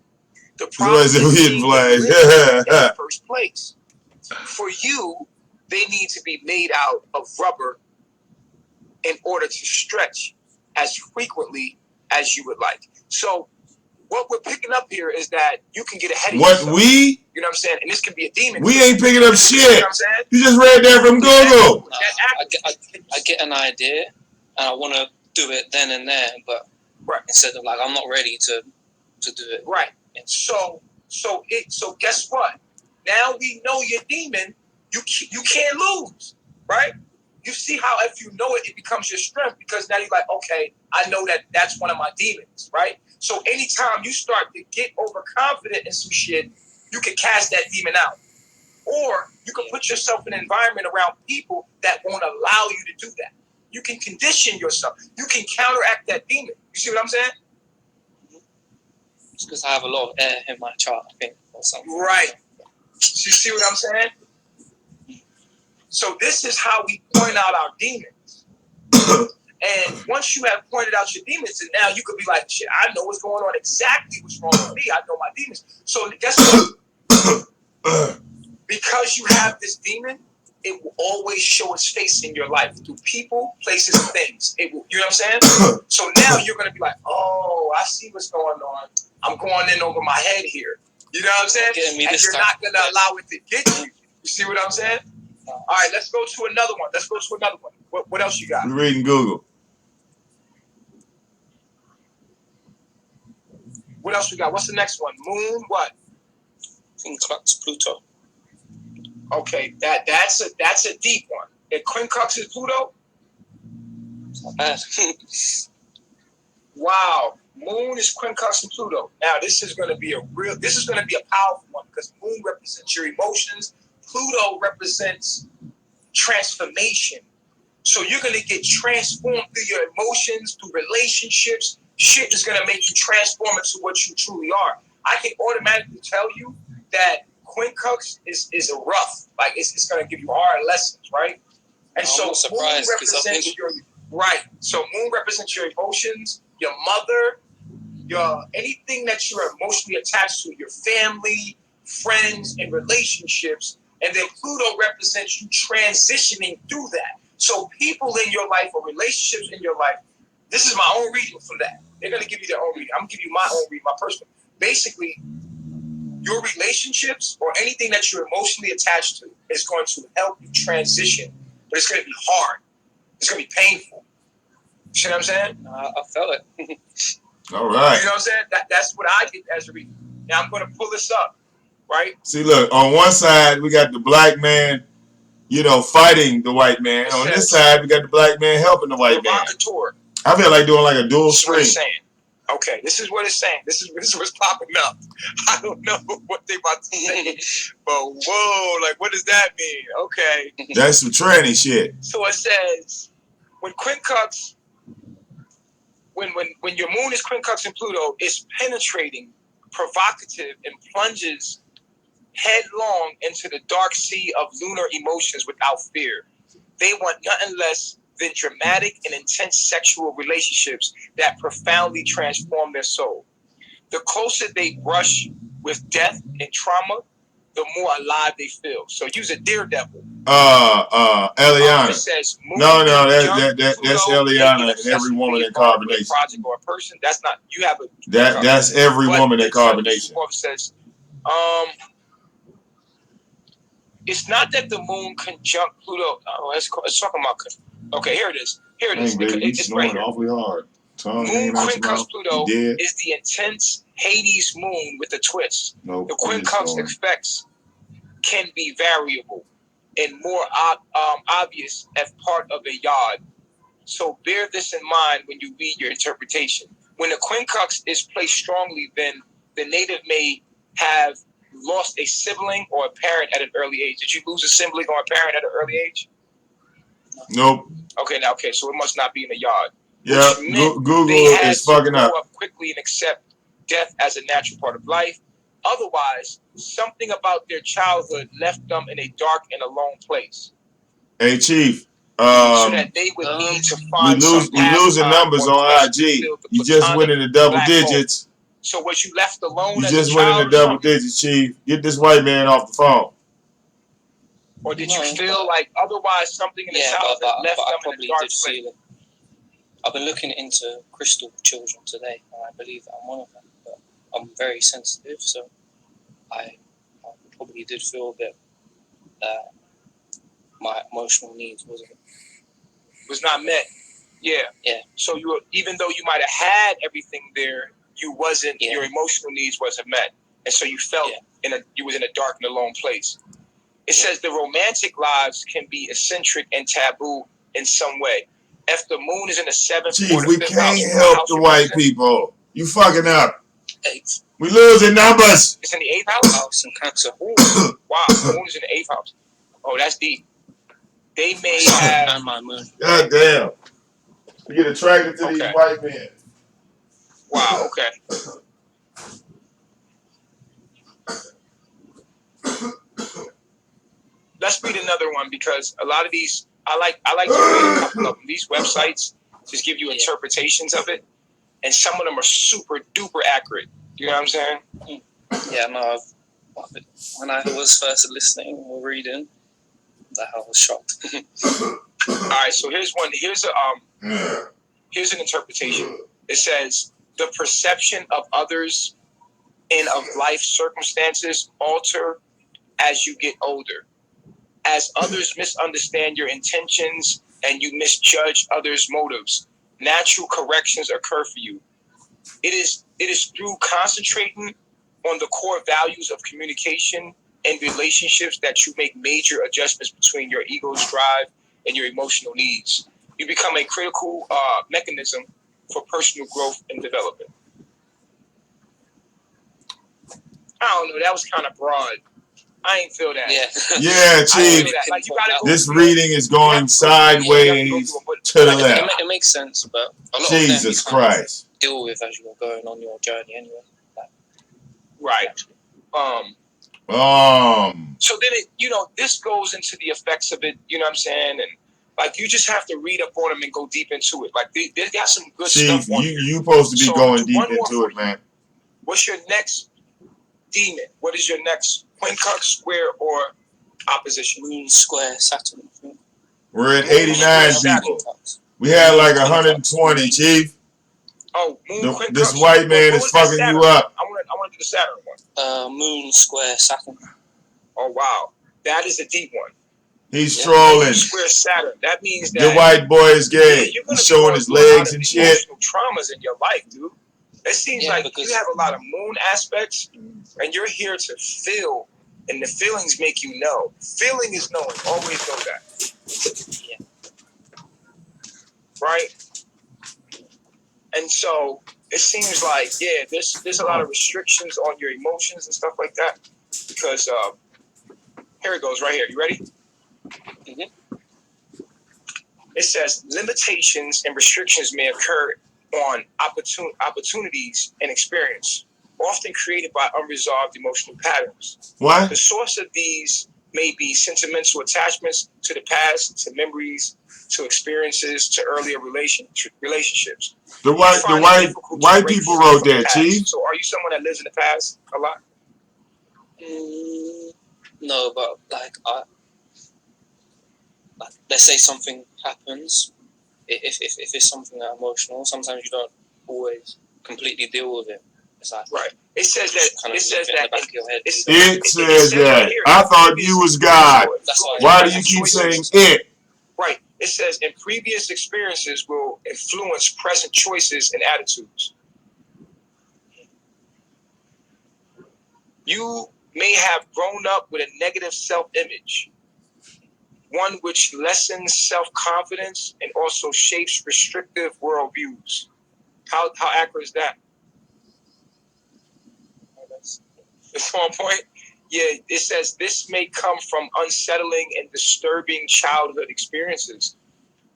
The problem is in the first place. For you, they need to be made out of rubber in order to stretch as frequently as you would like. So what we're picking up here is that you can get ahead of yourself. You know what I'm saying? And this can be a demon. We ain't picking up shit. You know what I'm saying? You just read that from Google. I get an idea and I want to do it then and there, but instead of like, I'm not ready to do it. Right. And so guess what? Now we know your demon. You can't lose, right? You see how if you know it, it becomes your strength because now you're like, okay, I know that's one of my demons, right? So anytime you start to get overconfident in some shit, you can cast that demon out. Or you can put yourself in an environment around people that won't allow you to do that. You can condition yourself. You can counteract that demon. You see what I'm saying? It's because I have a lot of air in my chart, I think, or something. Right. You see what I'm saying? So this is how we point out our demons. And once you have pointed out your demons, and now you could be like, shit, I know what's going on, exactly what's wrong with me. I know my demons. So guess what? Because you have this demon, it will always show its face in your life through people, places, and things. It will, you know what I'm saying? So now you're going to be like, oh, I see what's going on. I'm going in over my head here. You know what I'm saying? And you're not going to allow it to get you. You see what I'm saying? All right, let's go to another one. What else you got? We're reading Google. What else we got? What's the next one? Moon, what? Quincunx Pluto. Okay, that's a deep one. It quincunxes Pluto? It's not bad. Wow. Moon is quincunxing Pluto. Now this is gonna be a powerful one because Moon represents your emotions. Pluto represents transformation. So you're going to get transformed through your emotions, through relationships. Shit is going to make you transform into what you truly are. I can automatically tell you that quincunx is a rough. Like it's going to give you hard lessons, right? And so Moon represents your So Moon represents your emotions, your mother, your anything that you're emotionally attached to, your family, friends, and relationships. And then Pluto represents you transitioning through that. So people in your life or relationships in your life, this is my own reading for that. They're going to give you their own reading. I'm going to give you my own reading, my personal. Basically, your relationships or anything that you're emotionally attached to is going to help you transition. But it's going to be hard. It's going to be painful. You see what I'm saying? I felt it. All right. You know what I'm saying? That's what I get as a reading. Now I'm going to pull this up. Right? See, look, on one side, we got the black man, fighting the white man. On this side, we got the black man helping the white man. I feel like doing like a dual screen. Okay, this is what it's saying. This is what's popping up. I don't know what they about to say, but whoa, like what does that mean? Okay. That's some tranny shit. So it says, when quincunx when your moon is quincunx in Pluto, it's penetrating, provocative, and plunges headlong into the dark sea of lunar emotions without fear. They want nothing less than dramatic and intense sexual relationships that profoundly transform their soul. The closer they brush with death and trauma, the more alive they feel. So use a daredevil. Eliana. It says No, that's Eliana and every woman in carbonation. Project or a person. That's not, you have a that's every woman in carbonation. It says, it's not that the moon conjunct Pluto. Oh, let's talk about. Okay, here it is. Here it is. It's right here. Awfully hard. Moon quincunx Pluto is the intense Hades moon with a twist. The quincunx effects can be variable and more obvious as part of a yard. So bear this in mind when you read your interpretation. When the quincunx is placed strongly, then the native may have lost a sibling or a parent at an early age. Did you lose a sibling or a parent at an early age? Nope. Okay, so it must not be in the yard. Yeah, Google is fucking up. Quickly and accept death as a natural part of life. Otherwise, something about their childhood left them in a dark and alone place. Hey, Chief. So that they would need to find we losing numbers on IG. You just went into double digits. So was you left alone? You just went into double digits, Chief. Get this white man off the phone. Or did you feel like otherwise something in the childhood left them in a dark place? I've been looking into crystal children today, and I believe that I'm one of them. But I'm very sensitive, so I probably did feel a bit that my emotional needs was not met. Yeah. So you were, even though you might have had everything there, you wasn't. Your emotional needs wasn't met, and so you felt you was in a dark and alone place. It says the romantic lives can be eccentric and taboo in some way. If the moon is in the 7th Chief, or the 5th we can't help the white people. You fucking up. We losing numbers. It's in the 8th house in Cancer. Ooh, wow, the moon is in the 8th house. Oh, that's deep. They may have. God damn. We get attracted to these white men. Wow. Okay. Let's read another one because a lot of these I like to read a couple of them. These websites just give you interpretations of it, and some of them are super duper accurate. You know what I'm saying? Yeah, no. When I was first listening or reading, I was shocked. All right, so here's one. Here's an interpretation. It says the perception of others and of life circumstances alter as you get older. As others misunderstand your intentions and you misjudge others' motives, natural corrections occur for you. It is through concentrating on the core values of communication and relationships that you make major adjustments between your ego's drive and your emotional needs. You become a critical mechanism for personal growth and development. I don't know, that was kind of broad. I ain't feel that. Yeah, Chief. Like, you gotta go this reading is going sideways to the left. It makes sense, but a lot Jesus of them you Christ. deal with as you're going on your journey anyway. Right. So then this goes into the effects of it, you know what I'm saying? And like you just have to read up on them and go deep into it. Like they got some good stuff on here. You supposed to be going deep into it, man. What's your next demon? What is your next quincunx, square, or opposition? Moon, square, Saturn. We're at 89 people. We had like 120, Chief. Oh, moon, quincunx. This white man is fucking you up. I want to do the Saturn one. Moon, square, Saturn. Oh wow, that is a deep one. He's trolling. Moon, square, Saturn. That means that the white boy is gay. He's showing his legs and shit. Emotional traumas in your life, dude. It seems like you have a lot of moon aspects, and you're here to feel, and the feelings make you know. Feeling is knowing. Always know that. Yeah. Right? And so it seems like, there's a lot of restrictions on your emotions and stuff like that. Because here it goes, right here. You ready? Mm-hmm. It says limitations and restrictions may occur on opportunities and experience, often created by unresolved emotional patterns. What? The source of these may be sentimental attachments to the past, to memories, to experiences, to earlier relationships. The white people wrote that, Chief. So are you someone that lives in the past a lot? No, but like let's say something happens. If it's something that emotional, sometimes you don't always completely deal with it. It's like, right. It says that. Kind of it says that. It says that. I thought you was God. Why do you keep saying it? Right. It says in previous experiences will influence present choices and attitudes. You may have grown up with a negative self-image, one which lessens self-confidence and also shapes restrictive worldviews. How accurate is that? It's on point. Yeah, it says this may come from unsettling and disturbing childhood experiences.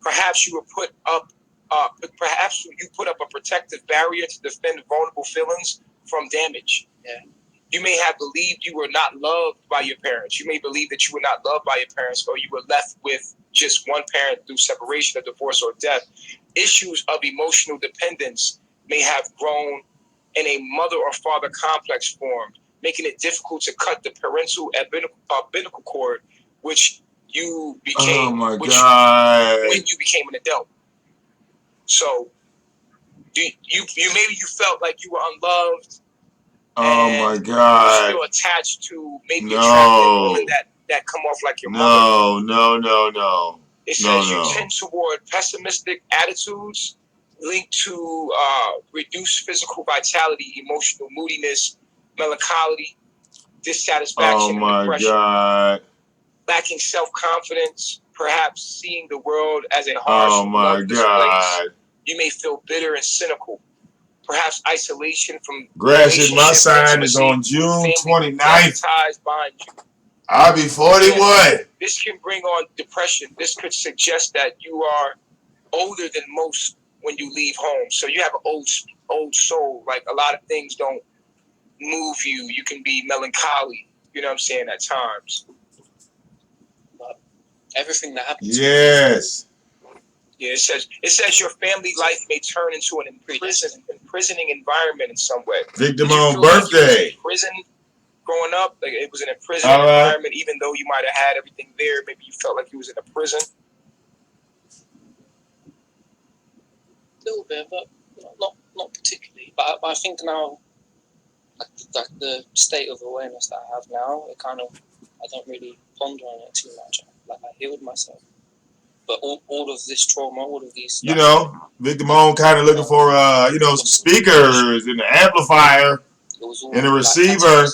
Perhaps you put up a protective barrier to defend vulnerable feelings from damage. Yeah. You may have believed you were not loved by your parents. You may believe that you were not loved by your parents, or you were left with just one parent through separation, or divorce, or death. Issues of emotional dependence may have grown, and a mother or father complex formed, making it difficult to cut the parental umbilical cord, which you became Oh my God. when you became an adult. So maybe you felt like you were unloved. Oh my God. You're still attached to maybe a attractive woman that come off like your mother. No. It says you tend toward pessimistic attitudes linked to reduced physical vitality, emotional moodiness, melancholy, dissatisfaction, and depression. God. Lacking self-confidence, perhaps seeing the world as a harsh, loveless place. You may feel bitter and cynical. Perhaps isolation from Graduate, my sign is on June 29th. I'll be 41. This can bring on depression. This could suggest that you are older than most when you leave home. So you have an old soul. Like a lot of things don't move you. You can be melancholy. You know what I'm saying? At times. But everything that happens. Yes. Yeah, it says your family life may turn into an imprisoning environment in some way. Victim on birthday. Prison growing up, like it was an imprisoning environment, even though you might have had everything there. Maybe you felt like you was in a prison. A little bit, but not particularly. But I think now, like the state of awareness that I have now, I don't really ponder on it too much. Like I healed myself. But all of this trauma, all of these... Victim on kind of looking for, some speakers and an amplifier and a receiver.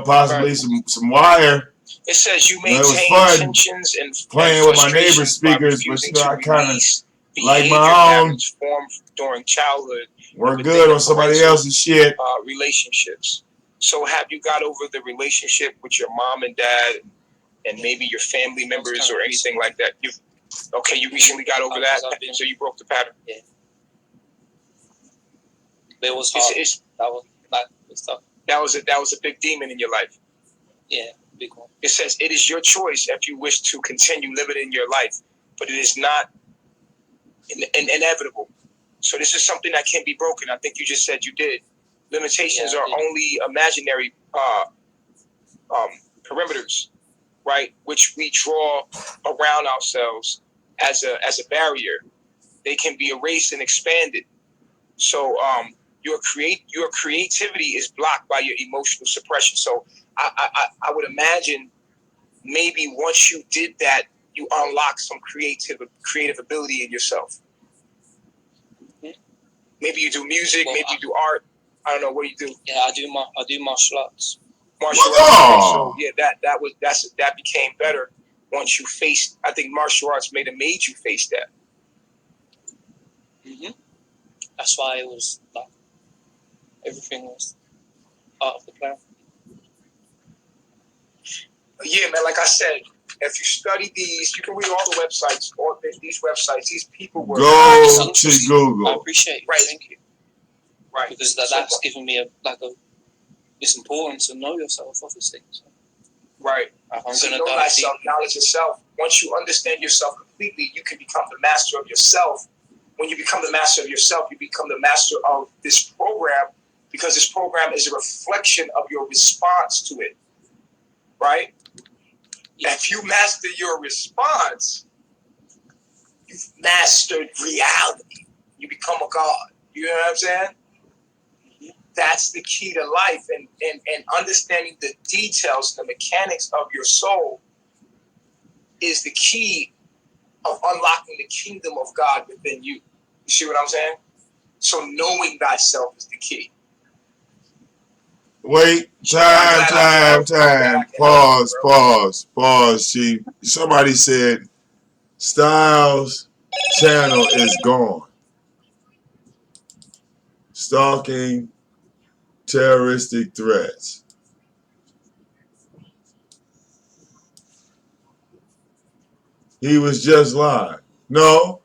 Possibly some wire. It says you maintain tensions and playing with my neighbor's speakers, but I kind of like my own. Formed during childhood. We're good on somebody else's shit. Relationships. So have you got over the relationship with your mom and dad? And maybe your family members or anything like that. You recently got over that, so you broke the pattern. Yeah. But it was hard. That was a big demon in your life. Yeah, big one. It says it is your choice if you wish to continue living in your life, but it is not inevitable. So this is something that can be broken. I think you just said you did. Limitations are only imaginary perimeters. Right, which we draw around ourselves as a barrier. They can be erased and expanded. So your creativity is blocked by your emotional suppression. So I would imagine maybe once you did that, you unlock some creative ability in yourself. Mm-hmm. Maybe you do music, maybe you do art. I don't know what you do. Yeah, I do martial arts. Martial arts. So yeah, that became better once you faced. I think martial arts made you face that. Mm-hmm. That's why it was like everything was part of the plan. Yeah, man. Like I said, If you study these, you can read all the websites, all these websites. These people were Go to Google. I appreciate it. Right. Thank you. Right. Because that's given me it's important to know yourself, obviously. So. Right. I'm so gonna know thyself, knowledge yourself. Once you understand yourself completely, you can become the master of yourself. When you become the master of yourself, you become the master of this program, because this program is a reflection of your response to it. Right? If you master your response, you've mastered reality. You become a god. You know what I'm saying? That's the key to life, and understanding the details and the mechanics of your soul is the key of unlocking the kingdom of God within you. You see what I'm saying? So knowing thyself is the key. Wait, time. Pause, Chief. Somebody said Styles' channel is gone. Stalking terroristic threats. He was just live. No.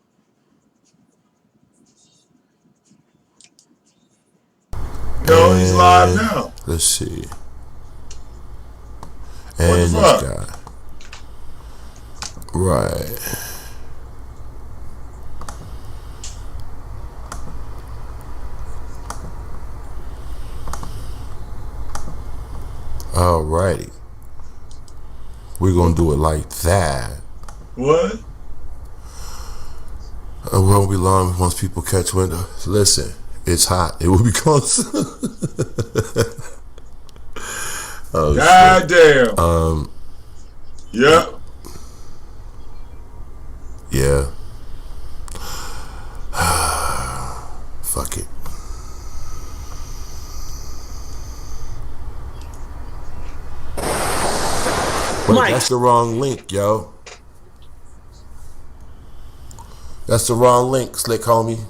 No, he's live now. Let's see. What the And this fuck? guy. Right. Alrighty. We're gonna do it like that. What? It won't be long once people catch wind of. Listen, it's hot. It will be close. Oh, God shit. damn. Yep. Yeah. Fuck it. Wait, that's the wrong link, yo. That's the wrong link, slick homie.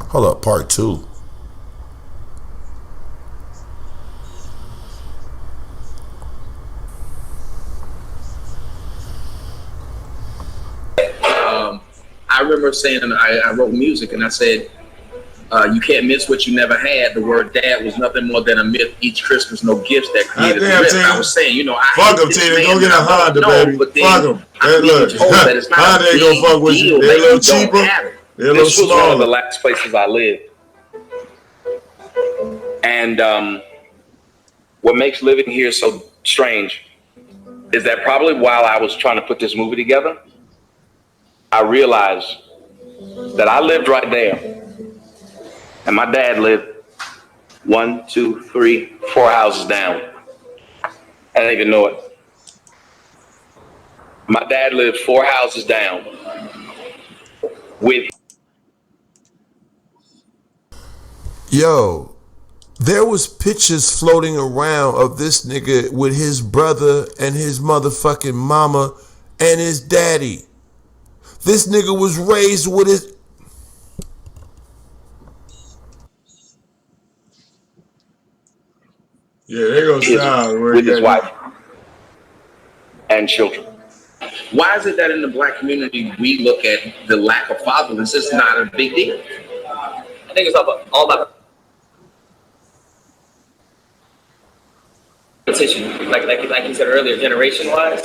Hold up, part 2. I remember saying, I wrote music and I said, you can't miss what you never had. The word dad was nothing more than a myth. Each Christmas, no gifts that created the myth. I was saying, Fuck him, Tina. Go get a Honda, baby. Fuck him. Look, Honda ain't gonna fuck with you. They're a little cheaper. They're a little This was one of the smaller. last places I lived. And what makes living here so strange is that probably while I was trying to put this movie together, I realized that I lived right there. And my dad lived 1, 2, 3, 4 houses down. I didn't even know it. My dad lived 4 houses down with. Yo, there was pictures floating around of this nigga with his brother and his motherfucking mama and his daddy. This nigga was raised with his... Yeah, there goes Styles. With his wife and children. Why is it that in the black community we look at the lack of fatherless as not a big deal? I think it's all about repetition. Like you said earlier, generation-wise,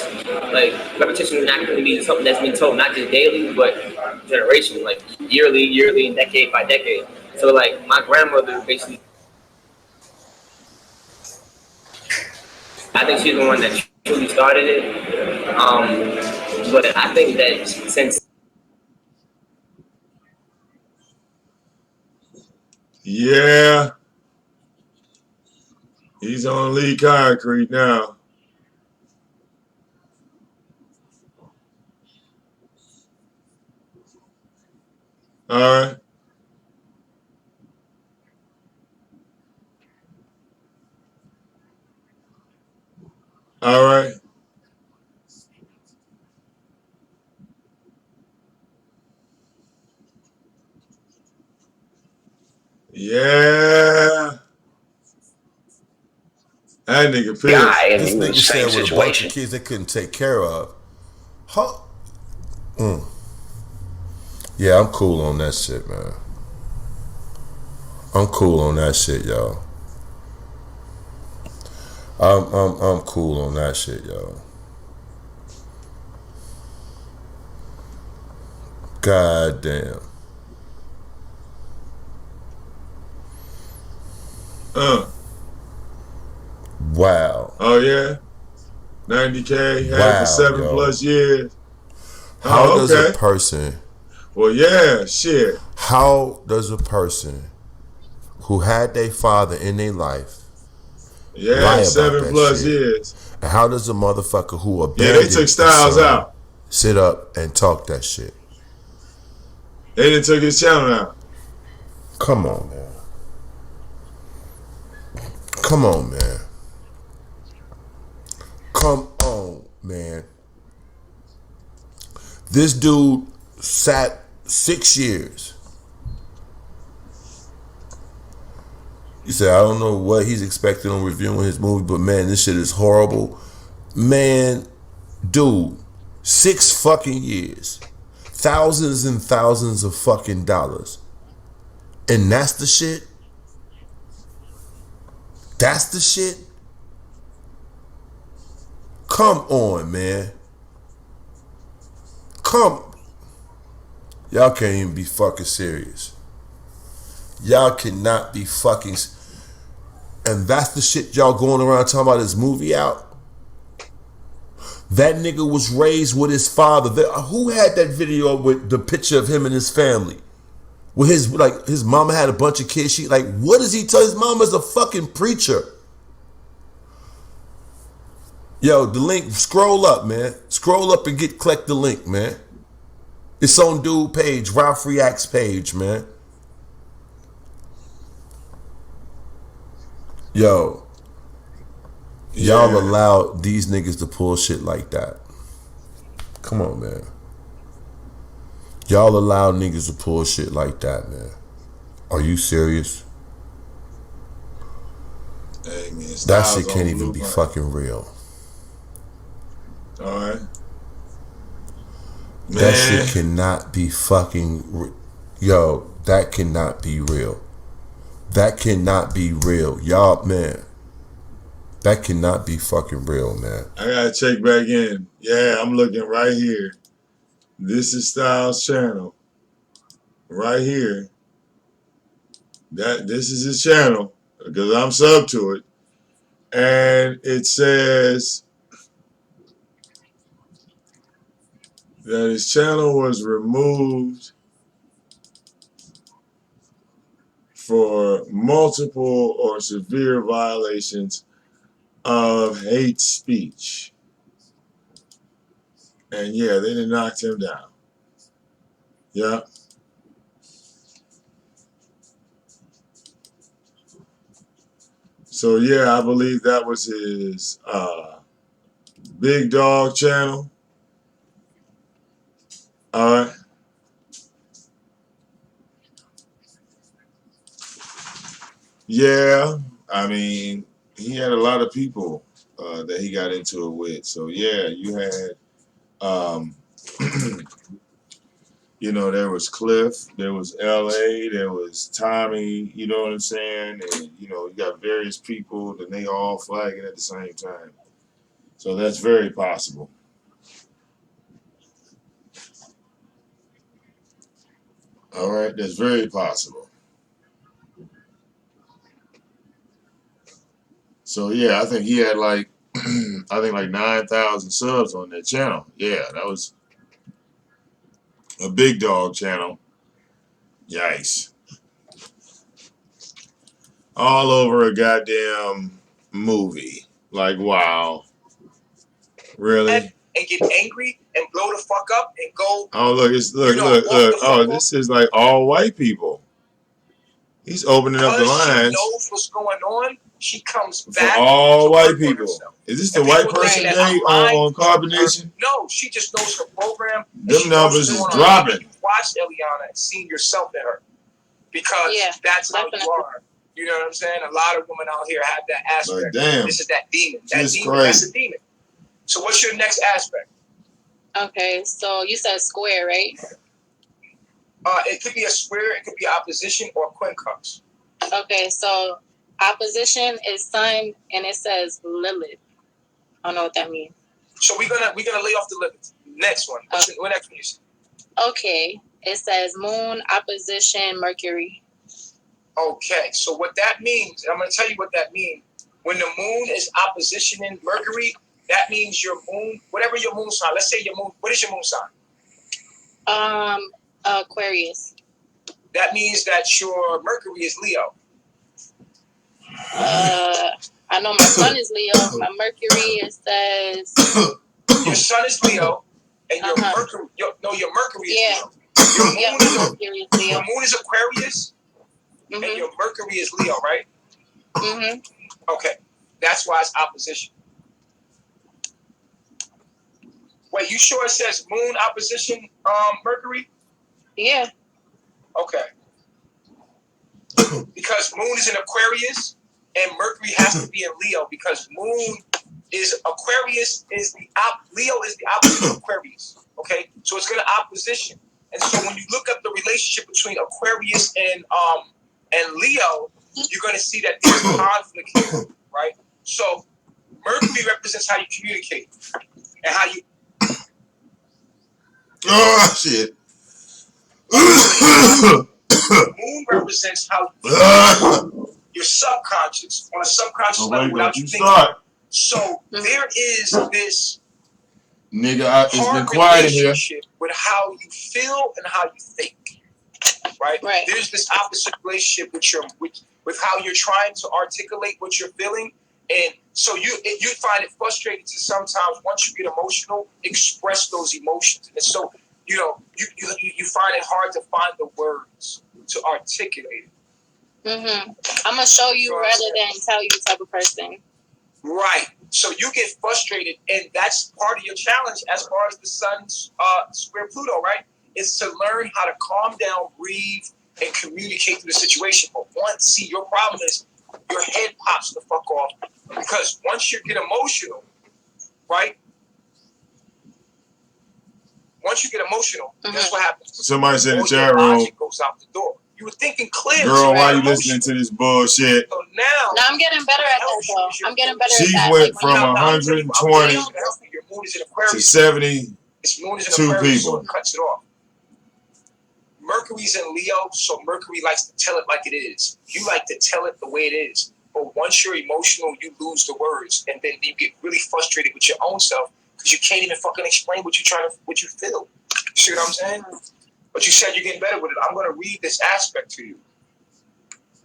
like repetition is not going to be something that's been told not just daily, but generation, like yearly, and decade by decade. So like my grandmother basically, I think she's the one that truly started it. But I think that since Yeah. He's on Lee Concrete now. All right. All right. Yeah. That nigga guy, pissed. and This he was nigga the same said with a bunch situation. of kids they couldn't take care of. Huh? Yeah, I'm cool on that shit, man. I'm cool on that shit, y'all. I'm cool on that shit, y'all. God damn. Wow. Oh yeah, 90K had it for Wow, 7+ years. How Oh does a okay. person, Well yeah, shit. how does a person who had their father in their life lie Yeah, about that 7+ shit? years. And how does a motherfucker who Yeah, they abandoned took his Styles son out. sit up and talk that shit? They didn't took his channel out. Come on, man. Come on, man. Come on, man. This dude sat 6 years. He said, I don't know what he's expecting on reviewing his movie, but man, this shit is horrible. Man, dude, 6 fucking years. Thousands and thousands of fucking dollars. And that's the shit? That's the shit? Come on, man. Y'all can't even be fucking serious. Y'all cannot be fucking. And that's the shit y'all going around talking about this movie out? That nigga was raised with his father. Who had that video with the picture of him and his family? With his mama had a bunch of kids. What does he tell his mama's a fucking preacher? Yo, the link, scroll up, man. Scroll up and collect the link, man. It's on dude page, Ralph Reacts page, man. Yo, y'all allow these niggas to pull shit like that. Come on, man. Y'all allow niggas to pull shit like that, man. Are you serious? Hey man, That Styles shit can't on even Blue be Money. fucking real. All right. That shit cannot be fucking. Yo, that cannot be real. That cannot be real. Y'all, man. That cannot be fucking real, man. I gotta check back in. Yeah, I'm looking right here. This is Styles' channel. Right here. This is his channel because I'm sub to it. And it says that his channel was removed for multiple or severe violations of hate speech. And yeah, they done knocked him down. Yeah. So yeah, I believe that was his Big Dog channel. All right. Yeah, I mean, he had a lot of people that he got into it with. So yeah, you had, there was Cliff, there was LA, there was Tommy. You know what I'm saying? And you got various people, and they all flagging at the same time. So that's very possible. All right, that's very possible. So yeah, I think he had I think like 9,000 subs on that channel. Yeah, that was a Big Dog channel. Yikes. All over a goddamn movie. Like, wow. Really? And get angry and blow the fuck up and go. Oh, look, look. Oh, this is like all white people. He's opening up the lines. She knows what's going on. She comes for back all white people. Is this the white person day on Carbonation? No, she just knows her program. Them numbers is dropping. You watched Eliana and seen yourself in her because that's how you are. You know what I'm saying? A lot of women out here have that aspect. Like, damn. This is that demon. That Just demon, crazy. that's a demon. So what's your next aspect? Okay, so you said square, right? It could be a square, it could be opposition, or quincunx. Okay, so opposition is sun, and it says Lilith. I don't know what that means. So we're gonna lay off the Lilith. Next one. What next one you see? Okay, it says moon, opposition, Mercury. Okay, so what that means, I'm going to tell you what that means. When the moon is opposition in Mercury, that means your moon, whatever your moon sign, let's say your moon, what is your moon sign? Aquarius. That means that your Mercury is Leo. I know my sun is Leo. My Mercury, it says... Your sun is Leo, and your Mercury, your Mercury is Leo. Your moon is Aquarius, and your Mercury is Leo, right? Mm-hmm. Okay, that's why it's opposition. Wait, you sure it says moon opposition Mercury? Yeah. Okay. Because moon is in Aquarius, and Mercury has to be in Leo, because moon is Aquarius is Leo is the opposite of Aquarius. Okay, so it's going to opposition, and so when you look up the relationship between Aquarius and Leo, you're going to see that there's conflict here, right? So Mercury represents how you communicate and how you. Oh shit. Moon represents how your subconscious on a subconscious level without you thinking. So there is this Nigga, it's been hard quiet in here. relationship with how you feel and how you think. Right? There's this opposite relationship with how you're trying to articulate what you're feeling. And so you find it frustrating to sometimes, once you get emotional, express those emotions. And so, you find it hard to find the words to articulate it. Mm-hmm. I'm going to show you rather than tell you the type of person. Right. So you get frustrated, and that's part of your challenge as far as the sun's square Pluto, right? Is to learn how to calm down, breathe, and communicate through the situation. But your problem is your head pops the fuck off, because once you get emotional, right? Once you get emotional, guess what happens? Somebody said in the All chat your room. logic goes out the door. You were thinking clearly. Girl, why you listening to this bullshit? So now I'm getting better at that, though. I'm getting better at that. She went from 120 to 72 people. Cuts it off. Mercury's in Leo, so Mercury likes to tell it like it is. You like to tell it the way it is. But once you're emotional, you lose the words, and then you get really frustrated with your own self because you can't even fucking explain what you feel. You see what I'm saying? But you said you're getting better with it. I'm going to read this aspect to you.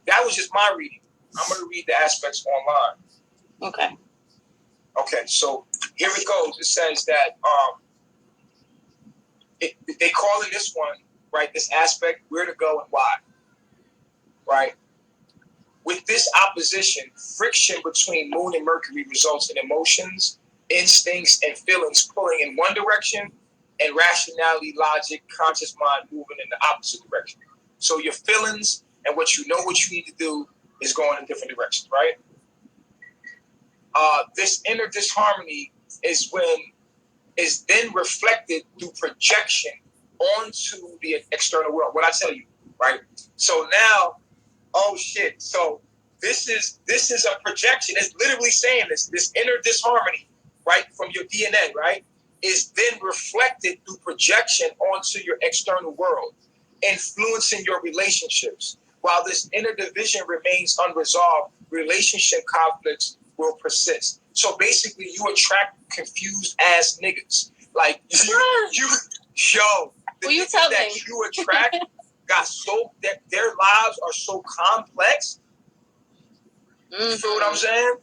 That was just my reading. I'm going to read the aspects online. Okay. Okay, so here it goes. It says that they call in this one, right, this aspect, where to go and why, right? With this opposition, friction between Moon and Mercury results in emotions, instincts, and feelings pulling in one direction, and rationality, logic, conscious mind moving in the opposite direction. So your feelings and what you need to do is going in different directions, right? This inner disharmony is then reflected through projection onto the external world. What I tell you, right? So now, oh shit. So this is a projection. It's literally saying this inner disharmony, right, from your DNA, right, is then reflected through projection onto your external world, influencing your relationships. While this inner division remains unresolved, relationship conflicts will persist. So basically, you attract confused ass niggas. Like you the niggas that you attract that their lives are so complex. You feel what I'm saying?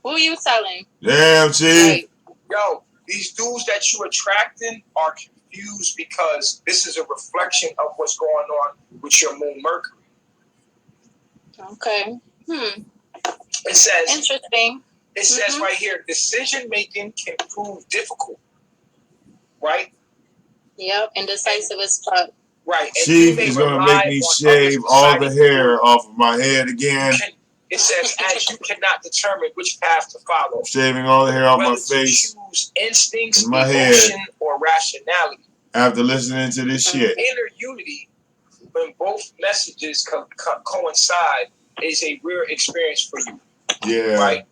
Who you telling? Damn, Chief. Yo, these dudes that you attracting are confused because this is a reflection of what's going on with your moon Mercury. Okay. It says interesting. It says right here, decision making can prove difficult. Right? Yep, indecisive as fuck. Right, and Chief is gonna make me shave all the hair off of my head again. It says, as you cannot determine which path to follow. I'm shaving all the hair off my Whether to face choose instincts, and my emotion, head or rationality. after listening to this shit. Inner unity, when both messages coincide, is a rare experience for you. Yeah. Right?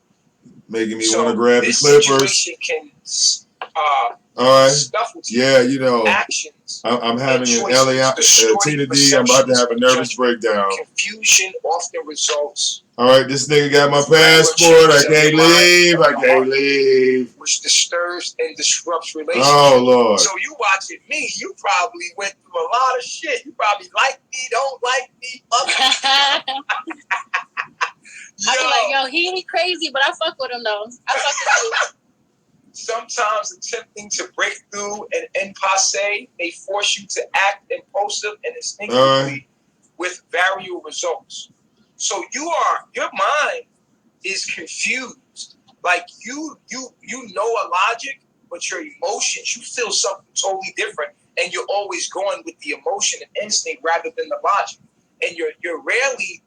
Making me want to grab the clippers. Situation can all right. scuffle to yeah, you know, actions. I'm having an Tina D. I'm about to have a nervous breakdown. Confusion often results. All right, this nigga got my passport. I can't leave. I can't leave. Which disturbs and disrupts relationships. Oh, Lord. So you watching me, you probably went through a lot of shit. You probably like me, don't like me. I be like, yo, he crazy, but I fuck with him though. I fuck with you. Sometimes attempting to break through an impasse may force you to act impulsive and instinctively with variable results. So your mind is confused. Like you know a logic, but your emotions, you feel something totally different, and you're always going with the emotion and instinct rather than the logic. And you're rarely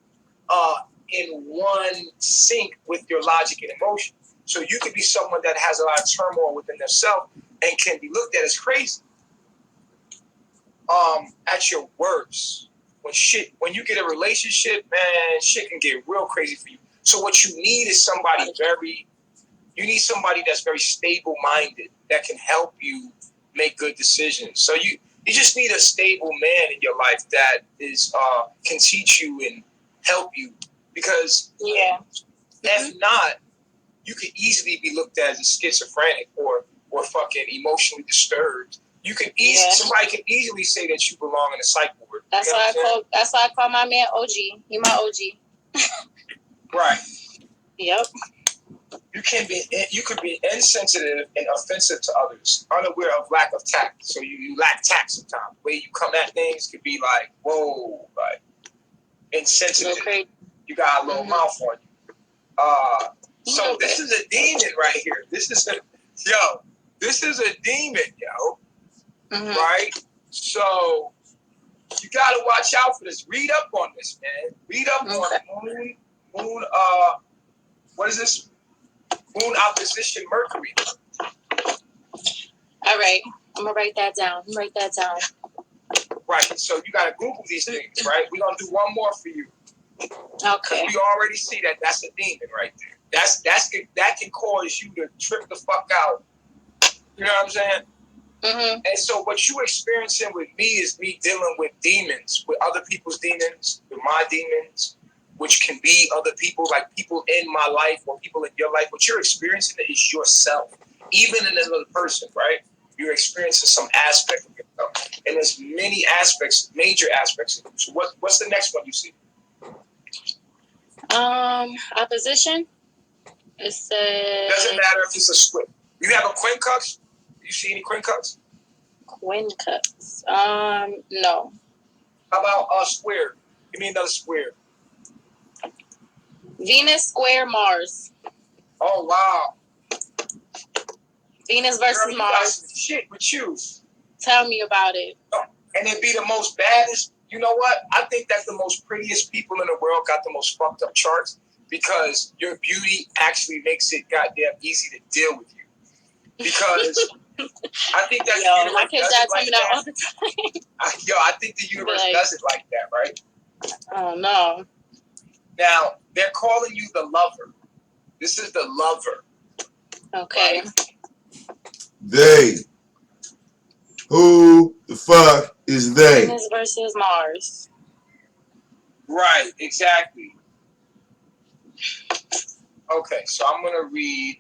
in one sync with your logic and emotion. So you could be someone that has a lot of turmoil within themselves and can be looked at as crazy. At your worst, when you get a relationship, man, shit can get real crazy for you. So what you need is somebody that's very stable-minded that can help you make good decisions. So you just need a stable man in your life that is can teach you and help you, because if not, you could easily be looked at as a schizophrenic or fucking emotionally disturbed. Somebody can easily say that you belong in a psych ward. That's why I call my man OG. He my OG. Right. Yep. You could be insensitive and offensive to others, unaware of lack of tact. So you lack tact sometimes. The way you come at things could be like, whoa, like insensitive. Okay. You got a little mouth on you. So this is a demon right here. This is a demon, yo. Right? So you gotta watch out for this. Read up on this, man. Read up on moon what is this? Moon opposition Mercury. All right. I'm gonna write that down. Right. So you gotta Google these things, right? We're gonna do one more for you. Okay. We already see that that's a demon right there. That can cause you to trip the fuck out. You know what I'm saying? Mm-hmm. And so what you experiencing with me is me dealing with demons, with other people's demons, with my demons, which can be other people, like people in my life or people in your life. What you're experiencing is yourself, even in another person, right? You're experiencing some aspect of yourself. And there's many aspects, major aspects of you. So what's the next one you see? Opposition. It says... Doesn't matter if it's a split. You have a quincunx? Do you see any quincunx? Quincunx. No. How about a square? Give me another square. Venus square Mars. Oh, wow. Venus versus Girl, Mars. Got some shit with you. Tell me about it. And it'd be the most baddest. You know what? I think that the most prettiest people in the world got the most fucked up charts, because your beauty actually makes it goddamn easy to deal with you. Because I think that the universe does it like that. All the time. I think the universe does it like that, right? Oh, no. Now, they're calling you the lover. This is the lover. Okay. Right? They. Who the fuck is they? Venus versus Mars. Right, exactly. Okay, so I'm gonna read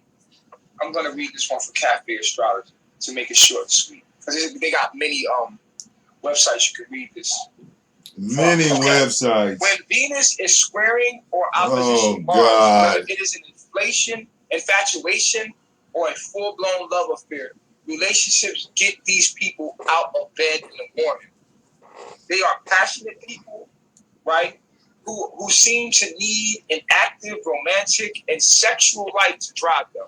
this one for Cafe Astrology to make it short and sweet, because they got many websites you can read this. Many websites. When Venus is squaring or opposition Mars, whether it is an infatuation, or a full-blown love affair, relationships get these people out of bed in the morning. They are passionate people, right? Who seem to need an active, romantic, and sexual life to drive them.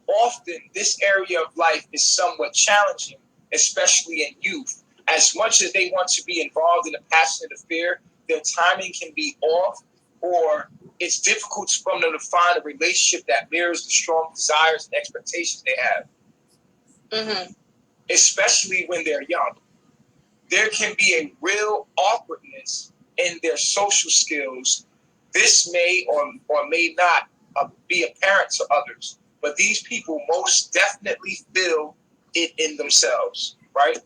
Often, this area of life is somewhat challenging, especially in youth, as much as they want to be involved in a passionate affair, their timing can be off, or it's difficult for them to find a relationship that mirrors the strong desires and expectations they have. Mm-hmm. Especially when they're young. There can be a real awkwardness in their social skills. This may or may not be apparent to others, but these people most definitely feel it in themselves, right?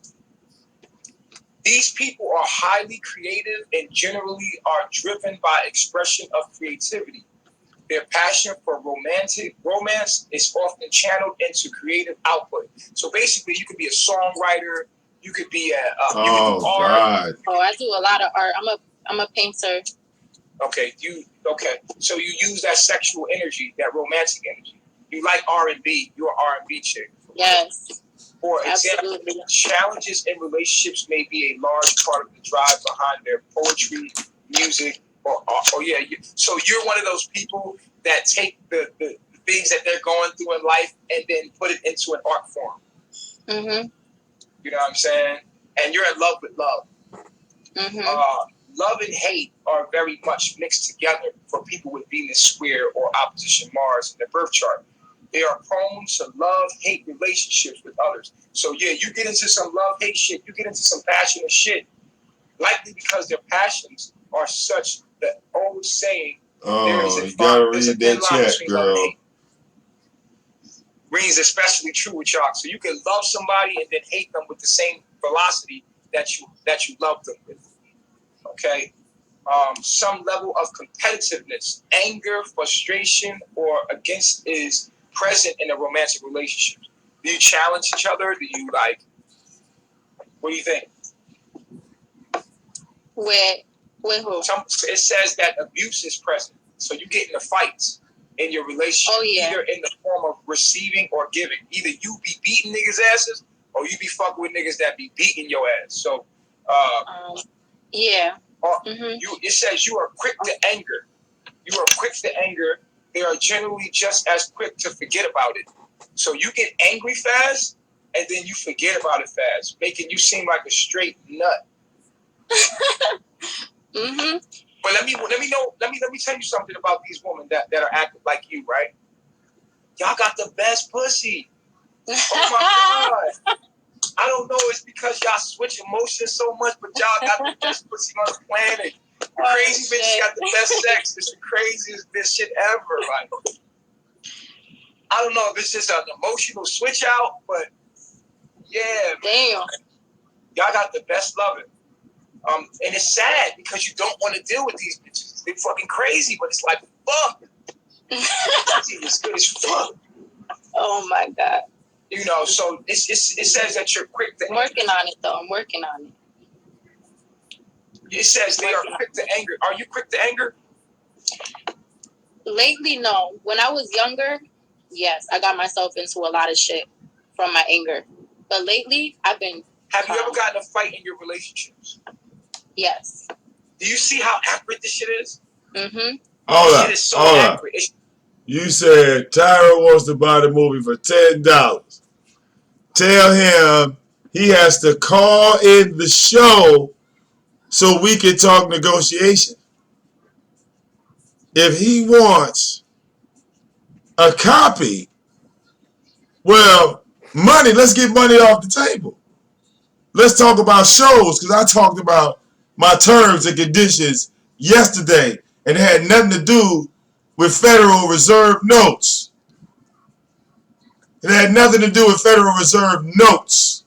These people are highly creative and generally are driven by expression of creativity. Their passion for romance is often channeled into creative output. So basically, you could be a songwriter, you could be a you could do art. Oh, I do a lot of art. I'm a painter. Okay, so you use that sexual energy, that romantic energy. You like R&B. You're an R&B chick. Yes. For example, challenges in relationships may be a large part of the drive behind their poetry, music, or yeah. So you're one of those people that take the things that they're going through in life and then put it into an art form. Mm-hmm. You know what I'm saying? And you're in love with love. Mm-hmm. Love and hate are very much mixed together for people with Venus square or opposition Mars in their birth chart. They are prone to love-hate relationships with others. So yeah, you get into some love-hate shit, you get into some passionate shit, likely because their passions are such the old saying, there is a thin line between love and hate. Rings especially true with y'all. So you can love somebody and then hate them with the same velocity that you love them with. Okay? Some level of competitiveness, anger, frustration, or against is present in a romantic relationship. Do you challenge each other? Do you what do you think? With who? It says that abuse is present. So you get into fights in your relationship, either in the form of receiving or giving. Either you be beating niggas' asses or you be fucking with niggas that be beating your ass. So, yeah. It says you are quick to anger. You are quick to anger. They are generally just as quick to forget about it. So you get angry fast, and then you forget about it fast, making you seem like a straight nut. Mm-hmm. But let me tell you something about these women that are acting like you, right? Y'all got the best pussy. Oh my God. I don't know, it's because y'all switch emotions so much, but y'all got the best pussy on the planet. The crazy bitch got the best sex. It's the craziest bitch shit ever. Like, I don't know if it's just an emotional switch out, but yeah, damn. Man. Y'all got the best loving. And it's sad because you don't want to deal with these bitches. They're fucking crazy, but it's like, fuck. It's good as fuck. Oh my God. You know, so it says that you're quick to I'm working on it, though. I'm working on it. It says they are quick to anger. Are you quick to anger? Lately, no. When I was younger, yes, I got myself into a lot of shit from my anger. But lately, I've been Have you ever gotten a fight in your relationships? Yes. Do you see how accurate this shit is? Mm-hmm. Hold up. It is so accurate. You said Tyra wants to buy the movie for $10. Tell him he has to call in the show so we can talk negotiation. If he wants a copy, well, money, let's get money off the table. Let's talk about shows, because I talked about my terms and conditions yesterday, and it had nothing to do with Federal Reserve notes. It had nothing to do with Federal Reserve notes.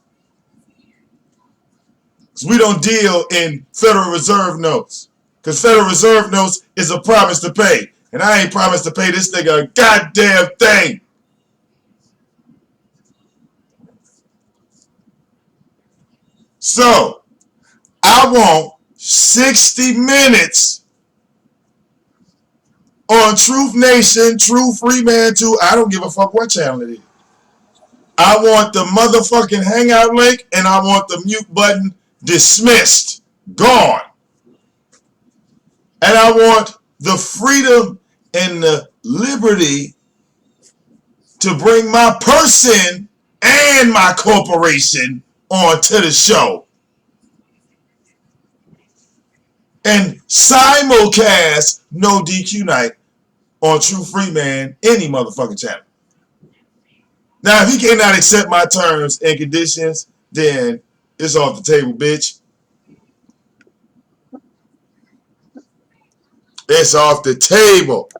Because we don't deal in Federal Reserve notes. Because Federal Reserve notes is a promise to pay. And I ain't promised to pay this nigga a goddamn thing. So, I want 60 minutes on Truth Nation, True Freeman 2. I don't give a fuck what channel it is. I want the motherfucking hangout link, and I want the mute button dismissed. Gone. And I want the freedom and the liberty to bring my person and my corporation onto the show. and simulcast No DQ Night on True Free Man, any motherfucking channel. Now, if he cannot accept my terms and conditions, then it's off the table, bitch. It's off the table.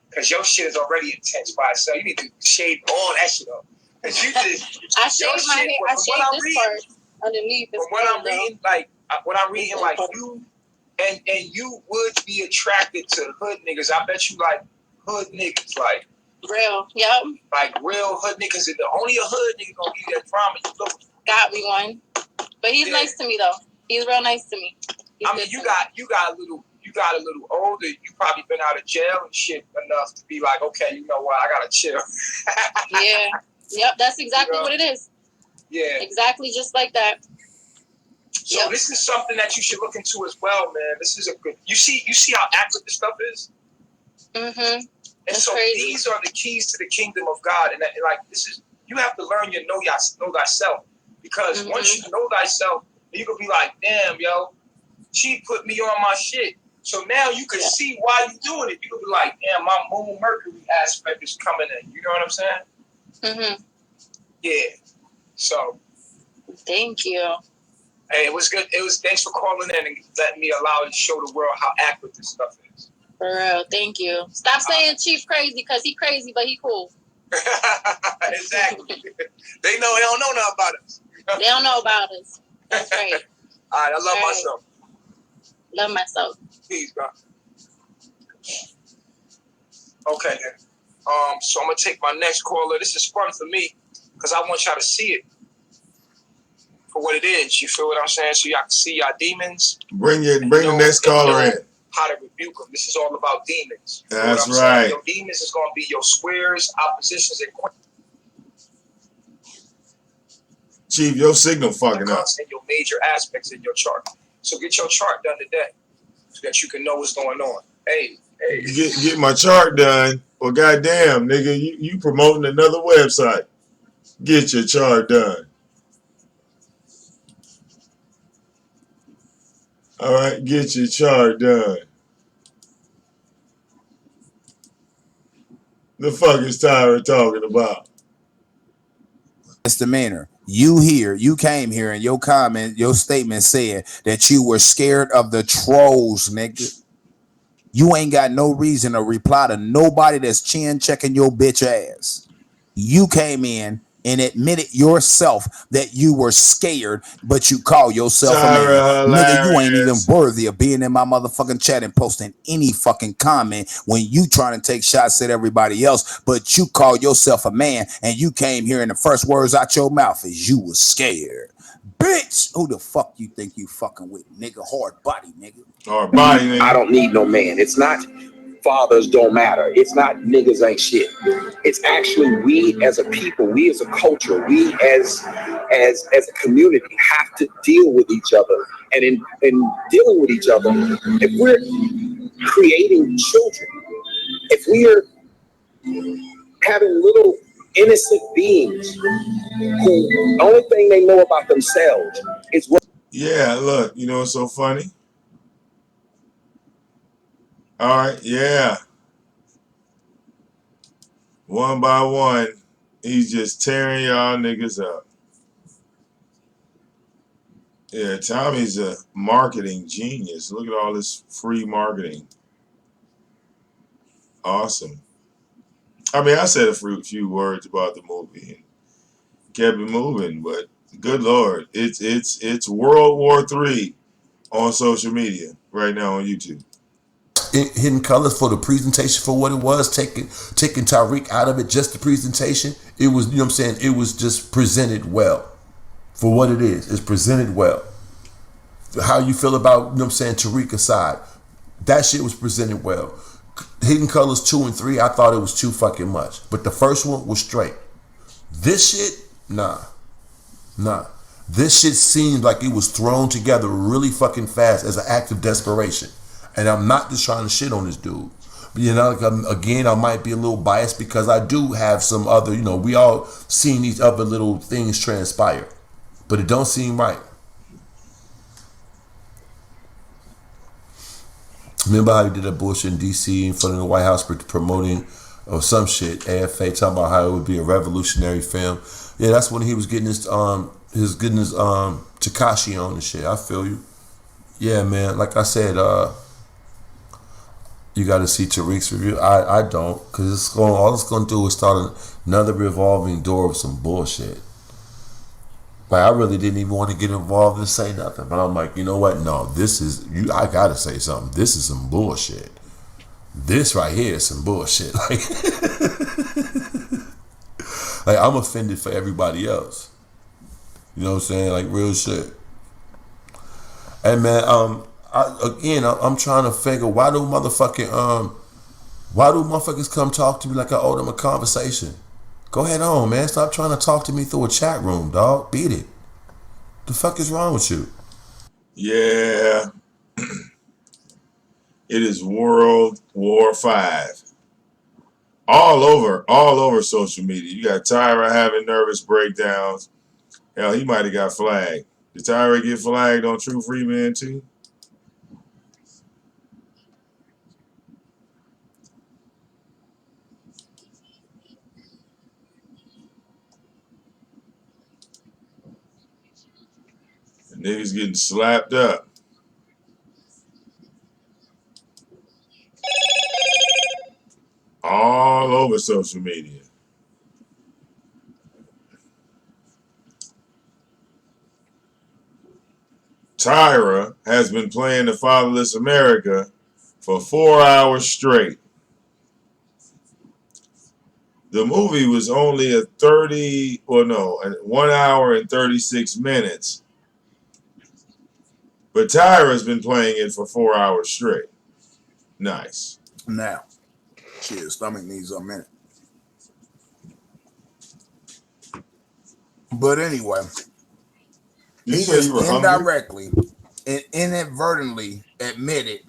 Because your shit is already intense by itself. You need to shave all that shit up. Because you just, I shaved my hair. I shaved this part underneath. From what I'm reading, like you, and you would be attracted to hood niggas. I bet you like hood niggas, like real, yep. Like real hood niggas. And only a hood nigga gonna give you that promise. You look. Got me one, but he's nice to me though. He's real nice to me. I mean, you got a little older. You probably been out of jail and shit enough to be like, okay, you know what? I gotta chill. Yeah. Yep. That's exactly what it is. Yeah. Exactly, just like that. So this is something that you should look into as well, man. This is a good. You see how accurate this stuff is. Mm-hmm. And so crazy. These are the keys to the kingdom of God, and like this is you have to learn your know thyself, because once you know thyself, you can be like, damn, yo, she put me on my shit. So now you can see why you doing it. You can be like, damn, my Moon Mercury aspect is coming in. You know what I'm saying? Mm-hmm. Yeah. So. Thank you. Hey, it was good. Thanks for calling in and letting me allow you to show the world how accurate this stuff is. For real, thank you. Stop saying Chief crazy, because he crazy, but he cool. Exactly. They don't know nothing about us. They don't know about us. That's right. All right, I love myself. Love myself. Peace, bro. Okay, then. So I'm gonna take my next caller. This is fun for me because I want y'all to see it for what it is. You feel what I'm saying? So y'all can see y'all demons. Bring the next caller in. How to rebuke them. This is all about demons. That's right. Your demons is gonna be your squares, oppositions, and Chief, your signal fucking up. And your major aspects in your chart. So get your chart done today, so that you can know what's going on. Hey. Get my chart done. Well, goddamn, nigga, you promoting another website. Get your chart done. All right, get your chart done. The fuck is Tyra talking about? Misdemeanor. You came here and your statement said that you were scared of the trolls, nigga. You ain't got no reason to reply to nobody that's chin checking your bitch ass. You came in and admitted yourself that you were scared, but you call yourself a man. Nigga, you ain't even worthy of being in my motherfucking chat and posting any fucking comment when you trying to take shots at everybody else, but you call yourself a man and you came here and the first words out your mouth is you was scared. Bitch, who the fuck you think you fucking with, nigga? Hard body, nigga. Hard body, nigga. I don't need no man. It's not fathers don't matter. It's not niggas ain't shit. It's actually we as a people, we as a culture, we as a community have to deal with each other. And in dealing with each other, if we're creating children, if we are having little innocent beings who the only thing they know about themselves is what. Yeah, look, you know what's so funny? All right, yeah. One by one, he's just tearing y'all niggas up. Yeah, Tommy's a marketing genius. Look at all this free marketing. Awesome. I mean, I said a few words about the movie and kept it moving, but good Lord, it's World War III on social media right now on YouTube. Hidden Colors for the presentation for what it was, taking Tariq out of it, just the presentation. It was, you know what I'm saying, it was just presented well for what it is. It's presented well. How you feel about, you know what I'm saying, Tariq aside, that shit was presented well. Hidden Colors 2 and 3, I thought it was too fucking much. But the first one was straight. This shit, nah. This shit seemed like it was thrown together really fucking fast as an act of desperation. And I'm not just trying to shit on this dude. But, you know, again, I might be a little biased because I do have some other, you know, we all seen these other little things transpire. But it don't seem right. Remember how he did that bullshit in DC in front of the White House promoting or some shit, AFA, talking about how it would be a revolutionary film. Yeah, that's when he was getting his Takashi on and shit. I feel you. Yeah, man. Like I said, you got to see Tariq's review. I don't, because all it's going to do is start another revolving door of some bullshit. Like, I really didn't even want to get involved and say nothing, but I'm like, you know what? No, this is you. I gotta say something. This is some bullshit. This right here is some bullshit. Like I'm offended for everybody else. You know what I'm saying? Like real shit. And man, I'm trying to figure why do motherfuckers come talk to me like I owe them a conversation? Go ahead on, man. Stop trying to talk to me through a chat room, dog. Beat it. The fuck is wrong with you? Yeah. It is World War V. All over social media. You got Tyra having nervous breakdowns. Hell, he might have got flagged. Did Tyra get flagged on True Free Man too? The niggas getting slapped up. All over social media. Tyra has been playing the Fatherless America for 4 hours straight. The movie was only 1 hour and 36 minutes. But Tyra's been playing it for 4 hours straight. Nice. Now, shit, stomach needs a minute. But anyway, he just indirectly and inadvertently admitted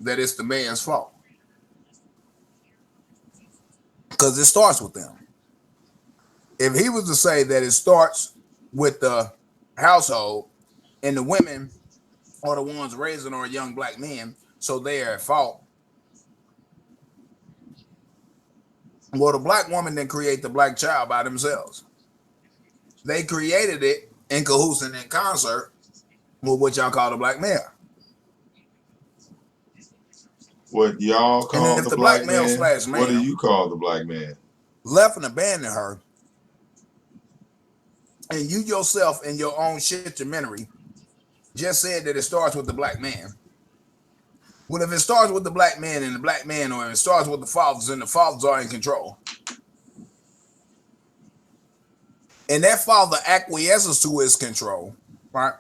that it's the man's fault. Because it starts with them. If he was to say that it starts with the household and the women are the ones raising our young black men, so they are at fault. Well, the black woman didn't create the black child by themselves. They created it in cahoots and in concert with what y'all call the black male. What y'all call the black man? /man, What do you call the black man? Left and abandoned her, and you yourself in your own shitdocumentary just said that it starts with the black man. Well, if it starts with the black man and the black man, or if it starts with the fathers and the fathers are in control, and that father acquiesces to his control, right,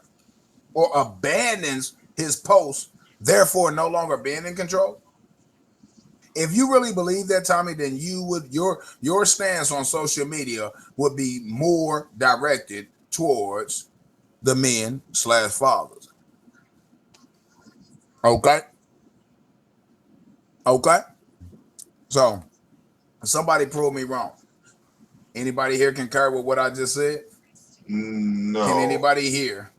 or abandons his post, therefore no longer being in control. If you really believe that, Tommy, then you would your stance on social media would be more directed towards the men / fathers. Okay. So somebody prove me wrong. Anybody here concur with what I just said? No. Can anybody here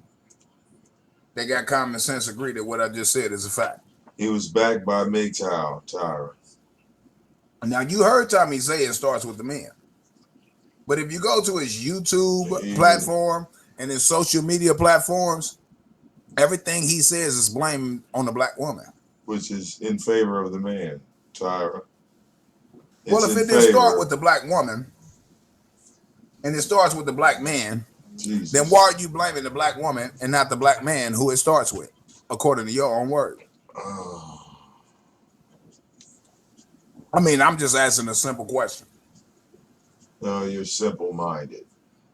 that got common sense agree that what I just said is a fact? He was backed by MGTOW, Tyra. Now, you heard Tommy say it starts with the men. But if you go to his YouTube platform and his social media platforms, everything he says is blamed on the black woman. Which is in favor of the man, Tyra. Well, if it didn't start with the black woman and it starts with the black man, then why are you blaming the black woman and not the black man who it starts with, according to your own word? I mean, I'm just asking a simple question. No, you're simple-minded.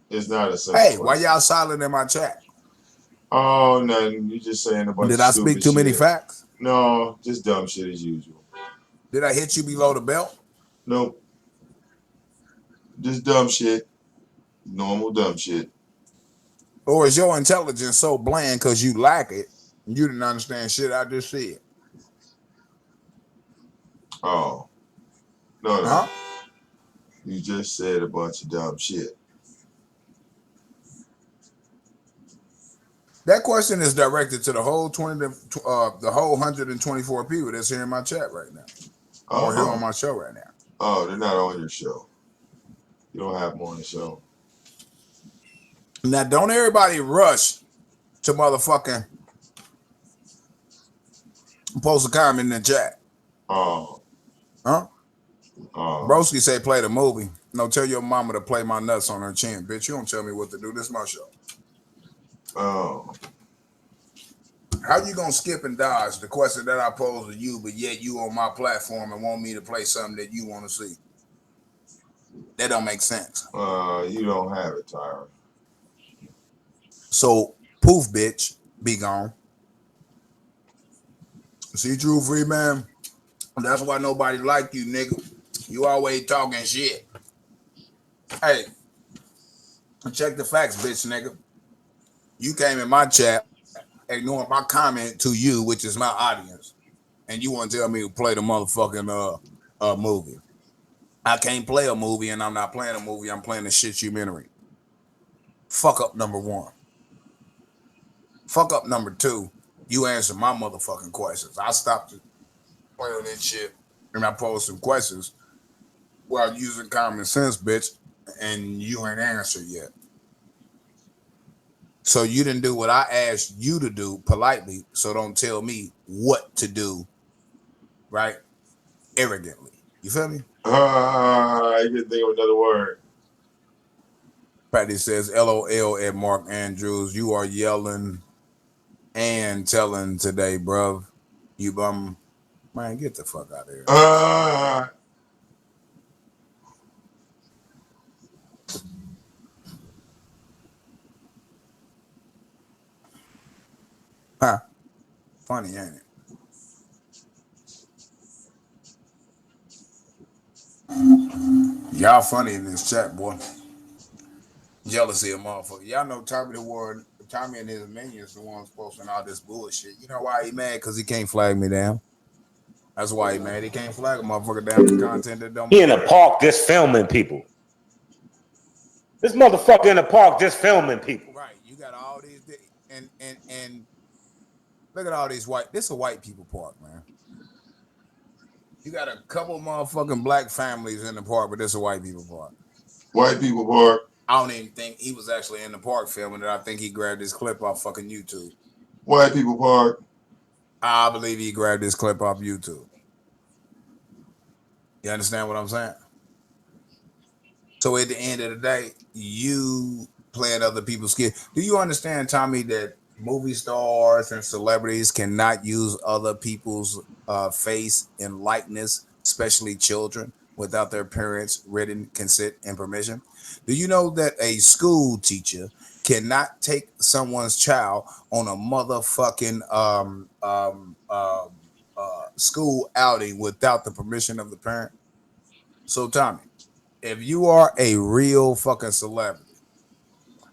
It's not a simple question. Why y'all silent in my chat? Oh, nothing. You're just saying a bunch of stupid shit. Did I speak too many facts? No, just dumb shit as usual. Did I hit you below the belt? Nope. Just dumb shit. Normal dumb shit. Or is your intelligence so bland because you lack it, you didn't understand shit I just said? Oh. No. Huh? You just said a bunch of dumb shit. That question is directed to the whole the whole 124 people that's here in my chat right now, or here on my show right now. Oh, they're not on your show. You don't have them on the show. Now, don't everybody rush to motherfucking post a comment in the chat. Oh. Huh? Oh. Broski say play the movie. No, tell your mama to play my nuts on her chin. Bitch, you don't tell me what to do. This is my show. Oh. How you gonna skip and dodge the question that I posed to you, but yet you on my platform and want me to play something that you want to see? That don't make sense. You don't have it, Tyron. So, poof, bitch, be gone. See, True Free Man? That's why nobody like you, nigga. You always talking shit. Hey, check the facts, bitch, nigga. You came in my chat, ignoring my comment to you, which is my audience, and you want to tell me to play the motherfucking movie. I can't play a movie, and I'm not playing a movie. I'm playing a shit-umentary. Fuck up number one. Fuck up number two. You answer my motherfucking questions. I stopped playing this shit, and I posed some questions while using common sense, bitch, and you ain't answered yet. So you didn't do what I asked you to do politely, so don't tell me what to do, right? Arrogantly. You feel me? I can think of another word. Patty says, LOL at Mark Andrews. You are yelling and telling today, bruv. You bum. Man, get the fuck out of here. Huh. Funny, ain't it? Y'all funny in this chat, boy. Jealousy of motherfucker. Y'all know Tommy and his minions the ones posting all this bullshit. You know why he mad? Because he can't flag me down. That's why he mad. He can't flag a motherfucker down for content that don't. He in the park just filming people. This motherfucker in the park just filming people. Right. You got all these and look at all these white. This is a white people park, man. You got a couple motherfucking black families in the park, but this is a white people park. White people park. I don't even think he was actually in the park filming it. I think he grabbed this clip off fucking YouTube. White people park. I believe he grabbed this clip off YouTube. You understand what I'm saying? So at the end of the day, you playing other people's kids. Do you understand, Tommy, that movie stars and celebrities cannot use other people's face and likeness, especially children, without their parents' written consent and permission? Do you know that a school teacher cannot take someone's child on a motherfucking school outing without the permission of the parent? So, Tommy, if you are a real fucking celebrity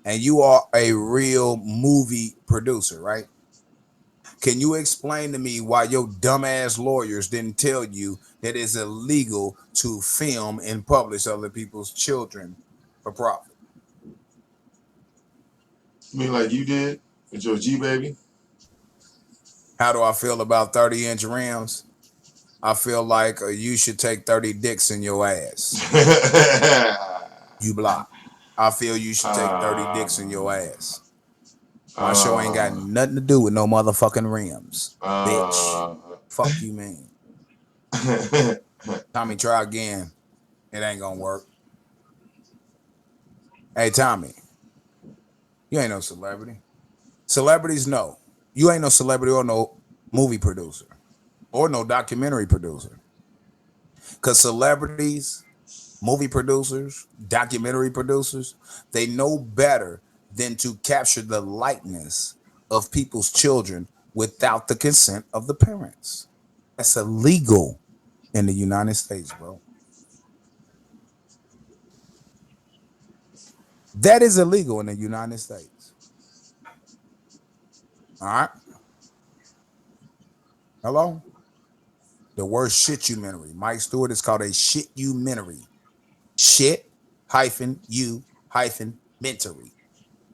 and you are a real movie producer, right? Can you explain to me why your dumbass lawyers didn't tell you that it's illegal to film and publish other people's children for profit? You mean like you did with your G baby? How do I feel about 30-inch rims? I feel like you should take 30 dicks in your ass. You block. I feel you should take 30 dicks in your ass. My show ain't got nothing to do with no motherfucking rims, bitch. Fuck you, man. Tommy, try again. It ain't gonna work. Hey, Tommy, you ain't no celebrity. Celebrities, no. You ain't no celebrity or no movie producer or no documentary producer. Because celebrities, movie producers, documentary producers, they know better than to capture the likeness of people's children without the consent of the parents. That's illegal in the United States, bro. That is illegal in the United States. All right. Hello? The word shit-umentary. Mike Stewart is called a shit-umentary. Shit hyphen you hyphen mentary.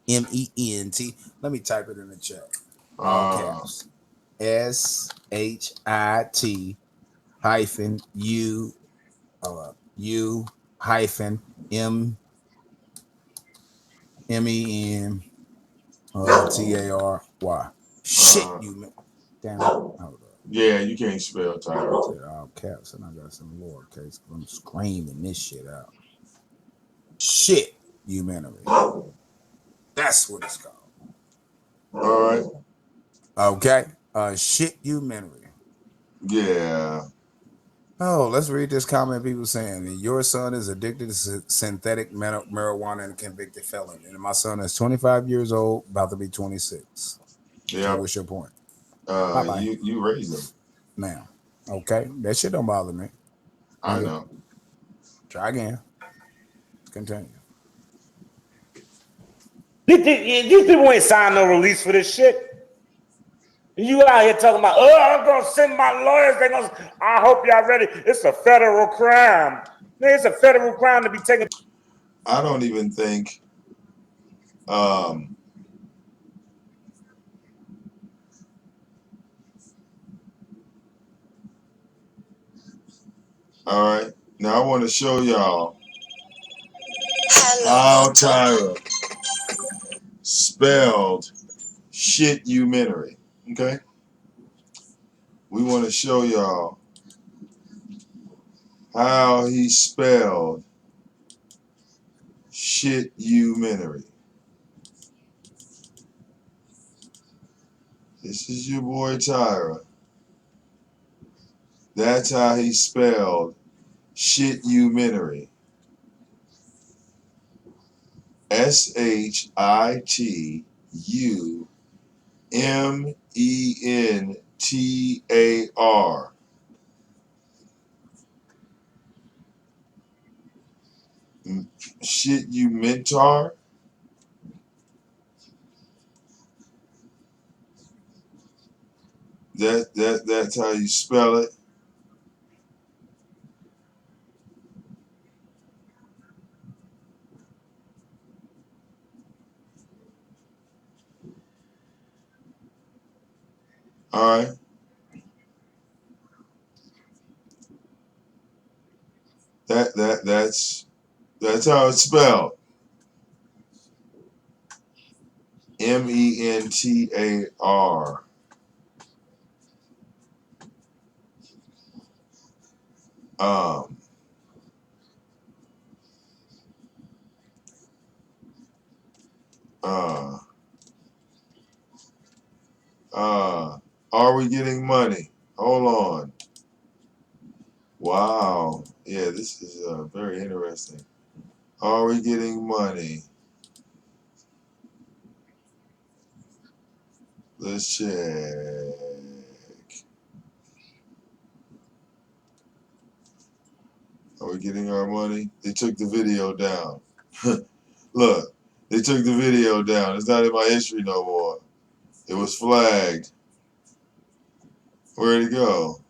MENT. Let me type it in the chat. All caps. SHIT hyphen U hyphen MEN TARY. Shit, you man. Damn it. Hold up. Yeah, you can't spell Tyra. All caps, and I got some lowercase. I'm screaming this shit out. Shit, humanity. That's what it's called. All right. Okay. Shit, humanity. Yeah. Oh, let's read this comment people saying. Your son is addicted to synthetic marijuana and convicted felon. And my son is 25 years old, about to be 26. Yeah. So what's your point? Bye-bye. You raised him. Now. Okay. That shit don't bother me. I know. Try again. Continue. These people ain't signed no release for this shit. You out here talking about, I'm gonna send my lawyers. I hope y'all ready. It's a federal crime. It's a federal crime to be taken. I don't even think. All right. Now I want to show y'all how Tyra spelled shit-umentary. Okay? We want to show y'all how he spelled shit-umentary. This is your boy Tyra. That's how he spelled shit-umentary. SHITUMENTAR. Shit-umentar. That's how you spell it. All right. That's how it's spelled. MENTAR. Are we getting money? Hold on. Wow. Yeah, this is very interesting. Are we getting money? Let's check. Are we getting our money? They took the video down. Look, they took the video down. It's not in my history no more. It was flagged. Where'd it go?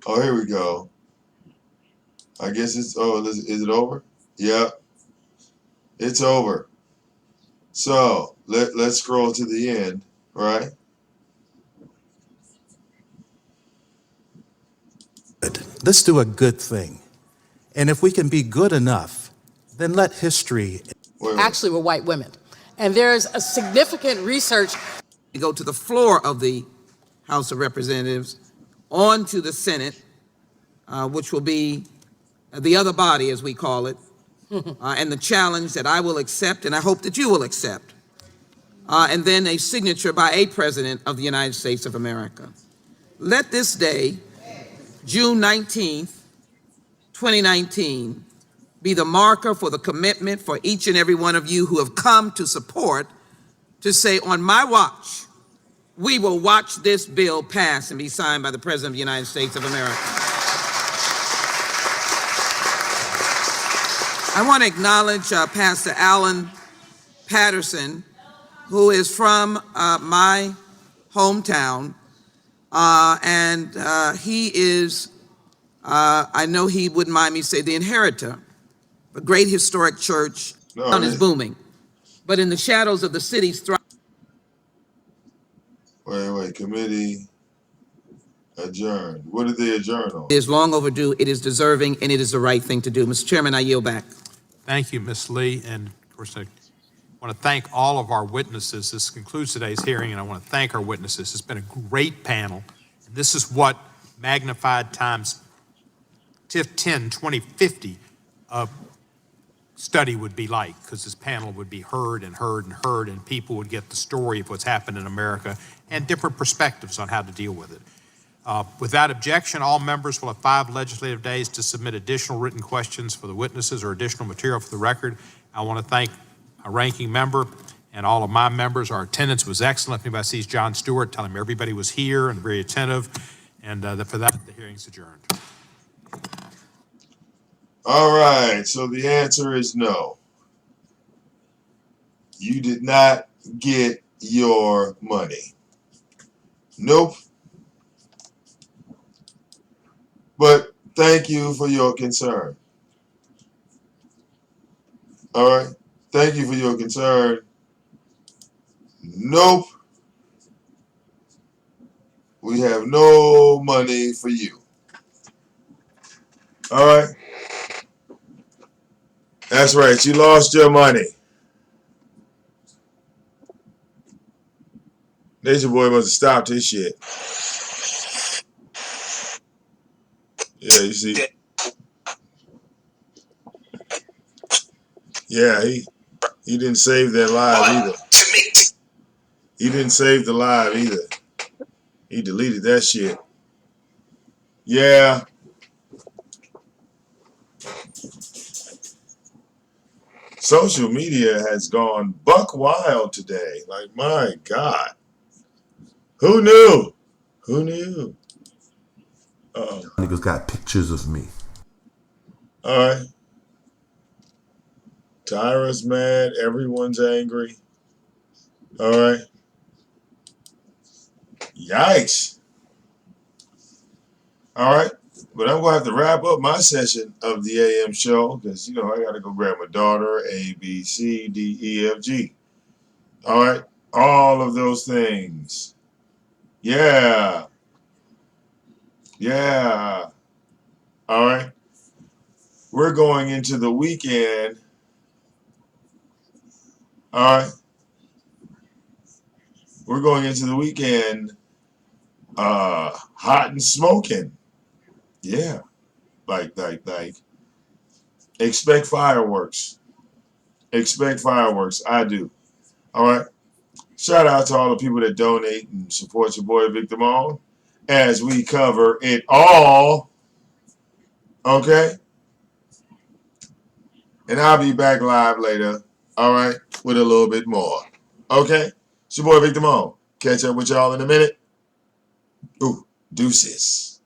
Oh, here we go. I guess it's, is it over? Yep, it's over. So let's scroll to the end, right? Let's do a good thing. And if we can be good enough, then let history. Actually were white women. And there's a significant research. To go to the floor of the House of Representatives, on to the Senate, which will be the other body, as we call it, and the challenge that I will accept, and I hope that you will accept, and then a signature by a president of the United States of America. Let this day, June 19th, 2019, be the marker for the commitment for each and every one of you who have come to support, to say, on my watch, we will watch this bill pass and be signed by the President of the United States of America. I want to acknowledge Pastor Alan Patterson, who is from my hometown, and he is, I know he wouldn't mind me say, the inheritor of a great historic church. Town is booming. but in the shadows of the city's thriving. Wait, committee adjourned. What did they adjourn on? It is long overdue, it is deserving, and it is the right thing to do. Mr. Chairman, I yield back. Thank you, Ms. Lee. And of course, I want to thank all of our witnesses. This concludes today's hearing, and I want to thank our witnesses. It's been a great panel. And this is what magnified times 10, 20, 50 study would be like, because this panel would be heard and heard and heard, and people would get the story of what's happened in America and different perspectives on how to deal with it. Without objection, all members will have 5 legislative days to submit additional written questions for the witnesses or additional material for the record. I want to thank our ranking member and all of my members. Our attendance was excellent. If anybody sees John Stewart, tell him everybody was here and very attentive. And for that, the hearing's adjourned. All right, so the answer is no. You did not get your money. Nope. But thank you for your concern. All right, thank you for your concern. Nope. We have no money for you. All right. That's right. You lost your money. Natureboy must have stopped his shit. Yeah, you see. Yeah, he didn't save that live either. He didn't save the live either. He deleted that shit. Yeah. Social media has gone buck wild today. Like, my God. Who knew? Who knew? Uh-oh. Niggas got pictures of me. All right. Tyra's mad. Everyone's angry. All right. Yikes. All right. But I'm going to have to wrap up my session of the AM show because, I got to go grab my daughter, A, B, C, D, E, F, G. All right. All of those things. Yeah. Yeah. All right. We're going into the weekend. All right. We're going into the weekend hot and smoking. Yeah. Like, expect fireworks. Expect fireworks. I do. All right. Shout out to all the people that donate and support your boy Victor Moan as we cover it all. Okay. And I'll be back live later. All right. With a little bit more. Okay. It's your boy Victor Moan. Catch up with y'all in a minute. Ooh, deuces.